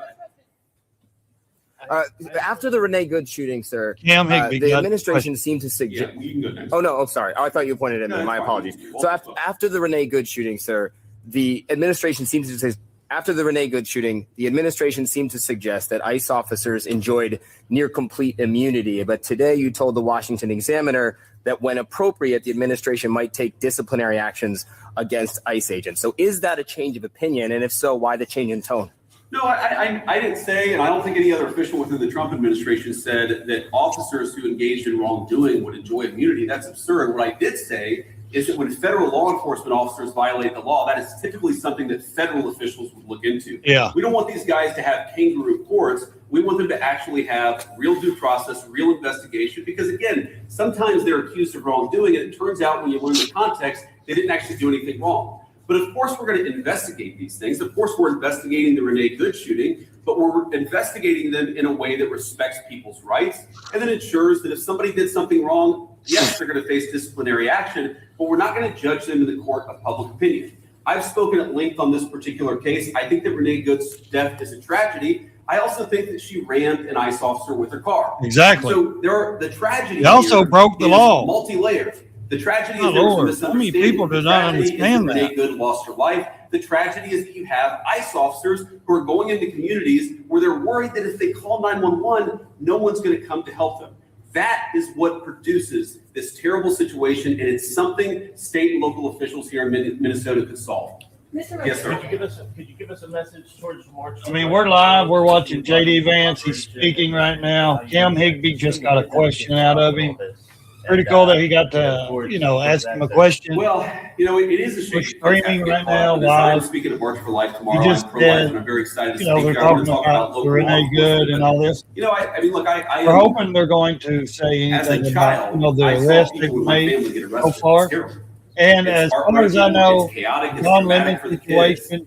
S18: After the Renee Good shooting, sir,
S2: Cam Higby
S18: the
S2: got
S18: administration
S2: questions.
S18: seemed to suggest.
S15: Yeah, you can go next.
S18: Oh no, I'm sorry. Oh, I thought you pointed at me.
S15: No,
S18: My
S15: it's fine.
S18: apologies. So after the Renee Good shooting, sir, the administration seemed to say. After the Renee Good shooting, the administration seemed to suggest that ICE officers enjoyed near complete immunity. But today you told the Washington Examiner that when appropriate, the administration might take disciplinary actions against ICE agents. So is that a change of opinion? And if so, why the change in tone?
S15: No, I didn't say, and I don't think any other official within the Trump administration said that officers who engaged in wrongdoing would enjoy immunity. That's absurd. What I did say is that when federal law enforcement officers violate the law, that is typically something that federal officials would look into.
S2: Yeah.
S15: We don't want these guys to have kangaroo courts. We want them to actually have real due process, real investigation, because again, sometimes they're accused of wrongdoing, and it turns out when you learn the context, they didn't actually do anything wrong. But of course, we're going to investigate these things. Of course, we're investigating the Renee Good shooting, but we're investigating them in a way that respects people's rights and then ensures that if somebody did something wrong, yes, they're going to face disciplinary action, but we're not going to judge them in the court of public opinion. I've spoken at length on this particular case. I think that Renee Good's death is a tragedy. I also think that she rammed an ICE officer with her car.
S2: Exactly.
S15: So the tragedy.
S2: He also
S15: here
S2: broke the
S15: is
S2: law.
S15: Multi-layered. The tragedy
S2: Oh,
S15: is there's a
S2: Lord. How many
S15: misunderstanding.
S2: people do
S15: The
S2: not
S15: tragedy is
S2: understand
S15: Renee
S2: that?
S15: Good lost her life. The tragedy is that you have ICE officers who are going into communities where they're worried that if they call 911, no one's going to come to help them. That is what produces this terrible situation, and it's something state and local officials here in Minnesota could solve. Yes, sir.
S16: Could you give us a message towards March?
S2: I mean, we're live. We're watching JD Vance. He's speaking right now. Cam Higby just got a question out of him. Pretty cool that he got to, ask him a question.
S15: Well, it is a shame.
S2: We're streaming right now
S15: I'm
S2: live.
S15: speaking at March for Life tomorrow.
S2: You just
S15: I'm pro-life,
S2: said,
S15: and I'm very excited to
S2: they're
S15: speak here. I want
S2: talking
S15: to talk about
S2: about
S15: local
S2: Renee
S15: law
S2: Good
S15: enforcement.
S2: and all this.
S15: I mean, look, I
S2: We're
S15: am,
S2: hoping they're going to say
S15: as a
S2: anything
S15: child,
S2: about, the
S15: I saw
S2: arrest
S15: people
S2: they've
S15: in my
S2: made
S15: family get
S2: so
S15: arrested.
S2: far.
S15: It's terrible.
S2: And
S15: It's
S2: as far as I
S15: heartbreaking,
S2: know,
S15: it's chaotic, it's
S2: John
S15: traumatic
S2: Lemon
S15: for the kids.
S2: situation,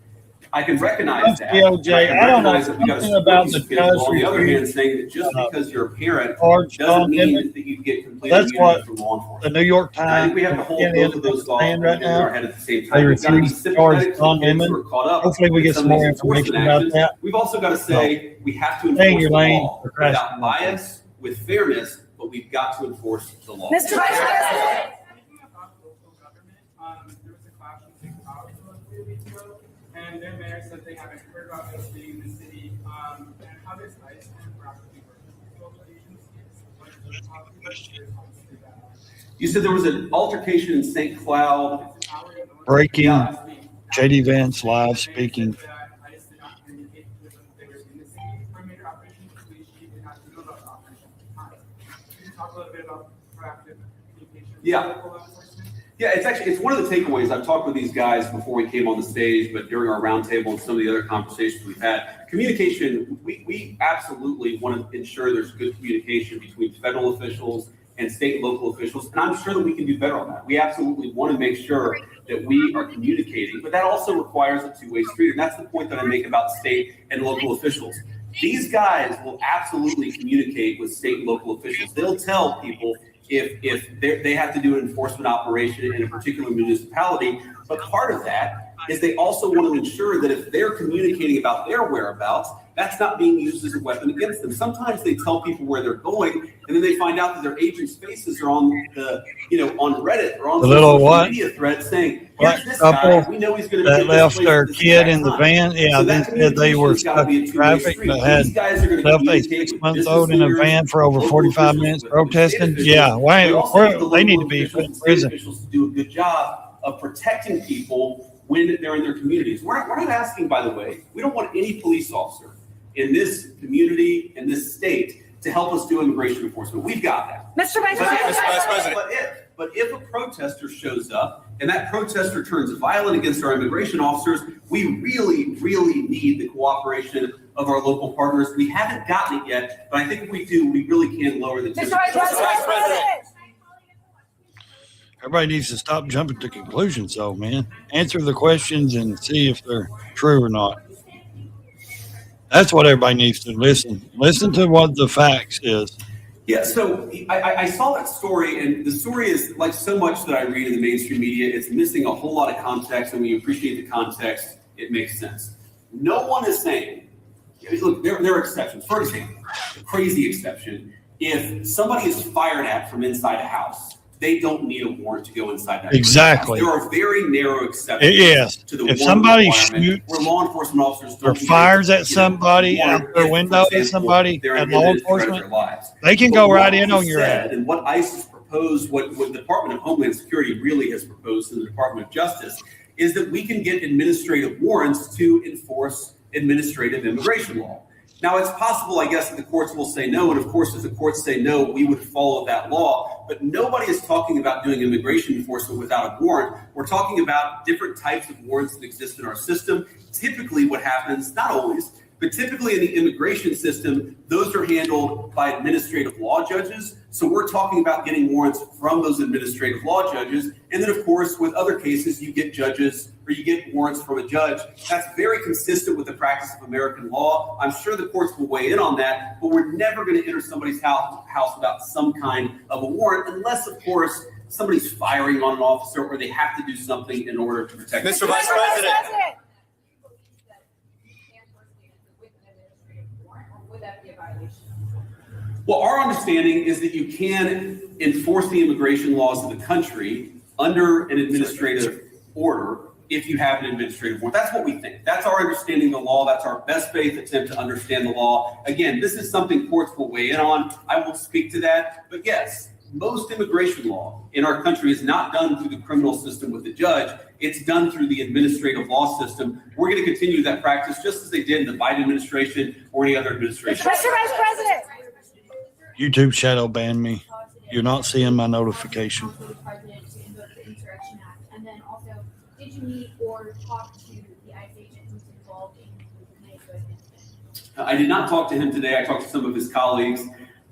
S15: I can recognize
S2: That's
S15: that.
S2: DOJ.
S15: And
S2: I don't know,
S15: recognize that we gotta
S2: something
S15: support
S2: about
S15: these
S2: the
S15: kids, but on the
S2: judge
S15: other hand,
S2: review,
S15: saying that just because you're a parent
S2: George
S15: doesn't
S2: John
S15: mean
S2: Lemon.
S15: that you get complete
S2: That's
S15: immunity
S2: what
S15: from law enforcement.
S2: the New York
S15: And I think
S2: Times
S15: we have to hold
S2: and
S15: both of those thoughts
S2: saying right
S15: in our
S2: now.
S15: head at the same
S2: They
S15: time. We've got to be
S2: refuse George
S15: sympathetic to the
S2: John
S15: kids
S2: Lemon.
S15: who are caught up
S2: Hopefully we
S15: in
S2: get
S15: some
S2: some
S15: of
S2: more
S15: these enforcement
S2: information about
S15: actions.
S2: that.
S15: We've also got to say we have to
S2: Stay in
S15: enforce
S2: your
S15: the
S2: lane,
S15: law
S2: procrastinate.
S15: without bias, with fairness, but we've got to enforce the law.
S5: Mr. President. And their mayor said they haven't heard about this being in the city. And how does ICE interact with local agencies?
S15: You said there was an altercation in St. Cloud.
S2: Breaking,
S15: Yeah.
S2: JD Vance live speaking.
S5: proactive communication?
S15: Yeah.
S5: with law enforcement?
S15: Yeah, it's one of the takeaways. I've talked with these guys before we came on the stage, but during our roundtable and some of the other conversations we've had, communication, we absolutely want to ensure there's good communication between federal officials and state and local officials, and I'm sure that we can do better on that. We absolutely want to make sure that we are communicating, but that also requires a two-way street, and that's the point that I make about state and local officials. These guys will absolutely communicate with state and local officials. They'll tell people if they have to do an enforcement operation in a particular municipality, but part of that is they also want to ensure that if they're communicating about their whereabouts, that's not being used as a weapon against them. Sometimes they tell people where they're going, and then they find out that their agents' faces are on the, on Reddit or on social media threads saying, "Here's this guy. We know he's going to
S2: that
S15: be at this
S2: left
S15: place
S2: their
S15: at this
S2: kid
S15: exact
S2: in the
S15: time."
S2: van. Yeah,
S15: So
S2: they
S15: that
S2: said they were
S15: communication's gotta
S2: stuck
S15: be a
S2: in
S15: two-way
S2: traffic,
S15: street.
S2: but had
S15: These guys are going to
S2: left a
S15: communicate with
S2: 6-month-old in a
S15: business
S2: van for over
S15: leaders,
S2: 45
S15: local
S2: minutes
S15: officials,
S2: protesting.
S15: with
S2: Yeah, why?
S15: we also need the
S2: They need to
S15: local
S2: be
S15: officials
S2: put in
S15: and state
S2: prison.
S15: officials to do a good job of protecting people when they're in their communities. We're not asking, by the way, we don't want any police officer in this community, in this state, to help us do immigration enforcement. We've got that.
S7: Mr. Vice President.
S15: But if a protester shows up and that protester turns violent against our immigration officers, we really, really need the cooperation of our local partners. We haven't gotten it yet, but I think if we do, we really can lower the
S7: Mr. Vice President.
S2: Everybody needs to stop jumping to conclusions, though, man. Answer the questions and see if they're true or not. That's what everybody needs to listen. Listen to what the facts is.
S15: Yeah, so I saw that story, and the story is like so much that I read in the mainstream media, it's missing a whole lot of context, and when you appreciate the context, it makes sense. No one is saying, look, there are exceptions. For example, a crazy exception, if somebody is fired at from inside a house, they don't need a warrant to go inside that.
S2: Exactly.
S15: There are very narrow exceptions
S2: Yes.
S15: to the
S2: If
S15: warrant
S2: somebody
S15: requirement
S2: shoots
S15: where law enforcement officers
S2: or
S15: don't
S2: fires at somebody
S15: warrant
S2: out their
S15: if,
S2: window
S15: for
S2: at
S15: example,
S2: somebody
S15: they're
S2: at
S15: in
S2: law
S15: imminent threat of
S2: enforcement,
S15: their lives.
S2: they can
S15: But
S2: go
S15: what
S2: right in
S15: he
S2: on your
S15: said,
S2: ass.
S15: and what ICE has proposed, what the Department of Homeland Security really has proposed to the Department of Justice, is that we can get administrative warrants to enforce administrative immigration law. Now, it's possible, I guess, that the courts will say no, and of course, if the courts say no, we would follow that law, but nobody is talking about doing immigration enforcement without a warrant. We're talking about different types of warrants that exist in our system. Typically what happens, not always, but typically in the immigration system, those are handled by administrative law judges. So we're talking about getting warrants from those administrative law judges. And then, of course, with other cases, you get judges or you get warrants from a judge. That's very consistent with the practice of American law. I'm sure the courts will weigh in on that, but we're never going to enter somebody's house without some kind of a warrant, unless, of course, somebody's firing on an officer or they have to do something in order to protect
S18: Mr. Vice President.
S15: Well, our understanding is that you can enforce the immigration laws of the country under an administrative order if you have an administrative warrant. That's what we think. That's our understanding of the law. That's our best faith attempt to understand the law. Again, this is something courts will weigh in on. I won't speak to that. But yes, most immigration law in our country is not done through the criminal system with the judge. It's done through the administrative law system. We're going to continue that practice just as they did in the Biden administration or any other administration.
S7: Mr. Vice President.
S2: YouTube shadow banned me. You're not seeing my notification.
S21: And then also, did you meet or talk to the ICE agent who's involved in the neighborhood incident?
S15: I did not talk to him today. I talked to some of his colleagues.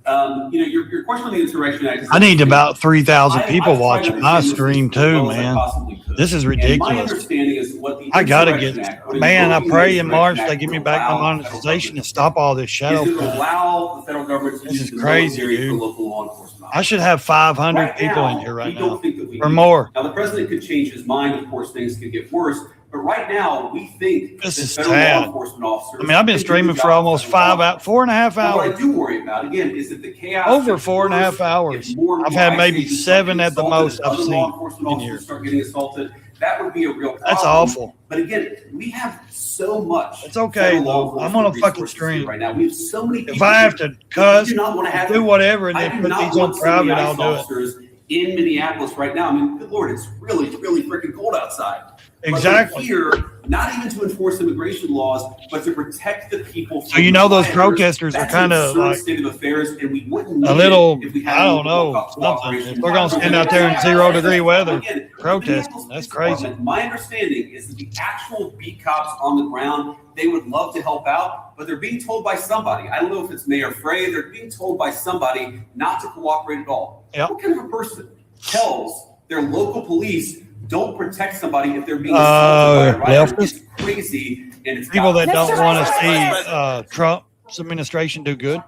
S15: Your question on the Insurrection Act is—
S2: I need about 3,000 people
S15: I've tried to
S2: watching my
S15: understand
S2: stream
S15: this as well
S2: too,
S15: as I
S2: man.
S15: possibly could.
S2: This is
S15: And my
S2: ridiculous.
S15: understanding is what the
S2: I gotta
S15: Insurrection
S2: get,
S15: Act, what
S2: man, I
S15: invoking the
S2: pray in
S15: Insurrection
S2: March
S15: Act
S2: they give me
S15: will
S2: back my
S15: allow
S2: monetization and stop all this shadow.
S15: is to
S2: crap.
S15: allow the federal government to
S2: This
S15: use
S2: is
S15: the
S2: crazy,
S15: military for
S2: dude.
S15: local law enforcement.
S2: I should have 500
S15: Right
S2: people
S15: now,
S2: in here right
S15: we don't
S2: now,
S15: think that we
S2: or
S15: do.
S2: more.
S15: Now, the president could change his mind. Of course, things could get worse. But right now, we think
S2: This
S15: that
S2: is
S15: federal law
S2: sad.
S15: enforcement officers—
S2: I mean, I've been
S15: can do the
S2: streaming for
S15: job
S2: almost
S15: of federal law
S2: 4.5
S15: But what I
S2: hours.
S15: do worry about, again, is that the chaos—
S2: Over
S15: gets
S2: 4.5
S15: worse
S2: hours.
S15: if more and
S2: I've
S15: more
S2: had
S15: ICE
S2: maybe
S15: agents start
S2: 7
S15: getting
S2: at the
S15: assaulted,
S2: most
S15: if
S2: I've
S15: other law
S2: seen
S15: enforcement
S2: in
S15: officers
S2: here.
S15: start getting assaulted. That would be a real problem.
S2: That's awful.
S15: But again, we have so much.
S2: It's okay,
S15: federal law
S2: though. I'm
S15: enforcement
S2: on a fucking
S15: resources
S2: stream.
S15: here right now. We have so many people
S2: If I have
S15: here
S2: to
S15: that
S2: cuss,
S15: do not want to have
S2: do whatever, and
S15: I
S2: then
S15: do
S2: put
S15: not
S2: these on
S15: want so many
S2: private, I'll
S15: ICE
S2: do it.
S15: officers in Minneapolis right now. I mean, good Lord, it's really, really freaking cold outside. But
S2: Exactly.
S15: here, not even to enforce immigration laws, but to protect the people.
S2: So you know those protesters are kind of like
S15: state of affairs, and we wouldn't
S2: a little, I don't know, something. If they're going to stand out there in 0-degree weather protesting, that's crazy.
S15: My understanding is that the actual beat cops on the ground, they would love to help out, but they're being told by somebody. I don't know if it's Mayor Frey. They're being told by somebody not to cooperate at all.
S2: Yep.
S15: What kind of a person tells their local police don't protect somebody if they're being assaulted by a rider? It's crazy. And it's
S2: People that don't want to see Trump's administration do good.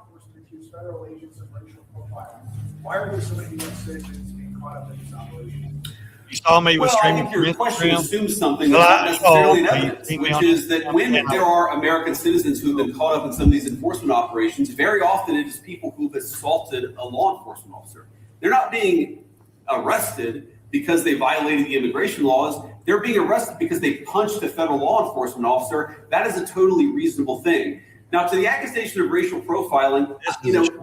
S5: Why are there so many U.S. citizens being caught up in this operation?
S2: You saw me with
S15: I
S2: streaming
S15: think your question
S2: Instagram.
S15: assumes something that's not necessarily in evidence, which is that when there are American citizens who have been caught up in some of these enforcement operations, very often it is people who've assaulted a law enforcement officer. They're not being arrested because they violated the immigration laws. They're being arrested because they punched a federal law enforcement officer. That is a totally reasonable thing. Now, to the accusation of racial profiling,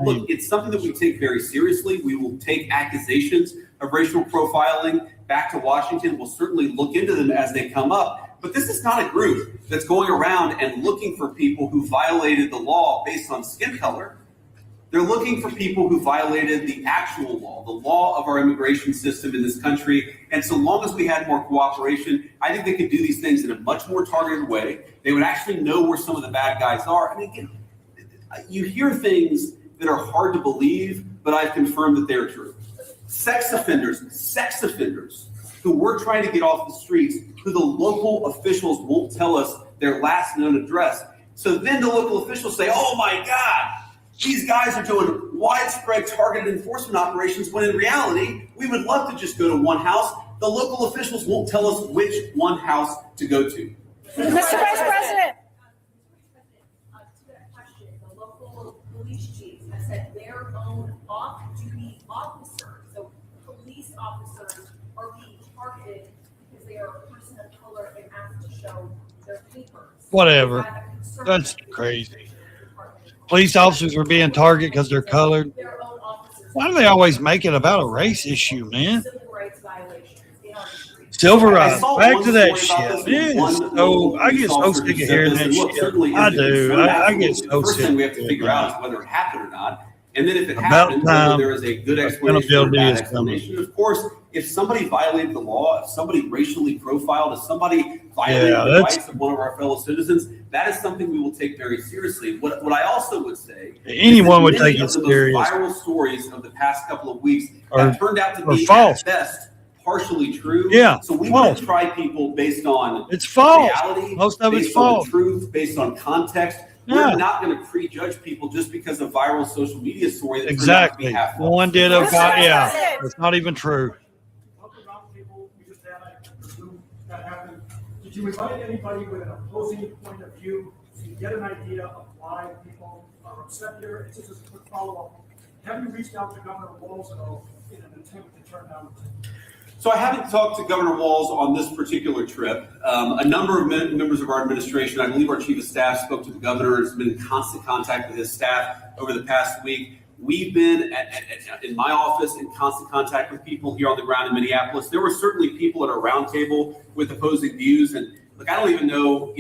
S15: look, it's something that we take very seriously. We will take accusations of racial profiling back to Washington. We'll certainly look into them as they come up. But this is not a group that's going around and looking for people who violated the law based on skin color. They're looking for people who violated the actual law, the law of our immigration system in this country. And so long as we had more cooperation, I think they could do these things in a much more targeted way. They would actually know where some of the bad guys are. I mean, again, you hear things that are hard to believe, but I've confirmed that they're true. Sex offenders who we're trying to get off the streets, who the local officials won't tell us their last known address. So then the local officials say, oh my God, these guys are doing widespread targeted enforcement operations, when in reality, we would love to just go to one house. The local officials won't tell us which one house to go to.
S21: Mr. Vice President. To that question, the local police chiefs have said their own off-duty officers, so police officers, are being targeted because they are a person of color and asked to show their papers.
S2: Whatever. That's crazy. Police officers were being targeted because they're colored. Why do they always make it about a race issue, man? Civil rights. Back to that shit. So I get so sick of hearing that shit. I do. I get so
S15: First
S2: sick.
S15: thing we have to figure out is whether it happened or not. And then if it
S2: About
S15: happened,
S2: time
S15: whether there is a good explanation or a
S2: accountability
S15: bad
S2: is coming.
S15: explanation. Of course, if somebody violated the law, if somebody racially profiled, if somebody violated the rights of one of our fellow citizens, that is something we will take very seriously. What I also would say,
S2: Anyone would
S15: is that many
S2: take it
S15: of the most
S2: serious.
S15: viral stories of the past couple of weeks
S2: Or-
S15: have turned out to
S2: or
S15: be
S2: false.
S15: at best partially true.
S2: Yeah,
S15: So we
S2: false.
S15: want to try people based on
S2: It's false.
S15: reality,
S2: Most of it's
S15: based on
S2: false.
S15: the truth, based on context.
S2: Yeah.
S15: We're not going to prejudge people just because of viral social media story that turned out to be
S2: Exactly.
S15: half false.
S2: One did a yeah. It's not even true.
S5: That happened. Did you invite anybody with an opposing point of view to get an idea of why people are upset here? It's just a quick follow-up. Have you reached out to Governor Walz at all in an attempt to turn down?
S15: So I haven't talked to Governor Walz on this particular trip. A number of members of our administration, I believe our chief of staff, spoke to the governor, has been in constant contact with his staff over the past week. We've been in my office in constant contact with people here on the ground in Minneapolis. There were certainly people at our roundtable with opposing views, and look, I don't even know,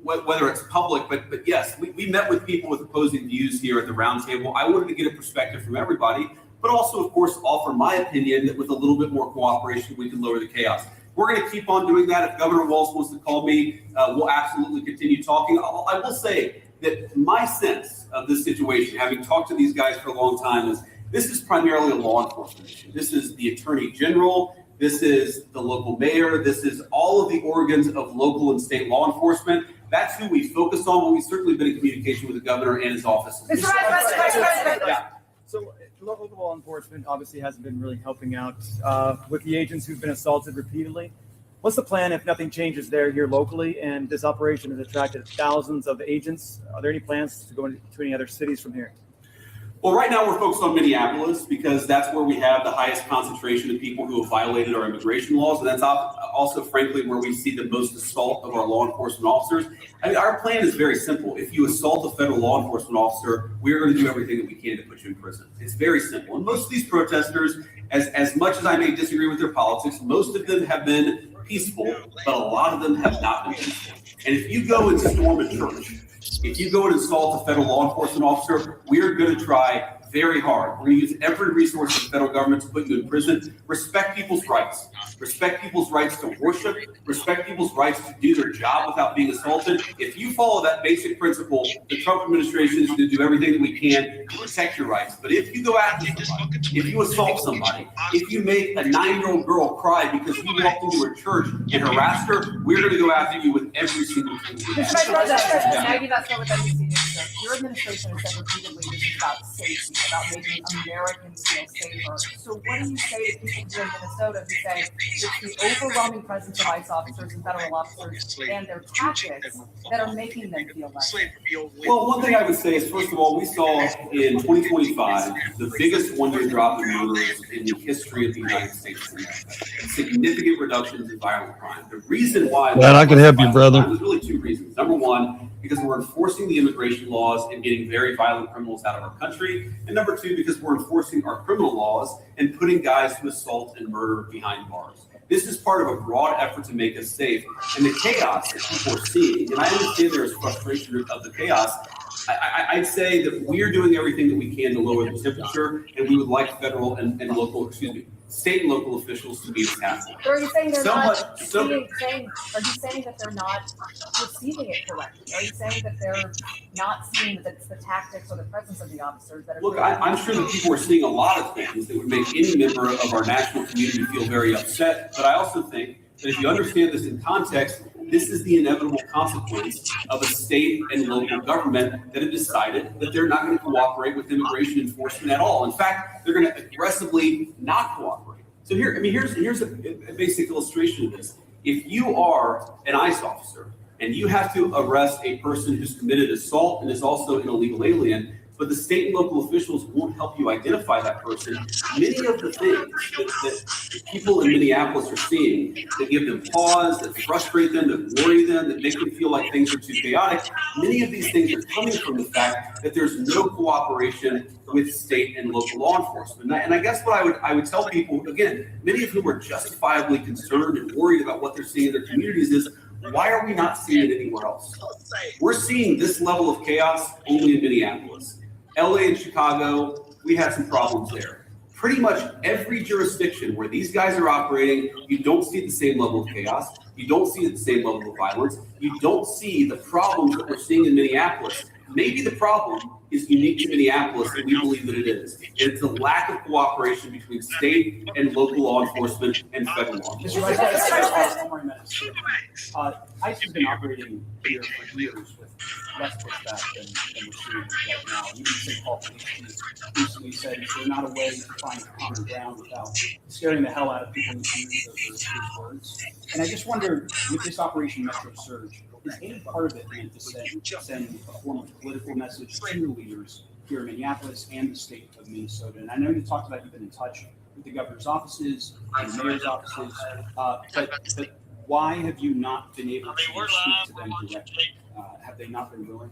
S15: whether it's public, but yes, we met with people with opposing views here at the roundtable. I wanted to get a perspective from everybody, but also, of course, offer my opinion that with a little bit more cooperation, we can lower the chaos. We're going to keep on doing that. If Governor Walz wants to call me, we'll absolutely continue talking. I will say that my sense of this situation, having talked to these guys for a long time, is this is primarily a law enforcement issue. This is the Attorney General. This is the local mayor. This is all of the organs of local and state law enforcement. That's who we focus on, but we've certainly been in communication with the governor and his office.
S6: Yeah. So local law enforcement obviously hasn't been really helping out with the agents who've been assaulted repeatedly. What's the plan if nothing changes there here locally and this operation has attracted thousands of agents? Are there any plans to go into any other cities from here?
S15: Well, right now we're focused on Minneapolis because that's where we have the highest concentration of people who have violated our immigration laws. And that's also, frankly, where we see the most assault of our law enforcement officers. I mean, our plan is very simple. If you assault a federal law enforcement officer, we're going to do everything that we can to put you in prison. It's very simple. And most of these protesters, as much as I may disagree with their politics, most of them have been peaceful, but a lot of them have not been peaceful. And if you go and storm a church, if you go and assault a federal law enforcement officer, we are going to try very hard. We're going to use every resource of the federal government to put you in prison. Respect people's rights. Respect people's rights to worship. Respect people's rights to do their job without being assaulted. If you follow that basic principle, the Trump administration is going to do everything that we can to protect your rights. But if you go after somebody, if you assault somebody, if you make a 9-year-old girl cry because you walked into a church and harassed her, we're going to go after you with every single thing we have.
S3: Maggie, that's what NBC News says. Your administration has said repeatedly this is about safety, about making Americans feel safer. So what do you say to people here in Minnesota who say it's the overwhelming presence of ICE officers and federal officers and their tactics that are making them feel less safe?
S15: Well, one thing I would say is, first of all, we saw in 2025 the biggest one-year drop in murders in the history of the United States of America. Significant reductions in violent crime. The reason why—
S2: Man, I can help you, brother.
S15: There's really two reasons. Number one, because we're enforcing the immigration laws and getting very violent criminals out of our country. And number two, because we're enforcing our criminal laws and putting guys who assault and murder behind bars. This is part of a broad effort to make us safe. And the chaos that people are seeing, and I understand there is frustration of the chaos, I'd say that we're doing everything that we can to lower the temperature, and we would like federal and local, state and local officials to be as happy.
S3: Or are you saying they're
S15: Are
S3: are you saying that they're not receiving it correctly? Are you saying that they're not seeing that it's the tactics or the presence of the officers that are—
S15: Look, I'm sure that people are seeing a lot of things that would make any member of our national community feel very upset, but I also think that if you understand this in context, this is the inevitable consequence of a state and local government that have decided that they're not going to cooperate with immigration enforcement at all. In fact, they're going to aggressively not cooperate. So here's a basic illustration of this. If you are an ICE officer and you have to arrest a person who's committed assault and is also an illegal alien, but the state and local officials won't help you identify that person, many of the things that people in Minneapolis are seeing that give them pause, that frustrate them, that worry them, that make them feel like things are too chaotic, many of these things are coming from the fact that there's no cooperation with state and local law enforcement. And I guess what I would tell people, again, many of whom are justifiably concerned and worried about what they're seeing in their communities, is why are we not seeing it anywhere else? We're seeing this level of chaos only in Minneapolis. LA and Chicago, we had some problems there. Pretty much every jurisdiction where these guys are operating, you don't see the same level of chaos. You don't see the same level of violence. You don't see the problems that we're seeing in Minneapolis. Maybe the problem is unique to Minneapolis, and we believe that it is. It's the lack of cooperation between state and local law enforcement and federal law enforcement.
S4: ICE has been operating here for years with less pushback than we're seeing right now. Even the St. Paul Police Chief recently said they're not a way to find common ground without scaring the hell out of people who use those words. And I just wonder, with this Operation Metro Surge, is any part of it meant to send a form of political message to the leaders here in Minneapolis and the state of Minnesota? And I know you talked about you've been in touch with the governor's offices and the mayor's offices, but why have you not been able to speak to them directly? Have they not been willing?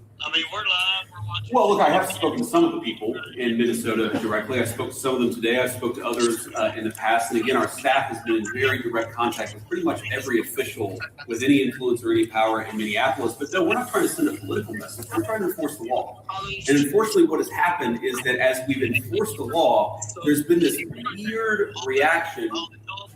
S15: Well, look, I have spoken to some of the people in Minnesota directly. I spoke to some of them today. I spoke to others in the past. And again, our staff has been in very direct contact with pretty much every official with any influence or any power in Minneapolis. But no, we're not trying to send a political message. We're trying to enforce the law. And unfortunately, what has happened is that as we've enforced the law, there's been this weird reaction,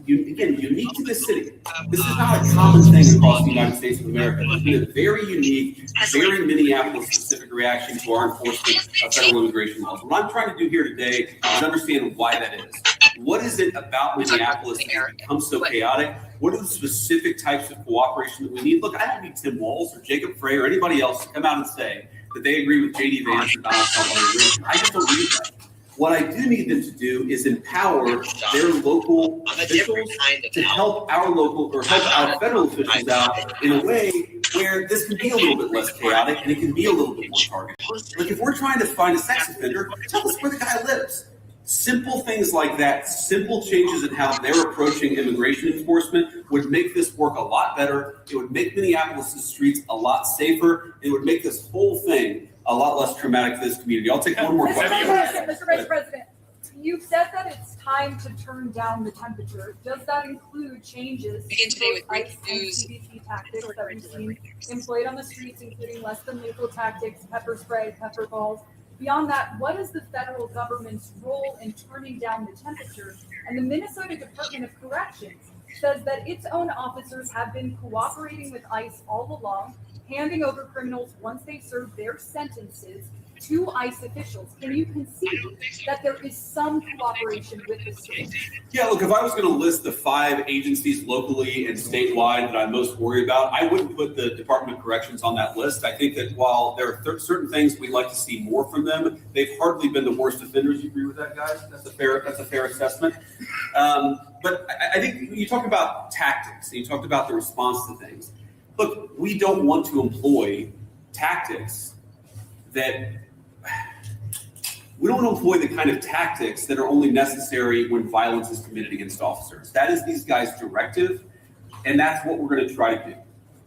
S15: again, unique to this city. This is not a common thing across the United States of America. There's been a very unique, very Minneapolis-specific reaction to our enforcement of federal immigration laws. What I'm trying to do here today is understand why that is. What is it about Minneapolis that has become so chaotic? What are the specific types of cooperation that we need? Look, I don't need Tim Walz or Jacob Frey or anybody else to come out and say that they agree with J.D. Vance or Donald Trump on immigration. I just don't need that. What I do need them to do is empower their local officials to help our local or help our federal officials out in a way where this can be a little bit less chaotic and it can be a little bit more targeted. Like if we're trying to find a sex offender, tell us where the guy lives. Simple things like that, simple changes in how they're approaching immigration enforcement would make this work a lot better. It would make Minneapolis' streets a lot safer. It would make this whole thing a lot less traumatic for this community. I'll take one more question.
S3: Mr. Vice President, You've said that it's time to turn down the temperature. Does that include changes to those ICE and CBP tactics that we've seen employed on the streets, including less than lethal tactics, pepper spray, pepper balls? Beyond that, what is the federal government's role in turning down the temperature? And the Minnesota Department of Corrections says that its own officers have been cooperating with ICE all along, handing over criminals once they serve their sentences to ICE officials. Can you concede that there is some cooperation with the state?
S15: Yeah, look, if I was going to list the 5 agencies locally and statewide that I'm most worried about, I wouldn't put the Department of Corrections on that list. I think that while there are certain things we'd like to see more from them, they've hardly been the worst offenders. You agree with that, guys? That's a fair assessment. But I think you talk about tactics, and you talked about the response to things. Look, we don't want to employ tactics that we don't employ the kind of tactics that are only necessary when violence is committed against officers. That is these guys' directive, and that's what we're going to try to do.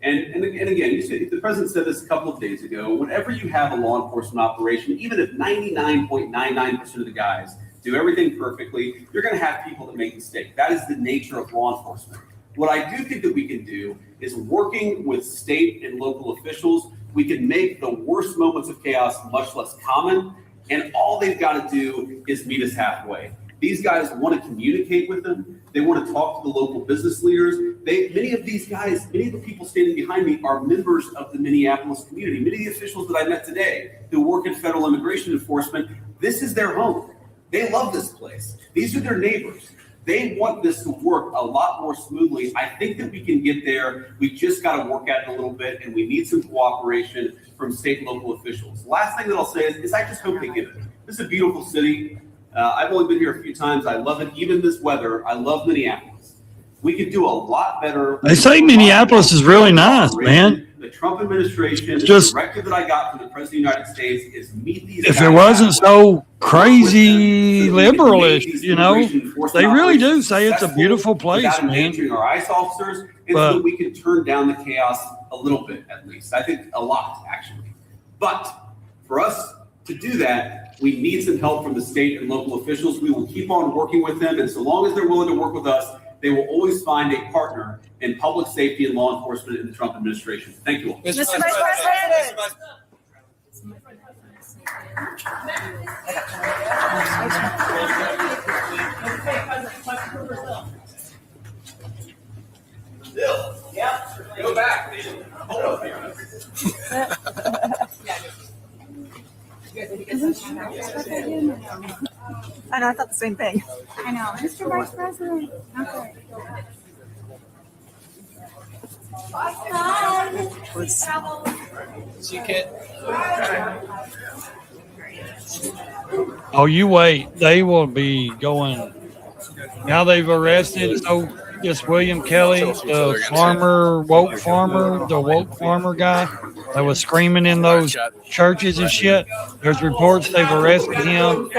S15: And again, the president said this a couple of days ago, whenever you have a law enforcement operation, even if 99.99% of the guys do everything perfectly, you're going to have people that make mistakes. That is the nature of law enforcement. What I do think that we can do is working with state and local officials, we can make the worst moments of chaos much less common. And all they've got to do is meet us halfway. These guys want to communicate with them. They want to talk to the local business leaders. Many of these guys, many of the people standing behind me are members of the Minneapolis community. Many of the officials that I met today who work in federal immigration enforcement, this is their home. They love this place. These are their neighbors. They want this to work a lot more smoothly. I think that we can get there. We just got to work at it a little bit, and we need some cooperation from state and local officials. Last thing that I'll say is I just hope they get it. This is a beautiful city. I've only been here a few times. I love it. Even this weather, I love Minneapolis. We could do a lot better.
S2: They say Minneapolis is really nice, man.
S15: The Trump administration, the directive that I got from the President of the United States is meet these guys.
S2: If it wasn't so crazy liberalish, you know, they really do say it's a beautiful place,
S15: without
S2: man.
S15: endangering our ICE officers, and so that we can turn down the chaos a little bit, at least. I think a lot, actually. But for us to do that, we need some help from the state and local officials. We will keep on working with them, and so long as they're willing to work with us, they will always find a partner in public safety and law enforcement in the Trump administration. Thank you all.
S21: Mr. Vice President.
S15: Bill, yeah, go back. Hold up here.
S21: I know, I thought the same thing.
S3: I know. Mr. Vice President. Okay.
S2: Oh, you wait. They will be going. Now they've arrested this William Kelly, the farmer, woke farmer guy that was screaming in those churches and shit. There's reports they've arrested him.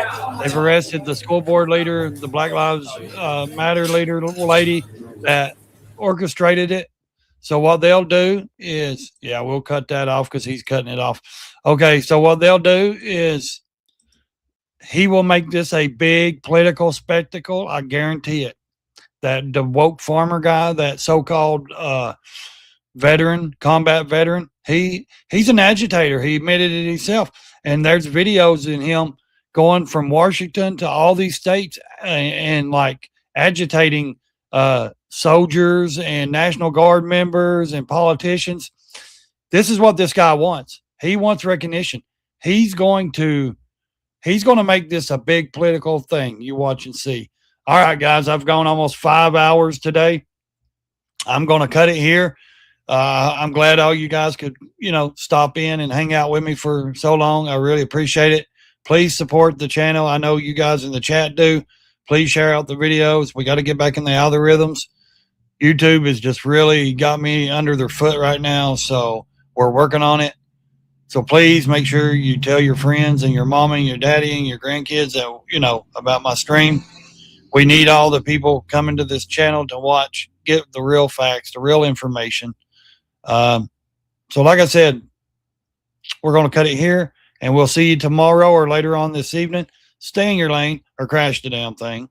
S2: They've arrested the school board leader, the Black Lives Matter leader, little lady that orchestrated it. So what they'll do is, yeah, we'll cut that off because he's cutting it off. Okay, so what they'll do is he will make this a big political spectacle. I guarantee it. That the woke farmer guy, that so-called veteran, combat veteran, he's an agitator. He admitted it himself. And there's videos in him going from Washington to all these states and like agitating soldiers and National Guard members and politicians. This is what this guy wants. He wants recognition. He's going to make this a big political thing. You watch and see. All right, guys, I've gone almost 5 hours today. I'm going to cut it here. I'm glad all you guys could, stop in and hang out with me for so long. I really appreciate it. Please support the channel. I know you guys in the chat do. Please share out the videos. We got to get back in the algorithms. YouTube has just really got me under their foot right now, so we're working on it. So please make sure you tell your friends and your mama and your daddy and your grandkids that, about my stream. We need all the people coming to this channel to watch, get the real facts, the real information. So like I said, we're going to cut it here, and we'll see you tomorrow or later on this evening. stay in your lane or crash the damn thing.